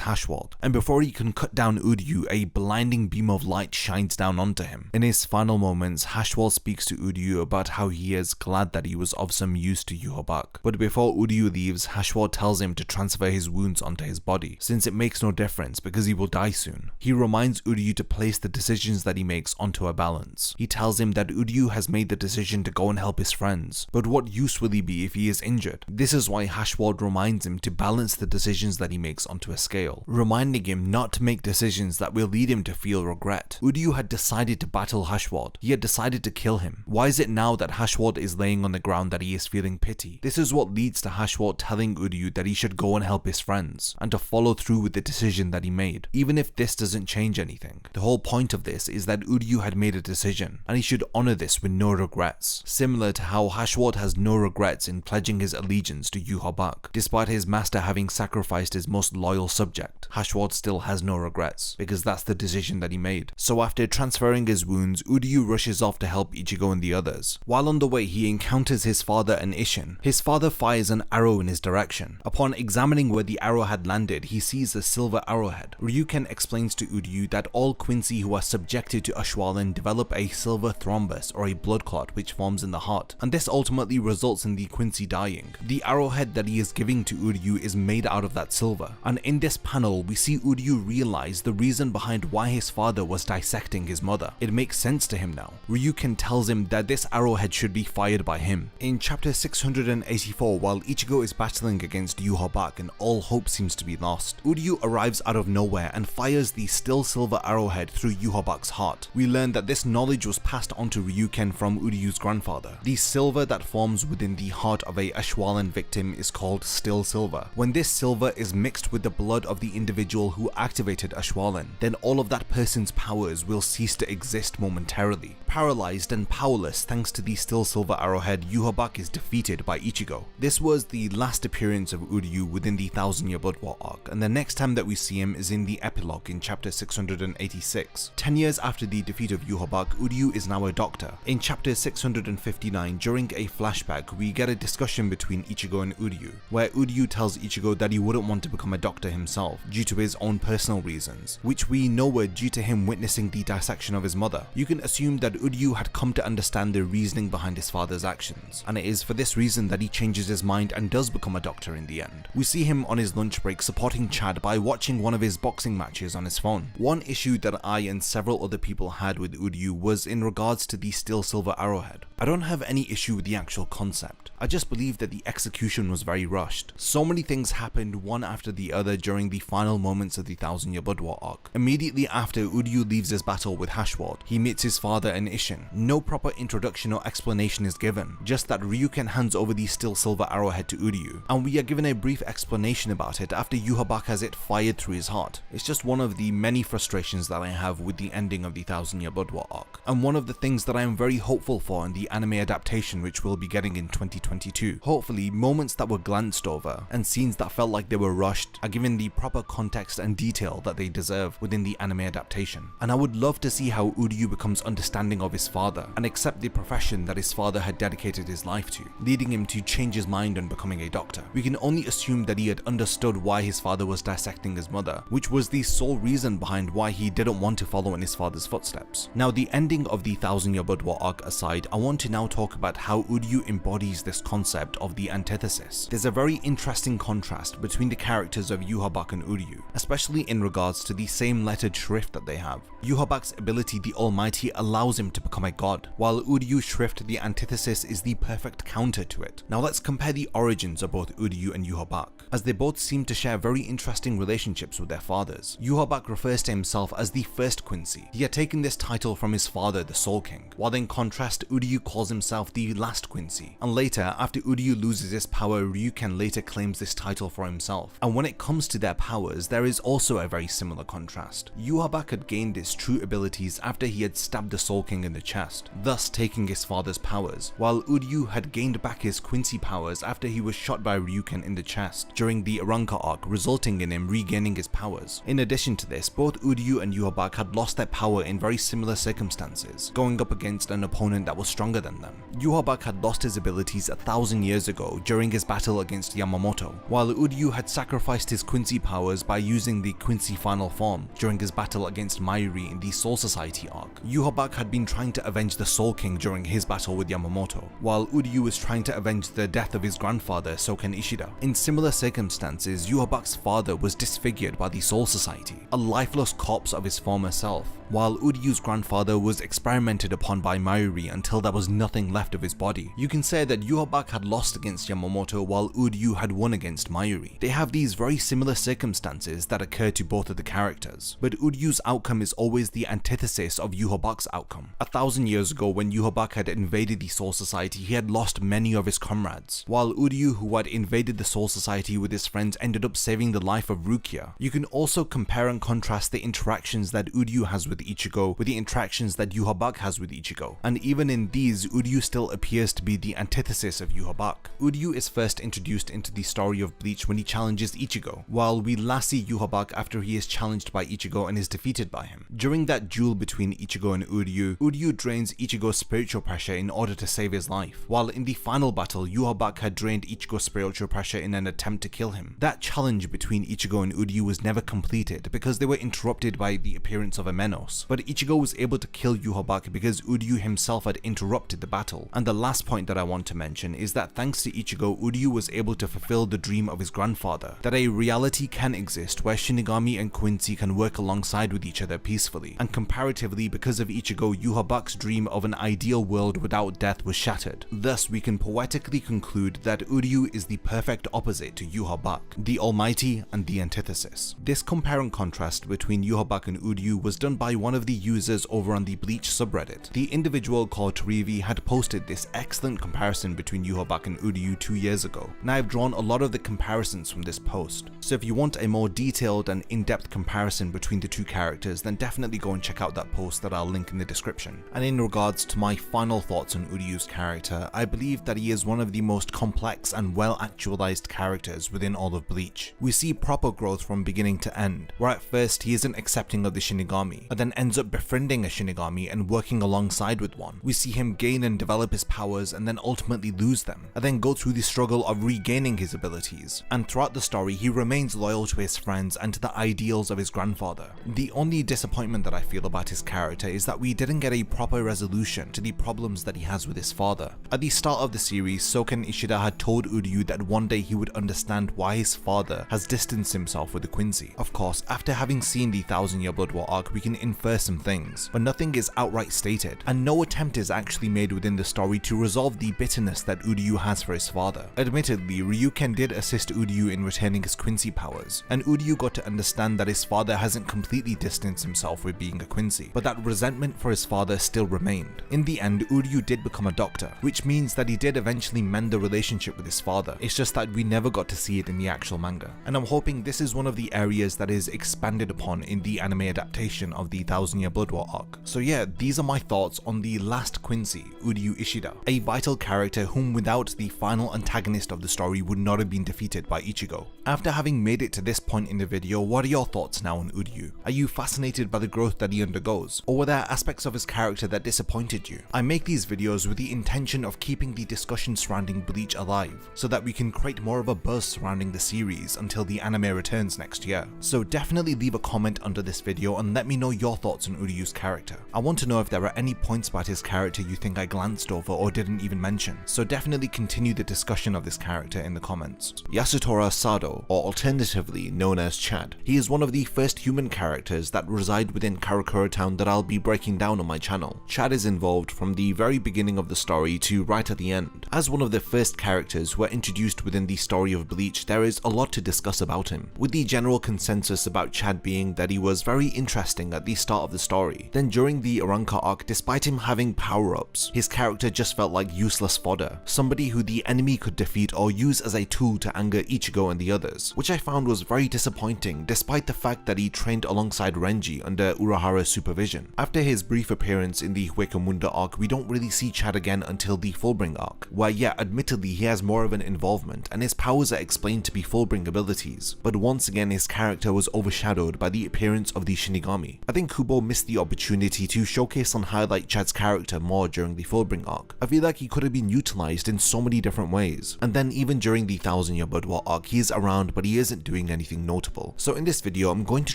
Hashward, and before he can cut down Uryu, a blinding beam of light shines down onto him. In his final moments, Hashward speaks to Uryu about how he is glad that he was of some use to Yhwach. But before Uryu leaves, Hashward tells him to transfer his wounds onto his body, since it makes no difference because he will die soon. He reminds Uryu to place the decisions that he makes onto a balance. He tells him that Uryu has made the decision to go and help his friends, but what use will he be if he is injured? This is why Hashward reminds him to balance the decisions that he makes onto a scale, reminding him not to make decisions that will lead him to feel regret. Uryu had decided to battle Hashward. He had decided to kill him. Why is it now that Hashward is laying on the ground that he is feeling pity? This is what leads to Hashward telling Uryu that he should go and help his friends, and to follow through with the decision that he made, even if this doesn't change anything. The whole point of this is that Uryu had made a decision, and he should honor this with no regrets, similar to how Hashward has no regrets in pledging his allegiance to Yhwach. Despite his master having sacrificed his most loyal subject, Hashward still has no regrets, because that's the decision that he made. So after transferring his wounds, Uryu rushes off to help Ichigo and the others. While on the way, he encounters his father and Isshin. His father fires an arrow in his direction. Upon examining where the arrow had landed, he sees a silver arrowhead. Ryuken explains to Uryu that all Quincy who are subjected to Ashwaulen develop a silver thrombus or a blood clot which forms in the heart, and this ultimately results in the Quincy dying. The arrowhead that he is giving to Uryu is made out of that silver, and in this panel we see Uryu realize the reason behind why his father was dissecting his mother. It makes sense to him now. Ryuken tells him that this arrowhead should be fired by him. In chapter 684, while Ichigo is battling against Yhwach and all hope seems to be lost, Uryu arrives out of nowhere and fires the still silver arrowhead through Yhwach's heart. We learn that this knowledge was passed on to Ryuken from Uryu's grandfather. The silver that forms within the heart of a Ashwaulen victim is called still silver. When this silver is mixed with the blood of the individual who activated Ashwaulen, then all of that person's powers will cease to exist momentarily. Paralyzed and powerless thanks to the still silver arrowhead, Yhwach is defeated by Ichigo. This was the last appearance of Uryu within the 1000-year Blood War arc, and the next time that we see him is in the epilogue in chapter 686. 10 years after the defeat of Yhwach, Uryu is now a doctor. In chapter 659, during a flashback, we get a discussion between Ichigo and Uryu, where Uryu tells Ichigo that he wouldn't want to become a doctor himself due to his own personal reasons, which we know were due to him witnessing the dissection of his mother. You can assume that Uryu had come to understand the reasoning behind his father's actions, and it is for this reason that he changes his mind and does become a doctor in the end. We see him on his lunch break supporting Chad by watching one of his boxing matches on his phone. One issue that I and several other people had with Uryu was in regards to the still silver arrowhead. I don't have any issue with the actual concept. I just believe that the execution was very rushed. So many things happened one after the other during the final moments of the 1000-year Blood War arc. Immediately after Uryu leaves his battle with Hashward, he meets his father and Isshin. No proper introduction or explanation is given, just that Ryuken hands over the still silver arrowhead to Uryu, and we are given a brief explanation about it after Yhwach has it fired through his heart. It's just one of the many frustrations that I have with the ending of the 1000-year Blood War arc, and one of the things that I am very hopeful for in the anime adaptation which we'll be getting in 2022. Hopefully, moments that were glanced over and scenes that felt like they were rushed are given the proper context and detail that they deserve within the anime adaptation. And I would love to see how Uryu becomes understanding of his father and accept the profession that his father had dedicated his life to, leading him to change his mind on becoming a doctor. We can only assume that he had understood why his father was dissecting his mother, which was the sole reason behind why he didn't want to follow in his father's footsteps. Now, the ending of the 1000-year Blood War arc aside, I want to now talk about how Uryu embodies this concept of the antithesis. There's a very interesting contrast between the characters of Yhwach and Uryu, especially in regards to the same lettered shrift that they have. Yhwach's ability, the Almighty, allows him to become a god, while Uryu's shrift, the antithesis, is the perfect counter to it. Now let's compare the origins of both Uryu and Yhwach, as they both seem to share very interesting relationships with their fathers. Yhwach refers to himself as the first Quincy. He had taken this title from his father, the Soul King, while in contrast, Uryu calls himself the last Quincy. And later, after Uryu loses his power, Ryuken later claims this title for himself. And when it comes to their powers, there is also a very similar contrast. Yhwach had gained his true abilities after he had stabbed the Soul King in the chest, thus taking his father's powers, while Uryu had gained back his Quincy powers after he was shot by Ryuken in the chest during the Arrancar arc, resulting in him regaining his powers. In addition to this, both Uryu and Yhwach had lost their power in very similar circumstances, going up against an opponent that was stronger than them. Yhwach had lost his abilities 1,000 years ago during his battle against Yamamoto, while Uryu had sacrificed his Quincy powers by using the Quincy final form during his battle against Mayuri in the Soul Society arc. Yhwach had been trying to avenge the Soul King during his battle with Yamamoto, while Uryu was trying to avenge the death of his grandfather, Soken Ishida. In similar circumstances, Yhwach's father was disfigured by the Soul Society, a lifeless corpse of his former self, while Uryu's grandfather was experimented upon by Mayuri until there was nothing left of his body. You can say that Yhwach had lost against Yamamoto while Uryu had won against Mayuri. They have these very similar circumstances that occur to both of the characters, but Uryu's outcome is always the antithesis of Yhwach's outcome. 1,000 years ago, when Yhwach had invaded the Soul Society, he had lost many of his comrades, while Uryu, who had invaded the Soul Society with his friends, ended up saving the life of Rukia. You can also compare and contrast the interactions that Uryu has with Ichigo with the interactions that Yhwach has with Ichigo, and even in these, Uryu still appears to be the antithesis of Yhwach. Uryu is first introduced into the story of Bleach when he challenges Ichigo, while we last see Yhwach after he is challenged by Ichigo and is defeated by him. During that duel between Ichigo and Uryu drains Ichigo's spiritual pressure in order to save his life, while in the final battle, Yhwach had drained Ichigo's spiritual pressure in an attempt to kill him. That challenge between Ichigo and Uryu was never completed because they were interrupted by the appearance of a Menos, but Ichigo was able to kill Yhwach because Uryu himself had interrupted the battle. And the last point that I want to mention is that thanks to Ichigo, Uryu was able to fulfill the dream of his grandfather, that a reality can exist where Shinigami and Quincy can work alongside with each other peacefully, and comparatively, because of Ichigo, Yhwach's dream of an ideal world without death was shattered. Thus, we can poetically conclude that Uryu is the perfect opposite to Yhwach, the Almighty and the antithesis. This compare and contrast between Yhwach and Uryu was done by one of the users over on the Bleach subreddit. The individual called Torivi had posted this excellent comparison between Yhwach and Uryu 2 years ago, and I have drawn a lot of the comparisons from this post. So if you want a more detailed and in-depth comparison between the two characters, then definitely go and check out that post that I'll link in the description. And in regards to my final thoughts on Uryu's character, I believe that he is one of the most complex and well-actualized characters within all of Bleach. We see proper growth from beginning to end, where at first he isn't accepting of the Shinigami, and then ends up befriending a Shinigami and working alongside with one. We see him gain and develop his powers and then ultimately lose them, and then go through the struggle of regaining his abilities. And throughout the story, he remains loyal to his friends and to the ideals of his grandfather. The only disappointment that I feel about his character is that we didn't get a proper resolution to the problems that he has with his father. At the start of the series, Soken Ishida had told Uryu that one day he would understand why his father has distanced himself with the Quincy. Of course, after having seen the 1000-year Blood War arc, we can infer some things, but nothing is outright stated, and no attempt is actually made within the story to resolve the bitterness that Uryu has for his father. Admittedly, Ryuken did assist Uryu in retaining his Quincy powers, and Uryu got to understand that his father hasn't completely distanced himself with being a Quincy, but that resentment for his father still remained. In the end, Uryu did become a doctor, which means that he did eventually mend the relationship with his father. It's just that we never got to see it in the actual manga, and I'm hoping this is one of the areas that is expanded upon in the anime adaptation of the 1000-year Blood War arc. So yeah, these are my thoughts on the last Quincy, Uryu Ishida, a vital character whom without the final antagonist of the story would not have been defeated by Ichigo. After having made it to this point in the video, what are your thoughts now on Uryu? Are you fascinated by the growth that he undergoes, or were there aspects of his character that disappointed you? I make these videos with the intention of keeping the discussion surrounding Bleach alive, so that we can create more of a buzz surrounding the series until the anime returns next year. So definitely leave a comment under this video and let me know your your thoughts on Uryu's character. I want to know if there are any points about his character you think I glanced over or didn't even mention, so definitely continue the discussion of this character in the comments. Yasutora Sado, or alternatively known as Chad. He is one of the first human characters that reside within Karakura Town that I'll be breaking down on my channel. Chad is involved from the very beginning of the story to right at the end. As one of the first characters who are introduced within the story of Bleach, there is a lot to discuss about him, with the general consensus about Chad being that he was very interesting at the start of the story. Then during the Arrancar arc, despite him having power-ups, his character just felt like useless fodder, somebody who the enemy could defeat or use as a tool to anger Ichigo and the others, which I found was very disappointing despite the fact that he trained alongside Renji under Urahara's supervision. After his brief appearance in the Hueco arc, we don't really see Chad again until the Fullbring arc, where yeah, admittedly he has more of an involvement and his powers are explained to be Fullbring abilities, but once again his character was overshadowed by the appearance of the Shinigami. I think Kubo missed the opportunity to showcase and highlight Chad's character more during the Fullbring arc. I feel like he could have been utilized in so many different ways, and then even during the 1000 Year Blood War arc he is around but he isn't doing anything notable. So in this video I'm going to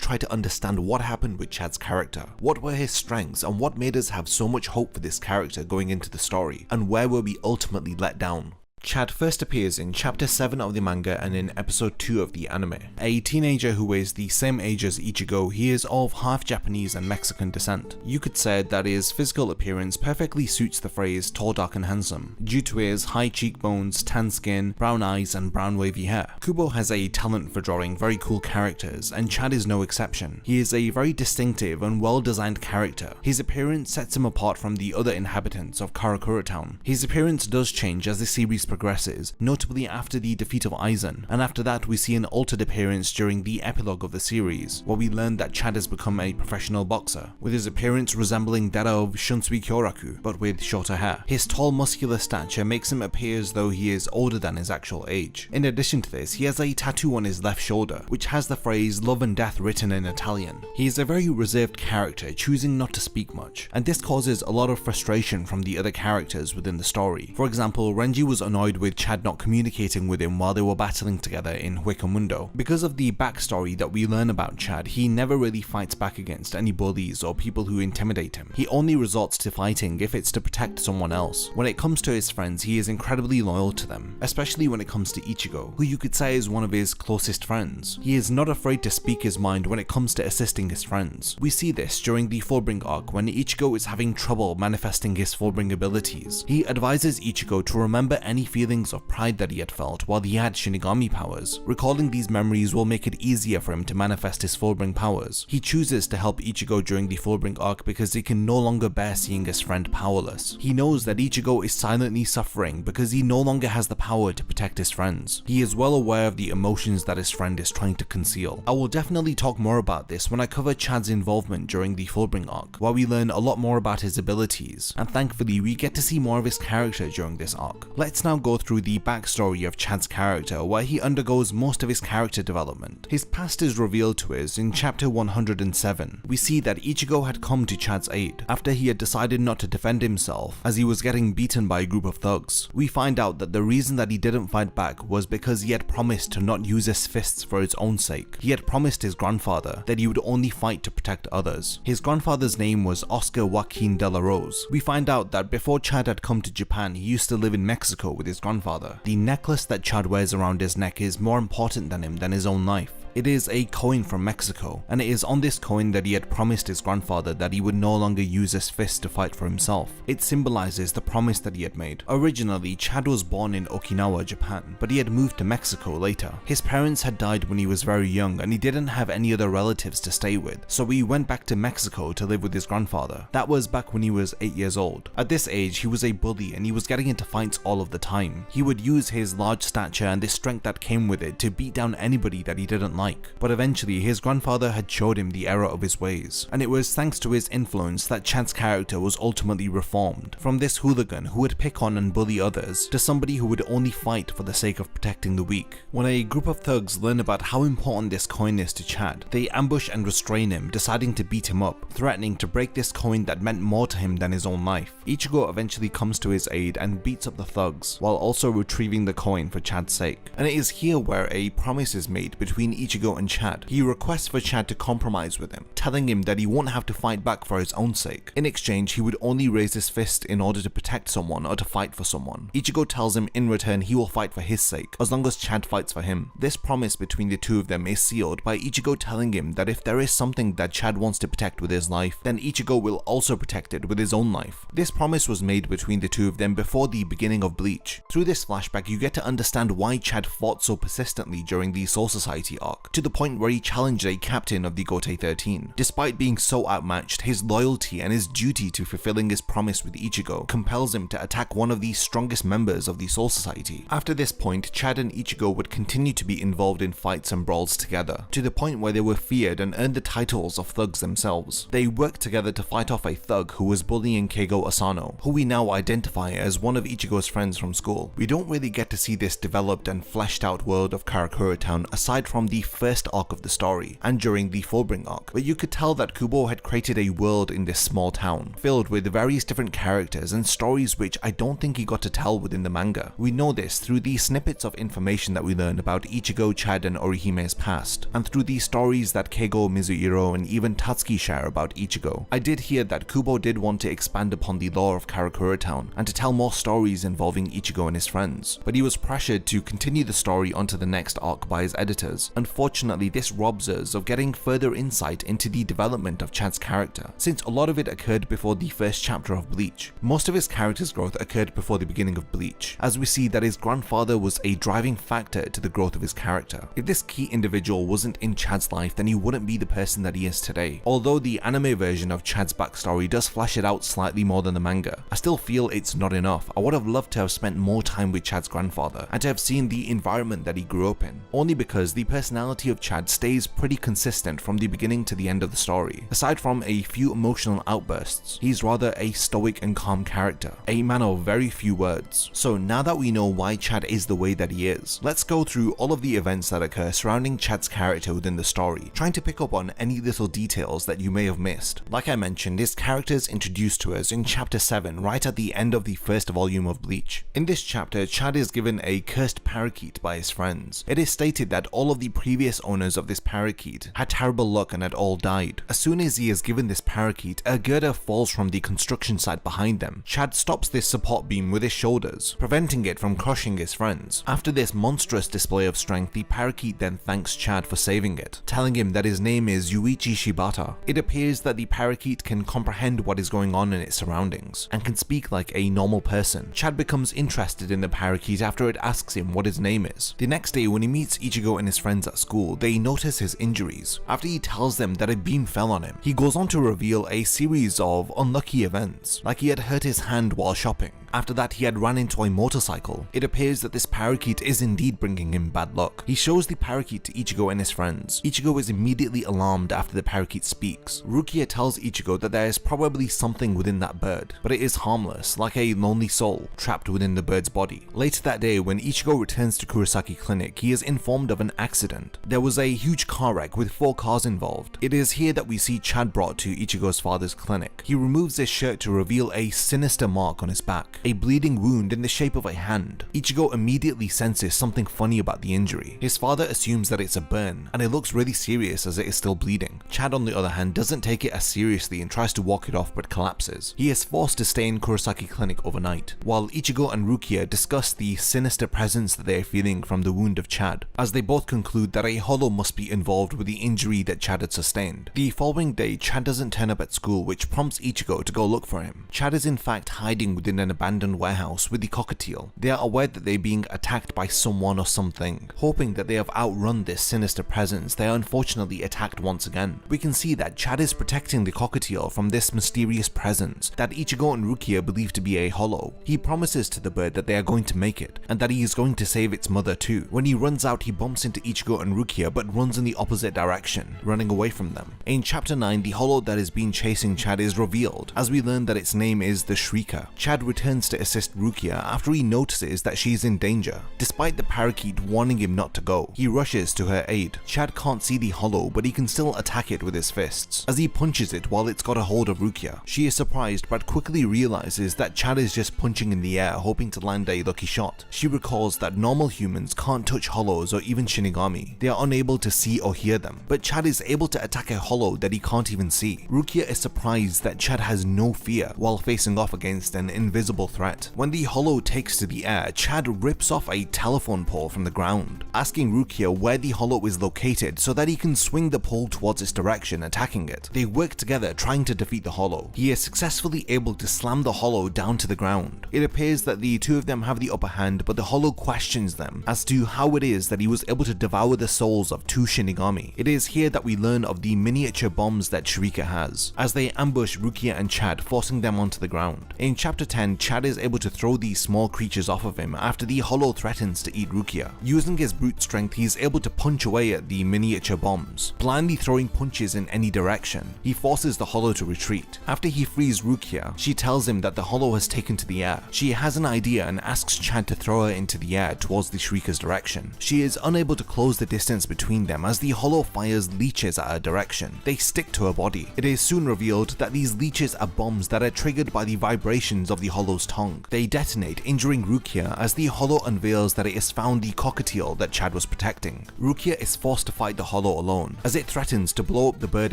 try to understand what happened with Chad's character, what were his strengths and what made us have so much hope for this character going into the story, and where were we ultimately let down. Chad first appears in chapter 7 of the manga and in episode 2 of the anime. A teenager who is the same age as Ichigo, he is of half Japanese and Mexican descent. You could say that his physical appearance perfectly suits the phrase tall, dark and handsome, due to his high cheekbones, tan skin, brown eyes and brown wavy hair. Kubo has a talent for drawing very cool characters, and Chad is no exception. He is a very distinctive and well designed character. His appearance sets him apart from the other inhabitants of Karakura Town. His appearance does change as the series progresses, notably after the defeat of Aizen, and after that we see an altered appearance during the epilogue of the series, where we learn that Chad has become a professional boxer, with his appearance resembling that of Shunsui Kyoraku, but with shorter hair. His tall muscular stature makes him appear as though he is older than his actual age. In addition to this, he has a tattoo on his left shoulder, which has the phrase love and death written in Italian. He is a very reserved character, choosing not to speak much, and this causes a lot of frustration from the other characters within the story. For example, Renji was annoyed with Chad not communicating with him while they were battling together in Hueco. Because of the backstory that we learn about Chad, he never really fights back against any bullies or people who intimidate him. He only resorts to fighting if it's to protect someone else. When it comes to his friends, he is incredibly loyal to them, especially when it comes to Ichigo, who you could say is one of his closest friends. He is not afraid to speak his mind when it comes to assisting his friends. We see this during the Fullbring arc when Ichigo is having trouble manifesting his Fullbring abilities. He advises Ichigo to remember any feelings of pride that he had felt while he had Shinigami powers. Recalling these memories will make it easier for him to manifest his Fullbring powers. He chooses to help Ichigo during the Fullbring arc because he can no longer bear seeing his friend powerless. He knows that Ichigo is silently suffering because he no longer has the power to protect his friends. He is well aware of the emotions that his friend is trying to conceal. I will definitely talk more about this when I cover Chad's involvement during the Fullbring arc, where we learn a lot more about his abilities, and thankfully we get to see more of his character during this arc. Let's now go through the backstory of Chad's character, where he undergoes most of his character development. His past is revealed to us in chapter 107. We see that Ichigo had come to Chad's aid after he had decided not to defend himself as he was getting beaten by a group of thugs. We find out that the reason that he didn't fight back was because he had promised to not use his fists for his own sake. He had promised his grandfather that he would only fight to protect others. His grandfather's name was Oscar Joaquin de la Rose. We find out that before Chad had come to Japan, he used to live in Mexico with his grandfather. The necklace that Chad wears around his neck is more important than him than his own life. It is a coin from Mexico, and it is on this coin that he had promised his grandfather that he would no longer use his fist to fight for himself. It symbolizes the promise that he had made. Originally, Chad was born in Okinawa, Japan, but he had moved to Mexico later. His parents had died when he was very young and he didn't have any other relatives to stay with, so he went back to Mexico to live with his grandfather. That was back when he was 8 years old. At this age, he was a bully and he was getting into fights all of the time. He would use his large stature and the strength that came with it to beat down anybody that he didn't like. But eventually his grandfather had showed him the error of his ways, and it was thanks to his influence that Chad's character was ultimately reformed, from this hooligan who would pick on and bully others to somebody who would only fight for the sake of protecting the weak. When a group of thugs learn about how important this coin is to Chad, they ambush and restrain him, deciding to beat him up, threatening to break this coin that meant more to him than his own life. Ichigo eventually comes to his aid and beats up the thugs, while also retrieving the coin for Chad's sake. And it is here where a promise is made between Ichigo Ichigo and Chad, he requests for Chad to compromise with him, telling him that he won't have to fight back for his own sake. In exchange, he would only raise his fist in order to protect someone or to fight for someone. Ichigo tells him in return he will fight for his sake, as long as Chad fights for him. This promise between the two of them is sealed by Ichigo telling him that if there is something that Chad wants to protect with his life, then Ichigo will also protect it with his own life. This promise was made between the two of them before the beginning of Bleach. Through this flashback, you get to understand why Chad fought so persistently during the Soul Society arc, to the point where he challenged a captain of the Gotei 13. Despite being so outmatched, his loyalty and his duty to fulfilling his promise with Ichigo compels him to attack one of the strongest members of the Soul Society. After this point, Chad and Ichigo would continue to be involved in fights and brawls together, to the point where they were feared and earned the titles of thugs themselves. They worked together to fight off a thug who was bullying Keigo Asano, who we now identify as one of Ichigo's friends from school. We don't really get to see this developed and fleshed out world of Karakura Town aside from the first arc of the story, and during the Fullbring arc, but you could tell that Kubo had created a world in this small town, filled with various different characters and stories which I don't think he got to tell within the manga. We know this through the snippets of information that we learn about Ichigo, Chad and Orihime's past, and through the stories that Keigo, Mizuhiro and even Tatsuki share about Ichigo. I did hear that Kubo did want to expand upon the lore of Karakura Town and to tell more stories involving Ichigo and his friends, but he was pressured to continue the story onto the next arc by his editors. Unfortunately, this robs us of getting further insight into the development of Chad's character, since a lot of it occurred before the first chapter of Bleach. Most of his character's growth occurred before the beginning of Bleach, as we see that his grandfather was a driving factor to the growth of his character. If this key individual wasn't in Chad's life, then he wouldn't be the person that he is today. Although the anime version of Chad's backstory does flesh it out slightly more than the manga, I still feel it's not enough. I would have loved to have spent more time with Chad's grandfather and to have seen the environment that he grew up in, only because the personality of Chad stays pretty consistent from the beginning to the end of the story. Aside from a few emotional outbursts, he's rather a stoic and calm character, a man of very few words. So now that we know why Chad is the way that he is, let's go through all of the events that occur surrounding Chad's character within the story, trying to pick up on any little details that you may have missed. Like I mentioned, his character is introduced to us in chapter 7, right at the end of the first volume of Bleach. In this chapter, Chad is given a cursed parakeet by his friends. It is stated that all of the previous owners of this parakeet had terrible luck and had all died. As soon as he is given this parakeet, a girder falls from the construction site behind them. Chad stops this support beam with his shoulders, preventing it from crushing his friends. After this monstrous display of strength, the parakeet then thanks Chad for saving it, telling him that his name is Yuichi Shibata. It appears that the parakeet can comprehend what is going on in its surroundings, and can speak like a normal person. Chad becomes interested in the parakeet after it asks him what his name is. The next day, when he meets Ichigo and his friends at school, they notice his injuries. After he tells them that a beam fell on him, he goes on to reveal a series of unlucky events, like he had hurt his hand while shopping. After that, he had ran into a motorcycle. It appears that this parakeet is indeed bringing him bad luck. He shows the parakeet to Ichigo and his friends. Ichigo is immediately alarmed after the parakeet speaks. Rukia tells Ichigo that there is probably something within that bird, but it is harmless, like a lonely soul trapped within the bird's body. Later that day, when Ichigo returns to Kurosaki Clinic, he is informed of an accident. There was a huge car wreck with 4 cars involved. It is here that we see Chad brought to Ichigo's father's clinic. He removes his shirt to reveal a sinister mark on his back, a bleeding wound in the shape of a hand. Ichigo immediately senses something funny about the injury. His father assumes that it's a burn, and it looks really serious as it is still bleeding. Chad, on the other hand, doesn't take it as seriously and tries to walk it off but collapses. He is forced to stay in Kurosaki Clinic overnight, while Ichigo and Rukia discuss the sinister presence that they are feeling from the wound of Chad, as they both conclude that a hollow must be involved with the injury that Chad had sustained. The following day, Chad doesn't turn up at school, which prompts Ichigo to go look for him. Chad is in fact hiding within an abandoned warehouse with the cockatiel. They are aware that they're being attacked by someone or something. Hoping that they have outrun this sinister presence, they are unfortunately attacked once again. We can see that Chad is protecting the cockatiel from this mysterious presence that Ichigo and Rukia believe to be a hollow. He promises to the bird that they are going to make it, and that he is going to save its mother too. When he runs out, he bumps into Ichigo and Rukia but runs in the opposite direction, running away from them. In chapter 9, the hollow that has been chasing Chad is revealed, as we learn that its name is the Shrieker. Chad returns to assist Rukia after he notices that she is in danger. Despite the parakeet warning him not to go, he rushes to her aid. Chad can't see the hollow, but he can still attack it with his fists, as he punches it while it's got a hold of Rukia. She is surprised but quickly realizes that Chad is just punching in the air hoping to land a lucky shot. She recalls that normal humans can't touch hollows or even Shinigami. Shinigami. They are unable to see or hear them, but Chad is able to attack a hollow that he can't even see. Rukia is surprised that Chad has no fear while facing off against an invisible threat. When the hollow takes to the air, Chad rips off a telephone pole from the ground, asking Rukia where the hollow is located so that he can swing the pole towards its direction, attacking it. They work together trying to defeat the hollow. He is successfully able to slam the hollow down to the ground. It appears that the two of them have the upper hand, but the hollow questions them as to how it is that he was able to devour the souls of two Shinigami. It is here that we learn of the miniature bombs that Shurika has, as they ambush Rukia and Chad, forcing them onto the ground. In chapter 10, Chad is able to throw these small creatures off of him after the hollow threatens to eat Rukia. Using his brute strength, he is able to punch away at the miniature bombs, blindly throwing punches in any direction. He forces the hollow to retreat. After he frees Rukia, she tells him that the hollow has taken to the air. She has an idea and asks Chad to throw her into the air towards the Shrieker's direction. She is unable to close the distance between them as the hollow fires leeches at her direction. They stick to her body. It is soon revealed that these leeches are bombs that are triggered by the vibrations of the hollow's tongue. They detonate, injuring Rukia as the hollow unveils that it has found the cockatiel that Chad was protecting. Rukia is forced to fight the hollow alone, as it threatens to blow up the bird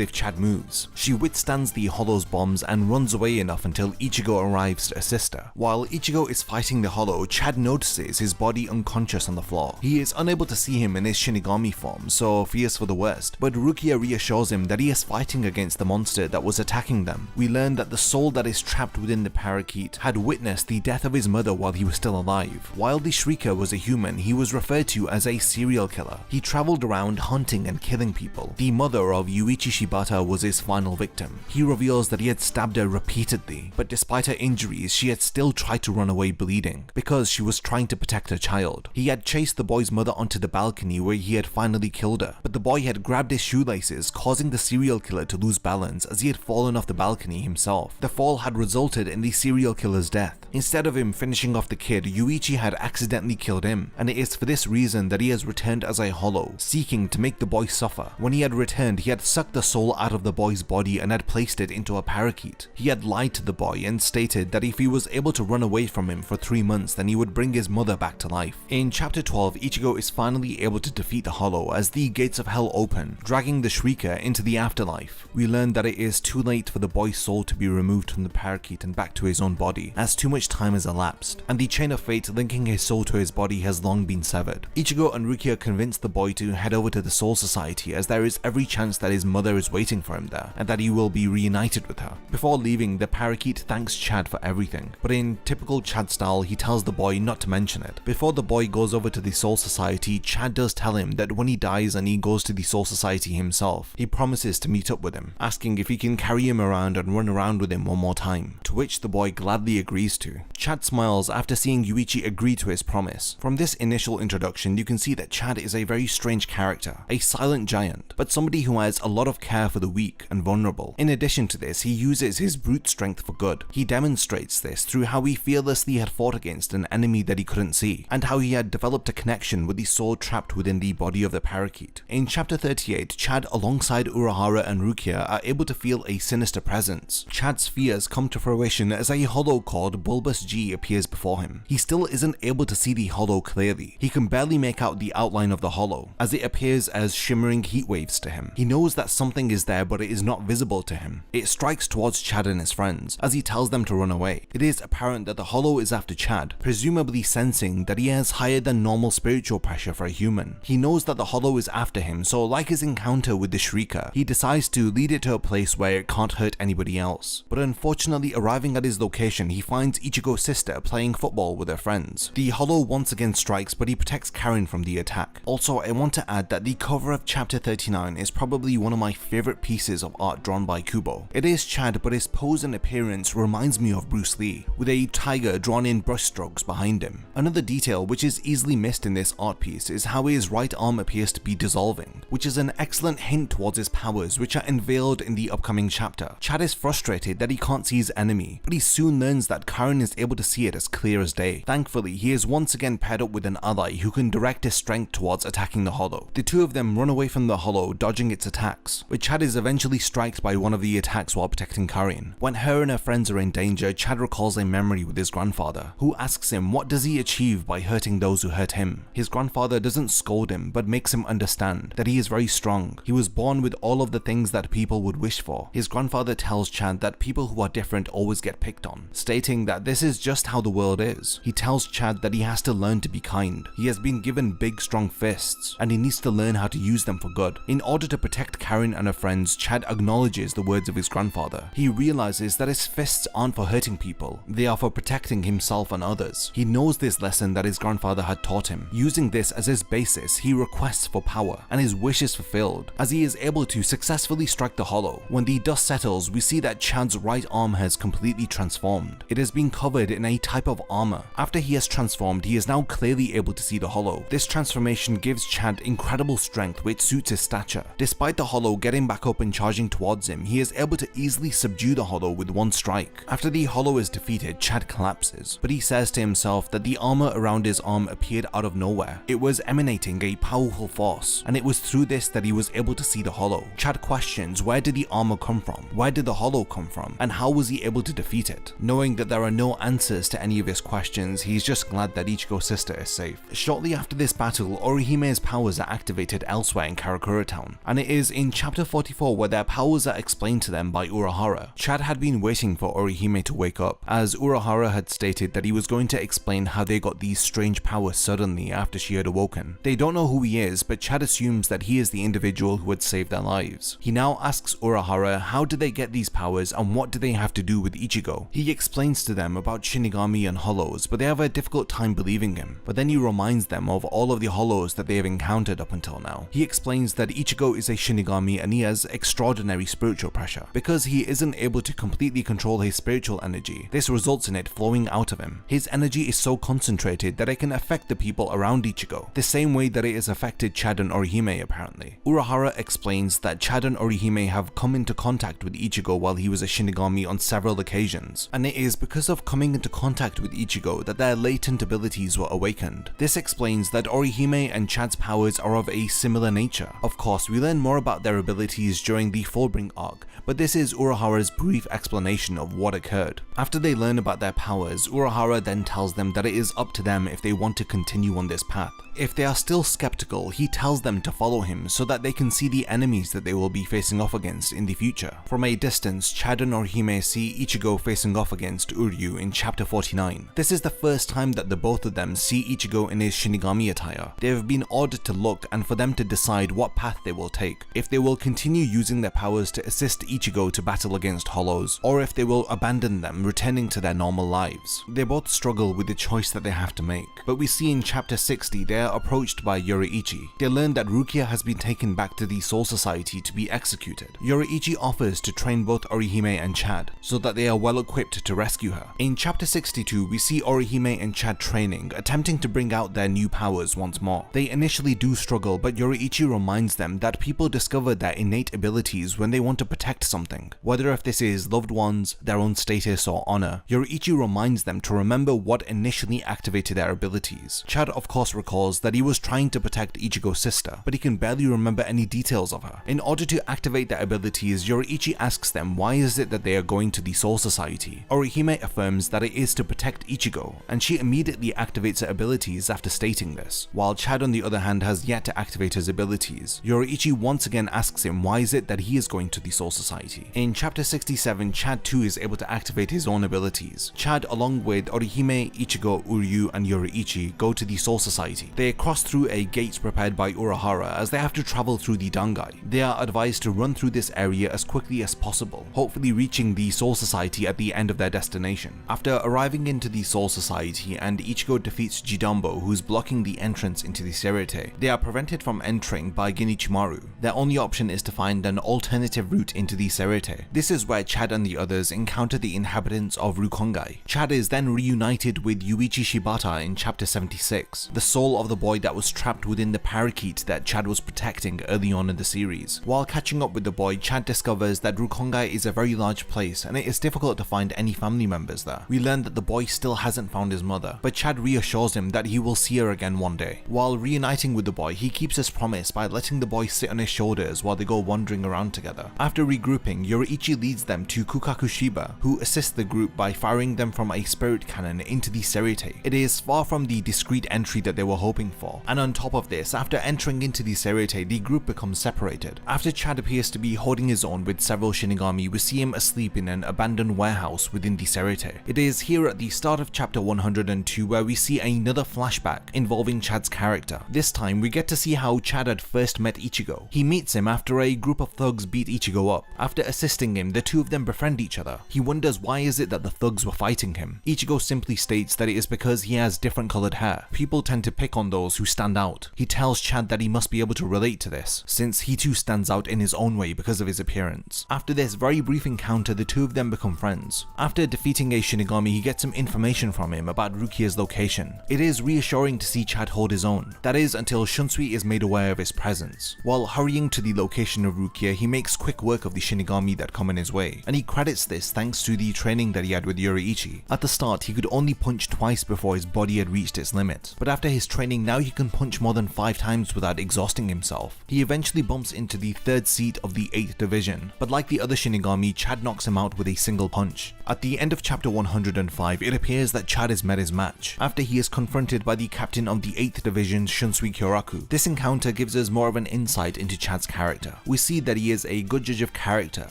if Chad moves. She withstands the hollow's bombs and runs away enough until Ichigo arrives to assist her. While Ichigo is fighting the hollow, Chad notices his body unconscious on the floor. He is unable to see him in his Shinigami form, so fears for the worst, but Rukia reassures him that he is fighting against the monster that was attacking them. We learn that the soul that is trapped within the parakeet had witnessed the death of his mother while he was still alive. While the Shrieker was a human, he was referred to as a serial killer. He traveled around hunting and killing people. The mother of Yuichi Shibata was his final victim. He reveals that he had stabbed her repeatedly, but despite her injuries, she had still tried to run away bleeding, because she was trying to protect her child. He had chased the boy's mother onto the balcony where he had finally killed her, but the boy had grabbed his shoelaces, causing the serial killer to lose balance as he had fallen off the balcony himself. The fall had resulted in the serial killer's death. Instead of him finishing off the kid, Yuichi had accidentally killed him, and it is for this reason that he has returned as a hollow, seeking to make the boy suffer. When he had returned, he had sucked the soul out of the boy's body and had placed it into a parakeet. He had lied to the boy and stated that if he was able to run away from him for 3 months, then he would bring his mother back to life. In chapter 12, Ichigo is finally able to defeat the hollow as the gates of hell open, dragging the Shrieker into the afterlife. We learn that it is too late for the boy's soul to be removed from the parakeet and back to his own body, as too much time has elapsed, and the chain of fate linking his soul to his body has long been severed. Ichigo and Rukia convince the boy to head over to the Soul Society, as there is every chance that his mother is waiting for him there, and that he will be reunited with her. Before leaving, the parakeet thanks Chad for everything, but in typical Chad style, he tells the boy not to mention it. Before the boy goes over to the Soul Society, Chad does tell him that when he dies and he goes to the Soul Society himself, he promises to meet up with him, asking if he can carry him around and run around with him one more time, to which the boy gladly agrees to. Chad smiles after seeing Yuichi agree to his promise. From this initial introduction, you can see that Chad is a very strange character, a silent giant, but somebody who has a lot of care for the weak and vulnerable. In addition to this, he uses his brute strength for good. He demonstrates this through how he fearlessly had fought against an enemy that he couldn't see, and how he had developed a connection with the soul trapped within the body of the parakeet. In chapter 38, Chad alongside Urahara and Rukia are able to feel a sinister presence. Chad's fears come to fruition as a hollow called Bulbous G appears before him. He still isn't able to see the hollow clearly. He can barely make out the outline of the hollow, as it appears as shimmering heat waves to him. He knows that something is there, but it is not visible to him. It strikes towards Chad and his friends, as he tells them to run away. It is apparent that the hollow is after Chad, presumably sensing that he has higher than normal spiritual pressure for a human. He knows that the hollow is after him, so like his encounter with the Shrieker, he decides to lead it to a place where it can't hurt anybody else. But unfortunately, arriving at his location, he finds Ichigo's sister playing football with her friends. The hollow once again strikes, but he protects Karen from the attack. Also, I want to add that the cover of chapter 39 is probably one of my favorite pieces of art drawn by Kubo. It is Chad, but his pose and appearance reminds me of Bruce Lee, with a tiger drawn in brushstrokes behind him. Another detail which is easily missed in this art piece is how his right arm appears to be dissolving, which is an excellent hint towards his powers, which are unveiled in the upcoming chapter. Chad is frustrated that he can't see his enemy, but he soon learns that Karen is able to see it as clear as day. Thankfully, he is once again paired up with an ally who can direct his strength towards attacking the hollow. The two of them run away from the hollow, dodging its attacks, but Chad is eventually struck by one of the attacks while protecting Karen. When her and her friends are in danger, Chad recalls a memory with his grandfather, who asks him what does he achieve by hurting those who hurt him. His grandfather doesn't scold him, but makes him understand that he is very strong. He was born with all of the things that people would wish for. His grandfather tells Chad that people who are different always get picked on, stating that this is just how the world is. He tells Chad that he has to learn to be kind. He has been given big strong fists, and he needs to learn how to use them for good. In order to protect Karen and her friends, Chad acknowledges the words of his grandfather. He realizes that his fists aren't for hurting people, they are for protecting himself and others. He knows this lesson that his grandfather had taught him. Using this as his basis, he requests for power, and his wish is fulfilled, as he is able to successfully strike the hollow. When the dust settles, we see that Chad's right arm has completely transformed. It has been covered in a type of armor. After he has transformed, he is now clearly able to see the hollow. This transformation gives Chad incredible strength which suits his stature. Despite the hollow getting back up and charging towards him, he is able to easily subdue the hollow with one strike. After the hollow is defeated, Chad collapses, but he says to himself that the armor around his arm appeared out of nowhere. It was emanating a powerful force, and it was through this that he was able to see the hollow. Chad questions, where did the armor come from? Where did the hollow come from? And how was he able to defeat it? Knowing that there are no answers to any of his questions, he's just glad that Ichigo's sister is safe. Shortly after this battle, Orihime's powers are activated elsewhere in Karakura Town, and it is in chapter 44 where their powers are explained to them by Urahra. Chad had been waiting for Orihime to wake up, as Urahara had stated that he was going to explain how they got these strange powers suddenly after she had awoken. They don't know who he is, but Chad assumes that he is the individual who had saved their lives. He now asks Urahara how did they get these powers and what do they have to do with Ichigo. He explains to them about Shinigami and hollows, but they have a difficult time believing him. But then he reminds them of all of the hollows that they have encountered up until now. He explains that Ichigo is a Shinigami and he has extraordinary spiritual pressure. Because he isn't able to completely control his spiritual energy, this results in it flowing out of him. His energy is so concentrated that it can affect the people around Ichigo, the same way that it has affected Chad and Orihime apparently. Urahara explains that Chad and Orihime have come into contact with Ichigo while he was a Shinigami on several occasions, and it is because of coming into contact with Ichigo that their latent abilities were awakened. This explains that Orihime and Chad's powers are of a similar nature. Of course, we learn more about their abilities during the Fullbring arc, but this is Urahara's brief explanation of what occurred. After they learn about their powers, Urahara then tells them that it is up to them if they want to continue on this path. If they are still skeptical, he tells them to follow him so that they can see the enemies that they will be facing off against in the future. From a distance, Chad and Orihime see Ichigo facing off against Uryu in chapter 49. This is the first time that the both of them see Ichigo in his Shinigami attire. They have been ordered to look and for them to decide what path they will take, if they will continue using their powers to assist Ichigo to battle against hollows, or if they will abandon them, returning to their normal lives. They both struggle with the choice that they have to make, but we see in chapter 60 they are approached by Yoruichi. They learn that Rukia has been taken back to the Soul Society to be executed. Yoruichi offers to train both Orihime and Chad, so that they are well equipped to rescue her. In chapter 62 we see Orihime and Chad training, attempting to bring out their new powers once more. They initially do struggle, but Yoruichi reminds them that people discover their innate abilities when they want to protect something, whether if this is loved ones, their own status or honor. Yoruichi reminds them to remember what initially activated their abilities. Chad of course recalls that he was trying to protect Ichigo's sister, but he can barely remember any details of her. In order to activate their abilities, Yoruichi asks them why is it that they are going to the Soul Society. Orihime affirms that it is to protect Ichigo, and she immediately activates her abilities after stating this, while Chad on the other hand has yet to activate his abilities. Yoruichi once again asks him why is it that he is going to the Soul Society. In chapter 67, Chad too is able to activate his own abilities. Chad along with Orihime, Ichigo, Uryu and Yoruichi go to the Soul Society. They cross through a gate prepared by Urahara as they have to travel through the Dangai. They are advised to run through this area as quickly as possible, hopefully reaching the Soul Society at the end of their destination. After arriving into the Soul Society and Ichigo defeats Jidambo, who's blocking the entrance into the Serete, they are prevented from entering by Genichimaru. Their only option is to find an alternative route into the Serete. This is where Chad and the others encounter the inhabitants of Rukongai. Chad is then reunited with Yuichi Shibata in chapter 76, the soul of the boy that was trapped within the parakeet that Chad was protecting early on in the series. While catching up with the boy, Chad discovers that Rukongai is a very large place and it is difficult to find any family members there. We learn that the boy still hasn't found his mother, but Chad reassures him that he will see her again one day. While reuniting with the boy, he keeps his promise by letting the boy sit on his shoulders while they go wandering around together. After regrouping, Yoruichi leads them to Kukakushiba, who assists the group by firing them from a spirit cannon into the Serete. It is far from the discreet entry that they were hoping for, and on top of of this, after entering into the Serete, the group becomes separated. After Chad appears to be holding his own with several Shinigami, we see him asleep in an abandoned warehouse within the Serete. It is here at the start of chapter 102 where we see another flashback involving Chad's character. This time we get to see how Chad had first met Ichigo. He meets him after a group of thugs beat Ichigo up. After assisting him, the two of them befriend each other. He wonders why is it that the thugs were fighting him. Ichigo simply states that it is because he has different colored hair. People tend to pick on those who stand out. He tells Chad that he must be able to relate to this, since he too stands out in his own way because of his appearance. After this very brief encounter, the two of them become friends. After defeating a Shinigami, he gets some information from him about Rukia's location. It is reassuring to see Chad hold his own. That is until Shunsui is made aware of his presence. While hurrying to the location of Rukia, he makes quick work of the Shinigami that come in his way, and he credits this thanks to the training that he had with Yoruichi. At the start, he could only punch twice before his body had reached its limit, but after his training now he can punch more than 5 times without exhausting himself. He eventually bumps into the 3rd seat of the 8th division, but like the other Shinigami, Chad knocks him out with a single punch. At the end of chapter 105, it appears that Chad has met his match, after he is confronted by the captain of the 8th division, Shunsui Kyoraku. This encounter gives us more of an insight into Chad's character. We see that he is a good judge of character,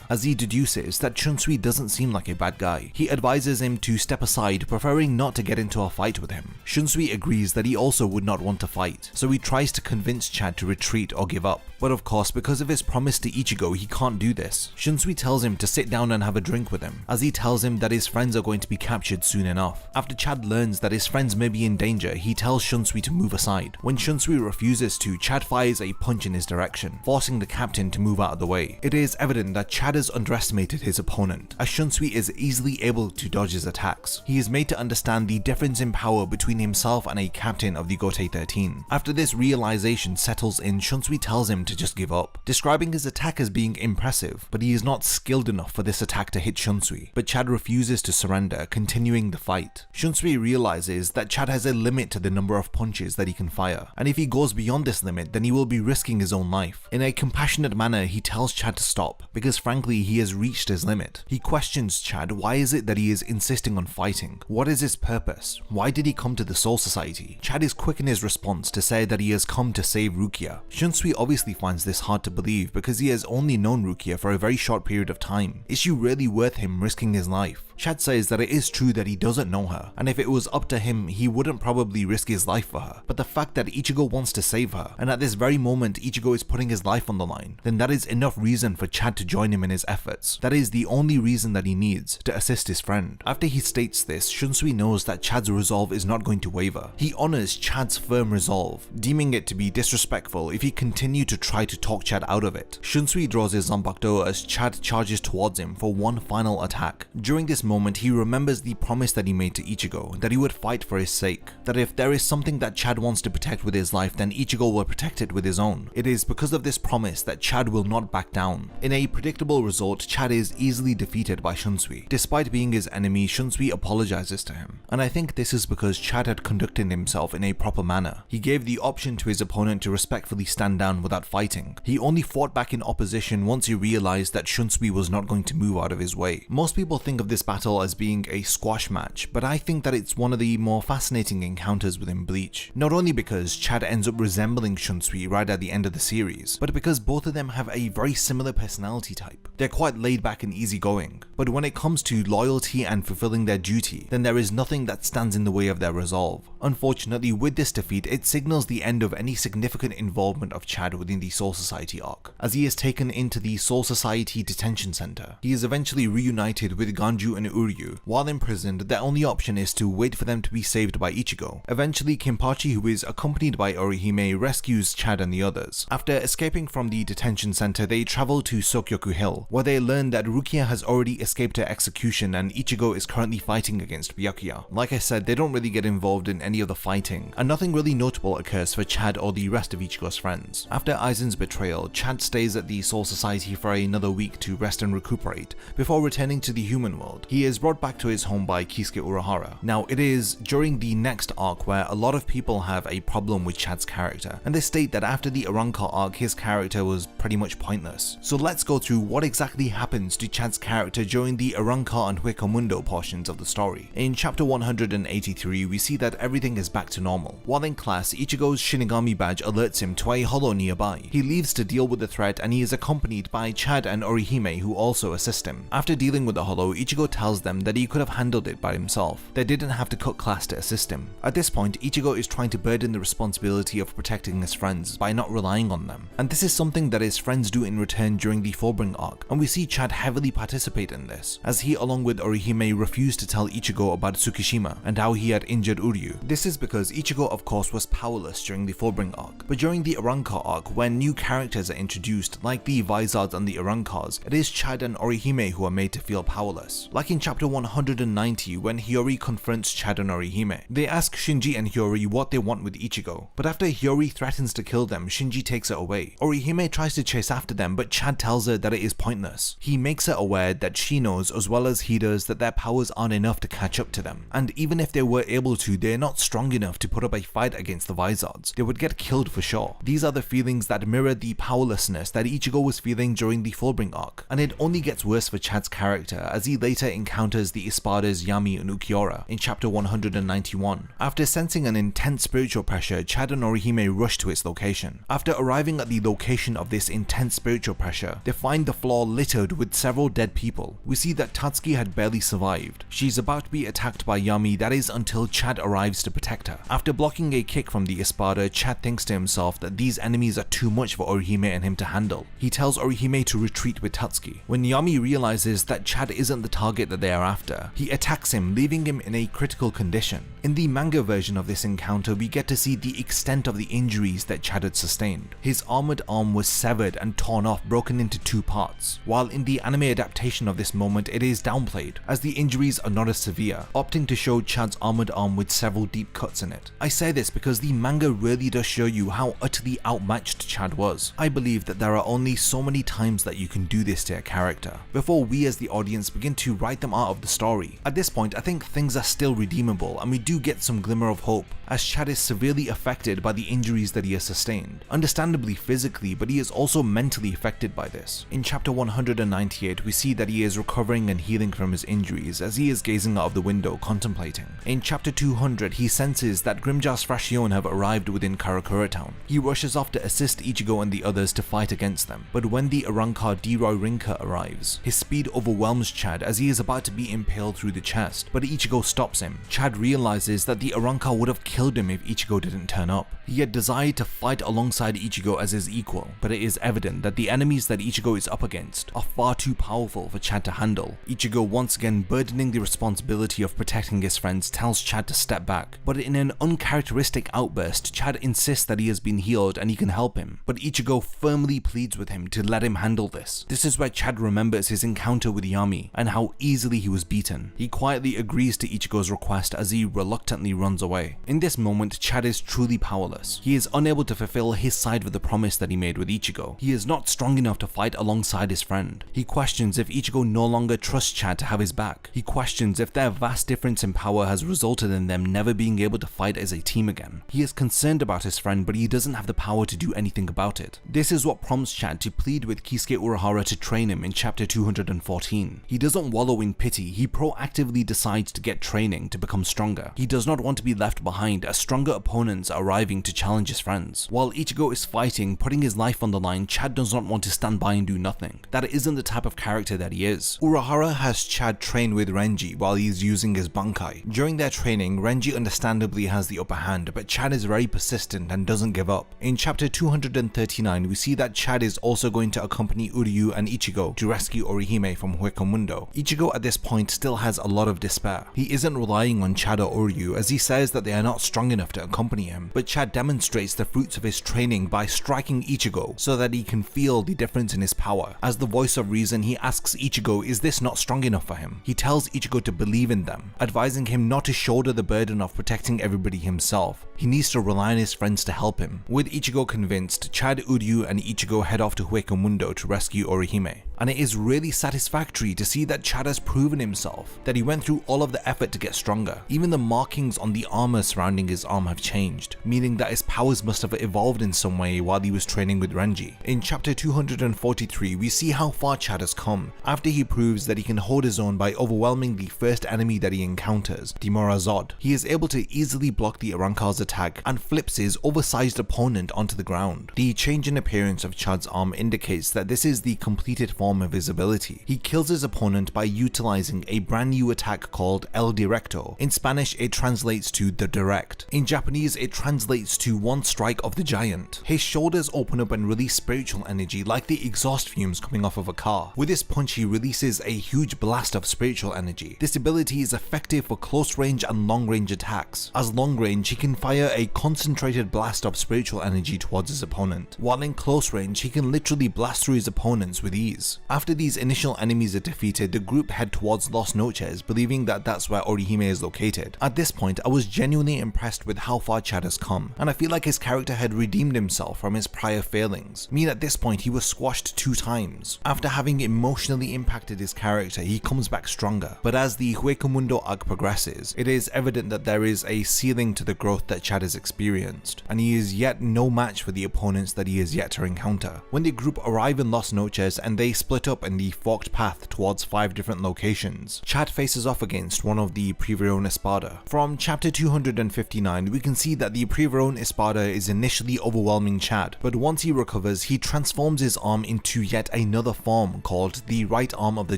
as he deduces that Shunsui doesn't seem like a bad guy. He advises him to step aside, preferring not to get into a fight with him. Shunsui agrees that he also would not want to fight, so he tries to convince Chad to retreat or give up. But of course, because of his promise to Ichigo, he can't do this. Shunsui tells him to sit down and have a drink with him, as he tells him that his friends are going to be captured soon enough. After Chad learns that his friends may be in danger, he tells Shunsui to move aside. When Shunsui refuses to, Chad fires a punch in his direction, forcing the captain to move out of the way. It is evident that Chad has underestimated his opponent, as Shunsui is easily able to dodge his attacks. He is made to understand the difference in power between himself and a captain of the Gotei 13. After this realization settles in, Shunsui tells him to just give up, describing his attack as being impressive, but he is not skilled enough for this attack to hit Shunsui. But Chad refuses to surrender, continuing the fight. Shunsui realizes that Chad has a limit to the number of punches that he can fire, and if he goes beyond this limit, then he will be risking his own life. In a compassionate manner, he tells Chad to stop, because frankly he has reached his limit. He questions Chad why is it that he is insisting on fighting? What is his purpose? Why did he come to the Soul Society? Chad is quick in his response to say that he has come to save Rukia. Shunsui obviously finds this hard to believe because he has only known Rukia for a very short period of time. Is she really worth him risking his life? Chad says that it is true that he doesn't know her, and if it was up to him, he wouldn't probably risk his life for her. But the fact that Ichigo wants to save her, and at this very moment Ichigo is putting his life on the line, then that is enough reason for Chad to join him in his efforts. That is the only reason that he needs to assist his friend. After he states this, Shunsui knows that Chad's resolve is not going to waver. He honors Chad's firm resolve, deeming it to be disrespectful if he continued to try to talk Chad out of it. Shunsui draws his Zanbakuto as Chad charges towards him for one final attack. During this moment, he remembers the promise that he made to Ichigo, that he would fight for his sake, that if there is something that Chad wants to protect with his life, then Ichigo will protect it with his own. It is because of this promise that Chad will not back down. In a predictable result, Chad is easily defeated by Shunsui. Despite being his enemy, Shunsui apologizes to him, and I think this is because Chad had conducted himself in a proper manner. He gave the option to his opponent to respectfully stand down without fighting. He only fought back in opposition once he realized that Shunsui was not going to move out of his way. Most people think of this battle as being a squash match, but I think that it's one of the more fascinating encounters within Bleach. Not only because Chad ends up resembling Shunsui right at the end of the series, but because both of them have a very similar personality type. They're quite laid back and easygoing, but when it comes to loyalty and fulfilling their duty, then there is nothing that stands in the way of their resolve. Unfortunately, with this defeat, it signals the end of any significant involvement of Chad within the Soul Society arc, as he is taken into the Soul Society detention center. He is eventually reunited with Ganju and Uryu. While imprisoned, their only option is to wait for them to be saved by Ichigo. Eventually, Kenpachi, who is accompanied by Orihime, rescues Chad and the others. After escaping from the detention center, they travel to Sokyoku Hill, where they learn that Rukia has already escaped her execution and Ichigo is currently fighting against Byakuya. Like I said, they don't really get involved in any of the fighting, and nothing really notable occurs for Chad or the rest of Ichigo's friends. After Aizen's betrayal, Chad stays at the Soul Society for another week to rest and recuperate, before returning to the human world. He is brought back to his home by Kisuke Urahra. Now, it is during the next arc where a lot of people have a problem with Chad's character, and they state that after the Arrancar arc, his character was pretty much pointless. So let's go through what exactly happens to Chad's character during the Arrancar and Huecomundo portions of the story. In chapter 183, we see that everything everything is back to normal. While in class, Ichigo's Shinigami badge alerts him to a holo nearby. He leaves to deal with the threat and he is accompanied by Chad and Orihime, who also assist him. After dealing with the holo, Ichigo tells them that he could have handled it by himself. They didn't have to cut class to assist him. At this point, Ichigo is trying to burden the responsibility of protecting his friends by not relying on them. And this is something that his friends do in return during the Fullbring arc, and we see Chad heavily participate in this, as he along with Orihime refused to tell Ichigo about Tsukishima and how he had injured Uryu. This is because Ichigo of course was powerless during the Fullbring arc, but during the Arrancar arc, when new characters are introduced like the Vizards and the Arancars, it is Chad and Orihime who are made to feel powerless. Like in chapter 190 when Hiyori confronts Chad and Orihime. They ask Shinji and Hiyori what they want with Ichigo, but after Hiyori threatens to kill them, Shinji takes it away. Orihime tries to chase after them, but Chad tells her that it is pointless. He makes her aware that she knows as well as he does that their powers aren't enough to catch up to them, and even if they were able to, they're not strong enough to put up a fight against the Vizards. They would get killed for sure. These are the feelings that mirror the powerlessness that Ichigo was feeling during the Fullbring arc, and it only gets worse for Chad's character as he later encounters the Espada's Yami and Ukiura in chapter 191. After sensing an intense spiritual pressure, Chad and Orihime rush to its location. After arriving at the location of this intense spiritual pressure, they find the floor littered with several dead people. We see that Tatsuki had barely survived. She's about to be attacked by Yami, that is until Chad arrives to protect her. After blocking a kick from the Espada, Chad thinks to himself that these enemies are too much for Orihime and him to handle. He tells Orihime to retreat with Tatsuki. When Yami realizes that Chad isn't the target that they are after, he attacks him, leaving him in a critical condition. In the manga version of this encounter, we get to see the extent of the injuries that Chad had sustained. His armored arm was severed and torn off, broken into two parts, while in the anime adaptation of this moment it is downplayed, as the injuries are not as severe, opting to show Chad's armored arm with several deep cuts in it. I say this because the manga really does show you how utterly outmatched Chad was. I believe that there are only so many times that you can do this to a character, before we as the audience begin to write them out of the story. At this point, I think things are still redeemable and we do get some glimmer of hope, as Chad is severely affected by the injuries that he has sustained, understandably physically, but he is also mentally affected by this. In chapter 198, we see that he is recovering and healing from his injuries as he is gazing out of the window contemplating. In chapter 200, he senses that Grimjar's Frashion have arrived within Karakura Town. He rushes off to assist Ichigo and the others to fight against them, but when the Arrancar D-Roy Rinka arrives, his speed overwhelms Chad as he is about to be impaled through the chest, but Ichigo stops him. Chad realizes that the Arrancar would have killed him if Ichigo didn't turn up. He had desired to fight alongside Ichigo as his equal, but it is evident that the enemies that Ichigo is up against are far too powerful for Chad to handle. Ichigo, once again burdening the responsibility of protecting his friends, tells Chad to step back, but in an uncharacteristic outburst, Chad insists that he has been healed and he can help him, but Ichigo firmly pleads with him to let him handle this. This is where Chad remembers his encounter with Yami and how easily he was beaten. He quietly agrees to Ichigo's request as he reluctantly runs away. In this moment, Chad is truly powerless. He is unable to fulfill his side of the promise that he made with Ichigo. He is not strong enough to fight alongside his friend. He questions if Ichigo no longer trusts Chad to have his back. He questions if their vast difference in power has resulted in them never being able to fight as a team again. He is concerned about his friend, but he doesn't have the power to do anything about it. This is what prompts Chad to plead with Kisuke Urahra to train him in chapter 214. He doesn't wallow in pity, he proactively decides to get training to become stronger. He does not want to be left behind as stronger opponents are arriving to challenge his friends. While Ichigo is fighting, putting his life on the line, Chad does not want to stand by and do nothing. That isn't the type of character that he is. Urahara has Chad train with Renji while he is using his Bankai. During their training, Renji understandably has the upper hand, but Chad is very persistent and doesn't give up. In chapter 239, we see that Chad is also going to accompany Uryu and Ichigo to rescue Orihime from Huecomundo. Ichigo at this point still has a lot of despair. He isn't relying on Chad or Uryu as he says that they are not strong enough to accompany him, but Chad demonstrates the fruits of his training by striking Ichigo so that he can feel the difference in his power. As the voice of reason, he asks Ichigo, is this not strong enough for him? He tells Ichigo to believe in them, advising him not to shoulder the burden of protecting everybody himself. He needs to rely on his friends to help him. With Ichigo convinced, Chad, Uryu and Ichigo head off to Huecomundo to rescue Orihime. And it is really satisfactory to see that Chad has proven himself, that he went through all of the effort to get stronger. Even the markings on the armor surrounding his arm have changed, meaning that his powers must have evolved in some way while he was training with Renji. In chapter 243, we see how far Chad has come after he proves that he can hold his own by overwhelming the first enemy that he encounters, the Morazod. He is able to easily block the Arrancar's attack and flips his oversized opponent onto the ground. The change in appearance of Chad's arm indicates that this is the completed form of his ability. He kills his opponent by utilizing a brand new attack called El Directo. In Spanish, it translates to the direct. In Japanese, it translates to one strike of the giant. His shoulders open up and release spiritual energy like the exhaust fumes coming off of a car. With this punch, he releases a huge blast of spiritual energy. This ability is effective for close range and long range attacks. As long range, he can fire a concentrated blast of spiritual energy towards his opponent, while in close range, he can literally blast through his opponents with ease. After these initial enemies are defeated, the group head towards Los Noches, believing that that's where Orihime is located. At this point, I was genuinely impressed with how far Chad has come, and I feel like his character had redeemed himself from his prior failings. I mean, at this point, he was squashed 2 times. After having emotionally impacted his character, he comes back stronger. But as the Huecomundo arc progresses, it is evident that there is a ceiling to the growth that Chad has experienced, and he is yet no match for the opponents that he is yet to encounter. When the group arrive in Los Noches and they split up in the forked path towards 5 different locations, Chad faces off against one of the Privarone Espada. From chapter 259, we can see that the Privarone Espada is initially overwhelming Chad, but once he recovers, he transforms his arm into yet another form called the right arm of the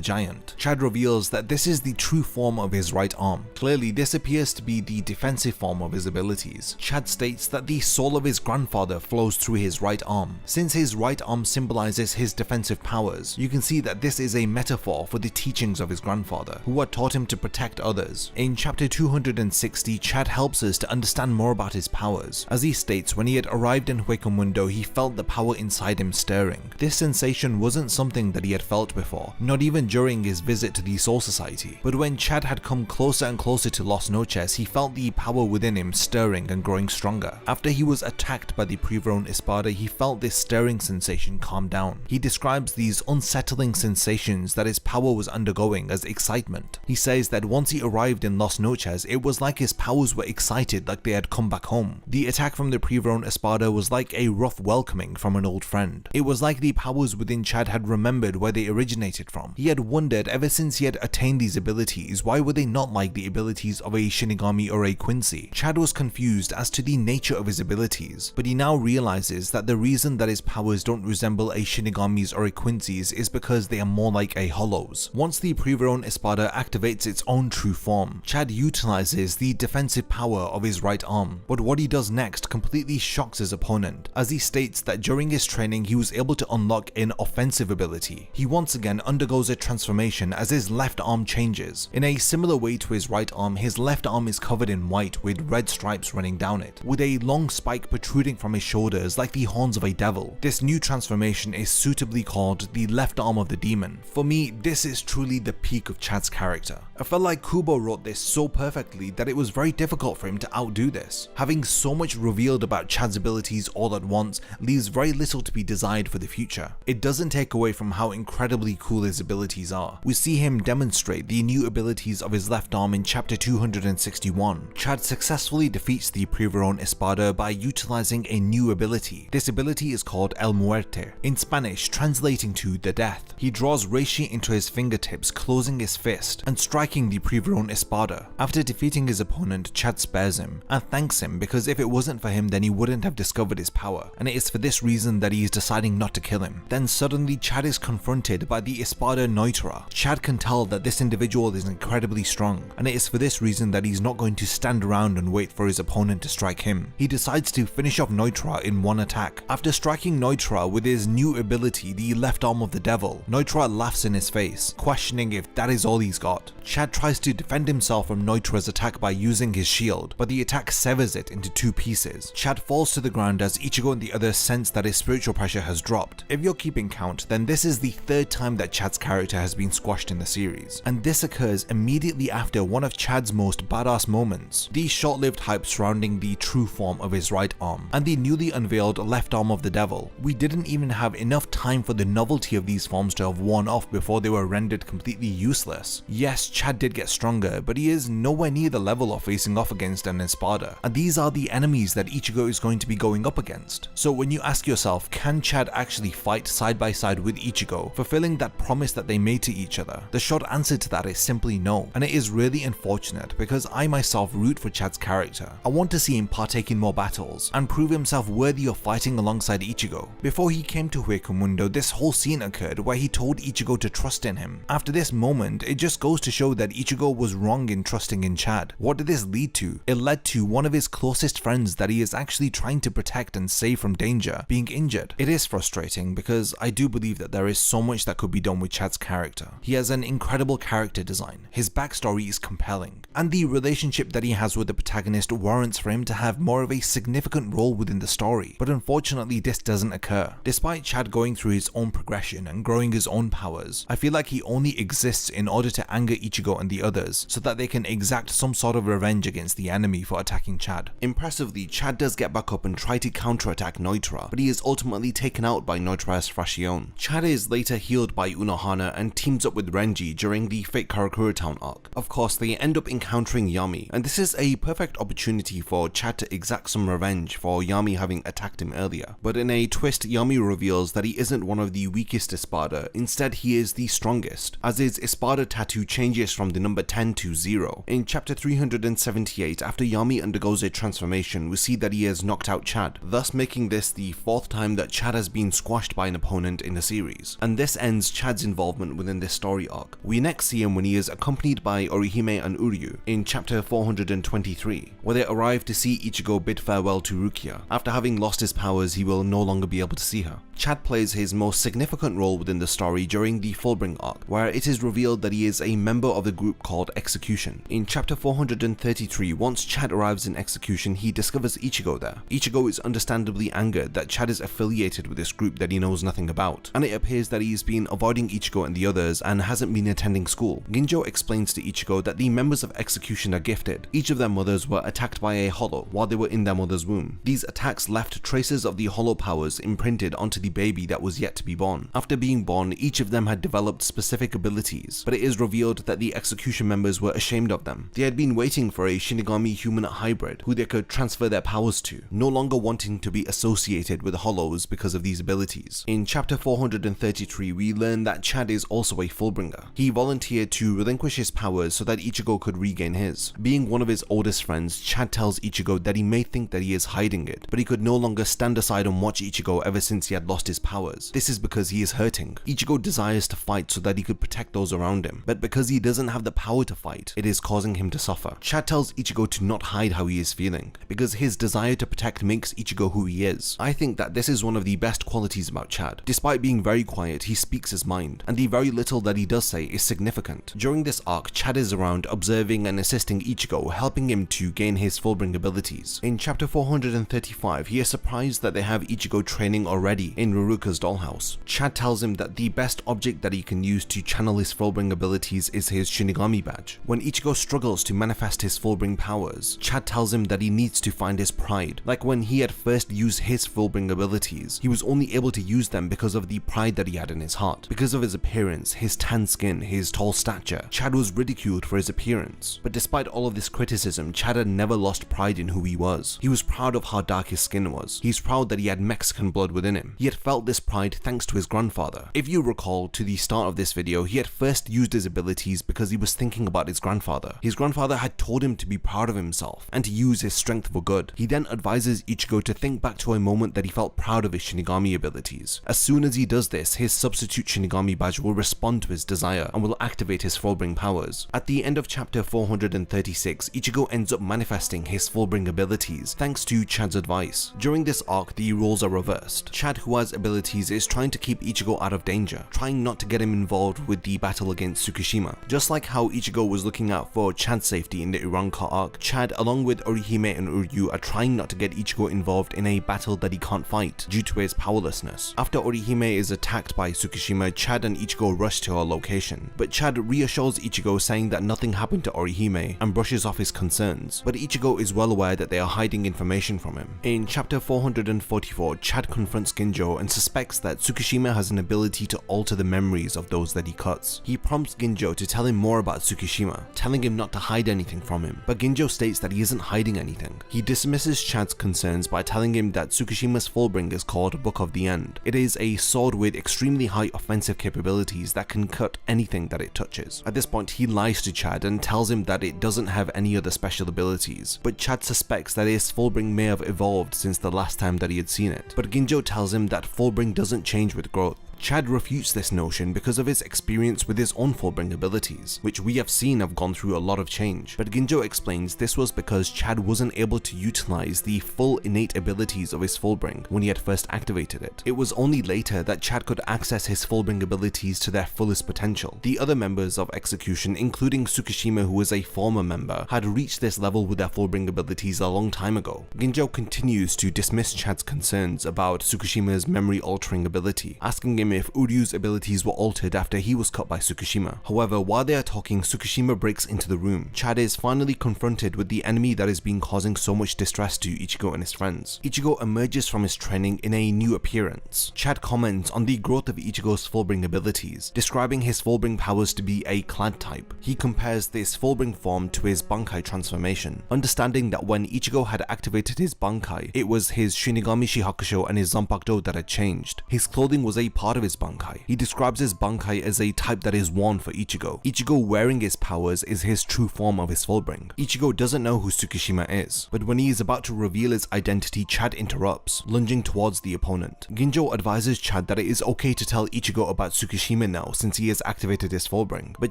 giant. Chad reveals that this is the true form of his right arm. Clearly, this appears to be the defensive form of his abilities. Chad states that the soul of his grandfather flows through his right arm. Since his right arm symbolizes his defensive powers, you can see that this is a metaphor for the teachings of his grandfather, who had taught him to protect others. In chapter 260, Chad helps us to understand more about his powers. As he states, when he had arrived in Huecomundo, he felt the power inside him stirring. This sensation wasn't something that he had felt before, not even during his visit to the Soul Society. But when Chad had come closer and closer to Los Noches, he felt the power within him stirring and growing stronger. After he was attacked by the Privarone Espada, he felt this stirring sensation calm down. He describes these unsettling sensations that his power was undergoing as excitement. He says that once he arrived in Los Noches, it was like his powers were excited, like they had come back home. The attack from the Privarone Espada was like a rough welcoming from an old friend. It was like the powers within Chad had remembered where they originated from. He had wondered ever since he had attained these abilities, why were they not like the abilities of a Shinigami or a Quincy? Chad was confused as to the nature of his abilities, but he now realizes that the reason that his powers don't resemble a Shinigami's or a Quincy's is because they are more like a Hollow's. Once the Privarone Espada activates its own true form, Chad utilizes the defensive power of his right arm, but what he does next completely shocks his opponent, as he states that during his training he was able to unlock an offensive ability. He once again undergoes a transformation as his left arm changes. In a similar way to his right arm, his left arm is covered in white with red stripes running down it, with a long spike protruding from his shoulders like the horns of a devil. This new transformation is suitably called the left arm of the demon. For me, this is truly the peak of Chad's character. I felt like Kubo wrote this so perfectly that it was very difficult for him to outdo this. Having so much revealed about Chad's abilities all at once leaves very little to be desired for the future. It doesn't take away from how incredibly cool his abilities are. We see him demonstrate the new abilities of his left arm in chapter 261. Chad successfully defeats the Privarone Espada by utilizing a new ability. This ability is called El Muerte, in Spanish translating to the death. He draws Reishi into his fingertips, closing his fist and striking the Privarone Espada. After defeating his opponent, Chad spares him and thanks him because if it wasn't for him then he wouldn't have discovered his power, and it is for this reason that he is deciding not to kill him. Then suddenly Chad is confronted by the Espada Neutra. Chad can tell that this individual is incredibly strong, and it is for this reason that he's not going to stand around and wait for his opponent to strike him. He decides to finish off Neutra in one attack. After striking Neutra with his new ability, the left arm of the devil, Neutra laughs in his face, questioning if that is all he's got. Chad tries to defend himself from Neutra's attack by using his shield, but the attack severs it into 2 pieces. Chad falls to the ground as Ichigo and the others sense that his spiritual pressure has dropped. If you're keeping count, then this is the 3rd time that Chad's character has been squashed in the series, and this occurs immediately after one of Chad's most badass moments, the short-lived hype surrounding the true form of his right arm and the newly unveiled left arm of the devil. We didn't even have enough time for the novelty of of these forms to have worn off before they were rendered completely useless. Yes, Chad did get stronger, but he is nowhere near the level of facing off against an Espada, and these are the enemies that Ichigo is going to be going up against. So when you ask yourself, can Chad actually fight side by side with Ichigo, fulfilling that promise that they made to each other? The short answer to that is simply no, and it is really unfortunate because I myself root for Chad's character. I want to see him partake in more battles and prove himself worthy of fighting alongside Ichigo. Before he came to Hueco this whole scene occurred where he told Ichigo to trust in him. After this moment, it just goes to show that Ichigo was wrong in trusting in Chad. What did this lead to? It led to one of his closest friends that he is actually trying to protect and save from danger being injured. It is frustrating because I do believe that there is so much that could be done with Chad's character. He has an incredible character design, his backstory is compelling, and the relationship that he has with the protagonist warrants for him to have more of a significant role within the story, but unfortunately this doesn't occur. Despite Chad going through his own progression and growing his own powers, I feel like he only exists in order to anger Ichigo and the others so that they can exact some sort of revenge against the enemy for attacking Chad. Impressively, Chad does get back up and try to counterattack Noitra, but he is ultimately taken out by Noitra's Fraction. Chad is later healed by Unohana and teams up with Renji during the Fake Karakura Town arc. Of course, they end up encountering Yami, and this is a perfect opportunity for Chad to exact some revenge for Yami having attacked him earlier. But in a twist, Yami reveals that he isn't one of the weakest Espada, instead he is the strongest, as his Espada tattoo changes from the number 10 to 0. In chapter 378, after Yami undergoes a transformation, we see that he has knocked out Chad, thus making this the 4th time that Chad has been squashed by an opponent in the series. And this ends Chad's involvement within this story arc. We next see him when he is accompanied by Orihime and Uryu in chapter 423, where they arrive to see Ichigo bid farewell to Rukia. After having lost his powers, he will no longer be able to see her. Chad plays his most significant role within the story during the Fullbring arc, where it is revealed that he is a member of the group called Execution. In chapter 433, once Chad arrives in Execution, he discovers Ichigo there. Ichigo is understandably angered that Chad is affiliated with this group that he knows nothing about, and it appears that he's been avoiding Ichigo and the others and hasn't been attending school. Ginjo explains to Ichigo that the members of Execution are gifted. Each of their mothers were attacked by a hollow while they were in their mother's womb. These attacks left traces of the hollow powers imprinted onto the baby that was yet to be born. After being born, each of them had developed specific abilities, but it is revealed that the Execution members were ashamed of them. They had been waiting for a Shinigami human hybrid who they could transfer their powers to, no longer wanting to be associated with hollows because of these abilities. In chapter 433, we learn that Chad is also a Fullbringer. He volunteered to relinquish his powers so that Ichigo could regain his. Being one of his oldest friends, Chad tells Ichigo that he may think that he is hiding it, but he could no longer stand aside and watch Ichigo ever since he had lost his powers. This is because he is hurting. Ichigo desires to fight so that he could protect those around him, but because he doesn't have the power to fight, it is causing him to suffer. Chad tells Ichigo to not hide how he is feeling, because his desire to protect makes Ichigo who he is. I think that this is one of the best qualities about Chad. Despite being very quiet, he speaks his mind, and the very little that he does say is significant. During this arc, Chad is around observing and assisting Ichigo, helping him to gain his Fullbring abilities. In chapter 435, he is surprised that they have Ichigo training already in Ruruka's dollhouse. Chad tells him that the best object that he can use to channel his Fullbring abilities is his Shinigami badge. When Ichigo struggles to manifest his Fullbring powers, Chad tells him that he needs to find his pride. Like when he had first used his Fullbring abilities, he was only able to use them because of the pride that he had in his heart. Because of his appearance, his tan skin, his tall stature, Chad was ridiculed for his appearance. But despite all of this criticism, Chad had never lost pride in who he was. He was proud of how dark his skin was. He's proud that he had Mexican blood within him. He had felt this pride thanks to his grandfather. If you recall, to the start of this video, he had first used his abilities because he was thinking about his grandfather. His grandfather had told him to be proud of himself and to use his strength for good. He then advises Ichigo to think back to a moment that he felt proud of his Shinigami abilities. As soon as he does this, his substitute Shinigami badge will respond to his desire and will activate his Fullbring powers. At the end of chapter 436, Ichigo ends up manifesting his Fullbring abilities thanks to Chad's advice. During this arc, the roles are reversed. Chad, who has abilities, is trying to keep Ichigo out of danger, trying not to get him involved with the battle against Tsukushima. Just like how Ichigo was looking out for Chad's safety in the Iranka arc, Chad along with Orihime and Uryu are trying not to get Ichigo involved in a battle that he can't fight due to his powerlessness. After Orihime is attacked by Tsukushima, Chad and Ichigo rush to her location, but Chad reassures Ichigo saying that nothing happened to Orihime and brushes off his concerns, but Ichigo is well aware that they are hiding information from him. In chapter 444, Chad confronts Ginjo and suspects that Tsukushima has an ability to alter the memories of those that he cuts. He prompts Ginjo to tell him more about Tsukishima, telling him not to hide anything from him, but Ginjo states that he isn't hiding anything. He dismisses Chad's concerns by telling him that Tsukishima's Fullbring is called Book of the End. It is a sword with extremely high offensive capabilities that can cut anything that it touches. At this point, he lies to Chad and tells him that it doesn't have any other special abilities, but Chad suspects that his Fullbring may have evolved since the last time that he had seen it. But Ginjo tells him that Fullbring doesn't change with growth. Chad refutes this notion because of his experience with his own Fullbring abilities, which we have seen have gone through a lot of change, but Ginjo explains this was because Chad wasn't able to utilize the full innate abilities of his Fullbring when he had first activated it. It was only later that Chad could access his Fullbring abilities to their fullest potential. The other members of Execution, including Tsukishima, who was a former member, had reached this level with their Fullbring abilities a long time ago. Ginjo continues to dismiss Chad's concerns about Tsukishima's memory altering ability, asking him if Uryu's abilities were altered after he was cut by Tsukishima. However, while they are talking, Tsukishima breaks into the room. Chad is finally confronted with the enemy that has been causing so much distress to Ichigo and his friends. Ichigo emerges from his training in a new appearance. Chad comments on the growth of Ichigo's Fullbring abilities, describing his Fullbring powers to be a clad type. He compares this Fullbring form to his Bankai transformation, understanding that when Ichigo had activated his Bankai, it was his Shinigami Shihakusho and his Zanpakuto that had changed. His clothing was a part of his Bankai. He describes his Bankai as a type that is worn for Ichigo. Ichigo wearing his powers is his true form of his Fullbring. Ichigo doesn't know who Tsukishima is, but when he is about to reveal his identity, Chad interrupts, lunging towards the opponent. Ginjo advises Chad that it is okay to tell Ichigo about Tsukishima now since he has activated his Fullbring, but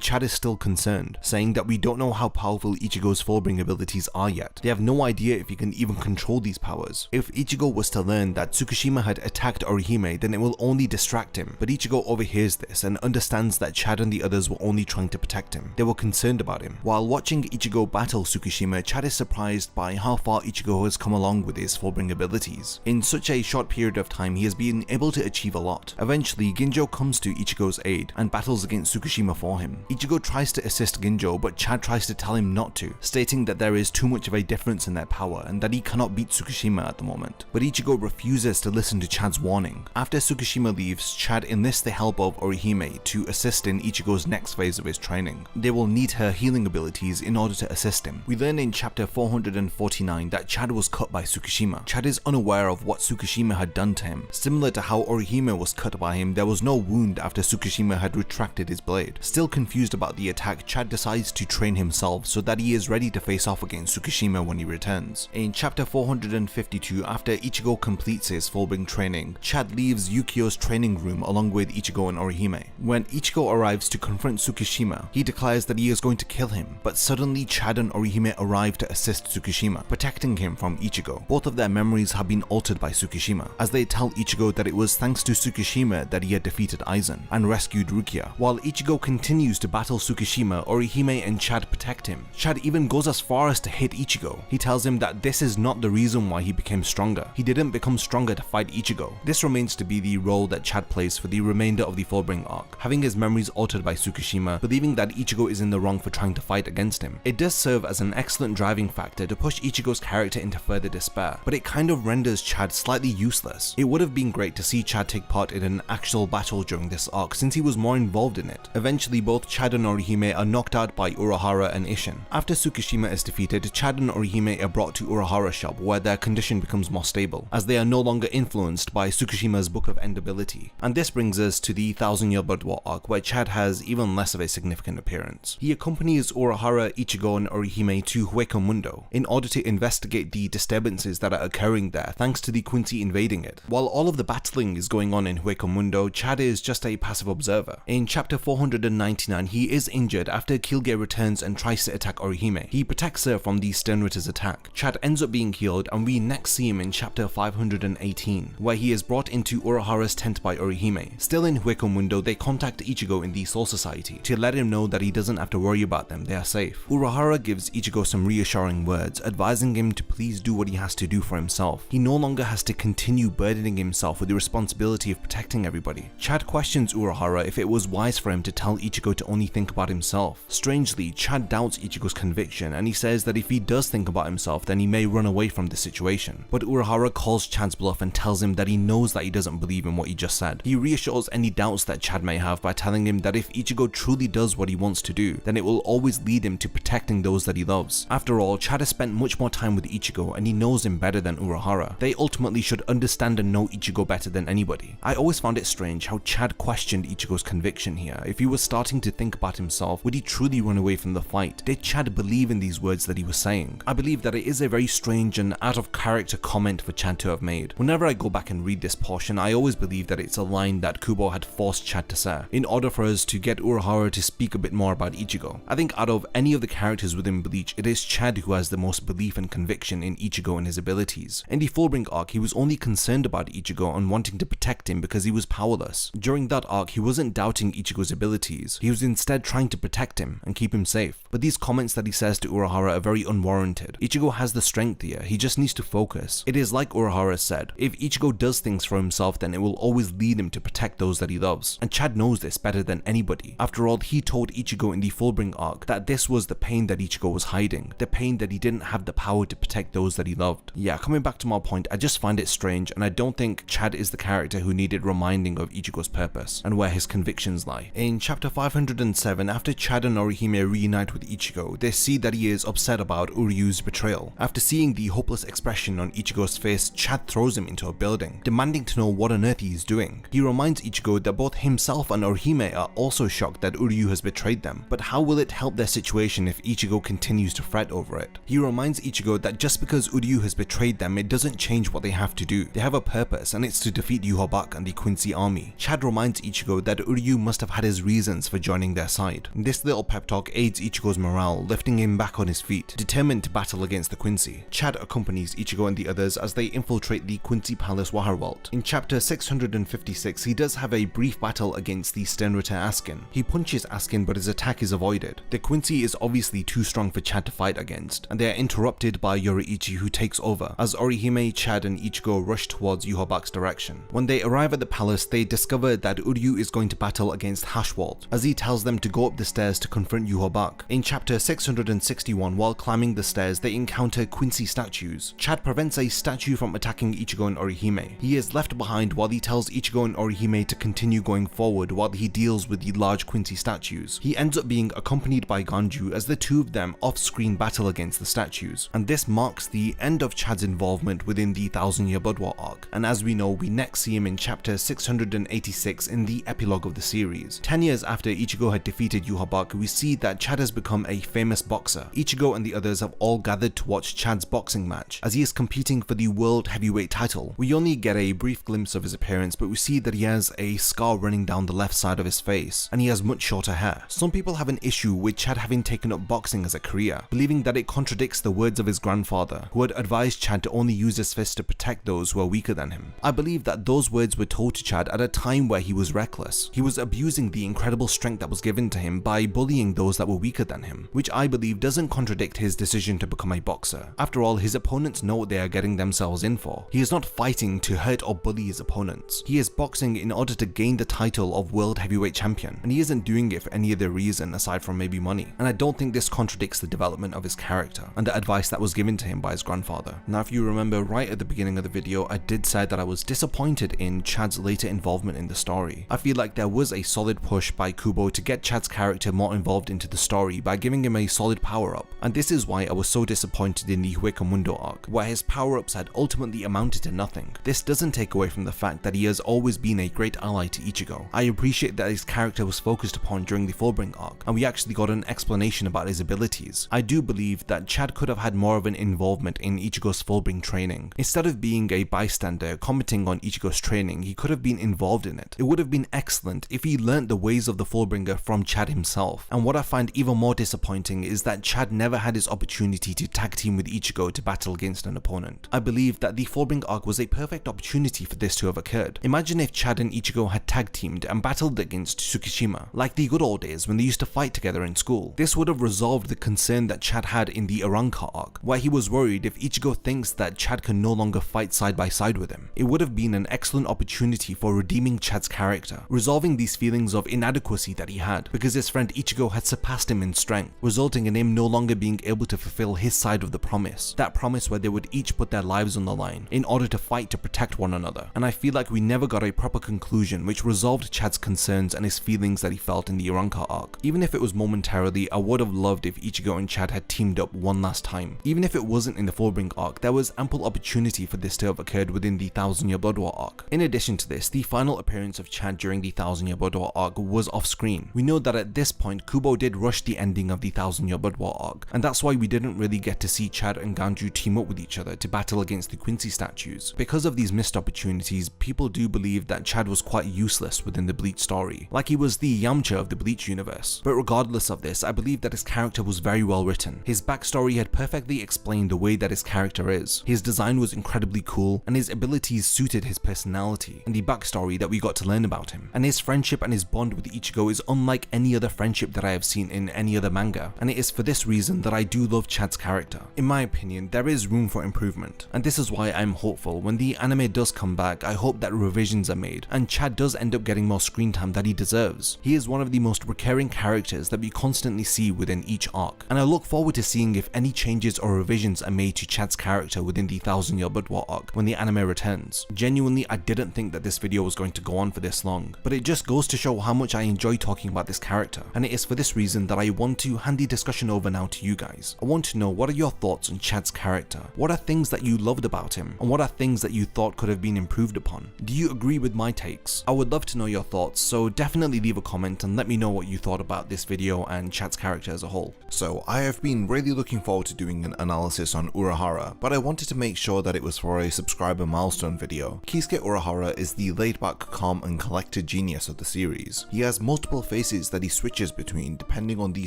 Chad is still concerned, saying that we don't know how powerful Ichigo's Fullbring abilities are yet. They have no idea if he can even control these powers. If Ichigo was to learn that Tsukishima had attacked Orihime, then it will only distract him, but Ichigo overhears this and understands that Chad and the others were only trying to protect him. They were concerned about him. While watching Ichigo battle Tsukishima, Chad is surprised by how far Ichigo has come along with his Fullbring abilities. In such a short period of time, he has been able to achieve a lot. Eventually, Ginjo comes to Ichigo's aid and battles against Tsukishima for him. Ichigo tries to assist Ginjo, but Chad tries to tell him not to, stating that there is too much of a difference in their power and that he cannot beat Tsukishima at the moment. But Ichigo refuses to listen to Chad's warning. After Tsukishima leaves, Chad enlists the help of Orihime to assist in Ichigo's next phase of his training. They will need her healing abilities in order to assist him. We learn in chapter 449 that Chad was cut by Tsukishima. Chad is unaware of what Tsukishima had done to him. Similar to how Orihime was cut by him, there was no wound after Tsukishima had retracted his blade. Still confused about the attack, Chad decides to train himself so that he is ready to face off against Tsukishima when he returns. In chapter 452, after Ichigo completes his Fullbring training, Chad leaves Yukio's training room along with Ichigo and Orihime. When Ichigo arrives to confront Tsukishima, he declares that he is going to kill him, but suddenly Chad and Orihime arrive to assist Tsukishima, protecting him from Ichigo. Both of their memories have been altered by Tsukishima, as they tell Ichigo that it was thanks to Tsukishima that he had defeated Aizen and rescued Rukia. While Ichigo continues to battle Tsukishima, Orihime and Chad protect him. Chad even goes as far as to hit Ichigo. He tells him that this is not the reason why he became stronger. He didn't become stronger to fight Ichigo. This remains to be the role that Chad plays for the remainder of the Fullbring arc, having his memories altered by Tsukishima, believing that Ichigo is in the wrong for trying to fight against him. It does serve as an excellent driving factor to push Ichigo's character into further despair, but it kind of renders Chad slightly useless. It would have been great to see Chad take part in an actual battle during this arc since he was more involved in it. Eventually, both Chad and Orihime are knocked out by Urahara and Isshin. After Tsukishima is defeated, Chad and Orihime are brought to Urahara's shop where their condition becomes more stable, as they are no longer influenced by Tsukishima's Book of End ability. And this brings us to the 1000-Year Blood War arc, where Chad has even less of a significant appearance. He accompanies Urahara, Ichigo and Orihime to Hueco Mundo in order to investigate the disturbances that are occurring there thanks to the Quincy invading it. While all of the battling is going on in Hueco Mundo, Chad is just a passive observer. In chapter 499, he is injured after Kilge returns and tries to attack Orihime. He protects her from the Sternritter's attack. Chad ends up being healed, and we next see him in chapter 518, where he is brought into Urahara's tent by Orihime. Still in Hueco Mundo, they contact Ichigo in the Soul Society to let him know that he doesn't have to worry about them, they are safe. Urahara gives Ichigo some reassuring words, advising him to please do what he has to do for himself. He no longer has to continue burdening himself with the responsibility of protecting everybody. Chad questions Urahara if it was wise for him to tell Ichigo to only think about himself. Strangely, Chad doubts Ichigo's conviction and he says that if he does think about himself, then he may run away from the situation. But Urahara calls Chad's bluff and tells him that he knows that he doesn't believe in what he just said. He reassures any doubts that Chad may have by telling him that if Ichigo truly does what he wants to do, then it will always lead him to protecting those that he loves. After all, Chad has spent much more time with Ichigo and he knows him better than Urahara. They ultimately should understand and know Ichigo better than anybody. I always found it strange how Chad questioned Ichigo's conviction here. If he was starting to think about himself, would he truly run away from the fight? Did Chad believe in these words that he was saying? I believe that it is a very strange and out of character comment for Chad to have made. Whenever I go back and read this portion, I always believe that it's a line that Kubo had forced Chad to say, in order for us to get Urahara to speak a bit more about Ichigo. I think out of any of the characters within Bleach, it is Chad who has the most belief and conviction in Ichigo and his abilities. In the Fullbring arc, he was only concerned about Ichigo and wanting to protect him because he was powerless. During that arc, he wasn't doubting Ichigo's abilities, he was instead trying to protect him and keep him safe. But these comments that he says to Urahara are very unwarranted. Ichigo has the strength here, he just needs to focus. It is like Urahara said, if Ichigo does things for himself, then it will always lead him to protect those that he loves. And Chad knows this better than anybody. After all, he told Ichigo in the Fullbring arc that this was the pain that Ichigo was hiding, the pain that he didn't have the power to protect those that he loved. Yeah, coming back to my point, I just find it strange, and I don't think Chad is the character who needed reminding of Ichigo's purpose and where his convictions lie. In chapter 507, after Chad and Orihime reunite with Ichigo, they see that he is upset about Uryu's betrayal. After seeing the hopeless expression on Ichigo's face, Chad throws him into a building, demanding to know what on earth he is doing. He reminds Ichigo that both himself and Orihime are also shocked that Uryu has betrayed them, but how will it help their situation if Ichigo continues to fret over it? He reminds Ichigo that just because Uryu has betrayed them, it doesn't change what they have to do. They have a purpose, and it's to defeat Yhwach and the Quincy army. Chad reminds Ichigo that Uryu must have had his reasons for joining their side. This little pep talk aids Ichigo's morale, lifting him back on his feet, determined to battle against the Quincy. Chad accompanies Ichigo and the others as they infiltrate the Quincy Palace Water Vault. In chapter 656, he does have a brief battle against the Sternritter Askin. He punches Askin, but his attack is avoided. The Quincy is obviously too strong for Chad to fight against, and they are interrupted by Yoruichi, who takes over, as Orihime, Chad and Ichigo rush towards Yhwach's direction. When they arrive at the palace, they discover that Uryu is going to battle against Hashwald, as he tells them to go up the stairs to confront Yhwach. In chapter 661, while climbing the stairs, they encounter Quincy statues. Chad prevents a statue from attacking Ichigo and Orihime. He is left behind while he tells Ichigo and Orihime to continue going forward while he deals with the large Quincy statues. He ends up being accompanied by Ganju as the two of them off-screen battle against the statues, and this marks the end of Chad's involvement within the 1000-Year Blood War arc, and as we know, we next see him in chapter 686 in the epilogue of the series. 10 years after Ichigo had defeated Yhwach, we see that Chad has become a famous boxer. Ichigo and the others have all gathered to watch Chad's boxing match, as he is competing for the World Heavyweight title. We only get a brief glimpse of his appearance, but we see that he has a scar running down the left side of his face, and he has much shorter hair. Some people have an issue with Chad having taken up boxing as a career, believing that it contradicts the words of his grandfather, who had advised Chad to only use his fist to protect those who are weaker than him. I believe that those words were told to Chad at a time where he was reckless. He was abusing the incredible strength that was given to him by bullying those that were weaker than him, which I believe doesn't contradict his decision to become a boxer. After all, his opponents know what they are getting themselves in for. He is not fighting to hurt or bully his opponents. He is boxing in order to gain the title of World Heavyweight Champion, and he isn't doing it for any other reason aside from maybe money. And I don't think this contradicts the development of his character and the advice that was given to him by his grandfather. Now, if you remember right at the beginning of the video, I did say that I was disappointed in Chad's later involvement in the story. I feel like there was a solid push by Kubo to get Chad's character more involved into the story by giving him a solid power-up, and this is why I was so disappointed in the Huecamundo arc, where his power-ups had ultimately amounted to nothing. This doesn't take away from the fact that he has always been a great ally to Ichigo. I appreciate that his character was focused upon during the Fullbring arc, and we actually got an explanation about his abilities. I do believe that Chad could have had more of an involvement in Ichigo's Fullbring training. Instead of being a bystander commenting on Ichigo's training, he could have been involved in it. It would have been excellent if he learnt the ways of the Fullbringer from Chad himself. And what I find even more disappointing is that Chad never had his opportunity to tag team with Ichigo to battle against an opponent. I believe that the Fullbring arc was a perfect opportunity for this to have occurred. Imagine if Chad and Ichigo had tag teamed and battled against Tsukishima, like the good old days when they used to fight together in school. This would have resolved the concern that Chad had in the Arrancar arc, where he was worried if Ichigo thinks that Chad can no longer fight side by side with him. It would have been an excellent opportunity for redeeming Chad's character, resolving these feelings of inadequacy that he had, because his friend Ichigo had surpassed him in strength, resulting in him no longer being able to fulfill his side of the promise. That promise where they would each put their lives on the line in order to fight to protect one another. And I feel like we never got a proper conclusion which resolved Chad's concerns and his feelings that he felt in the Arrancar arc. Even if it was momentarily, I would have loved if Ichigo and Chad had teamed up one last time. Even if it wasn't in the Fullbring arc, there was ample opportunity for this to have occurred within the Thousand Year Blood War arc. In addition to this, the final appearance of Chad during the Thousand Year Blood War arc was off screen. We know that at this point, Kubo did rush the ending of the Thousand Year Blood War arc, and that's why we didn't really get to see Chad and Ganju team up with each other to battle against the Quincy statues. Because of these missed opportunities, people do believe that Chad was quite useless within the Bleach story, like he was the Yamcha of the Bleach universe. But regardless of this, I believe that his character was very well written. His backstory had perfectly explained the way that his character is. His design was incredibly cool, and his abilities suited his personality and the backstory that we got to learn about him. And his friendship and his bond with Ichigo is unlike any other friendship that I have seen in any other manga, and it is for this reason that I do love Chad's character. In my opinion, there is room for improvement, and this is why I'm hopeful when the anime does come back. I hope that revisions are made and Chad does end up getting more screen time that he deserves. He is one of the most recurring characters that we constantly see within each arc, and I look forward to seeing if any changes or revisions are made to Chad's character within the Thousand Year Blood War arc when the anime returns. Genuinely, I didn't think that this video was going to go on for this long, but it just goes to show how much I enjoy talking about this character, and it is for this reason that I want to hand the discussion over now to you guys. I want to know, what are your thoughts on Chad's character? What are things that you loved about him, and what are things that you thought could have been improved upon? Do you agree with my takes? I would love to know your thoughts, so definitely leave a comment and let me know what you thought about this video and Chad's character as a whole. So I have been really looking forward to doing an analysis on Urahara, but I wanted to make sure that it was for a subscriber milestone video. Kisuke Urahra is the laid-back, calm and collected genius of the series. He has multiple faces that he switches between depending on the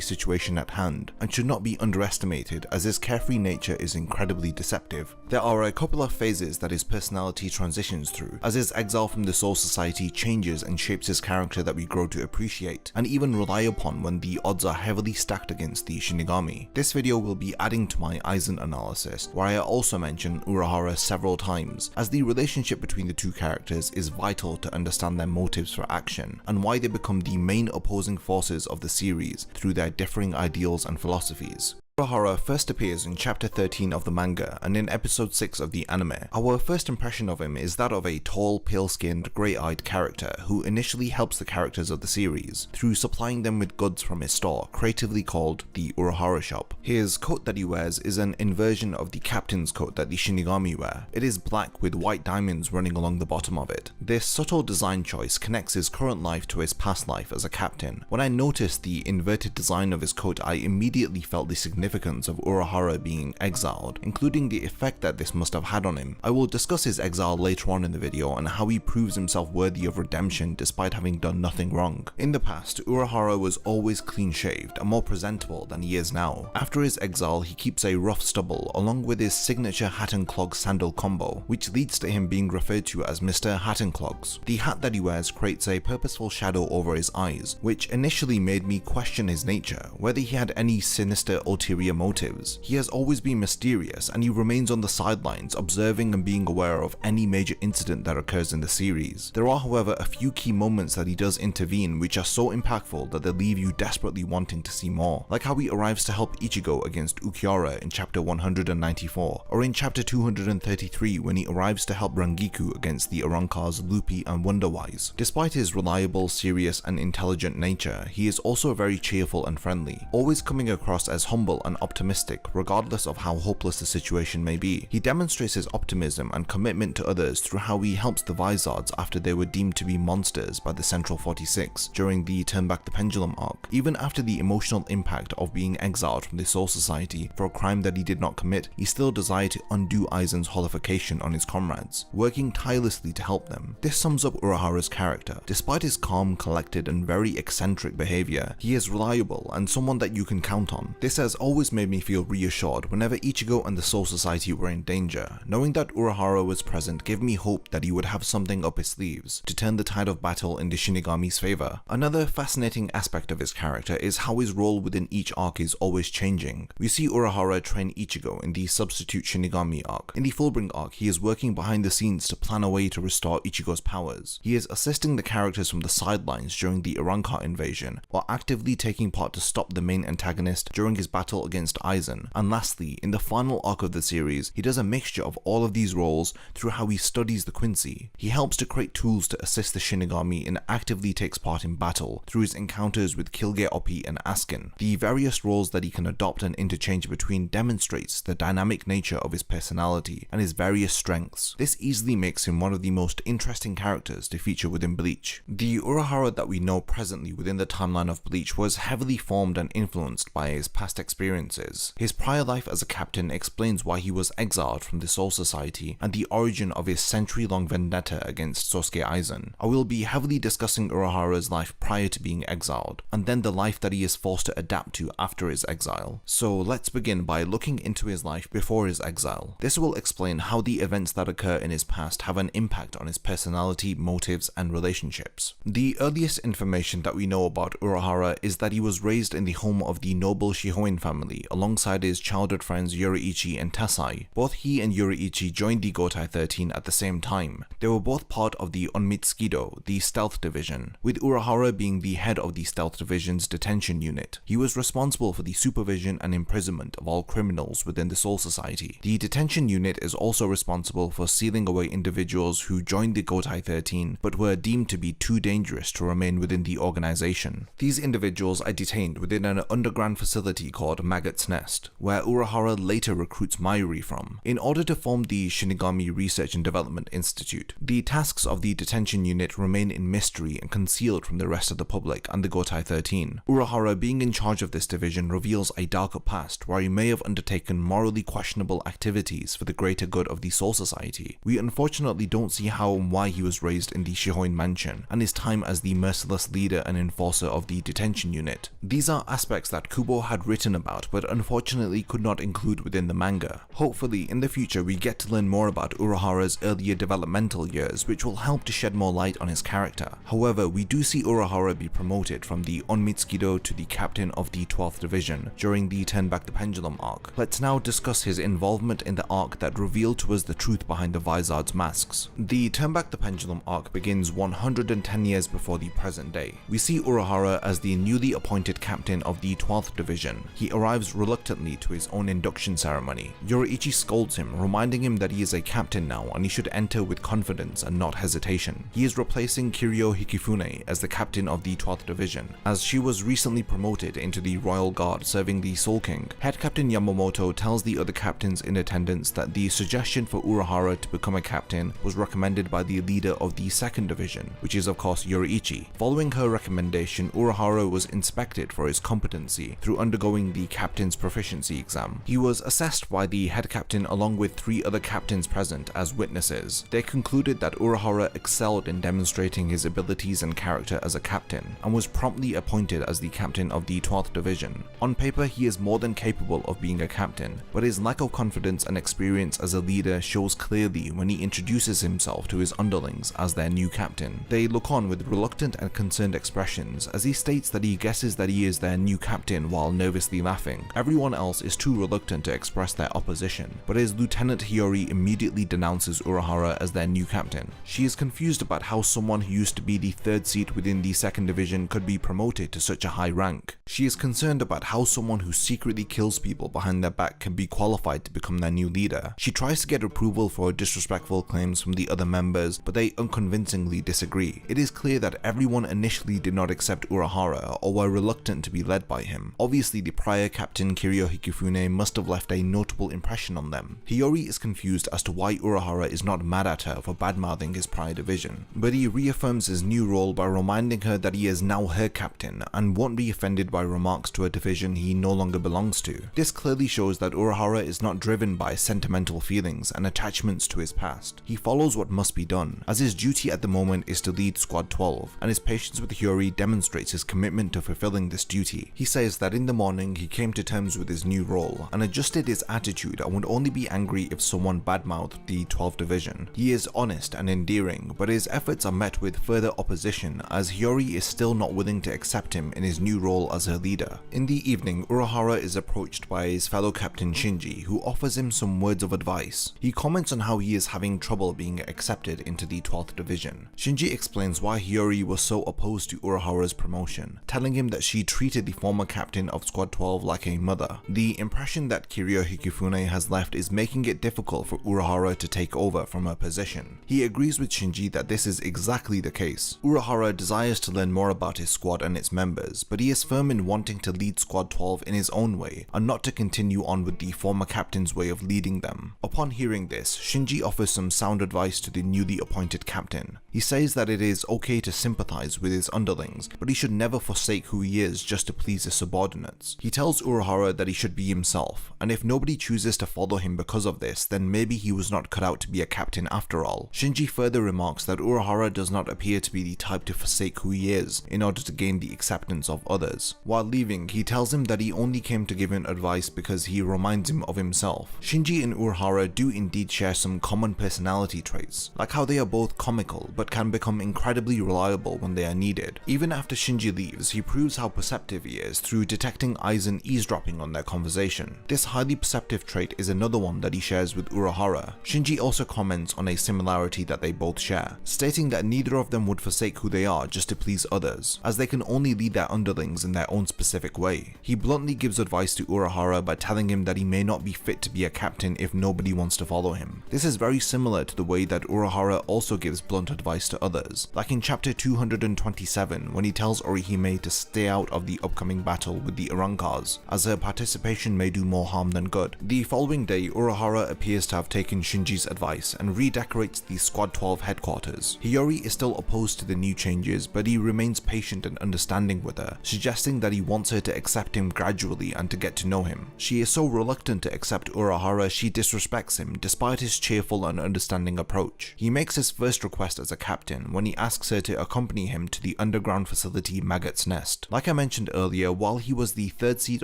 situation at hand, and should not be underestimated as his carefree nature is incredibly deceptive. There are a couple of phases that his personality transitions through, as his exile from the Soul Society changes and shapes his character that we grow to appreciate, and even rely upon when the odds are heavily stacked against the Shinigami. This video will be adding to my Aizen analysis, where I also mention Urahara several times, as the relationship between the two characters is vital to understand their motives for action, and why they become the main opposing forces of the series through their differing ideals and philosophies. Urahara first appears in chapter 13 of the manga and in episode 6 of the anime. Our first impression of him is that of a tall, pale-skinned, grey-eyed character who initially helps the characters of the series through supplying them with goods from his store, creatively called the Urahara Shop. His coat that he wears is an inversion of the captain's coat that the Shinigami wear. It is black with white diamonds running along the bottom of it. This subtle design choice connects his current life to his past life as a captain. When I noticed the inverted design of his coat, I immediately felt the significance of Urahara being exiled, including the effect that this must have had on him. I will discuss his exile later on in the video and how he proves himself worthy of redemption despite having done nothing wrong. In the past, Urahara was always clean-shaved and more presentable than he is now. After his exile, he keeps a rough stubble along with his signature hat and clog sandal combo, which leads to him being referred to as Mr. Hat and Clogs. The hat that he wears creates a purposeful shadow over his eyes, which initially made me question his nature, whether he had any sinister ulterior motives. He has always been mysterious, and he remains on the sidelines, observing and being aware of any major incident that occurs in the series. There are, however, a few key moments that he does intervene which are so impactful that they leave you desperately wanting to see more, like how he arrives to help Ichigo against Ukiura in chapter 194, or in chapter 233 when he arrives to help Rangiku against the Arrancars Lupi and Wonderwise. Despite his reliable, serious and intelligent nature, he is also very cheerful and friendly, always coming across as humble and optimistic regardless of how hopeless the situation may be. He demonstrates his optimism and commitment to others through how he helps the Vizards after they were deemed to be monsters by the Central 46 during the Turn Back the Pendulum arc. Even after the emotional impact of being exiled from the Soul Society for a crime that he did not commit, he still desired to undo Aizen's holification on his comrades, working tirelessly to help them. This sums up Urahara's character. Despite his calm, collected and very eccentric behavior, he is reliable and someone that you can count on. This has always made me feel reassured whenever Ichigo and the Soul Society were in danger. Knowing that Urahara was present gave me hope that he would have something up his sleeves to turn the tide of battle in the Shinigami's favor. Another fascinating aspect of his character is how his role within each arc is always changing. We see Urahara train Ichigo in the Substitute Shinigami arc. In the Fullbring arc, he is working behind the scenes to plan a way to restore Ichigo's powers. He is assisting the characters from the sidelines during the Arrancar invasion, while actively taking part to stop the main antagonist during his battle battle against Aizen, and lastly, in the final arc of the series, he does a mixture of all of these roles through how he studies the Quincy. He helps to create tools to assist the Shinigami and actively takes part in battle through his encounters with Kilge Oppi and Askin. The various roles that he can adopt and interchange between demonstrates the dynamic nature of his personality and his various strengths. This easily makes him one of the most interesting characters to feature within Bleach. The Urahara that we know presently within the timeline of Bleach was heavily formed and influenced by his past experiences. His prior life as a captain explains why he was exiled from the Soul Society and the origin of his century-long vendetta against Sosuke Aizen. I will be heavily discussing Urahara's life prior to being exiled, and then the life that he is forced to adapt to after his exile. So let's begin by looking into his life before his exile. This will explain how the events that occur in his past have an impact on his personality, motives, and relationships. The earliest information that we know about Urahara is that he was raised in the home of the noble Shihoin family alongside his childhood friends Yoruichi and Tasai. Both he and Yoruichi joined the Gotai 13 at the same time. They were both part of the Onmitsukido, the stealth division, with Urahara being the head of the stealth division's detention unit. He was responsible for the supervision and imprisonment of all criminals within the Soul Society. The detention unit is also responsible for sealing away individuals who joined the Gotai 13 but were deemed to be too dangerous to remain within the organization. These individuals are detained within an underground facility called Maggot's Nest, where Urahara later recruits Mayuri from, in order to form the Shinigami Research and Development Institute. The tasks of the detention unit remain in mystery and concealed from the rest of the public and the Gotai 13. Urahara being in charge of this division reveals a darker past where he may have undertaken morally questionable activities for the greater good of the Soul Society. We unfortunately don't see how and why he was raised in the Shihoin mansion and his time as the merciless leader and enforcer of the detention unit. These are aspects that Kubo had written about but unfortunately could not include within the manga. Hopefully in the future we get to learn more about Urahara's earlier developmental years, which will help to shed more light on his character. However, we do see Urahara be promoted from the Onmitsukido to the captain of the 12th Division during the Turn Back the Pendulum arc. Let's now discuss his involvement in the arc that revealed to us the truth behind the Vizard's masks. The Turn Back the Pendulum arc begins 110 years before the present day. We see Urahara as the newly appointed captain of the 12th Division. He arrives reluctantly to his own induction ceremony. Yoruichi scolds him, reminding him that he is a captain now and he should enter with confidence and not hesitation. He is replacing Kiryu Hikifune as the captain of the 12th Division, as she was recently promoted into the Royal Guard serving the Soul King. Head Captain Yamamoto tells the other captains in attendance that the suggestion for Urahara to become a captain was recommended by the leader of the 2nd Division, which is of course Yoruichi. Following her recommendation, Urahara was inspected for his competency through undergoing the captain's proficiency exam. He was assessed by the head captain along with 3 other captains present as witnesses. They concluded that Urahara excelled in demonstrating his abilities and character as a captain, and was promptly appointed as the captain of the 12th Division. On paper, he is more than capable of being a captain, but his lack of confidence and experience as a leader shows clearly when he introduces himself to his underlings as their new captain. They look on with reluctant and concerned expressions as he states that he guesses that he is their new captain while nervously laughing. Everyone else is too reluctant to express their opposition, but his Lieutenant Hiyori immediately denounces Urahara as their new captain. She is confused about how someone who used to be the 3rd seat within the 2nd Division could be promoted to such a high rank. She is concerned about how someone who secretly kills people behind their back can be qualified to become their new leader. She tries to get approval for her disrespectful claims from the other members, but they unconvincingly disagree. It is clear that everyone initially did not accept Urahara or were reluctant to be led by him. Obviously, the prior captain Kiryu Hikifune must have left a notable impression on them. Hiyori is confused as to why Urahara is not mad at her for badmouthing his prior division, but he reaffirms his new role by reminding her that he is now her captain and won't be offended by remarks to a division he no longer belongs to. This clearly shows that Urahara is not driven by sentimental feelings and attachments to his past. He follows what must be done, as his duty at the moment is to lead Squad 12, and his patience with Hiyori demonstrates his commitment to fulfilling this duty. He says that in the morning he came to terms with his new role and adjusted his attitude and would only be angry if someone badmouthed the 12th Division. He is honest and endearing, but his efforts are met with further opposition as Hiyori is still not willing to accept him in his new role as her leader. In the evening, Urahara is approached by his fellow captain Shinji, who offers him some words of advice. He comments on how he is having trouble being accepted into the 12th Division. Shinji explains why Hiyori was so opposed to Urahara's promotion, telling him that she treated the former captain of Squad 12 like a mother. The impression that Kiryu Hikifune has left is making it difficult for Urahara to take over from her position. He agrees with Shinji that this is exactly the case. Urahara desires to learn more about his squad and its members, but he is firm in wanting to lead Squad 12 in his own way, and not to continue on with the former captain's way of leading them. Upon hearing this, Shinji offers some sound advice to the newly appointed captain. He says that it is okay to sympathize with his underlings, but he should never forsake who he is just to please his subordinates. He tells Urahara that he should be himself, and if nobody chooses to follow him because of this, then maybe he was not cut out to be a captain after all. Shinji further remarks that Urahara does not appear to be the type to forsake who he is in order to gain the acceptance of others. While leaving, he tells him that he only came to give him advice because he reminds him of himself. Shinji and Urahara do indeed share some common personality traits, like how they are both comical but can become incredibly reliable when they are needed. Even after Shinji leaves, he proves how perceptive he is through detecting Aizen eavesdropping on their conversation. This highly perceptive trait is another one that he shares with Urahara. Shinji also comments on a similarity that they both share, stating that neither of them would forsake who they are just to please others, as they can only lead their underlings in their own specific way. He bluntly gives advice to Urahara by telling him that he may not be fit to be a captain if nobody wants to follow him. This is very similar to the way that Urahara also gives blunt advice to others, like in chapter 227 when he tells Orihime to stay out of the upcoming battle with the Arancars, as her participation may do more harm than good. The following day, Urahara appears to have taken Shinji's advice and redecorates the Squad 12 headquarters. Hiyori is still opposed to the new changes, but he remains patient and understanding with her, suggesting that he wants her to accept him gradually and to get to know him. She is so reluctant to accept Urahara, she disrespects him despite his cheerful and understanding approach. He makes his first request as a captain when he asks her to accompany him to the underground facility Maggot's Nest. Like I mentioned earlier, while he was the 3rd seat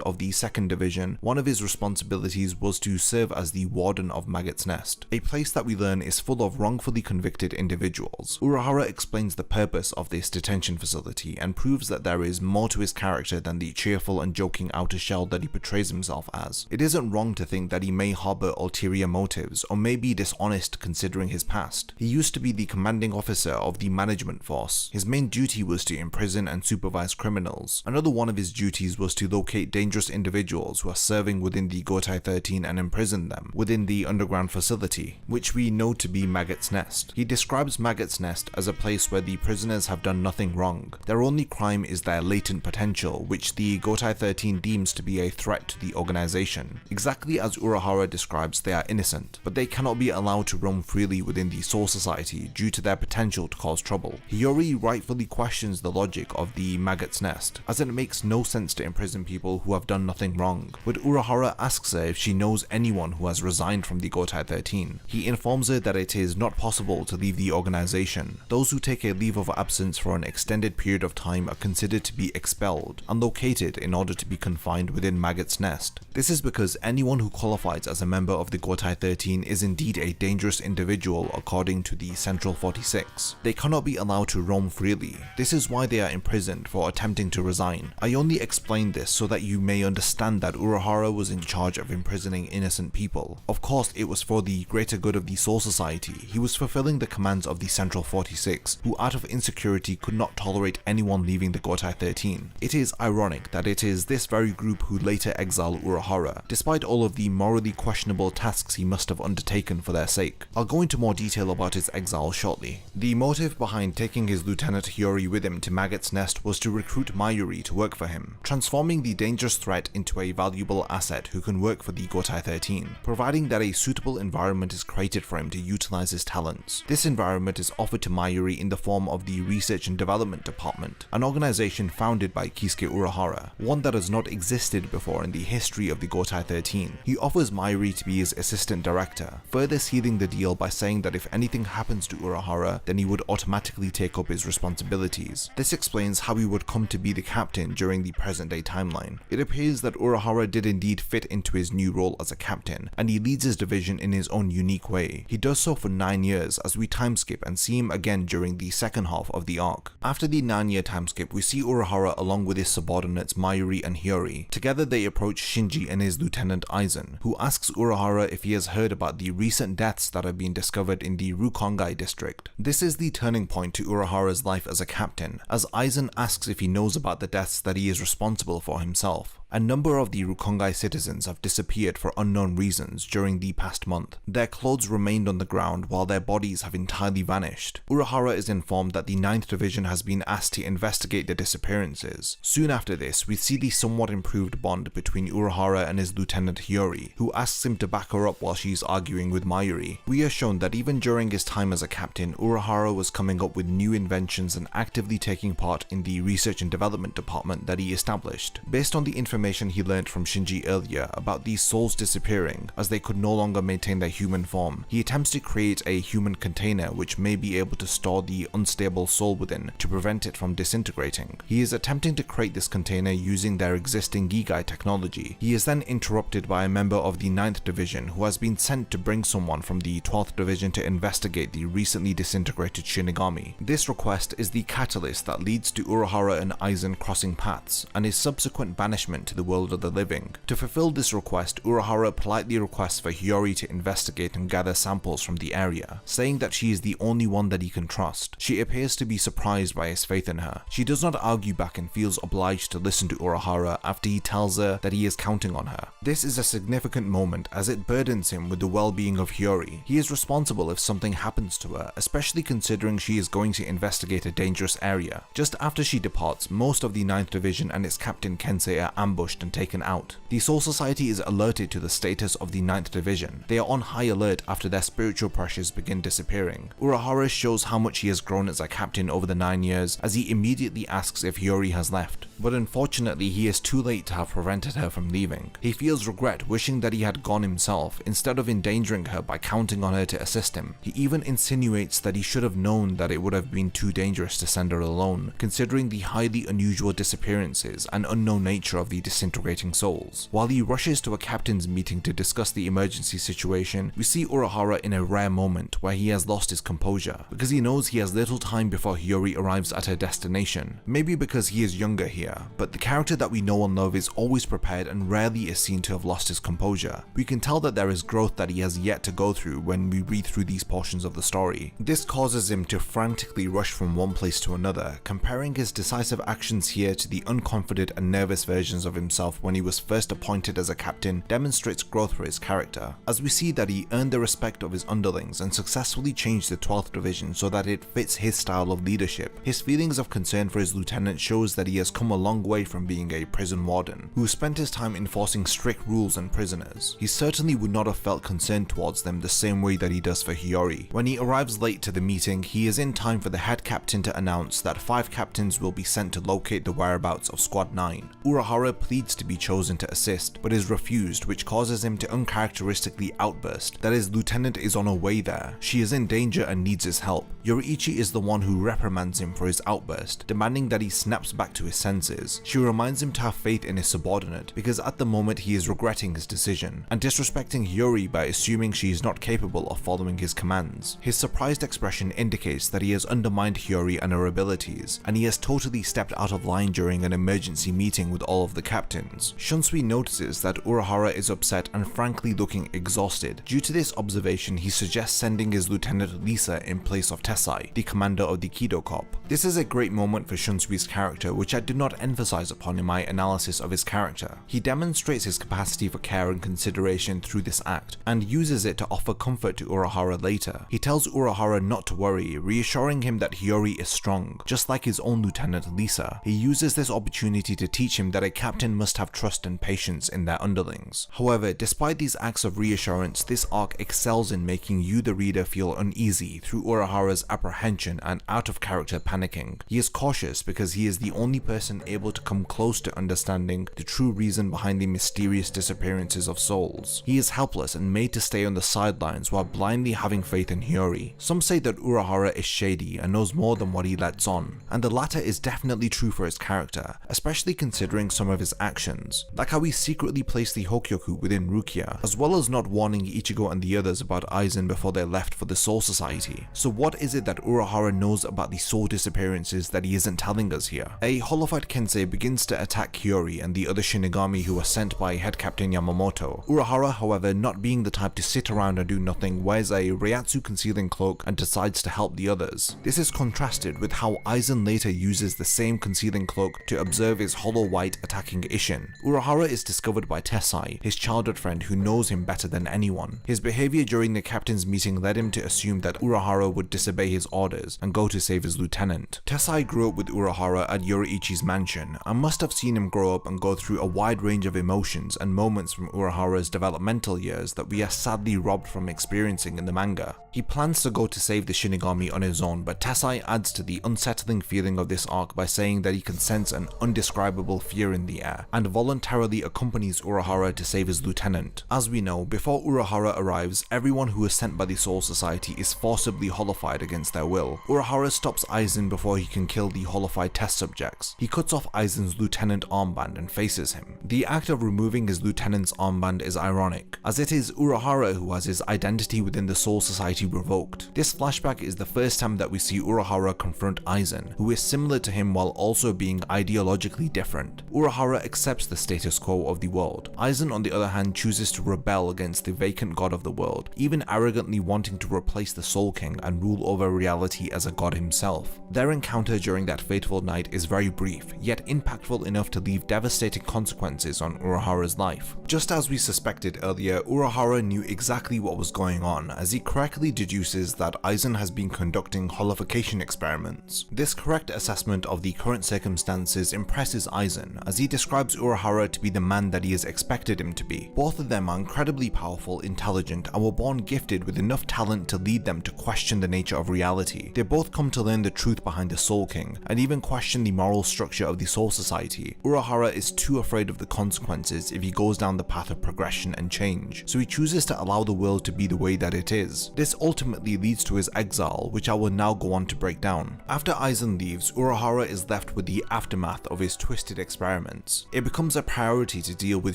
of the 2nd Division, one of his responsibilities was to serve as the warden of Maggot's Nest, a place that we learn is full of wrongfully convicted individuals. Urahara explains the purpose of this detention facility and proves that there is more to his character than the cheerful and joking outer shell that he portrays himself as. It isn't wrong to think that he may harbor ulterior motives or may be dishonest considering his past. He used to be the commanding officer of the management force. His main duty was to imprison and supervise criminals. Another one of his duties was to locate dangerous individuals who are serving within the Gotai 13 and imprison them within the underground facility, which we know to be Maggot's Nest. He describes Maggot's Nest as a place where the prisoners have done nothing wrong. Their only crime is their latent potential, which the Gotai 13 deems to be a threat to the organization. Exactly as Urahara describes, they are innocent, but they cannot be allowed to roam freely within the Soul Society due to their potential to cause trouble. Hiyori rightfully questions the logic of the Maggot's Nest, as it makes no sense to imprison people who have done nothing wrong, but Urahara asks her if she knows anyone who has resigned from the Gotai 13. He informs her that it is not possible to leave the organization. Those who take a leave of absence for an extended period of time are considered to be expelled and located in order to be confined within Maggot's Nest. This is because anyone who qualifies as a member of the Gotai 13 is indeed a dangerous individual according to the Central 46. They cannot be allowed to roam freely. This is why they are imprisoned for attempting to resign. I only explained this so that you may understand that Urahara was in charge of imprisoning innocent people. Of course, it was for the greater good of the Soul Society. He was fulfilling the commands of the Central 46, who out of insecurity could not tolerate anyone leaving the Gotai 13. It is ironic that it is this very group who later exile Urahara, despite all of the morally questionable tasks he must have undertaken for their sake. I'll go into more detail about his exile shortly. The motive behind taking his Lieutenant Hiyori with him to Maggot's Nest was to recruit Mayuri to work for him, transforming the dangerous threat into a valuable asset who can work for the Gotai 13, providing that a suitable environment is created for him to utilize his talents. This environment is offered to Mayuri in the form of the Research and Development Department, an organization founded by Kisuke Urahra, one that has not existed before in the history of the Gotai 13. He offers Mayuri to be his assistant director, further sealing the deal by saying that if anything happens to Urahara, then he would automatically take up his responsibilities. This explains how he would come to be the captain during the present day timeline. It appears that Urahara did indeed fit into his new role as a captain, and he leads his division in his own unique way. He does so for 9 years as we timeskip and see him again during the second half of the arc. After the 9-year timeskip, we see Urahara along with his subordinates Mayuri and Hiyori. Together they approach Shinji and his lieutenant Aizen, who asks Urahara if he has heard about the recent deaths that have been discovered in the Rukongai district. This is the turning point to Urahara's life as a captain, as Aizen asks if he knows about the deaths that he is responsible for himself. A number of the Rukongai citizens have disappeared for unknown reasons during the past month. Their clothes remained on the ground while their bodies have entirely vanished. Urahara is informed that the 9th Division has been asked to investigate the disappearances. Soon after this, we see the somewhat improved bond between Urahara and his lieutenant Hiyori, who asks him to back her up while she's arguing with Mayuri. We are shown that even during his time as a captain, Urahara was coming up with new inventions and actively taking part in the research and development department that he established. Based on the information he learned from Shinji earlier about these souls disappearing as they could no longer maintain their human form, he attempts to create a human container which may be able to store the unstable soul within to prevent it from disintegrating. He is attempting to create this container using their existing Gigai technology. He is then interrupted by a member of the 9th Division who has been sent to bring someone from the 12th Division to investigate the recently disintegrated Shinigami. This request is the catalyst that leads to Urahara and Aizen crossing paths and his subsequent banishment to the world of the living. To fulfill this request, Urahara politely requests for Hiyori to investigate and gather samples from the area, saying that she is the only one that he can trust. She appears to be surprised by his faith in her. She does not argue back and feels obliged to listen to Urahara after he tells her that he is counting on her. This is a significant moment as it burdens him with the well-being of Hiyori. He is responsible if something happens to her, especially considering she is going to investigate a dangerous area. Just after she departs, most of the 9th Division and its captain Kensei are ambushed and taken out. The Soul Society is alerted to the status of the 9th Division. They are on high alert after their spiritual pressures begin disappearing. Urahara shows how much he has grown as a captain over the 9 years as he immediately asks if Hiyori has left. But unfortunately, he is too late to have prevented her from leaving. He feels regret, wishing that he had gone himself instead of endangering her by counting on her to assist him. He even insinuates that he should have known that it would have been too dangerous to send her alone, considering the highly unusual disappearances and unknown nature of the disintegrating souls. While he rushes to a captain's meeting to discuss the emergency situation, we see Urahara in a rare moment where he has lost his composure, because he knows he has little time before Hiyori arrives at her destination. Maybe because he is younger here, but the character that we know and love is always prepared and rarely is seen to have lost his composure. We can tell that there is growth that he has yet to go through when we read through these portions of the story. This causes him to frantically rush from one place to another, comparing his decisive actions here to the unconfident and nervous versions of himself when he was first appointed as a captain demonstrates growth for his character, as we see that he earned the respect of his underlings and successfully changed the 12th Division so that it fits his style of leadership. His feelings of concern for his lieutenant shows that he has come a long way from being a prison warden, who spent his time enforcing strict rules on prisoners. He certainly would not have felt concerned towards them the same way that he does for Hiyori. When he arrives late to the meeting, he is in time for the head captain to announce that 5 captains will be sent to locate the whereabouts of Squad 9. Urahara pleads to be chosen to assist, but is refused, which causes him to uncharacteristically outburst that his lieutenant is on her way there. She is in danger and needs his help. Yoruichi is the one who reprimands him for his outburst, demanding that he snaps back to his senses. She reminds him to have faith in his subordinate, because at the moment he is regretting his decision, and disrespecting Hiyori by assuming she is not capable of following his commands. His surprised expression indicates that he has undermined Hiyori and her abilities, and he has totally stepped out of line during an emergency meeting with all of the captains. Shunsui notices that Urahara is upset and frankly looking exhausted. Due to this observation, he suggests sending his lieutenant Lisa in place of Tessai, the commander of the Kido Corps. This is a great moment for Shunsui's character, which I did not emphasize upon in my analysis of his character. He demonstrates his capacity for care and consideration through this act, and uses it to offer comfort to Urahara later. He tells Urahara not to worry, reassuring him that Hiyori is strong, just like his own lieutenant Lisa. He uses this opportunity to teach him that a captain must have trust and patience in their underlings. However, despite these acts of reassurance, this arc excels in making you the reader feel uneasy through Urahara's apprehension and out-of-character panicking. He is cautious because he is the only person able to come close to understanding the true reason behind the mysterious disappearances of souls. He is helpless and made to stay on the sidelines while blindly having faith in Hiyori. Some say that Urahara is shady and knows more than what he lets on, and the latter is definitely true for his character, especially considering some of his actions, like how he secretly placed the Hokyoku within Rukia, as well as not warning Ichigo and the others about Aizen before they left for the Soul Society. So what is it that Urahara knows about the soul disappearances that he isn't telling us here? A holofied Kensei begins to attack Kyori and the other Shinigami who are sent by Head Captain Yamamoto. Urahara, however, not being the type to sit around and do nothing, wears a Reiatsu concealing cloak and decides to help the others. This is contrasted with how Aizen later uses the same concealing cloak to observe his Hollow White attacking Isshin. Urahara is discovered by Tessai, his childhood friend who knows him better than anyone. His behavior during the captain's meeting led him to assume that Urahara would disobey his orders and go to save his lieutenant. Tessai grew up with Urahara at Yoruichi's mansion and must have seen him grow up and go through a wide range of emotions and moments from Urahara's developmental years that we are sadly robbed from experiencing in the manga. He plans to go to save the Shinigami on his own, but Tessai adds to the unsettling feeling of this arc by saying that he can sense an undescribable fear in the air, and voluntarily accompanies Urahara to save his lieutenant. As we know, before Urahara arrives, everyone who is sent by the Soul Society is forcibly holofied against their will. Urahara stops Aizen before he can kill the holofied test subjects. He cuts off Aizen's lieutenant armband and faces him. The act of removing his lieutenant's armband is ironic, as it is Urahara who has his identity within the Soul Society revoked. This flashback is the first time that we see Urahara confront Aizen, who is similar to him while also being ideologically different. Urahara accepts the status quo of the world. Aizen, on the other hand, chooses to rebel against the vacant god of the world, even arrogantly wanting to replace the Soul King and rule over reality as a god himself. Their encounter during that fateful night is very brief, yet impactful enough to leave devastating consequences on Urahara's life. Just as we suspected earlier, Urahara knew exactly what was going on, as he correctly deduces that Aizen has been conducting holification experiments. This correct assessment of the current circumstances impresses Aizen, as he describes Urahara to be the man that he has expected him to be. Both of them are incredibly powerful, intelligent, and were born gifted with enough talent to lead them to question the nature of reality. They both come to learn the truth behind the Soul King, and even question the moral structure of the Soul Society. Urahara is too afraid of the consequences if he goes down the path of progression and change, so he chooses to allow the world to be the way that it is. This ultimately leads to his exile, which I will now go on to break down. After Aizen leaves, Urahara is left with the aftermath of his twisted experiments. It becomes a priority to deal with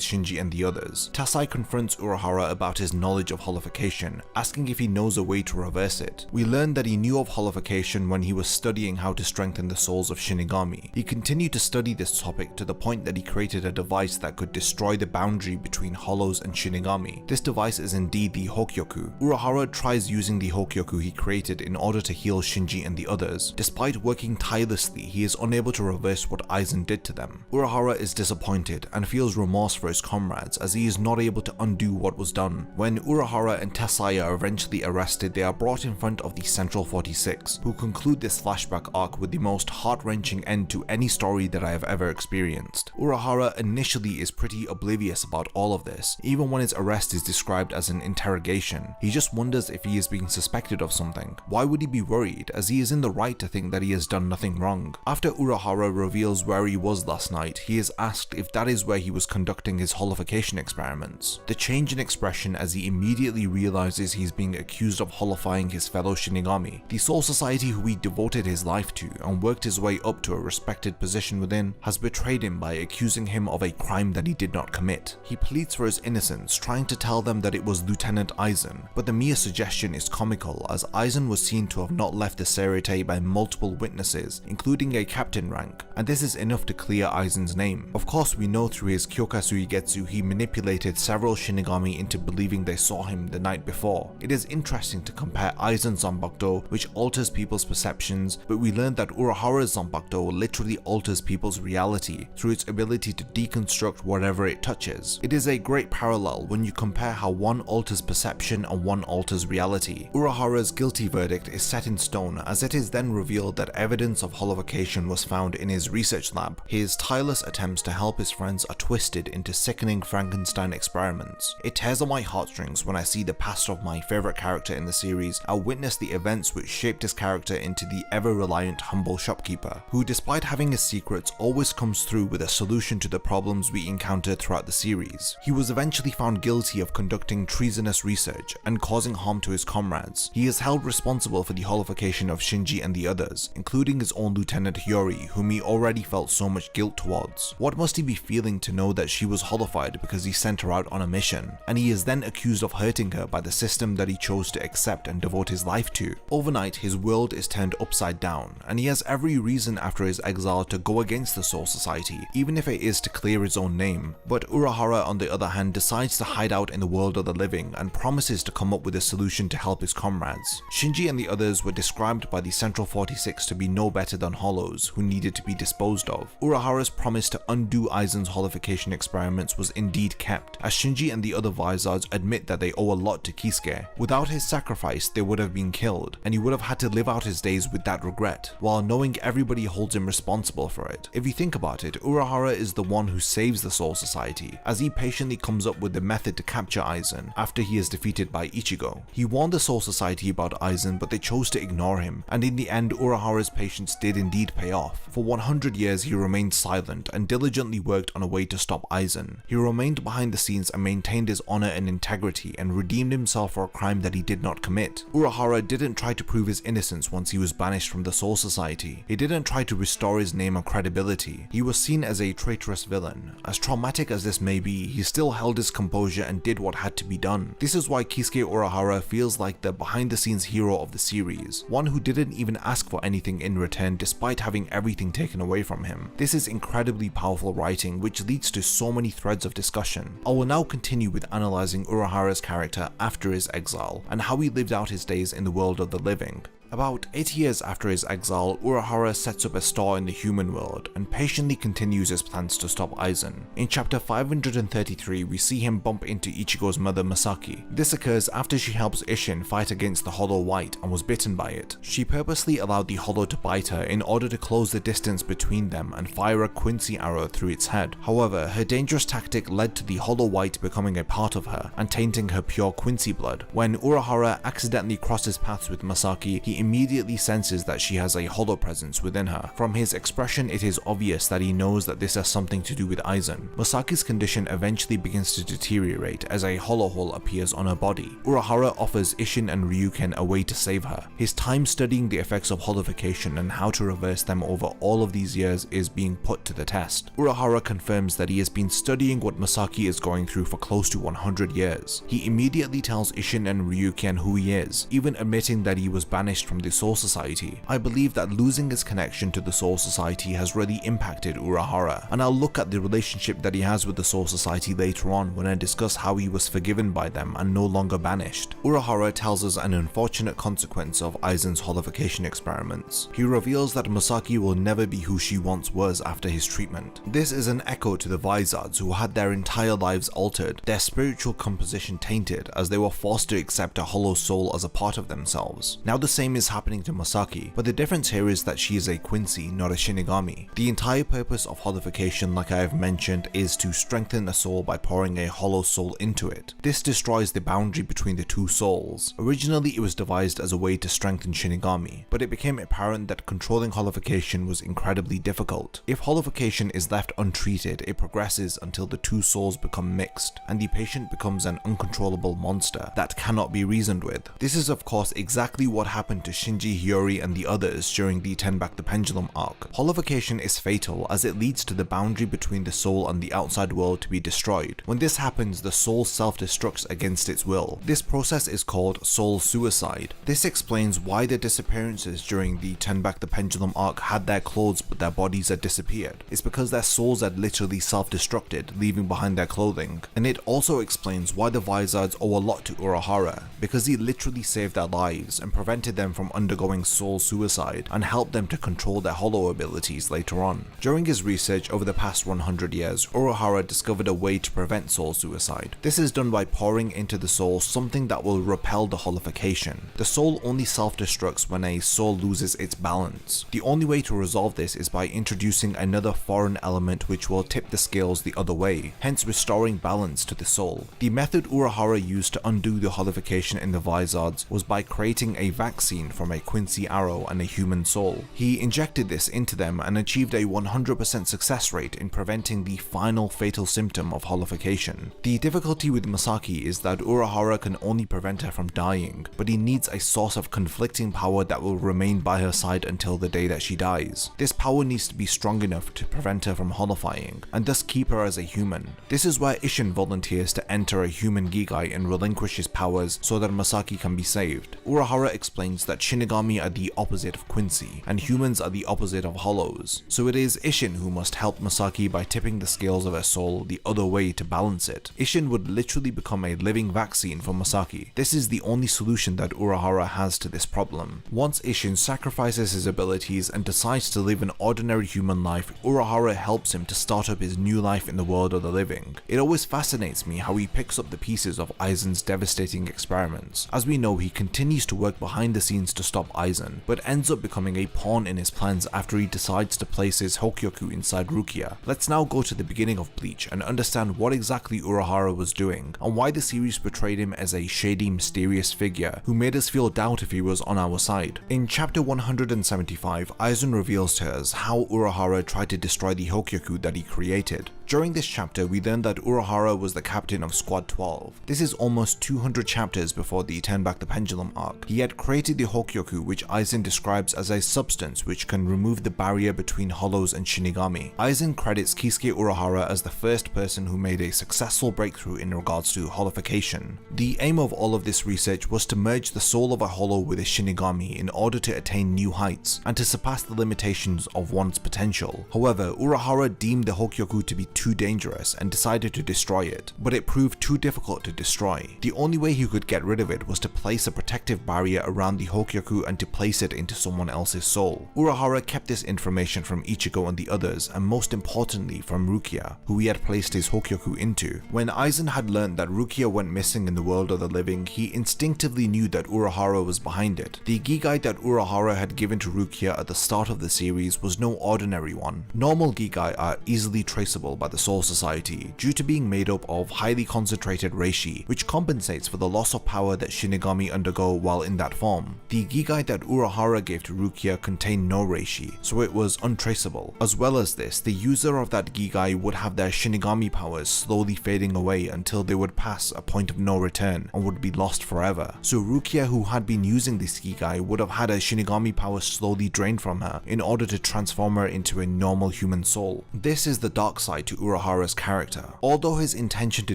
Shinji and the others. Tessai confronts Urahara about his knowledge of holification, asking if he knows a way to reverse it. We learn that he knew of holification when he was studying how to strengthen the souls of Shinigami. He continued to study this topic to the point that he created a device that could destroy the boundary between hollows and Shinigami. This device is indeed the Hokyoku. Urahara tries using the Hokyoku he created in order to heal Shinji and the others. Despite working tirelessly, he is unable to reverse what Aizen did to them. Urahara is disappointed and feels remorse for his comrades, as he is not able to undo what was done. When Urahara and Tessai are eventually arrested, they are brought in front of the Central 46, who conclude this flashback arc with the most heart-wrenching end to any story that I have ever experienced. Urahara initially is pretty oblivious about all of this, even when his arrest is described as an interrogation. He just wonders if he is being suspected of something. Why would he be worried, as he is in the right to think that he has done nothing wrong? After Urahara reveals where he was last night, he is asked if that is where he was conducting his holification experiments. The change in expression as he immediately realizes he's being accused of holifying his fellow Shinigami. The Soul Society, who he devoted his life to and worked his way up to a respected position within, has betrayed him by accusing him of a crime that he did not commit. He pleads for his innocence, trying to tell them that it was Lieutenant Aizen, but the mere suggestion is comical, as Aizen was seen to have not left the Serite by multiple witnesses, including a captain rank, and this is enough to clear Aizen's name. Of course, we know through his Kyokasuigetsu he manipulated several Shinigami into believing they saw him the night before. It is interesting to compare Aizen's Zanbakuto, which alters people's perceptions, but we learned that Urahara's Zanbakuto literally alters people's reality through its ability to deconstruct whatever it touches. It is a great parallel when you compare how one alters perception and one alters reality. Urahara's guilty verdict is set in stone, as it is then revealed that evidence of holification was found in his research lab. His tireless attempts to help his friends are twisted into sickening Frankenstein experiments. It tears on my heartstrings when I see the past of my favourite character in the series and witness the events which shaped his character into the ever-reliant humble shopkeeper, who despite having his secrets always comes through with a solution to the problems we encounter throughout the series. He was eventually found guilty of conducting treasonous research and causing harm to his comrades. He is held responsible for the holification of Shinji and the others, including his own Lieutenant Hiyori, whom he already felt so much guilt towards. What must he be feeling to know that she was holified because he sent her out on a mission, and he is then accused of hurting her by the system that he chose to accept and devote his life to? Overnight, his world is turned upside down, and he has every reason after his exile to go against the Soul Society, even if it is to clear his own name. But Urahara, on the other hand, decides to hide out in the world of the living and promises to come up with a solution to help his comrades. Shinji and the others were described by the Central 46 to be no better than hollows who needed to be disposed of. Urahara's promise to undo Aizen's holification experiments was indeed kept, as Shinji and the other Vizards admit that they owe a lot to Kisuke. Without his sacrifice, they would have been killed, and he would have had to live out his days with that regret, while knowing everybody holds him responsible for it. If you think about it, Urahara is the one who saves the Soul Society, as he patiently comes up with the method to capture Aizen after he is defeated by Ichigo. He warned the Soul Society about Aizen, but they chose to ignore him, and in the end Urahara's patience did indeed pay off. For 100 years he remained silent and diligently worked on a way to stop Aizen. He remained behind the scenes and maintained his honor and integrity and redeemed himself for a crime that he did not commit. Urahara didn't try to prove his innocence once he was banished from the Soul Society. He didn't try to restore his name and credibility. He was seen as a traitorous villain. As traumatic as this may be, he still held his composure and did what had to be done. This is why Kisuke Urahara feels like the behind-the-scenes hero of the series, one who didn't even ask for anything in return despite having everything taken away from him. This is incredibly powerful writing, which leads to so many threads of discussion. I will now continue with analysing Urahara's character after his exile, and how he lived out his days in the world of the living. About 8 years after his exile, Urahara sets up a store in the human world and patiently continues his plans to stop Aizen. In chapter 533, we see him bump into Ichigo's mother Masaki. This occurs after she helps Isshin fight against the Hollow White and was bitten by it. She purposely allowed the Hollow to bite her in order to close the distance between them and fire a Quincy arrow through its head. However, her dangerous tactic led to the Hollow White becoming a part of her and tainting her pure Quincy blood. When Urahara accidentally crosses paths with Masaki, he immediately senses that she has a hollow presence within her. From his expression, it is obvious that he knows that this has something to do with Aizen. Masaki's condition eventually begins to deteriorate as a hollow hole appears on her body. Urahara offers Isshin and Ryuken a way to save her. His time studying the effects of holification and how to reverse them over all of these years is being put to the test. Urahara confirms that he has been studying what Masaki is going through for close to 100 years. He immediately tells Isshin and Ryuken who he is, even admitting that he was banished from the Soul Society. I believe that losing his connection to the Soul Society has really impacted Urahara, and I'll look at the relationship that he has with the Soul Society later on when I discuss how he was forgiven by them and no longer banished. Urahara tells us an unfortunate consequence of Aizen's holification experiments. He reveals that Masaki will never be who she once was after his treatment. This is an echo to the Vizards, who had their entire lives altered, their spiritual composition tainted as they were forced to accept a hollow soul as a part of themselves. Now the same is happening to Masaki, but the difference here is that she is a Quincy, not a Shinigami. The entire purpose of holification, like I have mentioned, is to strengthen a soul by pouring a hollow soul into it. This destroys the boundary between the two souls. Originally it was devised as a way to strengthen Shinigami, but it became apparent that controlling holification was incredibly difficult. If holification is left untreated, it progresses until the two souls become mixed, and the patient becomes an uncontrollable monster that cannot be reasoned with. This is of course exactly what happened to Shinji, Hiyori and the others during the Turn Back the Pendulum arc. Holification is fatal as it leads to the boundary between the soul and the outside world to be destroyed. When this happens, the soul self-destructs against its will. This process is called soul suicide. This explains why the disappearances during the Turn Back the Pendulum arc had their clothes but their bodies had disappeared. It's because their souls had literally self-destructed, leaving behind their clothing. And it also explains why the Vizards owe a lot to Urahara, because he literally saved their lives and prevented them from undergoing soul suicide and helped them to control their hollow abilities later on. During his research over the past 100 years, Urahara discovered a way to prevent soul suicide. This is done by pouring into the soul something that will repel the holification. The soul only self-destructs when a soul loses its balance. The only way to resolve this is by introducing another foreign element which will tip the scales the other way, hence restoring balance to the soul. The method Urahara used to undo the holification in the Vizards was by creating a vaccine from a Quincy arrow and a human soul. He injected this into them and achieved a 100% success rate in preventing the final fatal symptom of holification. The difficulty with Masaki is that Urahara can only prevent her from dying, but he needs a source of conflicting power that will remain by her side until the day that she dies. This power needs to be strong enough to prevent her from holifying, and thus keep her as a human. This is where Isshin volunteers to enter a human Gigai and relinquish his powers so that Masaki can be saved. Urahara explains that that Shinigami are the opposite of Quincy, and humans are the opposite of hollows. So it is Isshin who must help Masaki by tipping the scales of her soul the other way to balance it. Isshin would literally become a living vaccine for Masaki. This is the only solution that Urahara has to this problem. Once Isshin sacrifices his abilities and decides to live an ordinary human life, Urahara helps him to start up his new life in the world of the living. It always fascinates me how he picks up the pieces of Aizen's devastating experiments. As we know, he continues to work behind the scenes to stop Aizen, but ends up becoming a pawn in his plans after he decides to place his Hokyoku inside Rukia. Let's now go to the beginning of Bleach and understand what exactly Urahara was doing, and why the series portrayed him as a shady, mysterious figure who made us feel doubt if he was on our side. In chapter 175, Aizen reveals to us how Urahara tried to destroy the Hokyoku that he created. During this chapter, we learned that Urahara was the captain of Squad 12. This is almost 200 chapters before the Turn Back the Pendulum arc. He had created the Hokyoku, which Aizen describes as a substance which can remove the barrier between hollows and Shinigami. Aizen credits Kisuke Urahara as the first person who made a successful breakthrough in regards to holification. The aim of all of this research was to merge the soul of a hollow with a Shinigami in order to attain new heights and to surpass the limitations of one's potential. However, Urahara deemed the Hokyoku to be too dangerous and decided to destroy it, but it proved too difficult to destroy. The only way he could get rid of it was to place a protective barrier around the Hokyoku and to place it into someone else's soul. Urahara kept this information from Ichigo and the others, and most importantly from Rukia, who he had placed his Hokyoku into. When Aizen had learned that Rukia went missing in the world of the living, he instinctively knew that Urahara was behind it. The Gigai that Urahara had given to Rukia at the start of the series was no ordinary one. Normal Gigai are easily traceable by the Soul Society due to being made up of highly concentrated reishi, which compensates for the loss of power that Shinigami undergo while in that form. The Gigai that Urahara gave to Rukia contained no reishi, so it was untraceable. As well as this, the user of that Gigai would have their Shinigami powers slowly fading away until they would pass a point of no return and would be lost forever. So Rukia, who had been using this Gigai, would have had her Shinigami power slowly drained from her in order to transform her into a normal human soul. This is the dark side to Urahara's character. Although his intention to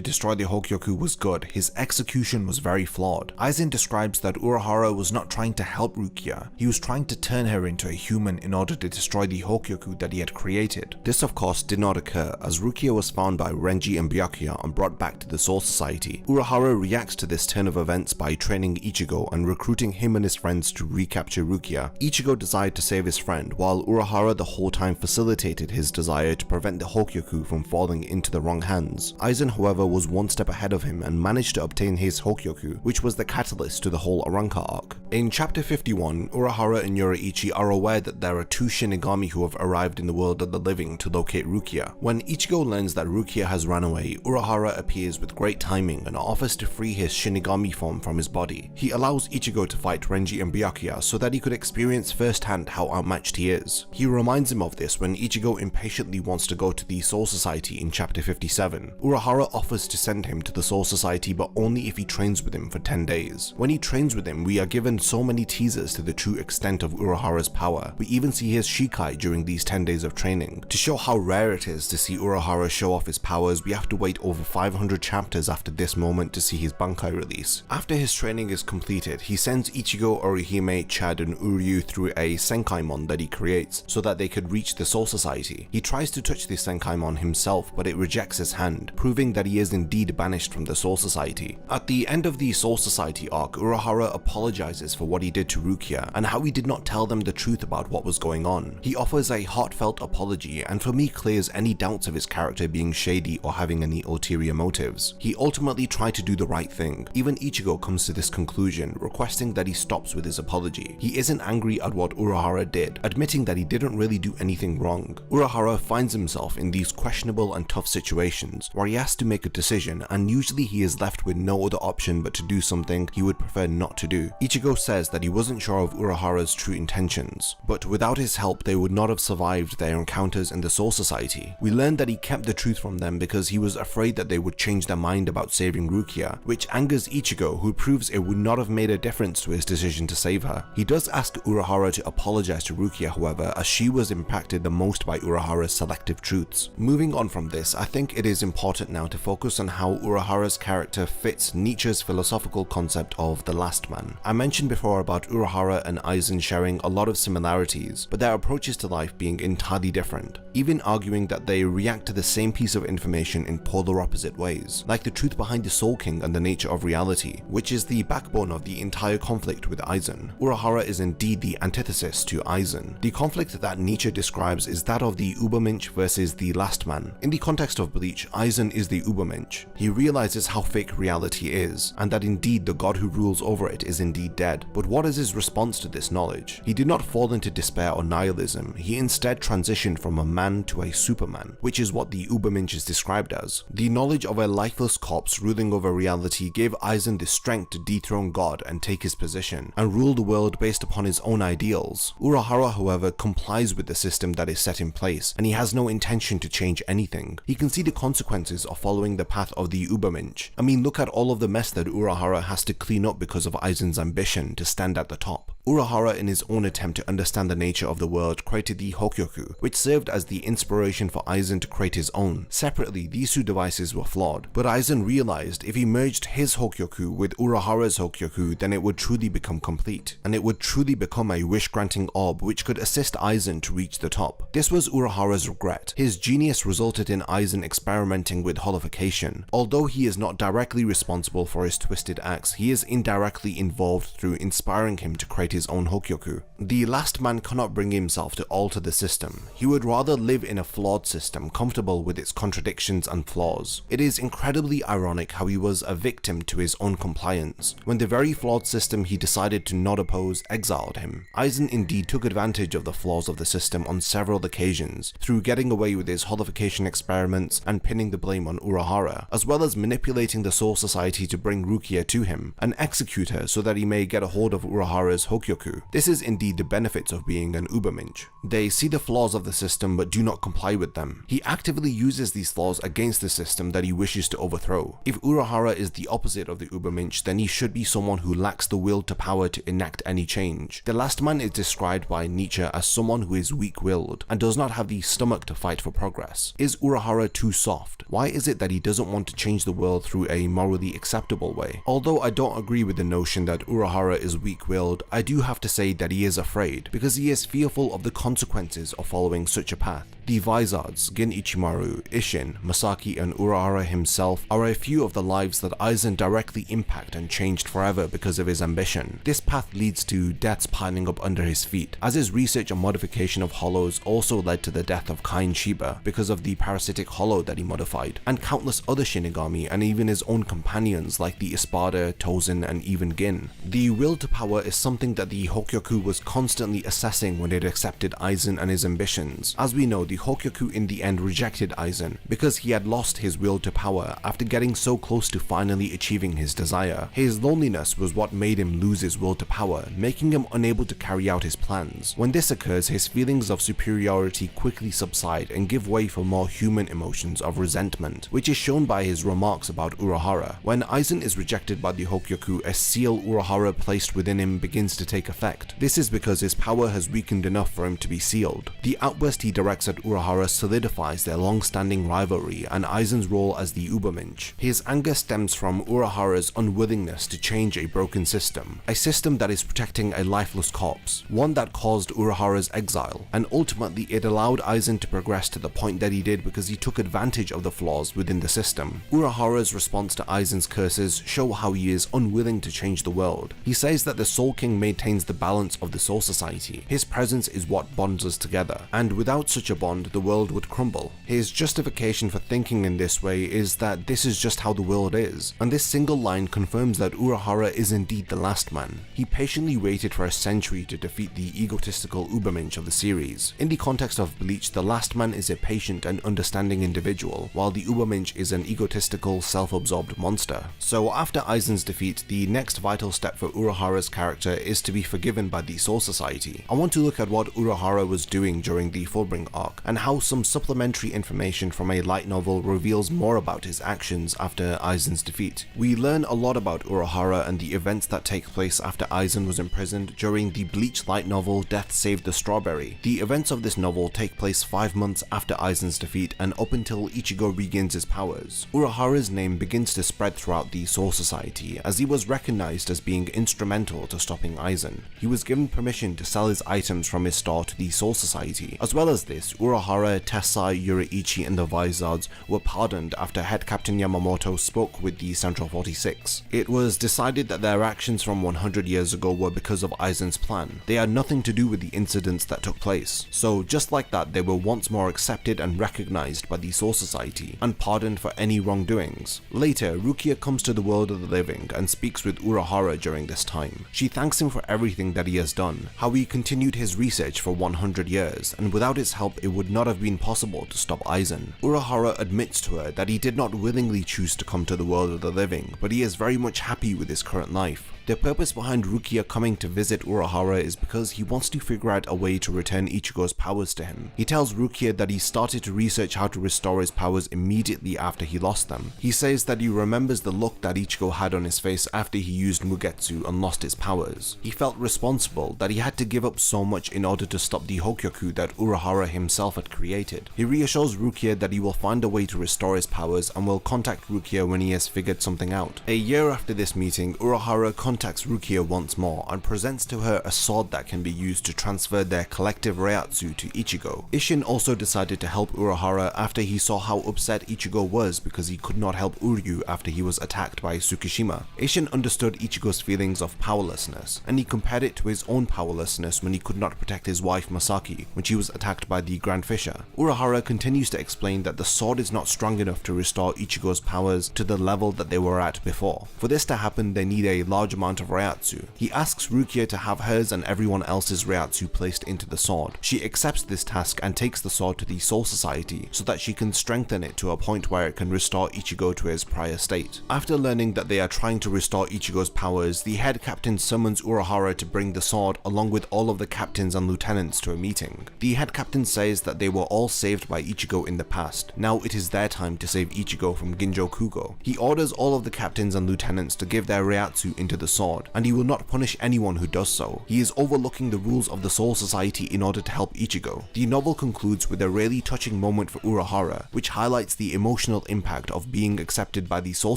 destroy the Hokyoku was good, his execution was very flawed. Aizen describes that Urahara was not trying to help Rukia, he was trying to turn her into a human in order to destroy the Hokyoku that he had created. This of course did not occur, as Rukia was found by Renji and Byakuya and brought back to the Soul Society. Urahara reacts to this turn of events by training Ichigo and recruiting him and his friends to recapture Rukia. Ichigo desired to save his friend, while Urahara the whole time facilitated his desire to prevent the Hokyoku from falling into the wrong hands. Aizen, however, was one step ahead of him and managed to obtain his Hokyoku, which was the catalyst to the whole Arrancar arc. In chapter 51, Urahara and Yoruichi are aware that there are two Shinigami who have arrived in the world of the living to locate Rukia. When Ichigo learns that Rukia has run away, Urahara appears with great timing and offers to free his Shinigami form from his body. He allows Ichigo to fight Renji and Byakuya so that he could experience firsthand how outmatched he is. He reminds him of this when Ichigo impatiently wants to go to the Soul Society in chapter 57. Urahara offers to send him to the Soul Society, but only if he trains with him for 10 days. When he trains with him, we are given so many teasers to the true extent of Urahara's power. We even see his Shikai during these 10 days of training. To show how rare it is to see Urahara show off his powers, we have to wait over 500 chapters after this moment to see his Bankai release. After his training is completed, he sends Ichigo, Orihime, Chad and Uryu through a Senkaimon that he creates so that they could reach the Soul Society. He tries to touch this Senkaimon himself, but it rejects his hand, proving that he is indeed banished from the Soul Society. At the end of the Soul Society arc, Urahara apologizes for what he did to Rukia and how he did not tell them the truth about what was going on. He offers a heartfelt apology and for me clears any doubts of his character being shady or having any ulterior motives. He ultimately tried to do the right thing. Even Ichigo comes to this conclusion, requesting that he stops with his apology. He isn't angry at what Urahara did, admitting that he didn't really do anything wrong. Urahara finds himself in these questionable and tough situations where he has to make a decision, and usually he is left with no other option but to do something he would prefer not to do. Ichigo says that he wasn't sure of Urahara's true intentions, but without his help they would not have survived their encounters in the Soul Society. We learned that he kept the truth from them because he was afraid that they would change their mind about saving Rukia, which angers Ichigo, who proves it would not have made a difference to his decision to save her. He does ask Urahara to apologize to Rukia, however, as she was impacted the most by Urahara's selective truths. Moving on from this, I think it is important now to focus on how Urahara's character fits Nietzsche's philosophical concept of the last man. I mentioned before about Urahara and Aizen sharing a lot of similarities, but their approaches to life being entirely different, even arguing that they react to the same piece of information in polar opposite ways, like the truth behind the Soul King and the nature of reality, which is the backbone of the entire conflict with Aizen. Urahara is indeed the antithesis to Aizen. The conflict that Nietzsche describes is that of the Übermensch versus the last man. In the context of Bleach, Aizen is the Übermensch. He realizes how fake reality is, and that indeed the god who rules over it is indeed dead. But what is his response to this knowledge? He did not fall into despair or nihilism, he instead transitioned from a man to a superman, which is what the Übermensch is described as. The knowledge of a lifeless corpse ruling over reality gave Aizen the strength to dethrone God and take his position, and rule the world based upon his own ideals. Urahara, however, complies with the system that is set in place, and he has no intention to change anything. He can see the consequences of following the path of the Übermensch. I mean, look at all of the mess that Urahara has to clean up because of Aizen's ambition to stand at the top. Urahara, in his own attempt to understand the nature of the world, created the Hokyoku, which served as the inspiration for Aizen to create his own. Separately, these two devices were flawed, but Aizen realized if he merged his Hokyoku with Urahara's Hokyoku, then it would truly become complete, and it would truly become a wish-granting orb which could assist Aizen to reach the top. This was Urahara's regret. His genius resulted in Aizen experimenting with holification. Although he is not directly responsible for his twisted acts, he is indirectly involved through inspiring him to create his own Hokyoku. The last man cannot bring himself to alter the system. He would rather live in a flawed system, comfortable with its contradictions and flaws. It is incredibly ironic how he was a victim to his own compliance, when the very flawed system he decided to not oppose exiled him. Aizen indeed took advantage of the flaws of the system on several occasions, through getting away with his holification experiments and pinning the blame on Urahara, as well as manipulating the Soul Society to bring Rukia to him and execute her so that he may get a hold of Urahara's Hokyoku. This is indeed the benefits of being an Übermensch. They see the flaws of the system but do not comply with them. He actively uses these flaws against the system that he wishes to overthrow. If Urahara is the opposite of the Übermensch, then he should be someone who lacks the will to power to enact any change. The last man is described by Nietzsche as someone who is weak-willed and does not have the stomach to fight for progress. Is Urahara too soft? Why is it that he doesn't want to change the world through a morally acceptable way? Although I don't agree with the notion that Urahara is weak-willed, I do have to say that he is afraid, because he is fearful of the consequences of following such a path. The Vizards, Gin Ichimaru, Isshin, Masaki, and Urahara himself are a few of the lives that Aizen directly impacted and changed forever because of his ambition. This path leads to deaths piling up under his feet, as his research and modification of hollows also led to the death of Kain Shiba because of the parasitic hollow that he modified, and countless other Shinigami and even his own companions like the Espada, Tozen, and even Gin. The will to power is something that the Hokyoku was constantly assessing when it accepted Aizen and his ambitions. As we know, the Hokyoku in the end rejected Aizen because he had lost his will to power after getting so close to finally achieving his desire. His loneliness was what made him lose his will to power, making him unable to carry out his plans. When this occurs, his feelings of superiority quickly subside and give way for more human emotions of resentment, which is shown by his remarks about Urahara. When Aizen is rejected by the Hokyoku, a seal Urahara placed within him begins to take effect. This is because his power has weakened enough for him to be sealed. The outburst he directs at Urahara solidifies their long-standing rivalry and Aizen's role as the Übermensch. His anger stems from Urahara's unwillingness to change a broken system, a system that is protecting a lifeless corpse, one that caused Urahara's exile, and ultimately it allowed Aizen to progress to the point that he did because he took advantage of the flaws within the system. Urahara's response to Aizen's curses show how he is unwilling to change the world. He says that the Soul King maintains the balance of the Soul Society. His presence is what bonds us together, and without such a bond, the world would crumble. His justification for thinking in this way is that this is just how the world is, and this single line confirms that Urahara is indeed the last man. He patiently waited for a century to defeat the egotistical Übermensch of the series. In the context of Bleach, the last man is a patient and understanding individual, while the Übermensch is an egotistical, self-absorbed monster. So after Aizen's defeat, the next vital step for Urahara's character is to be forgiven by the Soul Society, I want to look at what Urahara was doing during the Fullbring arc, and how some supplementary information from a light novel reveals more about his actions after Aizen's defeat. We learn a lot about Urahara and the events that take place after Aizen was imprisoned during the Bleach light novel Death Saved the Strawberry. The events of this novel take place 5 months after Aizen's defeat and up until Ichigo regains his powers. Urahara's name begins to spread throughout the Soul Society as he was recognized as being instrumental to stopping Aizen. He was given permission to sell his items from his store to the Soul Society. As well as this, Urahara, Tessai, Yoruichi and the Vizards were pardoned after Head Captain Yamamoto spoke with the Central 46. It was decided that their actions from 100 years ago were because of Aizen's plan. They had nothing to do with the incidents that took place. So just like that, they were once more accepted and recognized by the Soul Society and pardoned for any wrongdoings. Later, Rukia comes to the world of the living and speaks with Urahara during this time. She thanks him for everything that he has done, how he continued his research for 100 years, and without his help it would not have been possible to stop Aizen. Urahara admits to her that he did not willingly choose to come to the world of the living, but he is very much happy with his current life. The purpose behind Rukia coming to visit Urahara is because he wants to figure out a way to return Ichigo's powers to him. He tells Rukia that he started to research how to restore his powers immediately after he lost them. He says that he remembers the look that Ichigo had on his face after he used Mugetsu and lost his powers. He felt responsible that he had to give up so much in order to stop the Hokyoku that Urahara himself had created. He reassures Rukia that he will find a way to restore his powers and will contact Rukia when he has figured something out. A year after this meeting, Urahara contacts Rukia once more and presents to her a sword that can be used to transfer their collective Reiatsu to Ichigo. Isshin also decided to help Urahara after he saw how upset Ichigo was because he could not help Uryu after he was attacked by Tsukishima. Isshin understood Ichigo's feelings of powerlessness, and he compared it to his own powerlessness when he could not protect his wife Masaki when she was attacked by the Grand Fisher. Urahara continues to explain that the sword is not strong enough to restore Ichigo's powers to the level that they were at before. For this to happen, they need a large amount of Reiatsu. He asks Rukia to have hers and everyone else's Reiatsu placed into the sword. She accepts this task and takes the sword to the Soul Society so that she can strengthen it to a point where it can restore Ichigo to his prior state. After learning that they are trying to restore Ichigo's powers, the head captain summons Urahara to bring the sword along with all of the captains and lieutenants to a meeting. The head captain says that they were all saved by Ichigo in the past. Now it is their time to save Ichigo from Ginjo Kugo. He orders all of the captains and lieutenants to give their Reiatsu into the sword, and he will not punish anyone who does so. He is overlooking the rules of the Soul Society in order to help Ichigo. The novel concludes with a really touching moment for Urahara, which highlights the emotional impact of being accepted by the Soul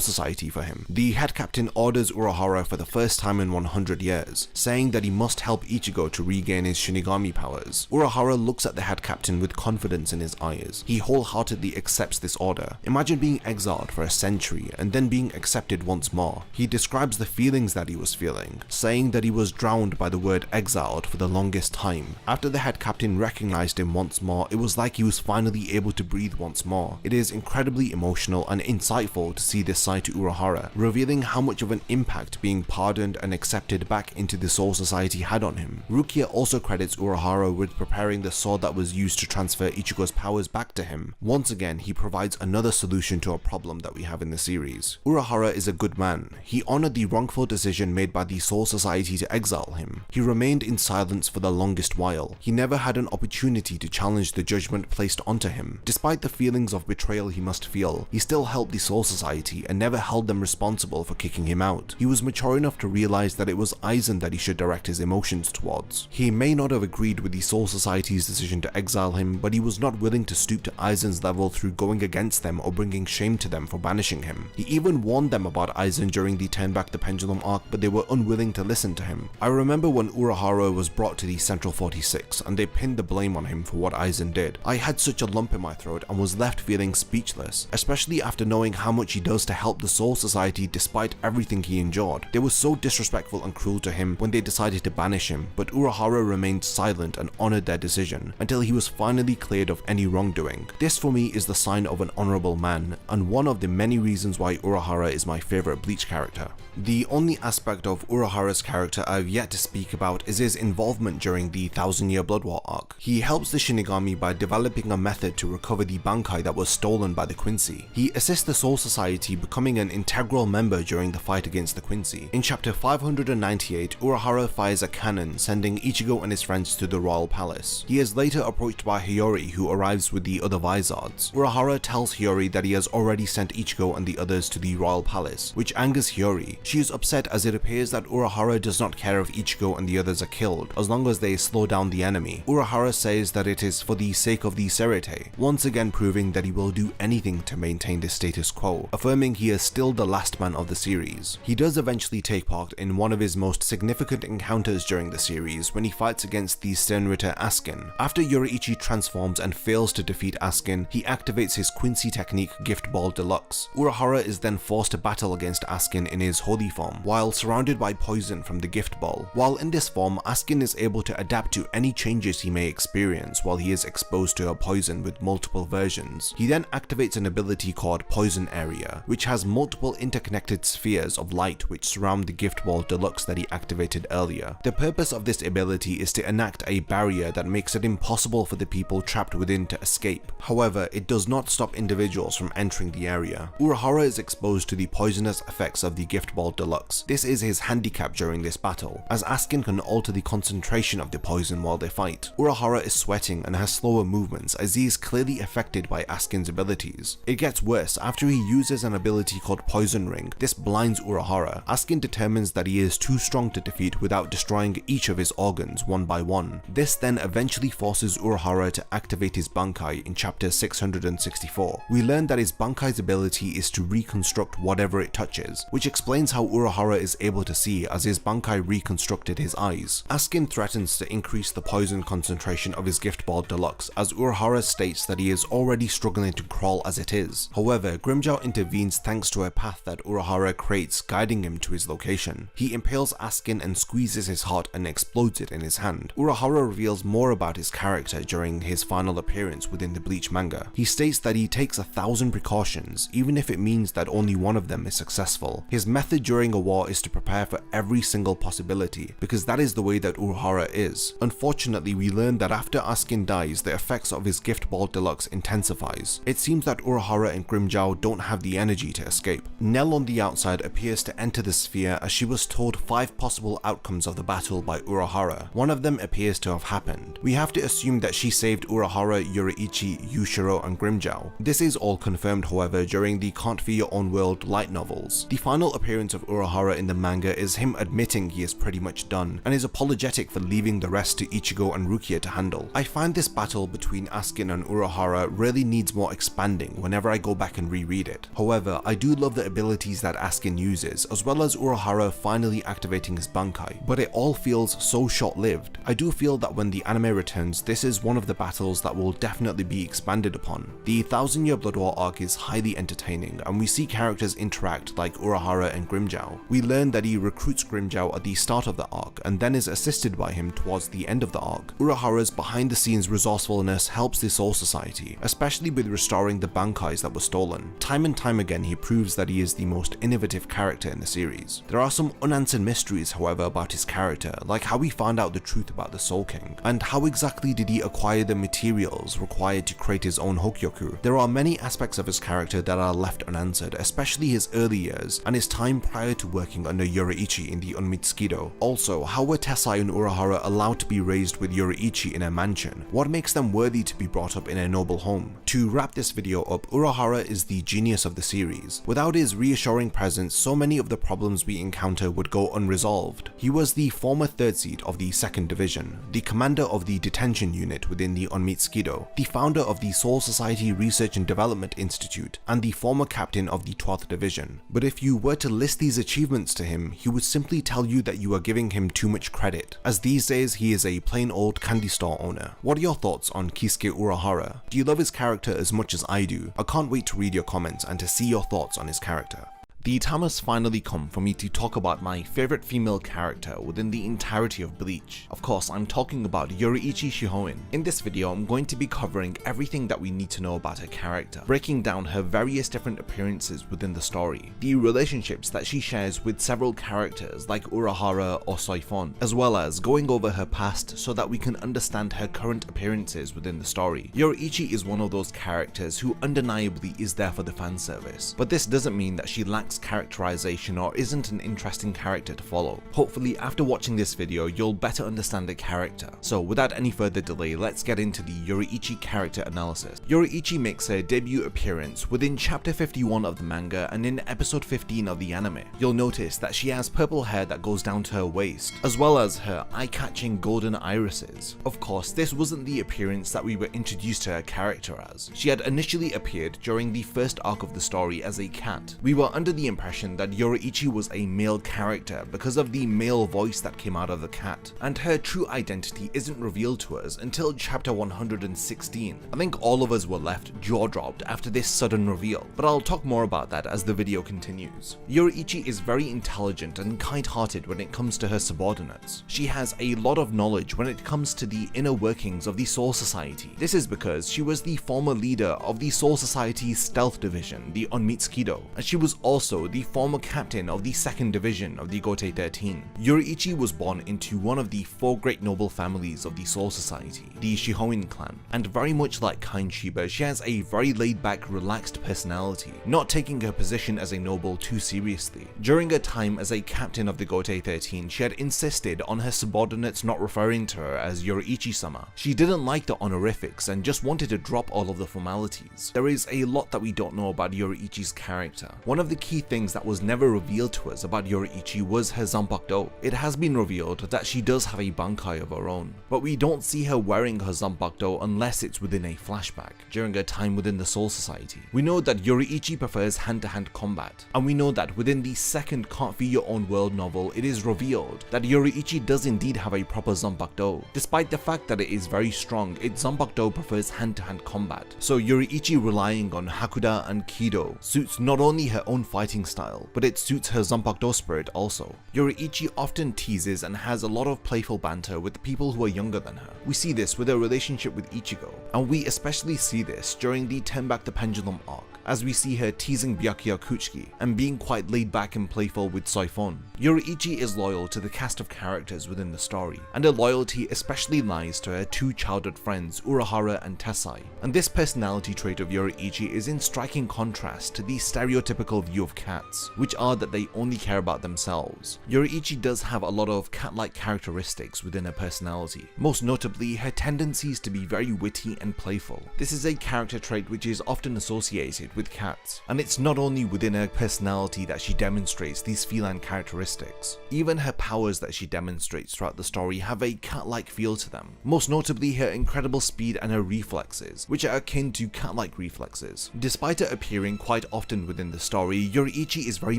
Society for him. The head captain orders Urahara for the first time in 100 years, saying that he must help Ichigo to regain his Shinigami powers. Urahara looks at the head captain with confidence in his eyes. He wholeheartedly accepts this order. Imagine being exiled for a century and then being accepted once more. He describes the feelings that he was feeling, saying that he was drowned by the word exiled for the longest time. After the head captain recognized him once more, it was like he was finally able to breathe once more. It is incredibly emotional and insightful to see this side to Urahara, revealing how much of an impact being pardoned and accepted back into the Soul Society had on him. Rukia also credits Urahara with preparing the sword that was used to transfer Ichigo's powers back to him. Once again, he provides another solution to a problem that we have in the series. Urahara is a good man. He honored the wrongful decision made by the Soul Society to exile him. He remained in silence for the longest while. He never had an opportunity to challenge the judgment placed onto him. Despite the feelings of betrayal he must feel, he still helped the Soul Society and never held them responsible for kicking him out. He was mature enough to realize that it was Aizen that he should direct his emotions towards. He may not have agreed with the Soul Society's decision to exile him, but he was not willing to stoop to Aizen's level through going against them or bringing shame to them for banishing him. He even warned them about Aizen during the Turn Back the Pendulum arc, but they were unwilling to listen to him. I remember when Urahara was brought to the Central 46 and they pinned the blame on him for what Aizen did. I had such a lump in my throat and was left feeling speechless, especially after knowing how much he does to help the Soul Society despite everything he endured. They were so disrespectful and cruel to him when they decided to banish him, but Urahara remained silent and honored their decision until he was finally cleared of any wrongdoing. This for me is the sign of an honorable man, and one of the many reasons why Urahara is my favorite Bleach character. The only aspect of Urahara's character I've yet to speak about is his involvement during the 1000-Year Blood War arc. He helps the Shinigami by developing a method to recover the Bankai that was stolen by the Quincy. He assists the Soul Society, becoming an integral member during the fight against the Quincy. In chapter 598, Urahara fires a cannon, sending Ichigo and his friends to the Royal Palace. He is later approached by Hiyori, who arrives with the other Vizards. Urahara tells Hiyori that he has already sent Ichigo and the others to the Royal Palace, which angers Hiyori. She is upset as it appears that Urahara does not care if Ichigo and the others are killed, as long as they slow down the enemy. Urahara says that it is for the sake of the Serete, once again proving that he will do anything to maintain the status quo, affirming he is still the last man of the series. He does eventually take part in one of his most significant encounters during the series when he fights against the Sternritter Askin. After Yoruichi transforms and fails to defeat Askin, he activates his Quincy technique Gift Ball Deluxe. Urahara is then forced to battle against Askin in his holy form, while surrounded by poison from the Gift Ball. While in this form, Askin is able to adapt to any changes he may experience while he is exposed to a poison with multiple versions. He then activates an ability called Poison Area, which has multiple interconnected spheres of light which surround the Gift Ball Deluxe that he activated earlier. The purpose of this ability is to enact a barrier that makes it impossible for the people trapped within to escape. However, it does not stop individuals from entering the area. Urahara is exposed to the poisonous effects of the Gift Ball Deluxe. This is his handicap during this battle, as Askin can alter the concentration of the poison while they fight. Urahara is sweating and has slower movements as he is clearly affected by Askin's abilities. It gets worse after he uses an ability called Poison Ring. This blinds Urahara. Askin determines that he is too strong to defeat without destroying each of his organs one by one. This then eventually forces Urahara to activate his Bankai in chapter 664. We learn that his Bankai's ability is to reconstruct whatever it touches, which explains how Urahara is able to see as his Bankai reconstructed his eyes. Askin threatens to increase the poison concentration of his Gift Ball Deluxe, as Urahara states that he is already struggling to crawl as it is. However, Grimmjow intervenes thanks to a path that Urahara creates, guiding him to his location. He impales Askin and squeezes his heart and explodes it in his hand. Urahara reveals more about his character during his final appearance within the Bleach manga. He states that he takes 1,000 precautions, even if it means that only one of them is successful. His method during a war is to prepare for every single possibility, because that is the way that Urahara is. Unfortunately, we learn that after Askin dies, the effects of his Gift Ball Deluxe intensifies. It seems that Urahara and Grimmjow don't have the energy to escape. Nell on the outside appears to enter the sphere as she was told 5 possible outcomes of the battle by Urahara. One of them appears to have happened. We have to assume that she saved Urahara, Yoruichi, Yushiro, and Grimmjow. This is all confirmed, however, during the Can't Be Your Own World light novels. The final appearance of Urahara in the manga is him admitting he is pretty much done, and is apologetic for leaving the rest to Ichigo and Rukia to handle. I find this battle between Askin and Urahara really needs more expanding whenever I go back and reread it. However, I do love the abilities that Askin uses, as well as Urahara finally activating his Bankai, but it all feels so short-lived. I do feel that when the anime returns, this is one of the battles that will definitely be expanded upon. The 1000-Year Blood War arc is highly entertaining, and we see characters interact like Urahara and Grimmjow. We learn that he recruits Grimmjow at the start of the arc, and then is assisted by him towards the end of the arc. Urahara's behind-the-scenes resourcefulness helps the Soul Society, especially with restoring the Bankais that were stolen. Time and time again, he proves that he is the most innovative character in the series. There are some unanswered mysteries, however, about his character, like how he found out the truth about the Soul King, and how exactly did he acquire the materials required to create his own Hokyoku. There are many aspects of his character that are left unanswered, especially his early years and his time prior to working under Yoruichi in the Unmitsukido. Also, how were Tessai and Urahara allowed to be raised with Yoruichi in a mansion? What makes them worthy to be brought up in a noble home? To wrap this video up, Urahara is the genius of the series. Without his reassuring presence, so many of the problems we encounter would go unresolved. He was the former 3rd seed of the 2nd Division, the commander of the detention unit within the Unmitsukido, the founder of the Soul Society Research and Development Institute, and the former captain of the 12th Division. But if you were to list these achievements to him, he would simply tell you that you are giving him too much credit, as these days he is a plain old candy store owner. What are your thoughts on Kisuke Urahara? Do you love his character as much as I do? I can't wait to read your comments and to see your thoughts on his character. The time has finally come for me to talk about my favorite female character within the entirety of Bleach. Of course, I'm talking about Yoruichi Shihoin. In this video, I'm going to be covering everything that we need to know about her character, breaking down her various different appearances within the story, the relationships that she shares with several characters like Urahara or Soifon, as well as going over her past so that we can understand her current appearances within the story. Yoruichi is one of those characters who undeniably is there for the fan service, but this doesn't mean that she lacks characterization or isn't an interesting character to follow. Hopefully after watching this video you'll better understand the character. So without any further delay, let's get into the Yoruichi character analysis. Yoruichi makes her debut appearance within chapter 51 of the manga and in episode 15 of the anime. You'll notice that she has purple hair that goes down to her waist, as well as her eye-catching golden irises. Of course, this wasn't the appearance that we were introduced to her character as. She had initially appeared during the first arc of the story as a cat. We were under the impression that Yoruichi was a male character because of the male voice that came out of the cat, and her true identity isn't revealed to us until chapter 116. I think all of us were left jaw-dropped after this sudden reveal, but I'll talk more about that as the video continues. Yoruichi is very intelligent and kind-hearted when it comes to her subordinates. She has a lot of knowledge when it comes to the inner workings of the Soul Society. This is because she was the former leader of the Soul Society's stealth division, the Onmitsukido, and she was also the former captain of the 2nd Division of the Gotei 13. Yoruichi was born into one of the 4 great noble families of the Soul Society, the Shihoin clan, and very much like Kind Shiba, she has a very laid-back, relaxed personality, not taking her position as a noble too seriously. During her time as a captain of the Gotei 13, she had insisted on her subordinates not referring to her as Yoruichi-sama. She didn't like the honorifics and just wanted to drop all of the formalities. There is a lot that we don't know about Yoruichi's character. One of the key things that was never revealed to us about Yoruichi was her Zanpakuto. It has been revealed that she does have a bankai of her own, but we don't see her wearing her Zanpakuto unless it's within a flashback, during her time within the Soul Society. We know that Yoruichi prefers hand-to-hand combat, and we know that within the second Can't Be Your Own World novel it is revealed that Yoruichi does indeed have a proper Zanpakuto. Despite the fact that it is very strong, its Zanpakuto prefers hand-to-hand combat, so Yoruichi relying on Hakuda and Kido suits not only her own fighting style, but it suits her Zanpakuto spirit also. Yoruichi often teases and has a lot of playful banter with the people who are younger than her. We see this with her relationship with Ichigo, and we especially see this during the Turn Back the Pendulum arc, as we see her teasing Byakuya Kuchiki and being quite laid back and playful with Soifon. Yoruichi is loyal to the cast of characters within the story, and her loyalty especially lies to her 2 childhood friends Urahara and Tessai, and this personality trait of Yoruichi is in striking contrast to the stereotypical view of cats, which are that they only care about themselves. Yoruichi does have a lot of cat-like characteristics within her personality, most notably her tendencies to be very witty and playful. This is a character trait which is often associated with cats, and it's not only within her personality that she demonstrates these feline characteristics. Even her powers that she demonstrates throughout the story have a cat-like feel to them, most notably her incredible speed and her reflexes, which are akin to cat-like reflexes. Despite her appearing quite often within the story, Yoruichi is very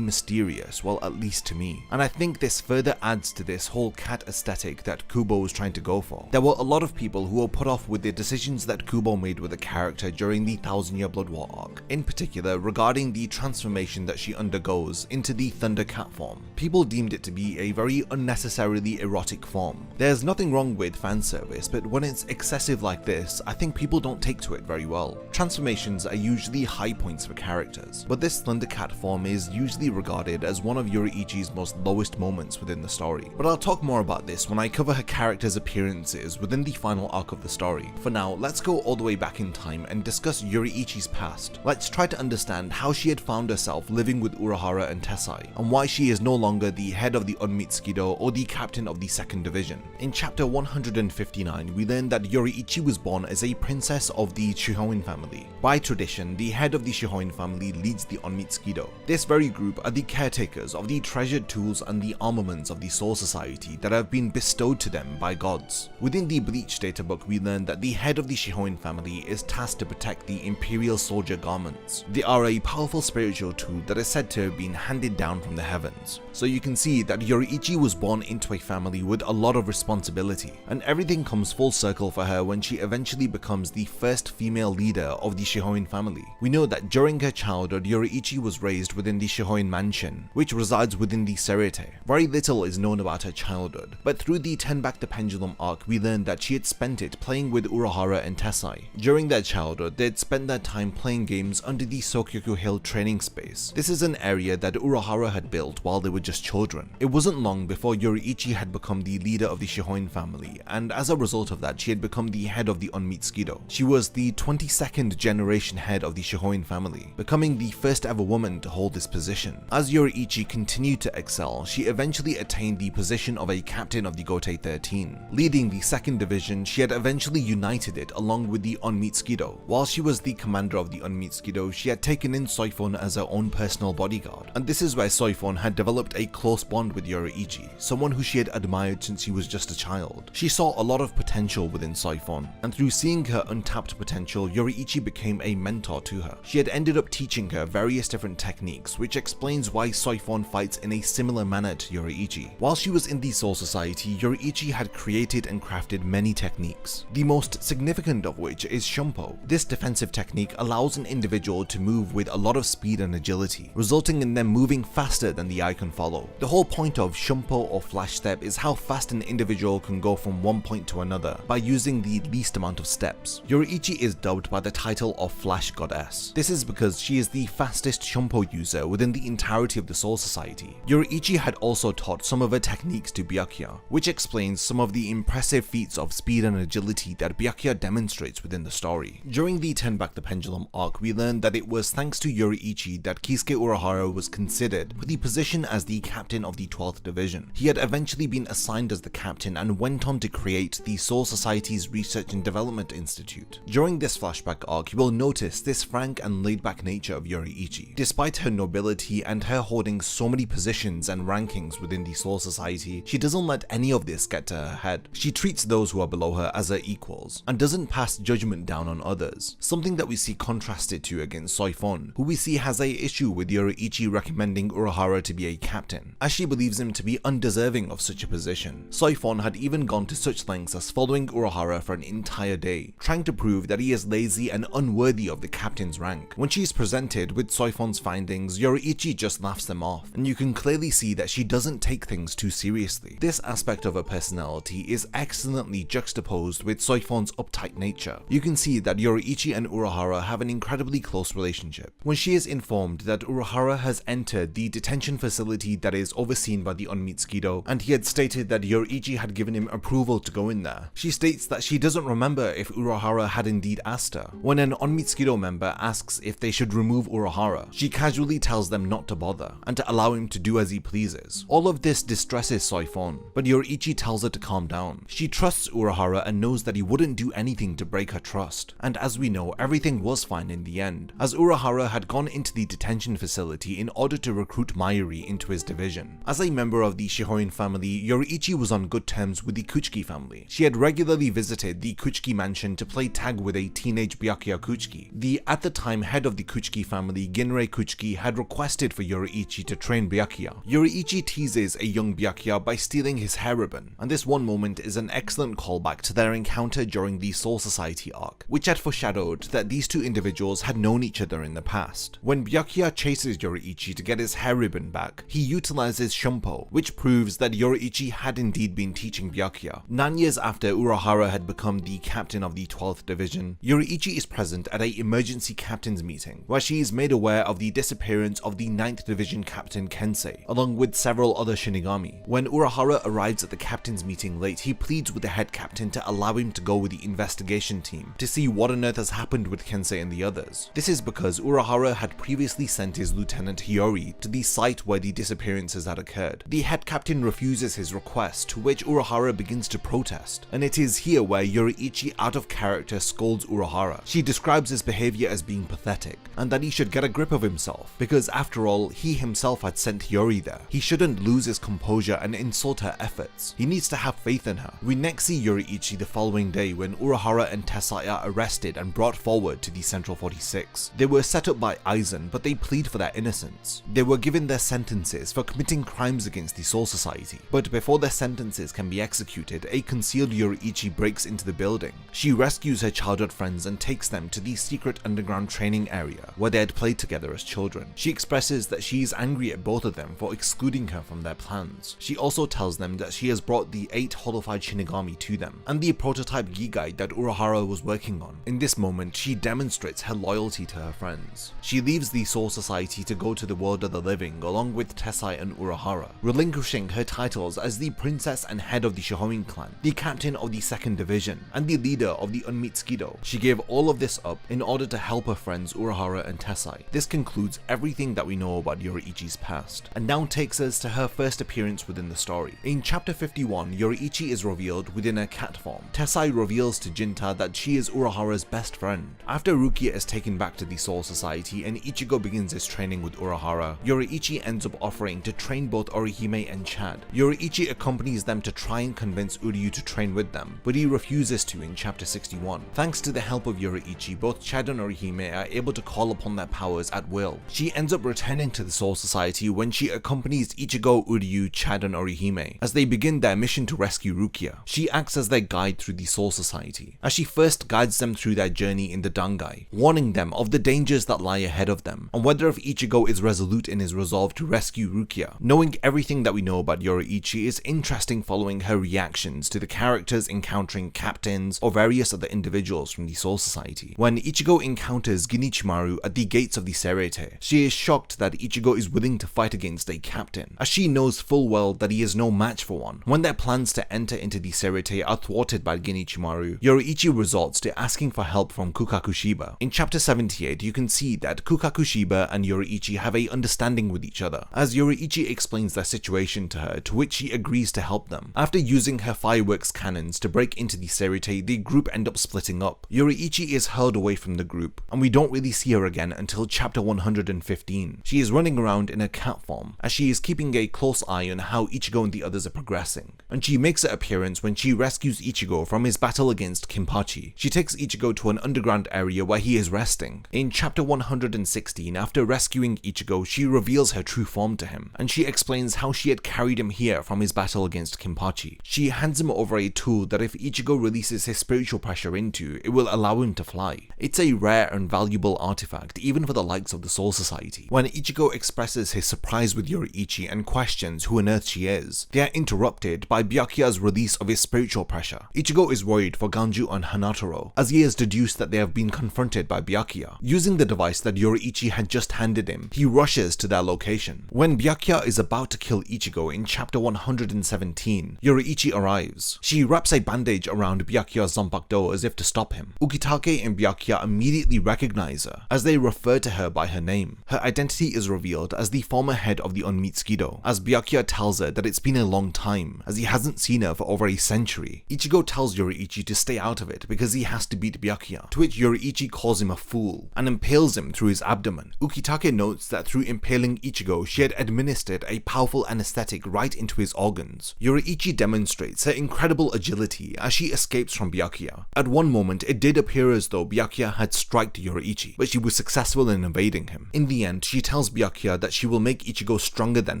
mysterious, well at least to me, and I think this further adds to this whole cat aesthetic that Kubo was trying to go for. There were a lot of people who were put off with the decisions that Kubo made with the character during the 1000-Year Blood War arc, in particular regarding the transformation that she undergoes into the Thundercat form. People deemed it to be a very unnecessarily erotic form. There's nothing wrong with fan service, but when it's excessive like this, I think people don't take to it very well. Transformations are usually high points for characters, but this Thundercat form is usually regarded as one of Yoruichi's most lowest moments within the story. But I'll talk more about this when I cover her character's appearances within the final arc of the story. For now, let's go all the way back in time and discuss Yoruichi's past. Let's try to understand how she had found herself living with Urahara and Tessai, and why she is no longer the head of the Onmitsukido or the captain of the 2nd Division. In chapter 159, we learn that Yoruichi was born as a princess of the Shihoin family. By tradition, the head of the Shihoin family leads the Onmitsukido. This very group are the caretakers of the treasured tools and the armaments of the Soul Society that have been bestowed to them by gods. Within the Bleach databook, we learn that the head of the Shihoin family is tasked to protect the Imperial Soldier garment. elements. They are a powerful spiritual tool that is said to have been handed down from the heavens. So you can see that Yoruichi was born into a family with a lot of responsibility, and everything comes full circle for her when she eventually becomes the first female leader of the Shihoin family. We know that during her childhood, Yoruichi was raised within the Shihoin mansion, which resides within the Serite. Very little is known about her childhood, but through the Turn Back the Pendulum arc, we learned that she had spent it playing with Urahara and Tessai. During their childhood, they had spent their time playing games under the Sokyoku Hill training space. This is an area that Urahara had built while they were just children. It wasn't long before Yoruichi had become the leader of the Shihoin family, and as a result of that, she had become the head of the Onmitsukido. She was the 22nd generation head of the Shihoin family, becoming the first ever woman to hold this position. As Yoruichi continued to excel, she eventually attained the position of a captain of the Gotei 13. Leading the 2nd division, she had eventually united it along with the Onmitsukido. While she was the commander of the Onmitsukido, she had taken in Soifun as her own personal bodyguard, and this is where Soifun had developed a close bond with Yoruichi, someone who she had admired since she was just a child. She saw a lot of potential within Soifun, and through seeing her untapped potential, Yoruichi became a mentor to her. She had ended up teaching her various different techniques, which explains why Soifun fights in a similar manner to Yoruichi. While she was in the Soul Society, Yoruichi had created and crafted many techniques, the most significant of which is Shumpo. This defensive technique allows an individual to move with a lot of speed and agility, resulting in them moving faster than the eye can follow. The whole point of Shumpo or Flash Step is how fast an individual can go from one point to another by using the least amount of steps. Yoruichi is dubbed by the title of Flash Goddess. This is because she is the fastest Shumpo user within the entirety of the Soul Society. Yoruichi had also taught some of her techniques to Byakuya, which explains some of the impressive feats of speed and agility that Byakuya demonstrates within the story. During the Turn Back the Pendulum arc, we learned that it was thanks to Yoruichi that Kisuke Urahra was considered for the position as the captain of the 12th Division. He had eventually been assigned as the captain and went on to create the Soul Society's Research and Development Institute. During this flashback arc, you will notice this frank and laid-back nature of Yoruichi. Despite her nobility and her holding so many positions and rankings within the Soul Society, she doesn't let any of this get to her head. She treats those who are below her as her equals, and doesn't pass judgment down on others, something that we see contrasted to against Soifun, who we see has a issue with Yoruichi recommending Urahara to be a captain, as she believes him to be undeserving of such a position. Soifun had even gone to such lengths as following Urahara for an entire day, trying to prove that he is lazy and unworthy of the captain's rank. When she is presented with Soifun's findings, Yoruichi just laughs them off, and you can clearly see that she doesn't take things too seriously. This aspect of her personality is excellently juxtaposed with Soifun's uptight nature. You can see that Yoruichi and Urahara have an incredibly close relationship. When she is informed that Urahara has entered the detention facility that is overseen by the Onmitsukido, and he had stated that Yoruichi had given him approval to go in there, she states that she doesn't remember if Urahara had indeed asked her. When an Onmitsukido member asks if they should remove Urahara, she casually tells them not to bother, and to allow him to do as he pleases. All of this distresses Soifun, but Yoruichi tells her to calm down. She trusts Urahara and knows that he wouldn't do anything to break her trust, and as we know, everything was fine in the end, as Urahara had gone into the detention facility in order to recruit Mayuri into his division. As a member of the Shihoin family, Yoruichi was on good terms with the Kuchiki family. She had regularly visited the Kuchiki mansion to play tag with a teenage Byakuya Kuchiki. The at the time head of the Kuchiki family, Ginrei Kuchiki, had requested for Yoruichi to train Byakuya. Yoruichi teases a young Byakuya by stealing his hair ribbon, and this one moment is an excellent callback to their encounter during the Soul Society arc, which had foreshadowed that these two individuals had known each other in the past. When Byakuya chases Yoruichi to get his hair ribbon back, he utilizes Shumpo, which proves that Yoruichi had indeed been teaching Byakuya. 9 years after Urahara had become the captain of the 12th Division, Yoruichi is present at an emergency captain's meeting, where she is made aware of the disappearance of the 9th Division captain Kensei, along with several other Shinigami. When Urahara arrives at the captain's meeting late, he pleads with the head captain to allow him to go with the investigation team to see what on earth has happened with Kensei and the others. This is because Urahara had previously sent his lieutenant Hiyori to the site where the disappearances had occurred. The head captain refuses his request, to which Urahara begins to protest, and it is here where Yoruichi out of character scolds Urahara. She describes his behavior as being pathetic, and that he should get a grip of himself, because after all, he himself had sent Hiyori there. He shouldn't lose his composure and insult her efforts. He needs to have faith in her. We next see Yoruichi the following day when Urahara and Tessai are arrested and brought forward to the Central 46. banks. They were set up by Aizen, but they plead for their innocence. They were given their sentences for committing crimes against the Soul Society, but before their sentences can be executed, a concealed Yoruichi breaks into the building. She rescues her childhood friends and takes them to the secret underground training area where they had played together as children. She expresses that she is angry at both of them for excluding her from their plans. She also tells them that she has brought the 8 holified Shinigami to them and the prototype Gigai that Urahara was working on. In this moment, she demonstrates her loyalty to her friends. She leaves the Soul Society to go to the world of the living along with Tessai and Urahara, relinquishing her titles as the princess and head of the Shihoin clan, the captain of the 2nd division, and the leader of the Unmitsukido. She gave all of this up in order to help her friends Urahara and Tessai. This concludes everything that we know about Yoruichi's past, and now takes us to her first appearance within the story. In chapter 51, Yoruichi is revealed within a cat form. Tessai reveals to Jinta that she is Urahara's best friend. After Rukia is taken back to the Soul Society and Ichigo begins his training with Urahara, Yoruichi ends up offering to train both Orihime and Chad. Yoruichi accompanies them to try and convince Uryu to train with them, but he refuses to in chapter 61. Thanks to the help of Yoruichi, both Chad and Orihime are able to call upon their powers at will. She ends up returning to the Soul Society when she accompanies Ichigo, Uryu, Chad and Orihime as they begin their mission to rescue Rukia. She acts as their guide through the Soul Society, as she first guides them through their journey in the Dangai, warning them of the dangers that lie ahead of them, and whether if Ichigo is resolute in his resolve to rescue Rukia. Knowing everything that we know about Yoruichi is interesting following her reactions to the characters encountering captains or various other individuals from the Soul Society. When Ichigo encounters Genichimaru at the gates of the Serete, she is shocked that Ichigo is willing to fight against a captain, as she knows full well that he is no match for one. When their plans to enter into the Serete are thwarted by Genichimaru, Yoruichi resorts to asking for help from Kukakushiba. In chapter 78, you can see that Kukakushiba and Yoruichi have a understanding with each other, as Yoruichi explains their situation to her, to which she agrees to help them. After using her fireworks cannons to break into the Serete, the group end up splitting up. Yoruichi is hurled away from the group, and we don't really see her again until chapter 115. She is running around in a cat form, as she is keeping a close eye on how Ichigo and the others are progressing, and she makes her appearance when she rescues Ichigo from his battle against Kinpachi. She takes Ichigo to an underground area where he is resting. In chapter 116, after rescuing Ichigo, she reveals her true form to him, and she explains how she had carried him here from his battle against Kinpachi. She hands him over a tool that if Ichigo releases his spiritual pressure into, it will allow him to fly. It's a rare and valuable artifact, even for the likes of the Soul Society. When Ichigo expresses his surprise with Yoruichi and questions who on earth she is, they are interrupted by Byakuya's release of his spiritual pressure. Ichigo is worried for Ganju and Hanataro, as he has deduced that they have been confronted by Byakuya. Using the device that Yoruichi had just handed him, he rushes to their location. When Byakuya is about to kill Ichigo in chapter 117, Yoruichi arrives. She wraps a bandage around Byakuya's Zanpakuto as if to stop him. Ukitake and Byakuya immediately recognize her, as they refer to her by her name. Her identity is revealed as the former head of the Unmitsukido, as Byakuya tells her that it's been a long time, as he hasn't seen her for over a century. Ichigo tells Yoruichi to stay out of it because he has to beat Byakuya, to which Yoruichi calls him a fool and impales him through his abdomen. Ukitake notes that through impaling Ichigo, she had administered a powerful anesthetic right into his organs. Yoruichi demonstrates her incredible agility as she escapes from Byakuya. At one moment, it did appear as though Byakuya had striked Yoruichi, but she was successful in evading him. In the end, she tells Byakuya that she will make Ichigo stronger than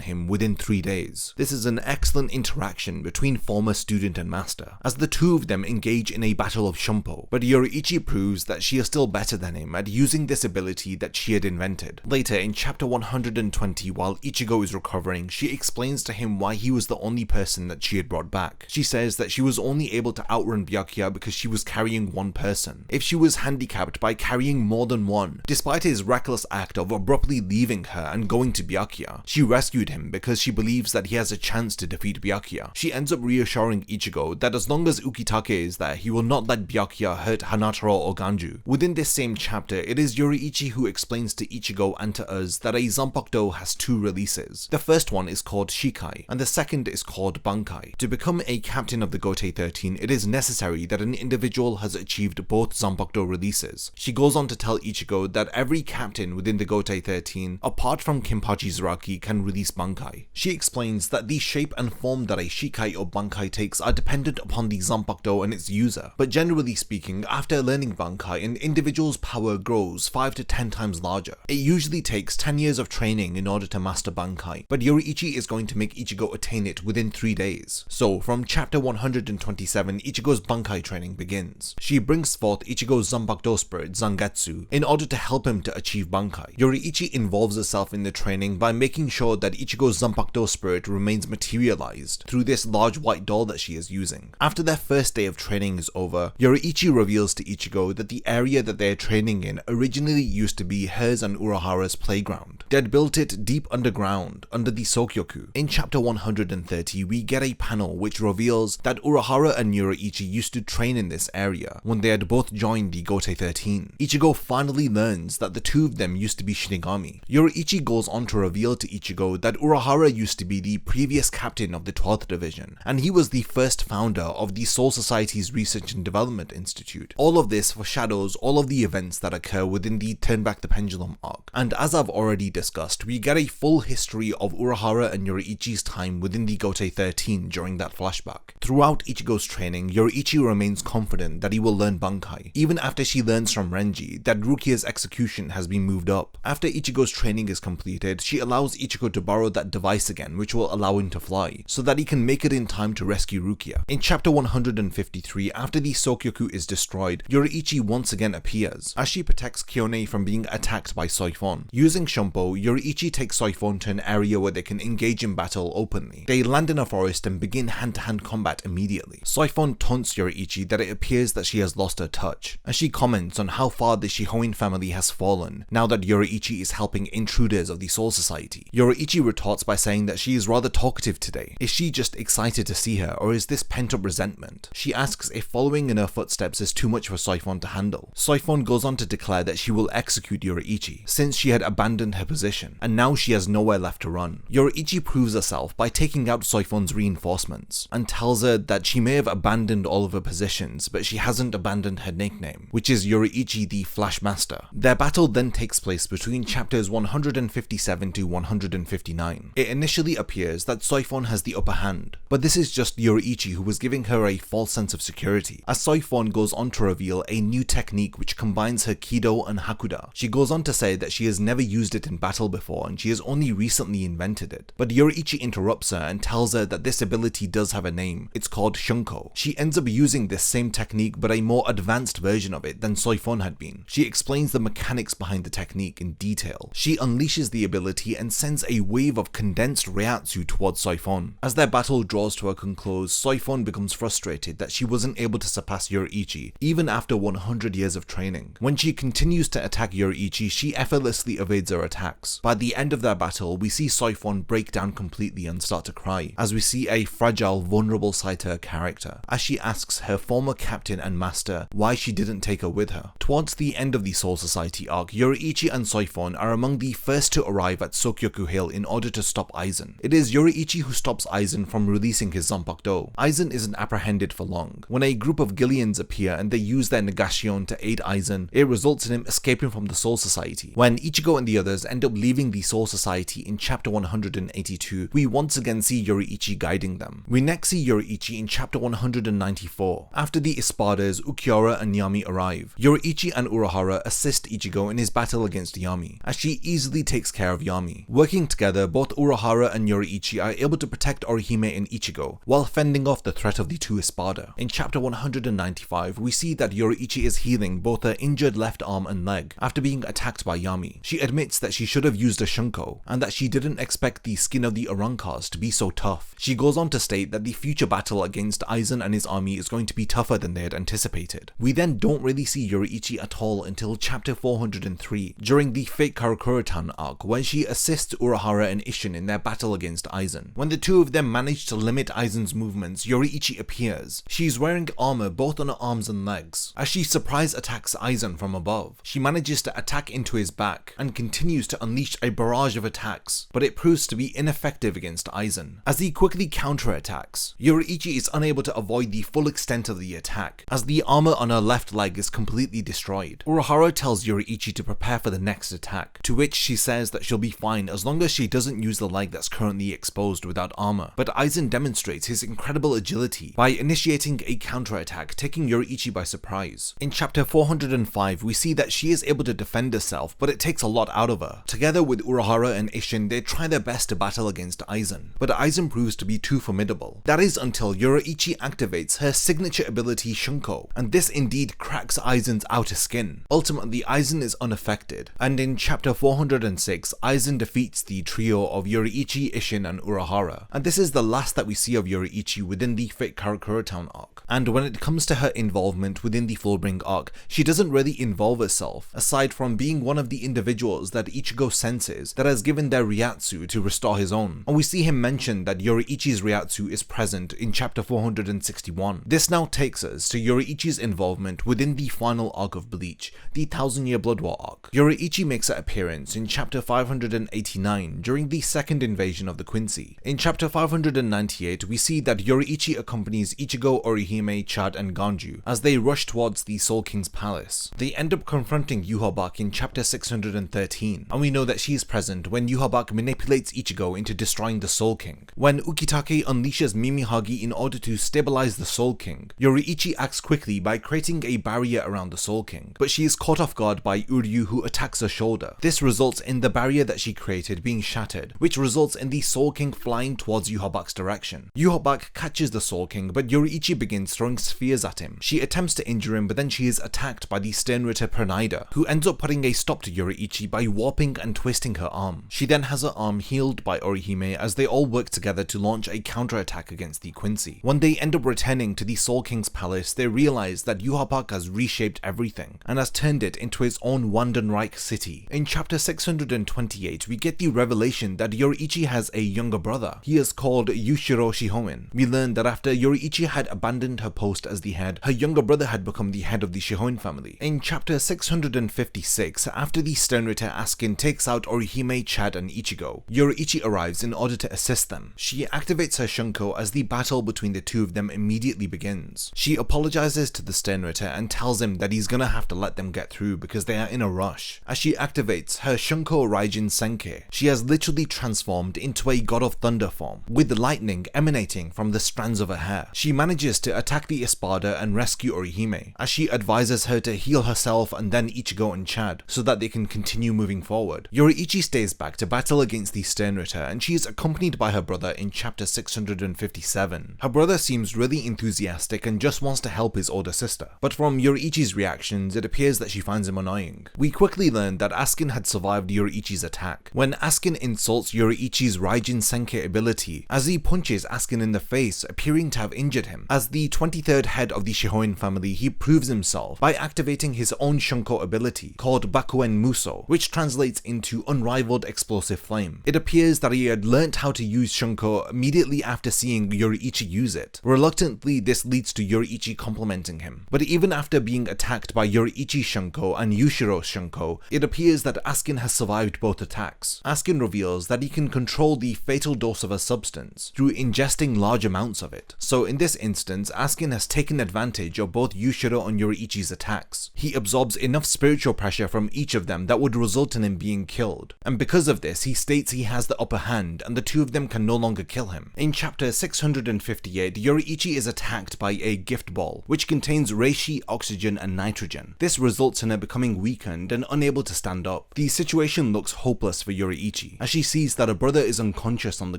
him within 3 days. This is an excellent interaction between former student and master, as the two of them engage in a battle of Shumpo, but Yoruichi proves that she is still better than him at using this ability that she had invented. Later, in chapter 120, while Ichigo is recovering, she explains to him why he was the only person that she had brought back. She says that she was only able to outrun Byakuya because she was carrying one person. If she was handicapped by carrying more than one, despite his reckless act of abruptly leaving her and going to Byakuya, she rescued him because she believes that he has a chance to defeat Byakuya. She ends up reassuring Ichigo that as long as Ukitake is there, he will not let Byakuya hurt Hanataro or Ganju. Within this same chapter, it is Yoruichi who explains to Ichigo and to us that a Zanpakuto has 2 releases. The first one is called Shikai, and the second is called Bankai. To become a captain of the Gotei 13, it is necessary that an individual has achieved both Zanpakuto releases. She goes on to tell Ichigo that every captain within the Gotei 13, apart from Kinpachi Zaraki, can release Bankai. She explains that the shape and form that a Shikai or Bankai takes are dependent upon the Zanpakuto and its user, but generally speaking, after learning Bankai, an individual's power power grows 5 to 10 times larger. It usually takes 10 years of training in order to master Bankai, but Yoruichi is going to make Ichigo attain it within 3 days. So from chapter 127, Ichigo's Bankai training begins. She brings forth Ichigo's Zanpakuto spirit, Zangetsu, in order to help him to achieve Bankai. Yoruichi involves herself in the training by making sure that Ichigo's Zanpakuto spirit remains materialized through this large white doll that she is using. After their first day of training is over, Yoruichi reveals to Ichigo that the area that they are training in originally used to be hers and Urahara's playground. They'd built it deep underground, under the Sokyoku. In chapter 130, we get a panel which reveals that Urahara and Yoruichi used to train in this area when they had both joined the Gotei 13. Ichigo finally learns that the two of them used to be Shinigami. Yoruichi goes on to reveal to Ichigo that Urahara used to be the previous captain of the 12th Division, and he was the first founder of the Soul Society's Research and Development Institute. All of this foreshadows all of the events that occur within the Turn Back the Pendulum arc, and as I've already discussed, we get a full history of Urahara and Yoruichi's time within the Gotei 13 during that flashback. Throughout Ichigo's training, Yoruichi remains confident that he will learn Bankai, even after she learns from Renji that Rukia's execution has been moved up. After Ichigo's training is completed, she allows Ichigo to borrow that device again, which will allow him to fly, so that he can make it in time to rescue Rukia. In chapter 153, after the Sokyoku is destroyed, Yoruichi once again appears, as she protects Kyone from being attacked by Soifon. Using Shunpo, Yoruichi takes Soifon to an area where they can engage in battle openly. They land in a forest and begin hand-to-hand combat immediately. Soifon taunts Yoruichi that it appears that she has lost her touch, and she comments on how far the Shihoin family has fallen now that Yoruichi is helping intruders of the Soul Society. Yoruichi retorts by saying that she is rather talkative today. Is she just excited to see her, or is this pent-up resentment? She asks if following in her footsteps is too much for Soifon to handle. Soifon goes on to declare that she will execute Yoruichi, since she had abandoned her position, and now she has nowhere left to run. Yoruichi proves herself by taking out Soifon's reinforcements, and tells her that she may have abandoned all of her positions, but she hasn't abandoned her nickname, which is Yoruichi the Flash Master. Their battle then takes place between chapters 157 to 159. It initially appears that Soifon has the upper hand, but this is just Yoruichi who was giving her a false sense of security, as Soifon goes on to reveal a new technique which combines her Kido and Hakuda. She goes on to say that she has never used it in battle before and she has only recently invented it, but Yoruichi interrupts her and tells her that this ability does have a name. It's called Shunko. She ends up using this same technique but a more advanced version of it than Soifon had been. She explains the mechanics behind the technique in detail. She unleashes the ability and sends a wave of condensed Reiatsu towards Soifon. As their battle draws to a conclusion, Soifon becomes frustrated that she wasn't able to surpass Yoruichi even after 100 years of training. When she continues to attack Yoruichi, she effortlessly evades her attacks. By the end of their battle, we see Soifon break down completely and start to cry, as we see a fragile, vulnerable side to her character, as she asks her former captain and master why she didn't take her with her. Towards the end of the Soul Society arc, Yoruichi and Soifon are among the first to arrive at Sokyoku Hill in order to stop Aizen. It is Yoruichi who stops Aizen from releasing his Zanpakuto. Aizen isn't apprehended for long. When a group of Gillians appear and they use their negation to aid Aizen, it results in him escaping from the Soul Society. When Ichigo and the others end up leaving the Soul Society in chapter 182, we once again see Yoruichi guiding them. We next see Yoruichi in chapter 194. After the Espadas, Ukiura and Yami arrive, Yoruichi and Urahara assist Ichigo in his battle against Yami, as she easily takes care of Yami. Working together, both Urahara and Yoruichi are able to protect Orihime and Ichigo, while fending off the threat of the two Espada. In chapter 195, we see that Yoruichi is healing both her injured left arm and leg after being attacked by Yami. She admits that she should have used a Shunko, and that she didn't expect the skin of the Arancars to be so tough. She goes on to state that the future battle against Aizen and his army is going to be tougher than they had anticipated. We then don't really see Yoruichi at all until chapter 403, during the fake Karakura Town arc, when she assists Urahara and Isshin in their battle against Aizen. When the two of them manage to limit Aizen's movements, Yoruichi appears. She's wearing armor both on her arms and legs. As she surprise attacks Aizen from above, she manages to attack into his back and continues to unleash a barrage of attacks, but it proves to be ineffective against Aizen. As he quickly counterattacks, Yoruichi is unable to avoid the full extent of the attack, as the armor on her left leg is completely destroyed. Urahara tells Yoruichi to prepare for the next attack, to which she says that she'll be fine as long as she doesn't use the leg that's currently exposed without armor. But Aizen demonstrates his incredible agility by initiating a counterattack, taking Yoruichi by surprise. In chapter 405, we see that she is able to defend herself, but it takes a lot out of her. Together with Urahara and Isshin, they try their best to battle against Aizen, but Aizen proves to be too formidable. That is until Yoruichi activates her signature ability Shunko, and this indeed cracks Aizen's outer skin. Ultimately, Aizen is unaffected, and in chapter 406, Aizen defeats the trio of Yoruichi, Isshin, and Urahara, and this is the last that we see of Yoruichi within the Fate Karakura Town arc. And when it comes to her involvement within the Fullbring arc, she doesn't really involve herself, aside from being one of the individuals that Ichigo senses that has given their Ryatsu to restore his own, and we see him mention that Yoruichi's Ryatsu is present in chapter 461. This now takes us to Yoruichi's involvement within the final arc of Bleach, the 1000-Year Blood War arc. Yoruichi makes an appearance in chapter 589 during the second invasion of the Quincy. In chapter 598, we see that Yoruichi accompanies Ichigo, Orihime, Chad, and Ganju as they rush towards the Soul King's palace. They end up confronting Yhwach in chapter 613, and we know that she is present when Yhwach manipulates Ichigo into destroying the Soul King. When Ukitake unleashes Mimihagi in order to stabilize the Soul King, Yoruichi acts quickly by creating a barrier around the Soul King, but she is caught off guard by Uryu, who attacks her shoulder. This results in the barrier that she created being shattered, which results in the Soul King flying towards Yhwach's direction. Yhwach catches the Soul King, but Yoruichi begins throwing spheres at him. She attempts to injure him, but then she is attacked by the Sternritter Pernida, who ends up putting a stop to Yoruichi by warping and twisting her arm. She then has her arm healed by Orihime as they all work together to launch a counterattack against the Quincy. When they end up returning to the Soul King's palace, they realize that Yhwach has reshaped everything and has turned it into its own Wandenreich city. In chapter 628, we get the revelation that Yoruichi has a younger brother. He is called Yushiro Shihoin. We learn that after Yoruichi had abandoned her post as the head, her younger brother had become the head of the Shihoin family. In chapter 656, after the Sternritter Askin takes out Orihime, Chad, and Ichigo, Yoruichi arrives in order to assist them. She activates her Shunko as the battle between the two of them immediately begins. She apologizes to the Sternritter and tells him that he's gonna have to let them get through because they are in a rush. As she activates her Shunko Raijin Senke, she has literally transformed into a God of Thunder form, with lightning emanating from the strands of her hair. She manages to attack the Espada and rescue Orihime, as she advises her to heal herself and then Ichigo and Chad, so that they can continue moving forward. Yoruichi stays back to battle against the Sternritter, and she is accompanied by her brother in chapter 657. Her brother seems really enthusiastic and just wants to help his older sister, but from Yoruichi's reactions, it appears that she finds him annoying. We quickly learn that Askin had survived Yoruichi's attack. When Askin insults Yoruichi's Raijin Senke ability, as he punches Askin in the face, appearing to have injured him. As the 23rd head of the Shihoin family, he proves himself by activating his own Shunko ability, called Bakuen Muso, which translates into Unrivaled Explosive Flame. It appears that he had learnt how to use Shunko immediately after seeing Yoruichi use it. Reluctantly, this leads to Yoruichi complimenting him. But even after being attacked by Yoruichi's Shunko and Yushiro's Shunko, it appears that Askin has survived both attacks. Askin reveals that he can control the fatal dose of a substance through ingesting large amounts of it. So in this instance, Askin has taken advantage of both Yushiro and Yoruichi's attacks. He absorbs enough spiritual pressure from each of them that would result in him being killed. And because of this, he states he has the upper hand and the two of them can no longer kill him. In chapter 658, Yoruichi is attacked by a gift ball, which contains reishi, oxygen, and nitrogen. This results in her becoming weakened and unable to stand up. The situation looks hopeless for Yoruichi, as she sees that her brother is unconscious on the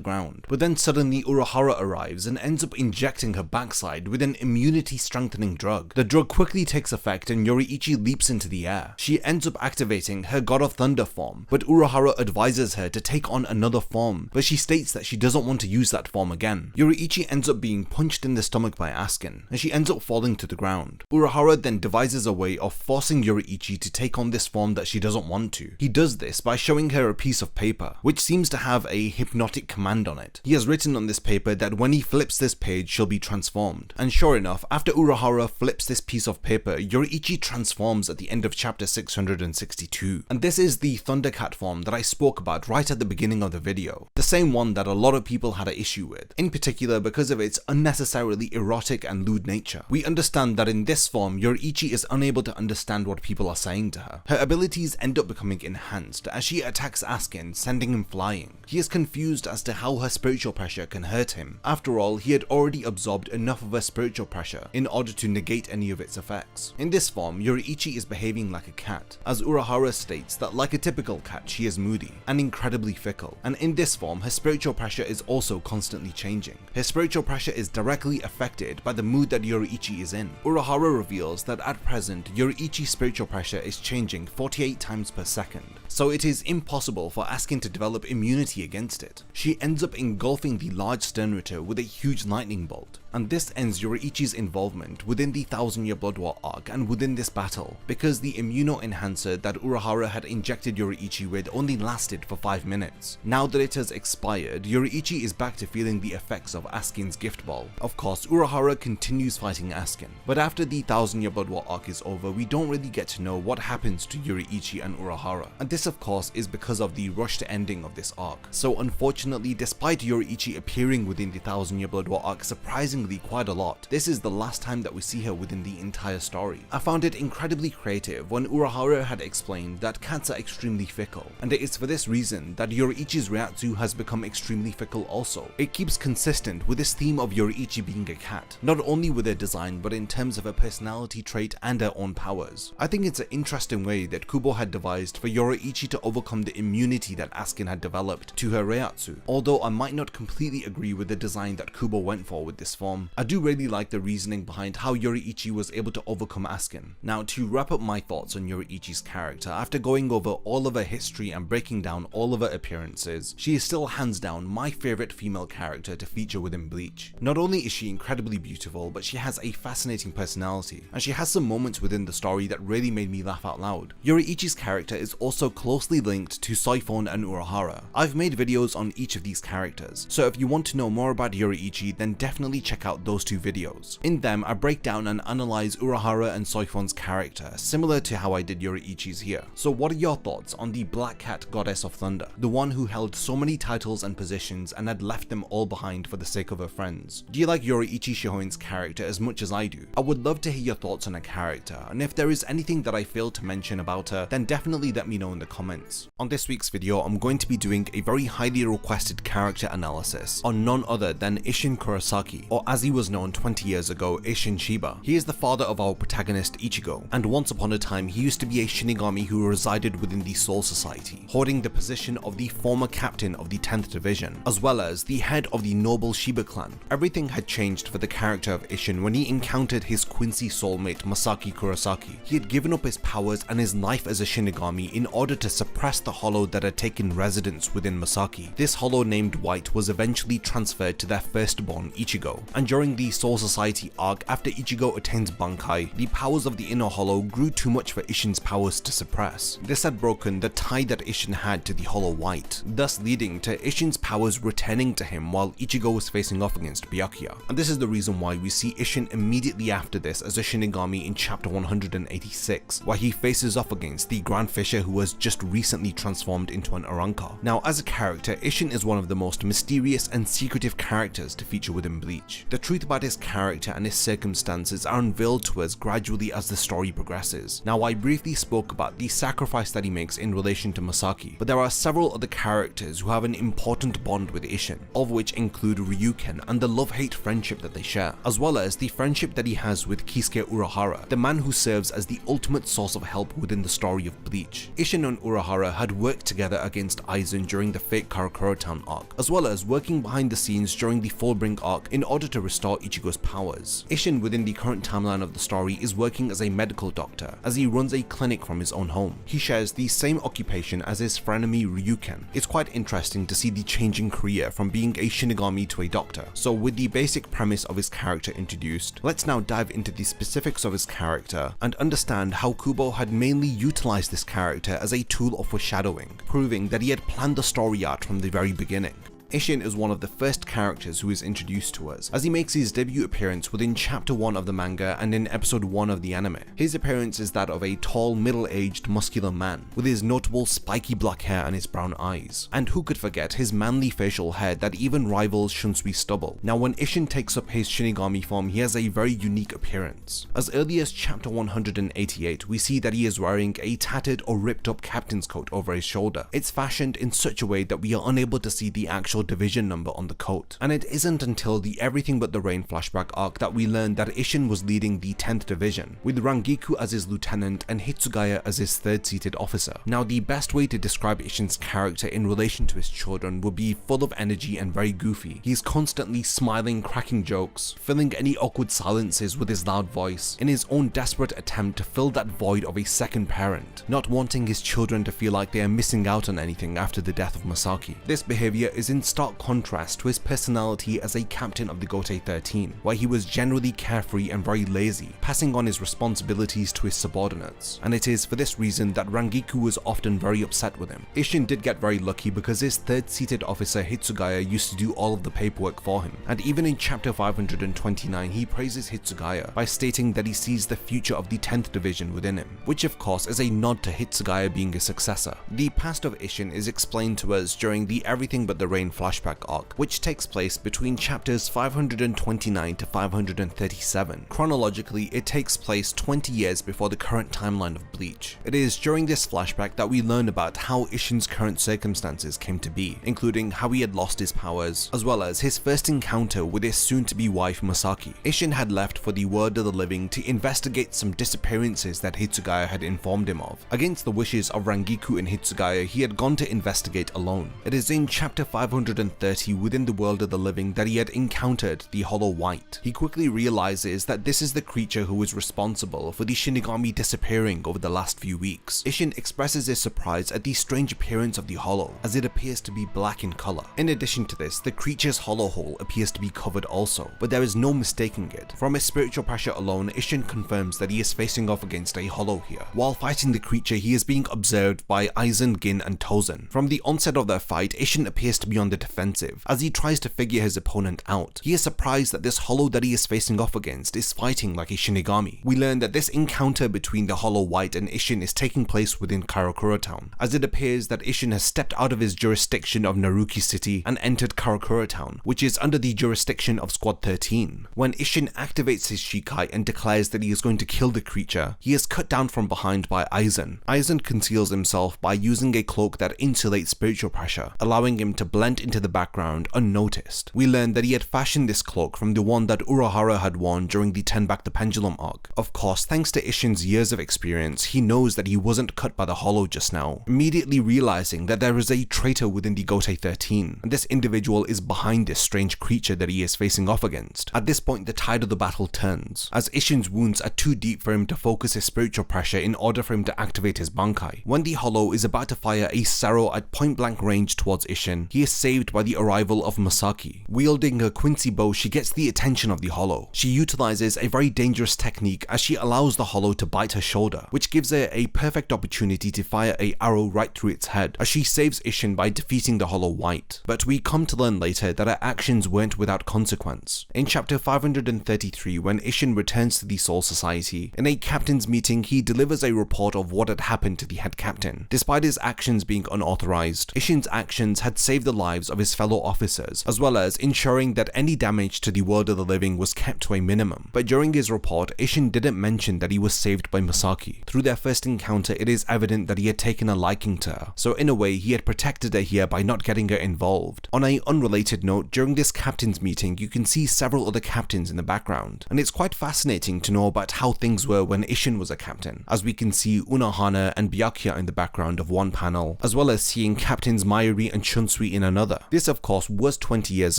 ground. But then suddenly Urahara arrives and ends up injecting her backside with an immunity strengthening drug. The drug quickly takes effect and Yoruichi leaps into the air. She ends up activating her God of Thunder form, but Urahara advises her to take on another form, but she states that she doesn't want to use that form again. Yoruichi ends up being punched in the stomach by Askin, and she ends up falling to the ground. Urahara then devises a way of forcing Yoruichi to take on this form that she doesn't want to. He does this by showing her a piece of paper, which seems to have a hypnotic command on it. He has written on this paper that when he flips this page, she'll be transformed. And sure enough, after Urahara flips this piece of paper, Yoruichi transforms at the end of chapter 662. And this is the Thundercat form that I spoke about right at the beginning of the video. The same one that a lot of people had an issue with, in particular because of its unnecessarily erotic and lewd nature. We understand that in this form, Yoruichi is unable to understand what people are saying to her. Her abilities end up becoming enhanced as she attacks Askin, sending him flying. He is confused as to how her spiritual pressure can hurt him. After all, he had already absorbed enough of her spiritual pressure in order to negate any of its effects. In this form, Yoruichi Yoruichi is behaving like a cat, as Urahara states that like a typical cat she is moody and incredibly fickle, and in this form her spiritual pressure is also constantly changing. Her spiritual pressure is directly affected by the mood that Yoruichi is in. Urahara reveals that at present Yoruichi's spiritual pressure is changing 48 times per second, so it is impossible for Askin to develop immunity against it. She ends up engulfing the large Sternritter with a huge lightning bolt, and this ends Yoruichi's involvement within the 1000 Year Blood War arc and within this battle, because the immuno enhancer that Urahara had injected Yoruichi with only lasted for 5 minutes. Now that it has expired, Yoruichi is back to feeling the effects of Askin's gift ball. Of course, Urahara continues fighting Askin, but after the 1000 Year Blood War arc is over, we don't really get to know what happens to Yoruichi and Urahara, and this of course is because of the rushed ending of this arc. So unfortunately, despite Yoruichi appearing within the 1000 Year Blood War arc surprisingly quite a lot, this is the last time that we see her within the entire story. I found it incredibly creative when Urahara had explained that cats are extremely fickle, and it is for this reason that Yoruichi's Ryatsu has become extremely fickle also. It keeps consistent with this theme of Yoruichi being a cat, not only with her design but in terms of her personality trait and her own powers. I think it's an interesting way that Kubo had devised for Yoruichi to overcome the immunity that Askin had developed to her Ryatsu. Although I might not completely agree with the design that Kubo went for with this form, I do really like the reasoning behind how Yoruichi was able to overcome Askin. Now, to wrap up my thoughts on Yoruichi's character, after going over all of her history and breaking down all of her appearances, she is still hands down my favourite female character to feature within Bleach. Not only is she incredibly beautiful, but she has a fascinating personality, and she has some moments within the story that really made me laugh out loud. Yoruichi's character is also closely linked to Soifon and Urahara. I've made videos on each of these characters, so if you want to know more about Yoruichi, then definitely check out those 2 videos. In them, I break down and analyze Urahara and Soifon's character, similar to how I did Yoruichi's here. So what are your thoughts on the Black Cat Goddess of Thunder, the one who held so many titles and positions and had left them all behind for the sake of her friends? Do you like Yoruichi Shihoin's character as much as I do? I would love to hear your thoughts on her character, and if there is anything that I failed to mention about her, then definitely let me know in the comments. On this week's video, I'm going to be doing a very highly requested character analysis on none other than Isshin Kursosaki, or as he was known 20 years ago, Isshin Shiba. He is the father of our protagonist Ichigo, and once upon a time he used to be a Shinigami who resided within the Soul Society, holding the position of the former captain of the 10th Division, as well as the head of the noble Shiba clan. Everything had changed for the character of Isshin when he encountered his Quincy soulmate Masaki Kurosaki. He had given up his powers and his life as a Shinigami in order to suppress the hollow that had taken residence within Masaki. This hollow named White was eventually transferred to their firstborn Ichigo, and during the Soul Society arc, after Ichigo attains Bankai, the powers of the inner hollow grew too much for Isshin's powers to suppress. This had broken the tie that Isshin had to the hollow White, thus leading to Isshin's powers returning to him while Ichigo was facing off against Byakuya. And this is the reason why we see Isshin immediately after this as a Shinigami in chapter 186, where he faces off against the Grand Fisher who was just recently transformed into an Arankar. Now, as a character, Isshin is one of the most mysterious and secretive characters to feature within Bleach. The truth about his character and his circumstances are unveiled to us gradually as the story progresses. Now, I briefly spoke about the sacrifice that he makes in relation to Masaki, but there are several other characters who have an important bond with Isshin, of which include Ryuken and the love-hate friendship that they share, as well as the friendship that he has with Kisuke Urahra, the man who serves as the ultimate source of help within the story of Bleach. Isshin and Urahara had worked together against Aizen during the fake Karakura Town arc, as well as working behind the scenes during the Fullbring arc in order to restore Ichigo's powers. Isshin within the current timeline of the story is working as a medical doctor, as he runs a clinic from his own home. He shares the same occupation as his frenemy Ryuken. It's quite interesting to see the changing career from being a Shinigami to a doctor. So with the basic premise of his character introduced, let's now dive into the specifics of his character and understand how Kubo had mainly utilized this character as a tool of foreshadowing, proving that he had planned the story out from the very beginning. Isshin is one of the first characters who is introduced to us, as he makes his debut appearance within chapter 1 of the manga and in episode 1 of the anime. His appearance is that of a tall, middle-aged, muscular man, with his notable spiky black hair and his brown eyes. And who could forget his manly facial hair that even rivals Shunsui's stubble. Now, when Isshin takes up his Shinigami form, he has a very unique appearance. As early as chapter 188, we see that he is wearing a tattered or ripped up captain's coat over his shoulder. It's fashioned in such a way that we are unable to see the actual division number on the coat. And it isn't until the Everything But the Rain flashback arc that we learn that Isshin was leading the 10th division, with Rangiku as his lieutenant and Hitsugaya as his third-seated officer. Now, the best way to describe Isshin's character in relation to his children would be full of energy and very goofy. He's constantly smiling, cracking jokes, filling any awkward silences with his loud voice, in his own desperate attempt to fill that void of a second parent, not wanting his children to feel like they are missing out on anything after the death of Masaki. This behavior is in stark contrast to his personality as a captain of the Gotei 13, where he was generally carefree and very lazy, passing on his responsibilities to his subordinates, and it is for this reason that Rangiku was often very upset with him. Isshin did get very lucky because his third-seated officer Hitsugaya used to do all of the paperwork for him, and even in chapter 529 he praises Hitsugaya by stating that he sees the future of the 10th division within him, which of course is a nod to Hitsugaya being a successor. The past of Isshin is explained to us during the Everything But the Rain flashback arc, which takes place between chapters 529 to 537. Chronologically, it takes place 20 years before the current timeline of Bleach. It is during this flashback that we learn about how Isshin's current circumstances came to be, including how he had lost his powers, as well as his first encounter with his soon-to-be wife Masaki. Isshin had left for the world of the living to investigate some disappearances that Hitsugaya had informed him of. Against the wishes of Rangiku and Hitsugaya, he had gone to investigate alone. It is in chapter 530 within the world of the living that he had encountered the Hollow White. He quickly realizes that this is the creature who is responsible for the Shinigami disappearing over the last few weeks. Isshin expresses his surprise at the strange appearance of the hollow, as it appears to be black in color. In addition to this, the creature's hollow hole appears to be covered also, but there is no mistaking it. From his spiritual pressure alone, Isshin confirms that he is facing off against a hollow here. While fighting the creature, he is being observed by Aizen, Gin, and Tozen. From the onset of their fight, Isshin appears to be on the defensive, as he tries to figure his opponent out. He is surprised that this hollow that he is facing off against is fighting like a Shinigami. We learn that this encounter between the Hollow White and Isshin is taking place within Karakura Town, as it appears that Isshin has stepped out of his jurisdiction of Naruki City and entered Karakura Town, which is under the jurisdiction of Squad 13. When Isshin activates his Shikai and declares that he is going to kill the creature, he is cut down from behind by Aizen. Aizen conceals himself by using a cloak that insulates spiritual pressure, allowing him to blend into the background unnoticed. We learn that he had fashioned this cloak from the one that Urahara had worn during the Turn Back the Pendulum arc. Of course, thanks to Isshin's years of experience, he knows that he wasn't cut by the hollow just now, immediately realizing that there is a traitor within the Gotei 13, and this individual is behind this strange creature that he is facing off against. At this point, the tide of the battle turns, as Isshin's wounds are too deep for him to focus his spiritual pressure in order for him to activate his Bankai. When the hollow is about to fire a Saro at point-blank range towards Isshin, he is saved by the arrival of Masaki. Wielding her Quincy bow, she gets the attention of the hollow. She utilizes a very dangerous technique as she allows the hollow to bite her shoulder, which gives her a perfect opportunity to fire an arrow right through its head, as she saves Isshin by defeating the Hollow White. But we come to learn later that her actions weren't without consequence. In chapter 533, when Isshin returns to the Soul Society, in a captain's meeting he delivers a report of what had happened to the head captain. Despite his actions being unauthorized, Isshin's actions had saved the lives of his fellow officers, as well as ensuring that any damage to the world of the living was kept to a minimum. But during his report, Isshin didn't mention that he was saved by Masaki. Through their first encounter, it is evident that he had taken a liking to her, so in a way he had protected her here by not getting her involved. On an unrelated note, during this captain's meeting you can see several other captains in the background, and it's quite fascinating to know about how things were when Isshin was a captain, as we can see Unohana and Byakuya in the background of one panel, as well as seeing captains Mayuri and Chunsui in another. This of course was 20 years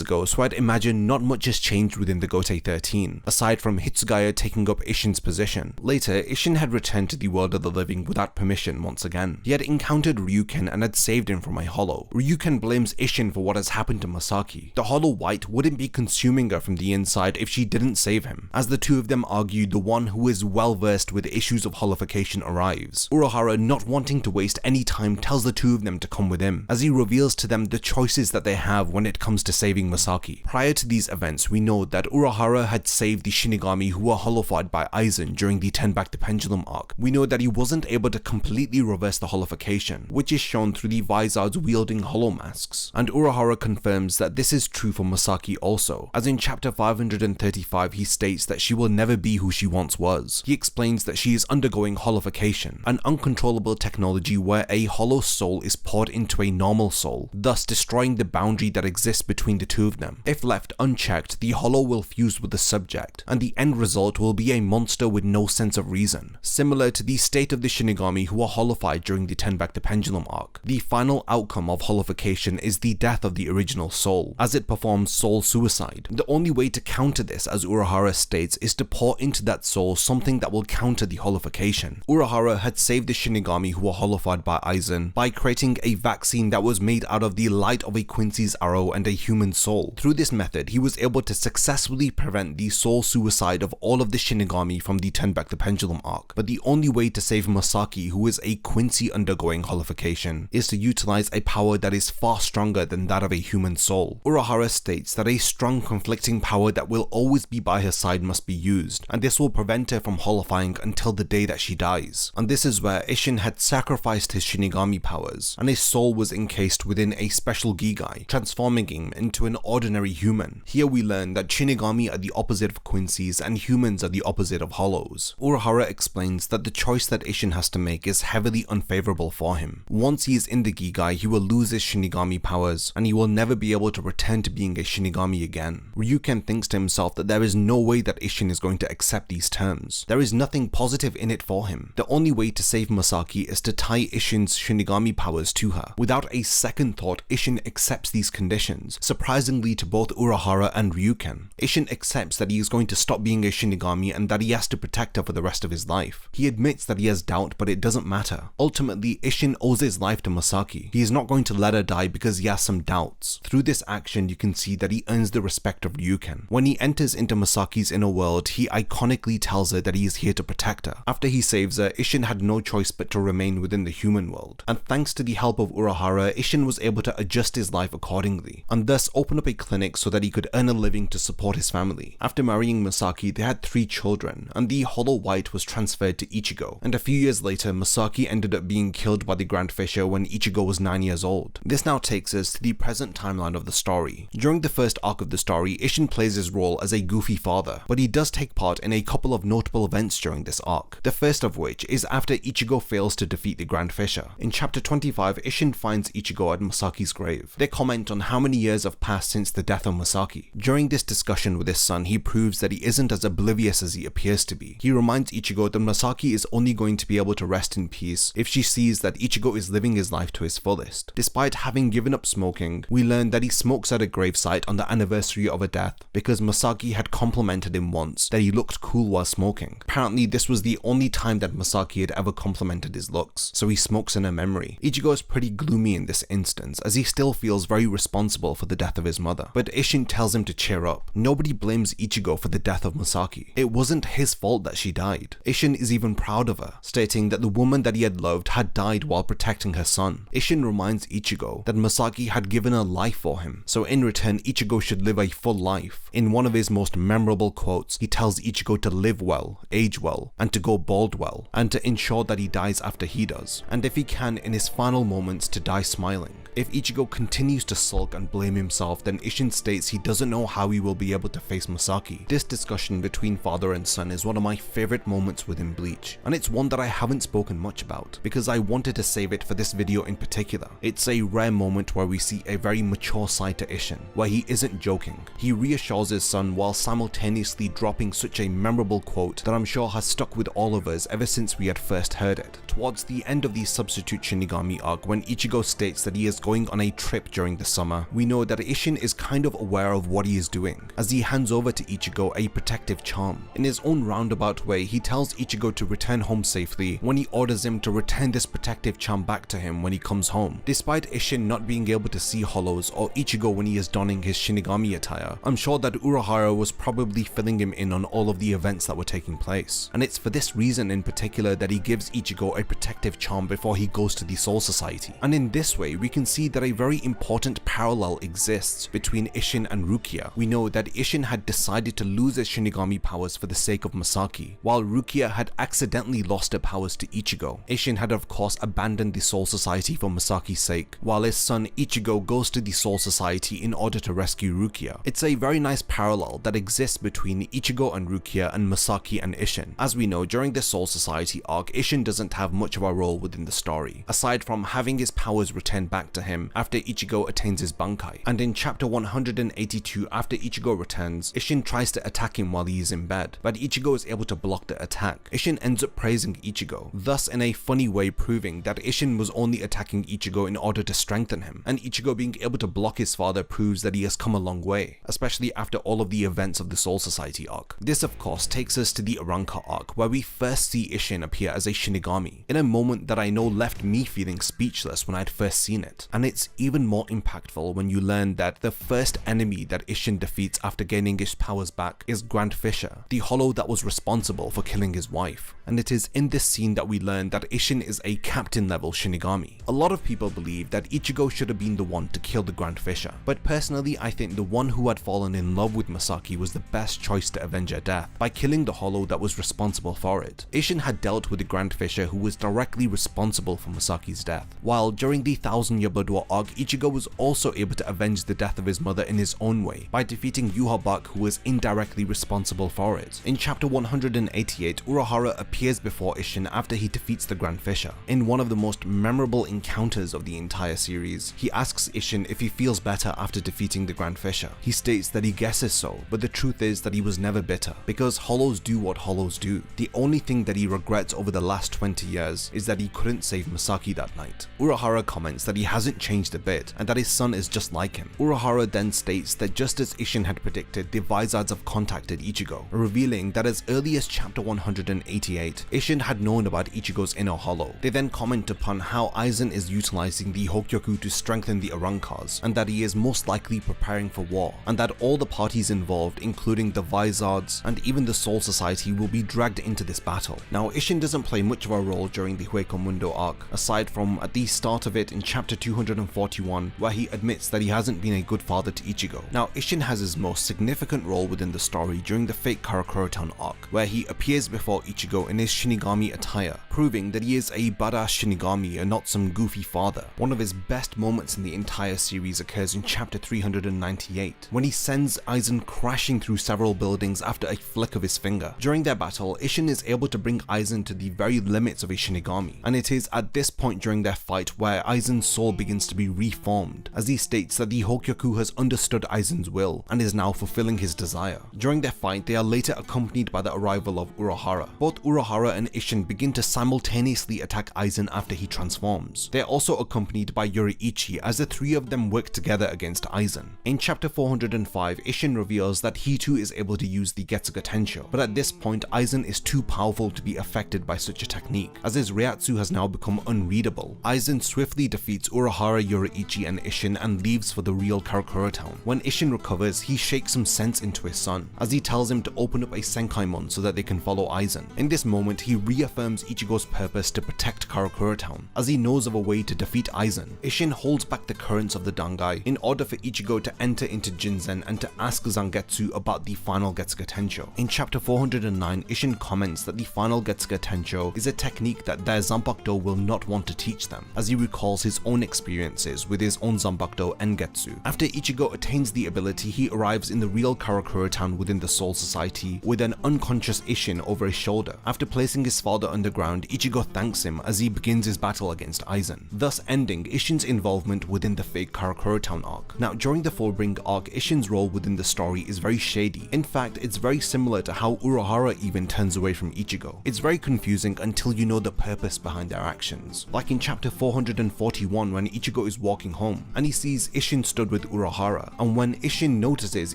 ago, so I'd imagine not much has changed within the Gotei 13, aside from Hitsugaya taking up Isshin's position. Later, Isshin had returned to the world of the living without permission once again. He had encountered Ryuken and had saved him from a hollow. Ryuken blames Isshin for what has happened to Masaki. The Hollow White wouldn't be consuming her from the inside if she didn't save him. As the two of them argue, the one who is well versed with issues of holification arrives. Urahara, not wanting to waste any time, tells the two of them to come with him, as he reveals to them the choices that they have when it comes to saving Masaki. Prior to these events, we know that Urahara had saved the Shinigami who were holified by Aizen during the Turn Back the Pendulum arc. We know that he wasn't able to completely reverse the holification, which is shown through the Vizards wielding hollow masks, and Urahara confirms that this is true for Masaki also, as in chapter 535 he states that she will never be who she once was. He explains that she is undergoing holification, an uncontrollable technology where a hollow soul is poured into a normal soul, thus destroying narrowing the boundary that exists between the two of them. If left unchecked, the hollow will fuse with the subject, and the end result will be a monster with no sense of reason, similar to the state of the Shinigami who are holified during the Turn Back the Pendulum arc. The final outcome of holification is the death of the original soul, as it performs soul suicide. The only way to counter this, as Urahara states, is to pour into that soul something that will counter the holification. Urahara had saved the Shinigami who were holified by Aizen by creating a vaccine that was made out of the light of a Quincy's arrow and a human soul. Through this method, he was able to successfully prevent the soul suicide of all of the Shinigami from the Turn Back the Pendulum arc. But the only way to save Masaki, who is a Quincy undergoing holification, is to utilize a power that is far stronger than that of a human soul. Urahara states that a strong conflicting power that will always be by her side must be used, and this will prevent her from holifying until the day that she dies. And this is where Isshin had sacrificed his Shinigami powers, and his soul was encased within a special Gigai, transforming him into an ordinary human. Here we learn that Shinigami are the opposite of Quincy's and humans are the opposite of hollows. Urahara explains that the choice that Isshin has to make is heavily unfavorable for him. Once he is in the Gigai, he will lose his Shinigami powers, and he will never be able to return to being a Shinigami again. Ryuken thinks to himself that there is no way that Isshin is going to accept these terms. There is nothing positive in it for him. The only way to save Masaki is to tie Isshin's Shinigami powers to her. Without a second thought, Isshin accepts these conditions, surprisingly to both Urahara and Ryuken. Isshin accepts that he is going to stop being a Shinigami and that he has to protect her for the rest of his life. He admits that he has doubt, but it doesn't matter. Ultimately, Isshin owes his life to Masaki. He is not going to let her die because he has some doubts. Through this action, you can see that he earns the respect of Ryuken. When he enters into Masaki's inner world, he iconically tells her that he is here to protect her. After he saves her, Isshin had no choice but to remain within the human world, and thanks to the help of Urahara, Isshin was able to adjust his life accordingly, and thus open up a clinic so that he could earn a living to support his family. After marrying Masaki, they had 3 children, and the Hollow White was transferred to Ichigo, and a few years later, Masaki ended up being killed by the Grand Fisher when Ichigo was 9 years old. This now takes us to the present timeline of the story. During the first arc of the story, Isshin plays his role as a goofy father, but he does take part in a couple of notable events during this arc. The first of which is after Ichigo fails to defeat the Grand Fisher. In chapter 25, Isshin finds Ichigo at Masaki's grave. They comment on how many years have passed since the death of Masaki. During this discussion with his son, he proves that he isn't as oblivious as he appears to be. He reminds Ichigo that Masaki is only going to be able to rest in peace if she sees that Ichigo is living his life to his fullest. Despite having given up smoking, we learn that he smokes at a gravesite on the anniversary of a death because Masaki had complimented him once that he looked cool while smoking. Apparently, this was the only time that Masaki had ever complimented his looks, so he smokes in her memory. Ichigo is pretty gloomy in this instance, as he still feels very responsible for the death of his mother. But Isshin tells him to cheer up. Nobody blames Ichigo for the death of Masaki. It wasn't his fault that she died. Isshin is even proud of her, stating that the woman that he had loved had died while protecting her son. Isshin reminds Ichigo that Masaki had given her life for him, so in return Ichigo should live a full life. In one of his most memorable quotes, he tells Ichigo to live well, age well, and to go bald well, and to ensure that he dies after he does, and if he can in his final moments to die smiling. If Ichigo continues to sulk and blame himself, then Isshin states he doesn't know how he will be able to face Masaki. This discussion between father and son is one of my favorite moments within Bleach, and it's one that I haven't spoken much about, because I wanted to save it for this video in particular. It's a rare moment where we see a very mature side to Isshin, where he isn't joking. He reassures his son while simultaneously dropping such a memorable quote that I'm sure has stuck with all of us ever since we had first heard it. Towards the end of the Substitute Shinigami arc, when Ichigo states that he is going on a trip during the summer, we know that Isshin is kind of aware of what he is doing, as he hands over to Ichigo a protective charm. In his own roundabout way, he tells Ichigo to return home safely when he orders him to return this protective charm back to him when he comes home. Despite Isshin not being able to see hollows or Ichigo when he is donning his Shinigami attire, I'm sure that Urahara was probably filling him in on all of the events that were taking place, and it's for this reason in particular that he gives Ichigo a protective charm before he goes to the Soul Society. And in this way, we can see that a very important parallel exists between Isshin and Rukia. We know that Isshin had decided to lose his Shinigami powers for the sake of Masaki, while Rukia had accidentally lost her powers to Ichigo. Isshin had of course abandoned the Soul Society for Masaki's sake, while his son Ichigo goes to the Soul Society in order to rescue Rukia. It's a very nice parallel that exists between Ichigo and Rukia and Masaki and Isshin. As we know, during the Soul Society arc, Isshin doesn't have much of a role within the story, aside from having his powers returned back to to him after Ichigo attains his Bankai. And in chapter 182, after Ichigo returns, Isshin tries to attack him while he is in bed, but Ichigo is able to block the attack. Isshin ends up praising Ichigo, thus in a funny way proving that Isshin was only attacking Ichigo in order to strengthen him, and Ichigo being able to block his father proves that he has come a long way, especially after all of the events of the Soul Society arc. This of course takes us to the Arrancar arc, where we first see Isshin appear as a Shinigami, in a moment that I know left me feeling speechless when I'd first seen it. And it's even more impactful when you learn that the first enemy that Isshin defeats after gaining his powers back is Grand Fisher, the hollow that was responsible for killing his wife. And it is in this scene that we learn that Isshin is a captain level Shinigami. A lot of people believe that Ichigo should have been the one to kill the Grand Fisher, but personally I think the one who had fallen in love with Masaki was the best choice to avenge her death, by killing the hollow that was responsible for it. Isshin had dealt with the Grand Fisher who was directly responsible for Masaki's death, while during the 1000-year Blood War arc, Ichigo was also able to avenge the death of his mother in his own way, by defeating Yhwach, who was indirectly responsible for it. In chapter 188, Urahara appears before Isshin after he defeats the Grand Fisher. In one of the most memorable encounters of the entire series, he asks Isshin if he feels better after defeating the Grand Fisher. He states that he guesses so, but the truth is that he was never bitter, because hollows do what hollows do. The only thing that he regrets over the last 20 years is that he couldn't save Masaki that night. Urahara comments that he hasn't changed a bit, and that his son is just like him. Urahara then states that just as Isshin had predicted, the Vizards have contacted Ichigo, revealing that as early as chapter 188, Isshin had known about Ichigo's inner hollow. They then comment upon how Aizen is utilizing the Hokyoku to strengthen the Arrancars, and that he is most likely preparing for war, and that all the parties involved, including the Vizards and even the Soul Society, will be dragged into this battle. Now, Isshin doesn't play much of a role during the Hueco Mundo arc, aside from at the start of it in chapter 241, where he admits that he hasn't been a good father to Ichigo. Now, Isshin has his most significant role within the story during the fake Karakura Town arc, where he appears before Ichigo in his Shinigami attire, proving that he is a badass Shinigami and not some goofy father. One of his best moments in the entire series occurs in chapter 398, when he sends Aizen crashing through several buildings after a flick of his finger. During their battle, Isshin is able to bring Aizen to the very limits of a Shinigami, and it is at this point during their fight where Aizen's soul begins to be reformed, as he states that the Hokyoku has understood Aizen's will and is now fulfilling his desire. During their fight, they are later accompanied by the arrival of Urahara. Both Urahara and Isshin begin to simultaneously attack Aizen after he transforms. They are also accompanied by Yoruichi, as the three of them work together against Aizen. In chapter 405, Isshin reveals that he too is able to use the Getsuga Tensho, but at this point Aizen is too powerful to be affected by such a technique, as his Reiatsu has now become unreadable. Aizen swiftly defeats Urahara, Yoruichi and Isshin and leaves for the real Karakura Town. When Isshin recovers, he shakes some sense into his son, as he tells him to open up a Senkaimon so that they can follow Aizen. In this moment, he reaffirms Ichigo's purpose to protect Karakura Town, as he knows of a way to defeat Aizen. Isshin holds back the currents of the Dangai in order for Ichigo to enter into Jinzen and to ask Zangetsu about the final Getsuga Tensho. In chapter 409, Isshin comments that the final Getsuga Tensho is a technique that their Zanpakuto will not want to teach them, as he recalls his own experiences with his own Zanpakuto Engetsu. After Ichigo attains the ability, he arrives in the real Karakura Town within the Soul Society with an unconscious Isshin over his shoulder. After placing his father underground, Ichigo thanks him as he begins his battle against Aizen, thus ending Isshin's involvement within the fake Karakura Town arc. Now, during the Fullbring arc, Isshin's role within the story is very shady. In fact, it's very similar to how Urahara even turns away from Ichigo. It's very confusing until you know the purpose behind their actions. Like in chapter 441, when Ichigo is walking home and he sees Isshin stood with Urahara, and when Isshin notices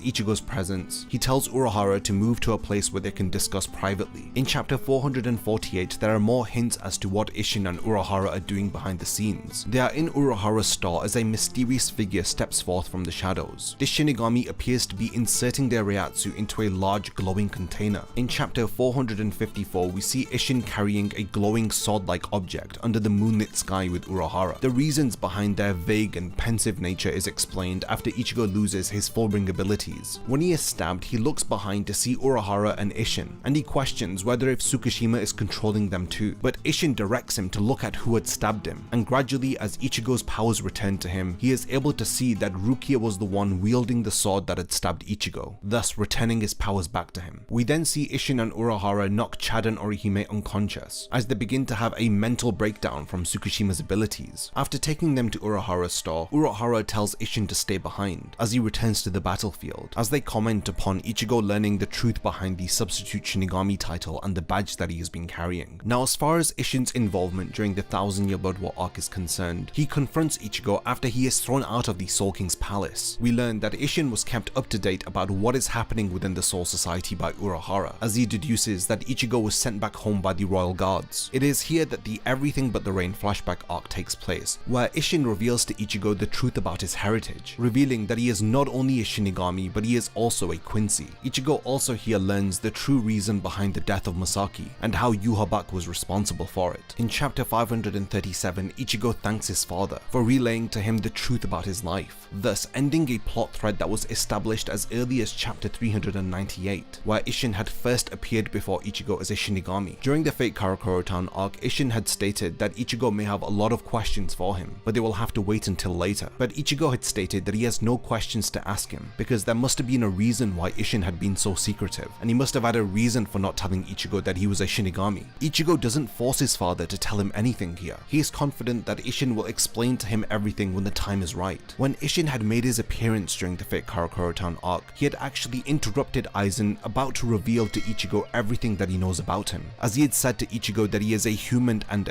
Ichigo's presence, he tells Urahara to move to a place where they can discuss privately. In chapter 448, there are more hints as to what Isshin and Urahara are doing behind the scenes. They are in Urahara's store as a mysterious figure steps forth from the shadows. This Shinigami appears to be inserting their Reiatsu into a large glowing container. In chapter 454, we see Isshin carrying a glowing sword-like object under the moonlit sky with Urahara. The reasons behind their vague and pensive nature is explained after Ichigo loses his Fullbring abilities. When he is stabbed, he looks behind to see Urahara and Isshin, and he questions whether if Tsukishima is controlling them too, but Isshin directs him to look at who had stabbed him, and gradually as Ichigo's powers return to him, he is able to see that Rukia was the one wielding the sword that had stabbed Ichigo, thus returning his powers back to him. We then see Isshin and Urahara knock Chad and Orihime unconscious, as they begin to have a mental breakdown from Tsukishima's abilities. After taking taking them to Urahara's store, Urahara tells Isshin to stay behind as he returns to the battlefield, as they comment upon Ichigo learning the truth behind the substitute Shinigami title and the badge that he has been carrying. Now, as far as Isshin's involvement during the 1000-year Blood War arc is concerned, he confronts Ichigo after he is thrown out of the Soul King's palace. We learn that Isshin was kept up to date about what is happening within the Soul Society by Urahara, as he deduces that Ichigo was sent back home by the royal guards. It is here that the Everything But the Rain flashback arc takes place, where Isshin reveals to Ichigo the truth about his heritage, revealing that he is not only a Shinigami but he is also a Quincy. Ichigo also here learns the true reason behind the death of Masaki and how Yhwach was responsible for it. In chapter 537, Ichigo thanks his father for relaying to him the truth about his life, thus ending a plot thread that was established as early as chapter 398, where Isshin had first appeared before Ichigo as a Shinigami. During the Fate Karakura Town arc, Isshin had stated that Ichigo may have a lot of questions for him, but they will have to wait until later. But Ichigo had stated that he has no questions to ask him, because there must have been a reason why Isshin had been so secretive, and he must have had a reason for not telling Ichigo that he was a Shinigami. Ichigo doesn't force his father to tell him anything here. He is confident that Isshin will explain to him everything when the time is right. When Isshin had made his appearance during the Fate Karakura Town arc, he had actually interrupted Aizen about to reveal to Ichigo everything that he knows about him, as he had said to Ichigo that he is a human and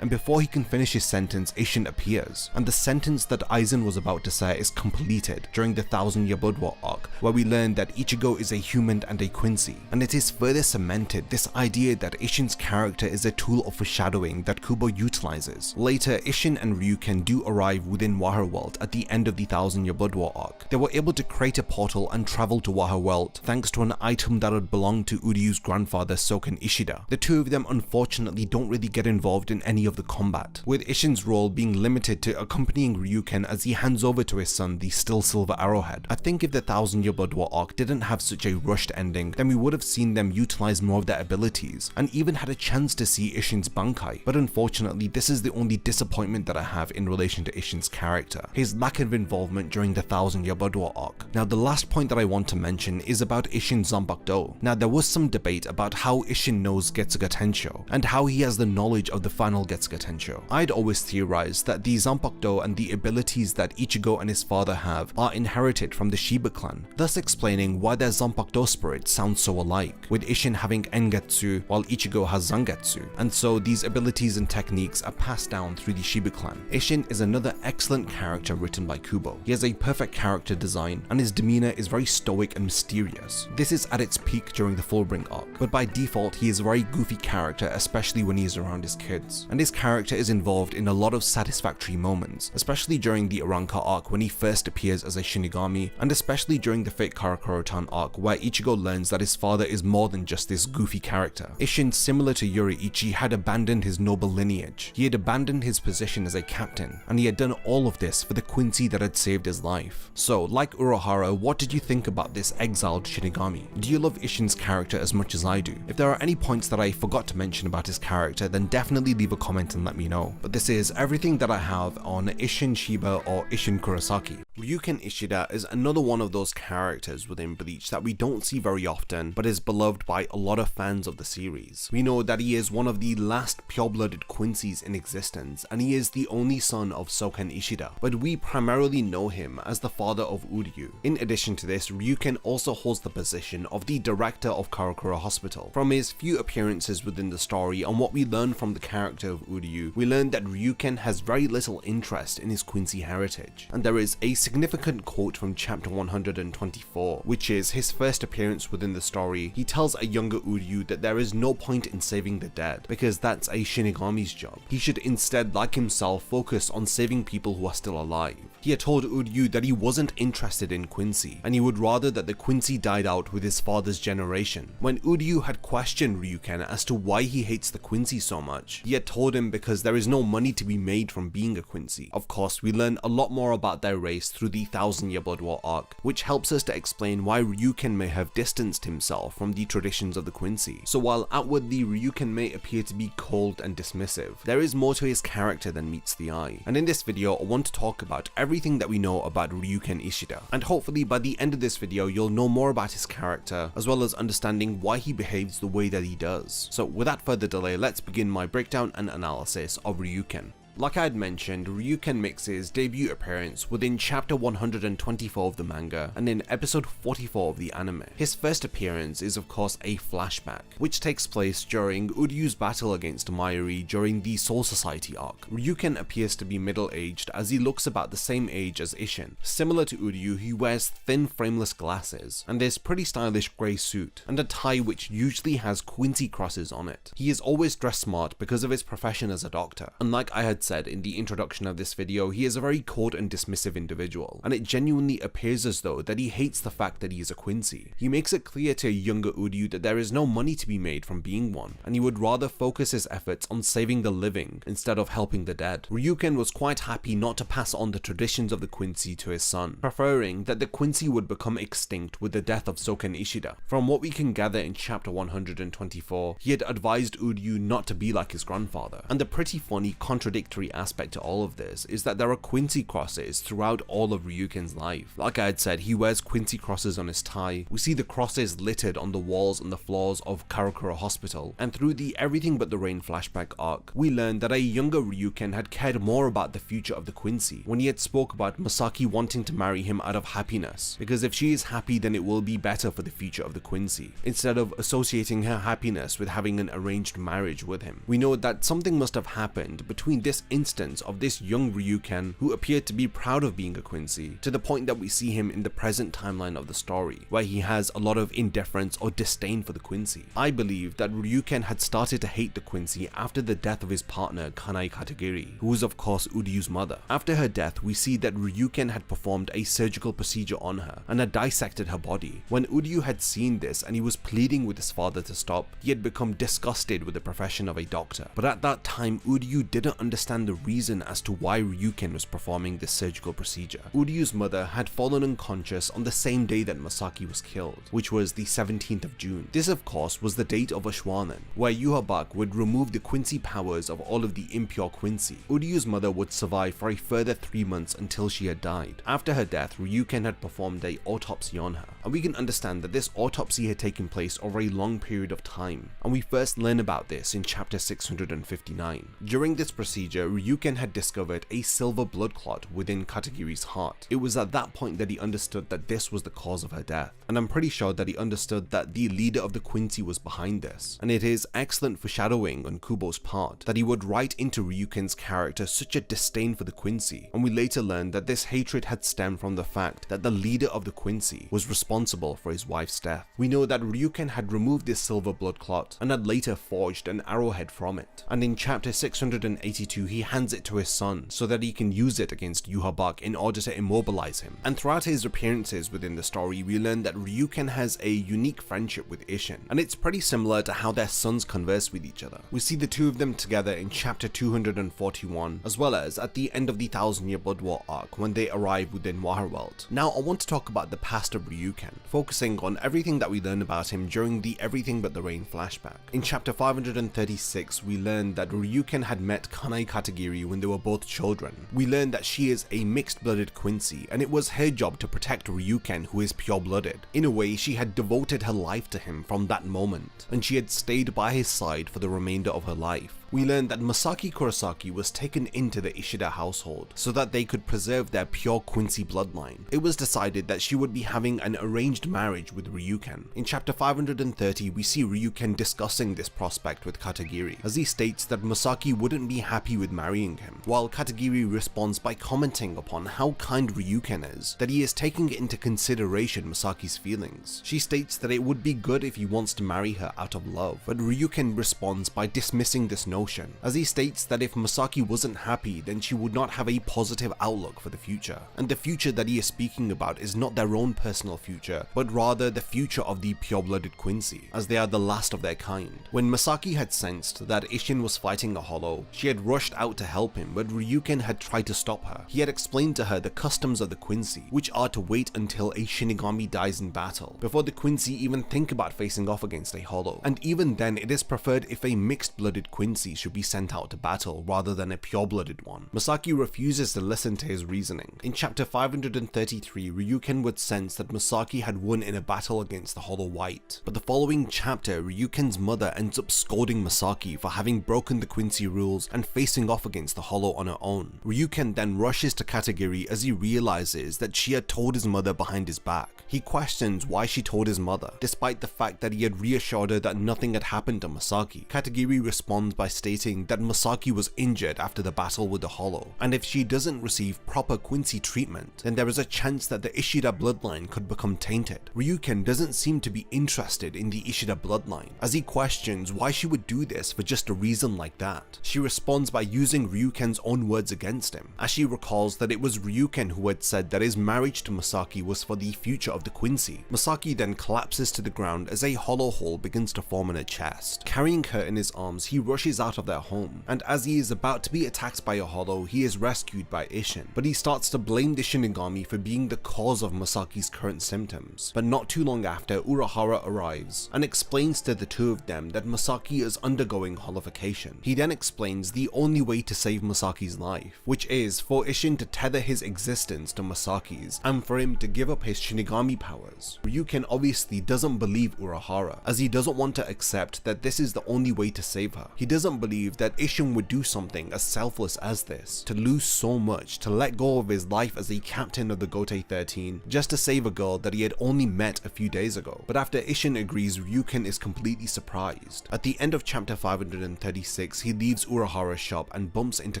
before he can finish his sentence, Isshin appears, and the sentence that Aizen was about to say is completed during the 1000-year Blood War arc, where we learn that Ichigo is a human and a Quincy, and it is further cemented this idea that Isshin's character is a tool of foreshadowing that Kubo utilizes. Later, Isshin and Ryuken do arrive within Waterworld at the end of the 1000-year Blood War arc. They were able to create a portal and travel to Waterworld thanks to an item that had belonged to Uryu's grandfather Soken Ishida. The two of them unfortunately don't really get involved in any of the combat, with Isshin's role being limited to accompanying Ryuken as he hands over to his son the still silver arrowhead. I think if the 1000-year Blood War arc didn't have such a rushed ending, then we would have seen them utilize more of their abilities and even had a chance to see Isshin's Bankai, but unfortunately this is the only disappointment that I have in relation to Isshin's character, his lack of involvement during the 1000-year Blood War arc. Now, the last point that I want to mention is about Isshin Zanpakuto. Now, there was some debate about how Isshin knows Getsuga Tensho and how he has the knowledge of the final Getsuga Tensho. I'd always theorized that the Zanpakuto and the abilities that Ichigo and his father have are inherited from the Shiba clan, thus explaining why their Zanpakuto spirits sound so alike, with Isshin having Engetsu while Ichigo has Zangetsu, and so these abilities and techniques are passed down through the Shiba clan. Isshin is another excellent character written by Kubo. He has a perfect character design and his demeanor is very stoic and mysterious. This is at its peak during the Fullbring arc, but by default he is a very goofy character, especially when he is around his kids, and his character is involved in a lot of satisfactory moments, especially during the Arrancar arc when he first appears as a Shinigami, and especially during the Fate Karakura Town arc where Ichigo learns that his father is more than just this goofy character. Isshin, similar to Yoruichi, had abandoned his noble lineage. He had abandoned his position as a captain, and he had done all of this for the Quincy that had saved his life. So, like Urahara, what did you think about this exiled Shinigami? Do you love Isshin's character as much as I do? If there are any points that I forgot to mention about his character, then definitely leave a comment and let me know. But this is everything that I have on Isshin Shiba or Isshin Kurosaki. Ryuken Ishida is another one of those characters within Bleach that we don't see very often, but is beloved by a lot of fans of the series. We know that he is one of the last pure-blooded Quincy's in existence, and he is the only son of Soken Ishida, but we primarily know him as the father of Uryu. In addition to this, Ryuken also holds the position of the director of Karakura Hospital. From his few appearances within the story and what we learn from the character of Uryu, we learn that Ryuken has very little interest in his Quincy heritage, and there is a significant quote from chapter 124, which is his first appearance within the story. He tells a younger Uryu that there is no point in saving the dead, because that's a Shinigami's job. He should instead, like himself, focus on saving people who are still alive. He had told Uryu that he wasn't interested in Quincy, and he would rather that the Quincy died out with his father's generation. When Uryu had questioned Ryuken as to why he hates the Quincy so much, he had told him because there is no money to be made from being a Quincy. Of course, we learn a lot more about their race through the 1000-year Blood War arc, which helps us to explain why Ryuken may have distanced himself from the traditions of the Quincy. So while outwardly Ryuken may appear to be cold and dismissive, there is more to his character than meets the eye. And in this video, I want to talk about everything that we know about Ryuken Ishida, and hopefully by the end of this video you'll know more about his character, as well as understanding why he behaves the way that he does. So without further delay, let's begin my breakdown and analysis of Ryuken. Like I had mentioned, Ryuken makes his debut appearance within chapter 124 of the manga and in episode 44 of the anime. His first appearance is of course a flashback, which takes place during Uryu's battle against Mayuri during the Soul Society arc. Ryuken appears to be middle-aged as he looks about the same age as Isshin. Similar to Uryu, he wears thin frameless glasses and this pretty stylish grey suit and a tie which usually has quincy crosses on it. He is always dressed smart because of his profession as a doctor, and like I had said in the introduction of this video, he is a very cold and dismissive individual, and it genuinely appears as though that he hates the fact that he is a quincy. He makes it clear to younger Uryu that there is no money to be made from being one, and he would rather focus his efforts on saving the living instead of helping the dead. Ryuken was quite happy not to pass on the traditions of the quincy to his son, preferring that the quincy would become extinct with the death of Soken Ishida. From what we can gather in chapter 124, he had advised Uryu not to be like his grandfather, and the pretty funny contradictory aspect to all of this is that there are quincy crosses throughout all of Ryuken's life. Like I had said, he wears quincy crosses on his tie, we see the crosses littered on the walls and the floors of Karakura Hospital, and through the Everything But the Rain flashback arc, we learn that a younger Ryuken had cared more about the future of the quincy when he had spoke about Masaki wanting to marry him out of happiness, because if she is happy then it will be better for the future of the quincy, instead of associating her happiness with having an arranged marriage with him. We know that something must have happened between this instance of this young Ryuken who appeared to be proud of being a quincy, to the point that we see him in the present timeline of the story, where he has a lot of indifference or disdain for the quincy. I believe that Ryuken had started to hate the quincy after the death of his partner Kanai Katagiri, who was of course Uryu's mother. After her death, we see that Ryuken had performed a surgical procedure on her and had dissected her body. When Uryu had seen this and he was pleading with his father to stop, he had become disgusted with the profession of a doctor. But at that time, Uryu didn't understand the reason as to why Ryuken was performing this surgical procedure. Uryu's mother had fallen unconscious on the same day that Masaki was killed, which was the 17th of June. This of course was the date of Ashwanan, where Yhwach would remove the quincy powers of all of the impure quincy. Uryu's mother would survive for a further 3 months until she had died. After her death, Ryuken had performed an autopsy on her, and we can understand that this autopsy had taken place over a long period of time, and we first learn about this in chapter 659. During this procedure, Ryuken had discovered a silver blood clot within Katagiri's heart. It was at that point that he understood that this was the cause of her death, and I'm pretty sure that he understood that the leader of the quincy was behind this, and it is excellent foreshadowing on Kubo's part that he would write into Ryuken's character such a disdain for the quincy, and we later learned that this hatred had stemmed from the fact that the leader of the quincy was responsible for his wife's death. We know that Ryuken had removed this silver blood clot and had later forged an arrowhead from it, and in chapter 682 he hands it to his son so that he can use it against Yhwach in order to immobilize him. And throughout his appearances within the story, we learn that Ryuken has a unique friendship with Isshin, and it's pretty similar to how their sons converse with each other. We see the two of them together in chapter 241, as well as at the end of the 1000-year Blood War arc when they arrive within Waterworld. Now I want to talk about the past of Ryuken, focusing on everything that we learn about him during the Everything But the Rain flashback. In chapter 536, we learn that Ryuken had met Kanai Katagiri when they were both children. We learn that she is a mixed-blooded quincy, and it was her job to protect Ryuken, who is pure-blooded. In a way, she had devoted her life to him from that moment, and she had stayed by his side for the remainder of her life. We learned that Masaki Kurosaki was taken into the Ishida household so that they could preserve their pure quincy bloodline. It was decided that she would be having an arranged marriage with Ryuken. In chapter 530, we see Ryuken discussing this prospect with Katagiri, as he states that Masaki wouldn't be happy with marrying him, while Katagiri responds by commenting upon how kind Ryuken is, that he is taking into consideration Masaki's feelings. She states that it would be good if he wants to marry her out of love, but Ryuken responds by dismissing this notion, as he states that if Masaki wasn't happy, then she would not have a positive outlook for the future, and the future that he is speaking about is not their own personal future, but rather the future of the pure-blooded quincy, as they are the last of their kind. When Masaki had sensed that Isshin was fighting a hollow, she had rushed out to help him, but Ryuken had tried to stop her. He had explained to her the customs of the quincy, which are to wait until a Shinigami dies in battle, before the quincy even think about facing off against a hollow, and even then it is preferred if a mixed-blooded quincy Quincy should be sent out to battle rather than a pure-blooded one. Masaki refuses to listen to his reasoning. In chapter 533, Ryuken would sense that Masaki had won in a battle against the Hollow White, but the following chapter, Ryuken's mother ends up scolding Masaki for having broken the Quincy rules and facing off against the Hollow on her own. Ryuken then rushes to Katagiri as he realizes that she had told his mother behind his back. He questions why she told his mother, despite the fact that he had reassured her that nothing had happened to Masaki. Katagiri responds by stating that Masaki was injured after the battle with the Hollow, and if she doesn't receive proper Quincy treatment, then there is a chance that the Ishida bloodline could become tainted. Ryuken doesn't seem to be interested in the Ishida bloodline, as he questions why she would do this for just a reason like that. She responds by using Ryuken's own words against him, as she recalls that it was Ryuken who had said that his marriage to Masaki was for the future of the Quincy. Masaki then collapses to the ground as a hollow hole begins to form in her chest. Carrying her in his arms, he rushes out of their home, and as he is about to be attacked by a hollow, he is rescued by Isshin, but he starts to blame the Shinigami for being the cause of Masaki's current symptoms. But not too long after, Urahara arrives and explains to the two of them that Masaki is undergoing hollification. He then explains the only way to save Masaki's life, which is for Isshin to tether his existence to Masaki's and for him to give up his Shinigami powers. Ryuken obviously doesn't believe Urahara, as he doesn't want to accept that this is the only way to save her. He doesn't believe that Isshin would do something as selfless as this, to lose so much, to let go of his life as a captain of the Gotei 13, just to save a girl that he had only met a few days ago. But after Isshin agrees, Ryuken is completely surprised. At the end of chapter 536, he leaves Urahara's shop and bumps into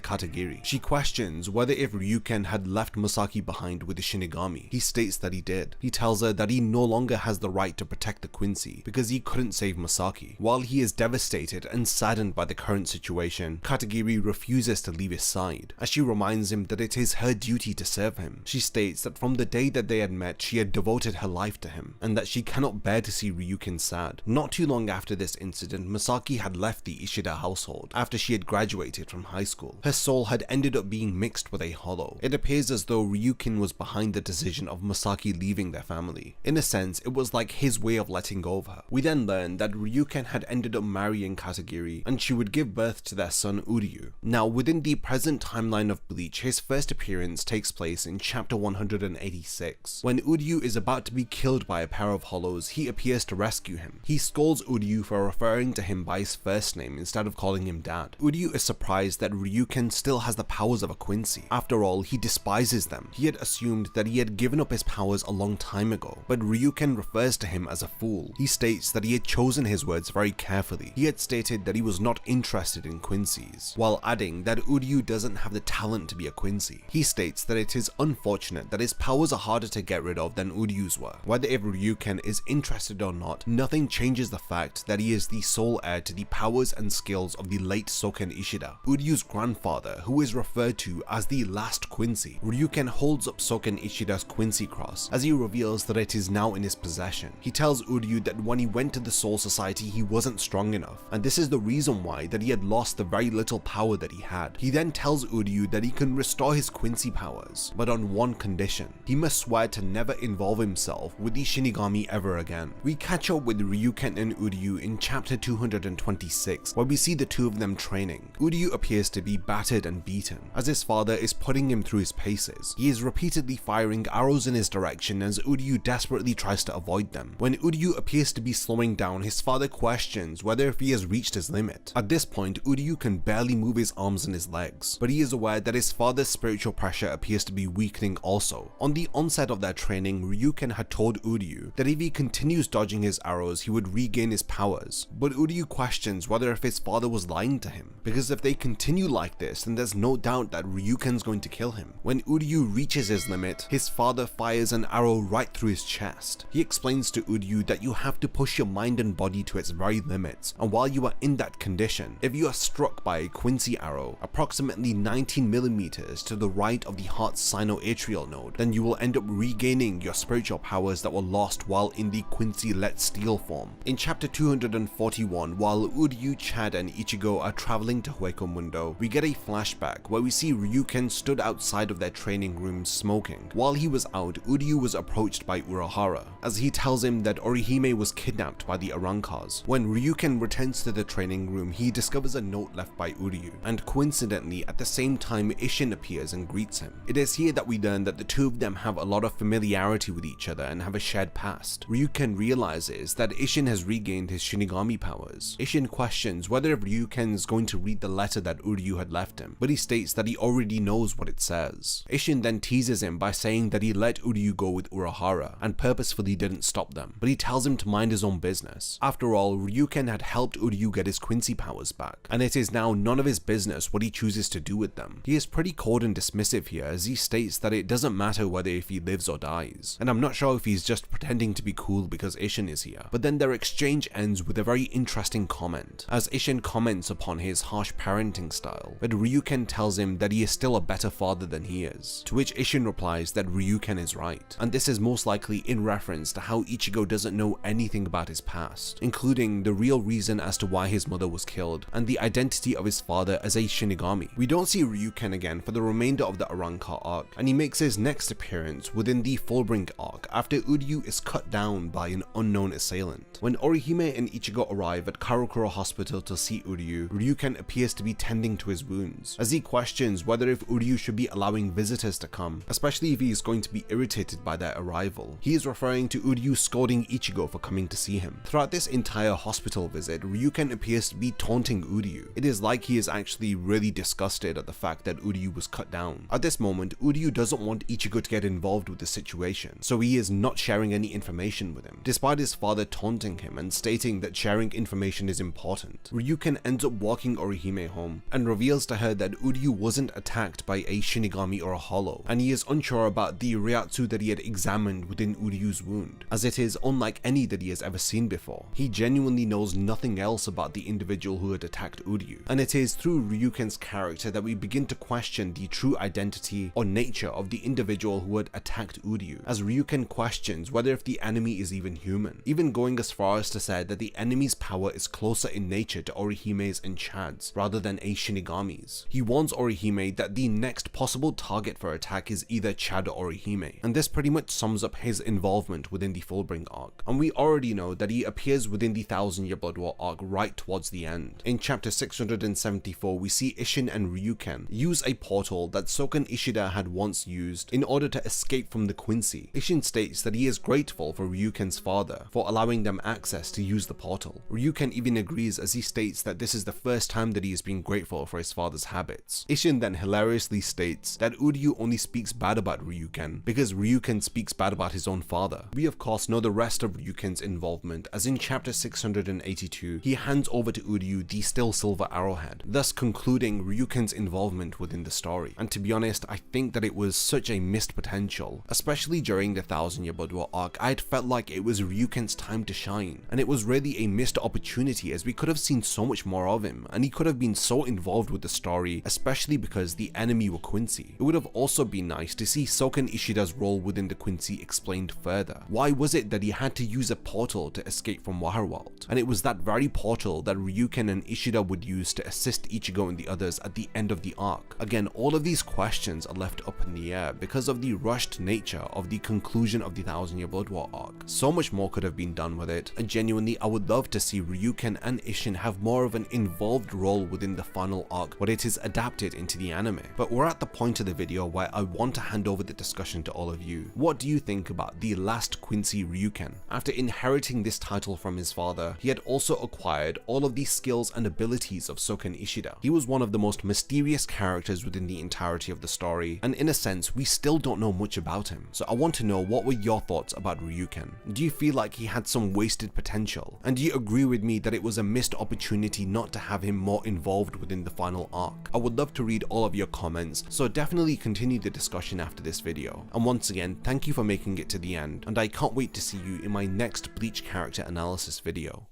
Katagiri. She questions whether if Ryuken had left Masaki behind with the Shinigami. He states that he did. He tells her that he no longer has the right to protect the Quincy because he couldn't save Masaki. While he is devastated and saddened by the current situation, Katagiri refuses to leave his side, as she reminds him that it is her duty to serve him. She states that from the day that they had met, she had devoted her life to him, and that she cannot bear to see Ryuken sad. Not too long after this incident, Masaki had left the Ishida household after she had graduated from high school. Her soul had ended up being mixed with a hollow. It appears as though Ryuken was behind the decision of Masaki leaving their family. In a sense, it was like his way of letting go of her. We then learn that Ryuken had ended up marrying Katagiri, and she would give birth to their son Uryu. Now, within the present timeline of Bleach, his first appearance takes place in chapter 186. When Uryu is about to be killed by a pair of hollows, he appears to rescue him. He scolds Uryu for referring to him by his first name instead of calling him dad. Uryu is surprised that Ryuken still has the powers of a Quincy. After all, he despises them. He had assumed that he had given up his powers a long time ago, but Ryuken refers to him as a fool. He states that he had chosen his words very carefully. He had stated that he was not interested in Quincy's, while adding that Uryu doesn't have the talent to be a Quincy. He states that it is unfortunate that his powers are harder to get rid of than Uryu's were. Whether if Ryuken is interested or not, nothing changes the fact that he is the sole heir to the powers and skills of the late Soken Ishida, Uryu's grandfather, who is referred to as the last Quincy. Ryuken holds up Soken Ishida's Quincy cross as he reveals that it is now in his possession. He tells Uryu that when he went to the Soul Society he wasn't strong enough, and this is the reason why that he had lost the very little power that he had. He then tells Uryu that he can restore his Quincy powers, but on one condition. He must swear to never involve himself with the Shinigami ever again. We catch up with Ryuken and Uryu in chapter 226, where we see the two of them training. Uryu appears to be battered and beaten, as his father is putting him through his paces. He is repeatedly firing arrows in his direction as Uryu desperately tries to avoid them. When Uryu appears to be slowing down, his father questions whether if he has reached his limit. At this point, Uryu can barely move his arms and his legs, but he is aware that his father's spiritual pressure appears to be weakening also. On the onset of their training, Ryuken had told Uryu that if he continues dodging his arrows, he would regain his powers, but Uryu questions whether if his father was lying to him, because if they continue like this, then there's no doubt that Ryuken's going to kill him. When Uryu reaches his limit, his father fires an arrow right through his chest. He explains to Uryu that you have to push your mind and body to its very limits, and while you are in that condition, if you are struck by a Quincy arrow approximately 19mm to the right of the heart's sinoatrial node, then you will end up regaining your spiritual powers that were lost while in the Quincy Let Steel form. In chapter 241, while Uryu, Chad and Ichigo are traveling to Huecomundo, we get a flashback where we see Ryuken stood outside of their training room smoking. While he was out, Uryu was approached by Urahara, as he tells him that Orihime was kidnapped by the Arancas. When Ryuken returns to the training room, he discovers a note left by Uryu, and coincidentally at the same time Isshin appears and greets him. It is here that we learn that the two of them have a lot of familiarity with each other and have a shared past. Ryuken realizes that Isshin has regained his Shinigami powers. Isshin questions whether Ryuken is going to read the letter that Uryu had left him, but he states that he already knows what it says. Isshin then teases him by saying that he let Uryu go with Urahara and purposefully didn't stop them, but he tells him to mind his own business. After all, Ryuken had helped Uryu get his Quincy powers back, and it is now none of his business what he chooses to do with them. He is pretty cold and dismissive here as he states that it doesn't matter whether if he lives or dies, and I'm not sure if he's just pretending to be cool because Isshin is here. But then their exchange ends with a very interesting comment, as Isshin comments upon his harsh parenting style, but Ryuken tells him that he is still a better father than he is, to which Isshin replies that Ryuken is right, and this is most likely in reference to how Ichigo doesn't know anything about his past, including the real reason as to why his mother was killed, and the identity of his father as a Shinigami. We don't see Ryuken again for the remainder of the Arrancar arc, and he makes his next appearance within the Fullbring arc after Uryu is cut down by an unknown assailant. When Orihime and Ichigo arrive at Karakura Hospital to see Uryu, Ryuken appears to be tending to his wounds, as he questions whether if Uryu should be allowing visitors to come, especially if he is going to be irritated by their arrival. He is referring to Uryu scolding Ichigo for coming to see him. Throughout this entire hospital visit, Ryuken appears to be taunting Uryu. It is like he is actually really disgusted at the fact that Uryu was cut down. At this moment, Uryu doesn't want Ichigo to get involved with the situation, so he is not sharing any information with him, despite his father taunting him and stating that sharing information is important. Ryuken ends up walking Orihime home and reveals to her that Uryu wasn't attacked by a Shinigami or a hollow, and he is unsure about the Ryatsu that he had examined within Uryu's wound, as it is unlike any that he has ever seen before. He genuinely knows nothing else about the individual who had attacked Uryu, and it is through Ryuken's character that we begin to question the true identity or nature of the individual who had attacked Uryu, as Ryuken questions whether if the enemy is even human, even going as far as to say that the enemy's power is closer in nature to Orihime's and Chad's rather than a Shinigami's. He warns Orihime that the next possible target for attack is either Chad or Orihime, and this pretty much sums up his involvement within the Fullbring arc, and we already know that he appears within the 1000-Year Blood War arc right towards the end. In chapter 674, we see Isshin and Ryuken use a portal that Soken Ishida had once used in order to escape from the Quincy. Isshin states that he is grateful for Ryuken's father for allowing them access to use the portal. Ryuken even agrees as he states that this is the first time that he has been grateful for his father's habits. Isshin then hilariously states that Uryu only speaks bad about Ryuken because Ryuken speaks bad about his own father. We of course know the rest of Ryuken's involvement, as in chapter 682 he hands over to Uryu the still silver arrowhead, thus concluding Ryuken's involvement within the story. And to be honest, I think that it was such a missed potential, especially during the 1000-Year Blood War arc. I had felt like it was Ryuken's time to shine, and it was really a missed opportunity as we could have seen so much more of him, and he could have been so involved with the story, especially because the enemy were Quincy. It would have also been nice to see Soken Ishida's role within the Quincy explained further. Why was it that he had to use a portal to escape from Waterworld? And it was that very portal that Ryuken and Ishida would use to assist Ichigo and the others at the end of the arc. Again, all of these questions are left up in the air because of the rushed nature of the conclusion of the 1000-Year Blood War arc. So much more could have been done with it, and genuinely I would love to see Ryuken and Isshin have more of an involved role within the final arc when it is adapted into the anime. But we're at the point of the video where I want to hand over the discussion to all of you. What do you think about the last Quincy Ryuken? After inheriting this title from his father, he had also acquired all of the skills and abilities of Soken Ishida. He was one of the most mysterious characters within the entirety of the story, and in a sense we still don't know much about him. So I want to know, what were your thoughts about Ryuken? Do you feel like he had some wasted potential? And do you agree with me that it was a missed opportunity not to have him more involved within the final arc? I would love to read all of your comments, so definitely continue the discussion after this video. And once again, thank you for making it to the end, and I can't wait to see you in my next Bleach character analysis video.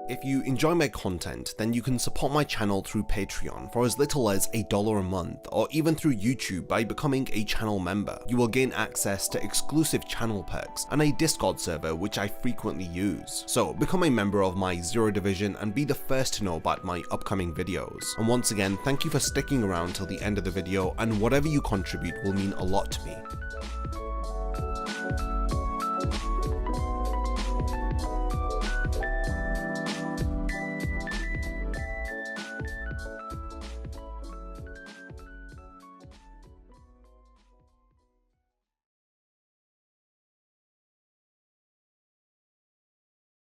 If you enjoy my content, then you can support my channel through Patreon for as little as $1 a month, or even through YouTube by becoming a channel member. You will gain access to exclusive channel perks and a Discord server which I frequently use. So become a member of my Zero Division and be the first to know about my upcoming videos. And once again, thank you for sticking around till the end of the video, and whatever you contribute will mean a lot to me.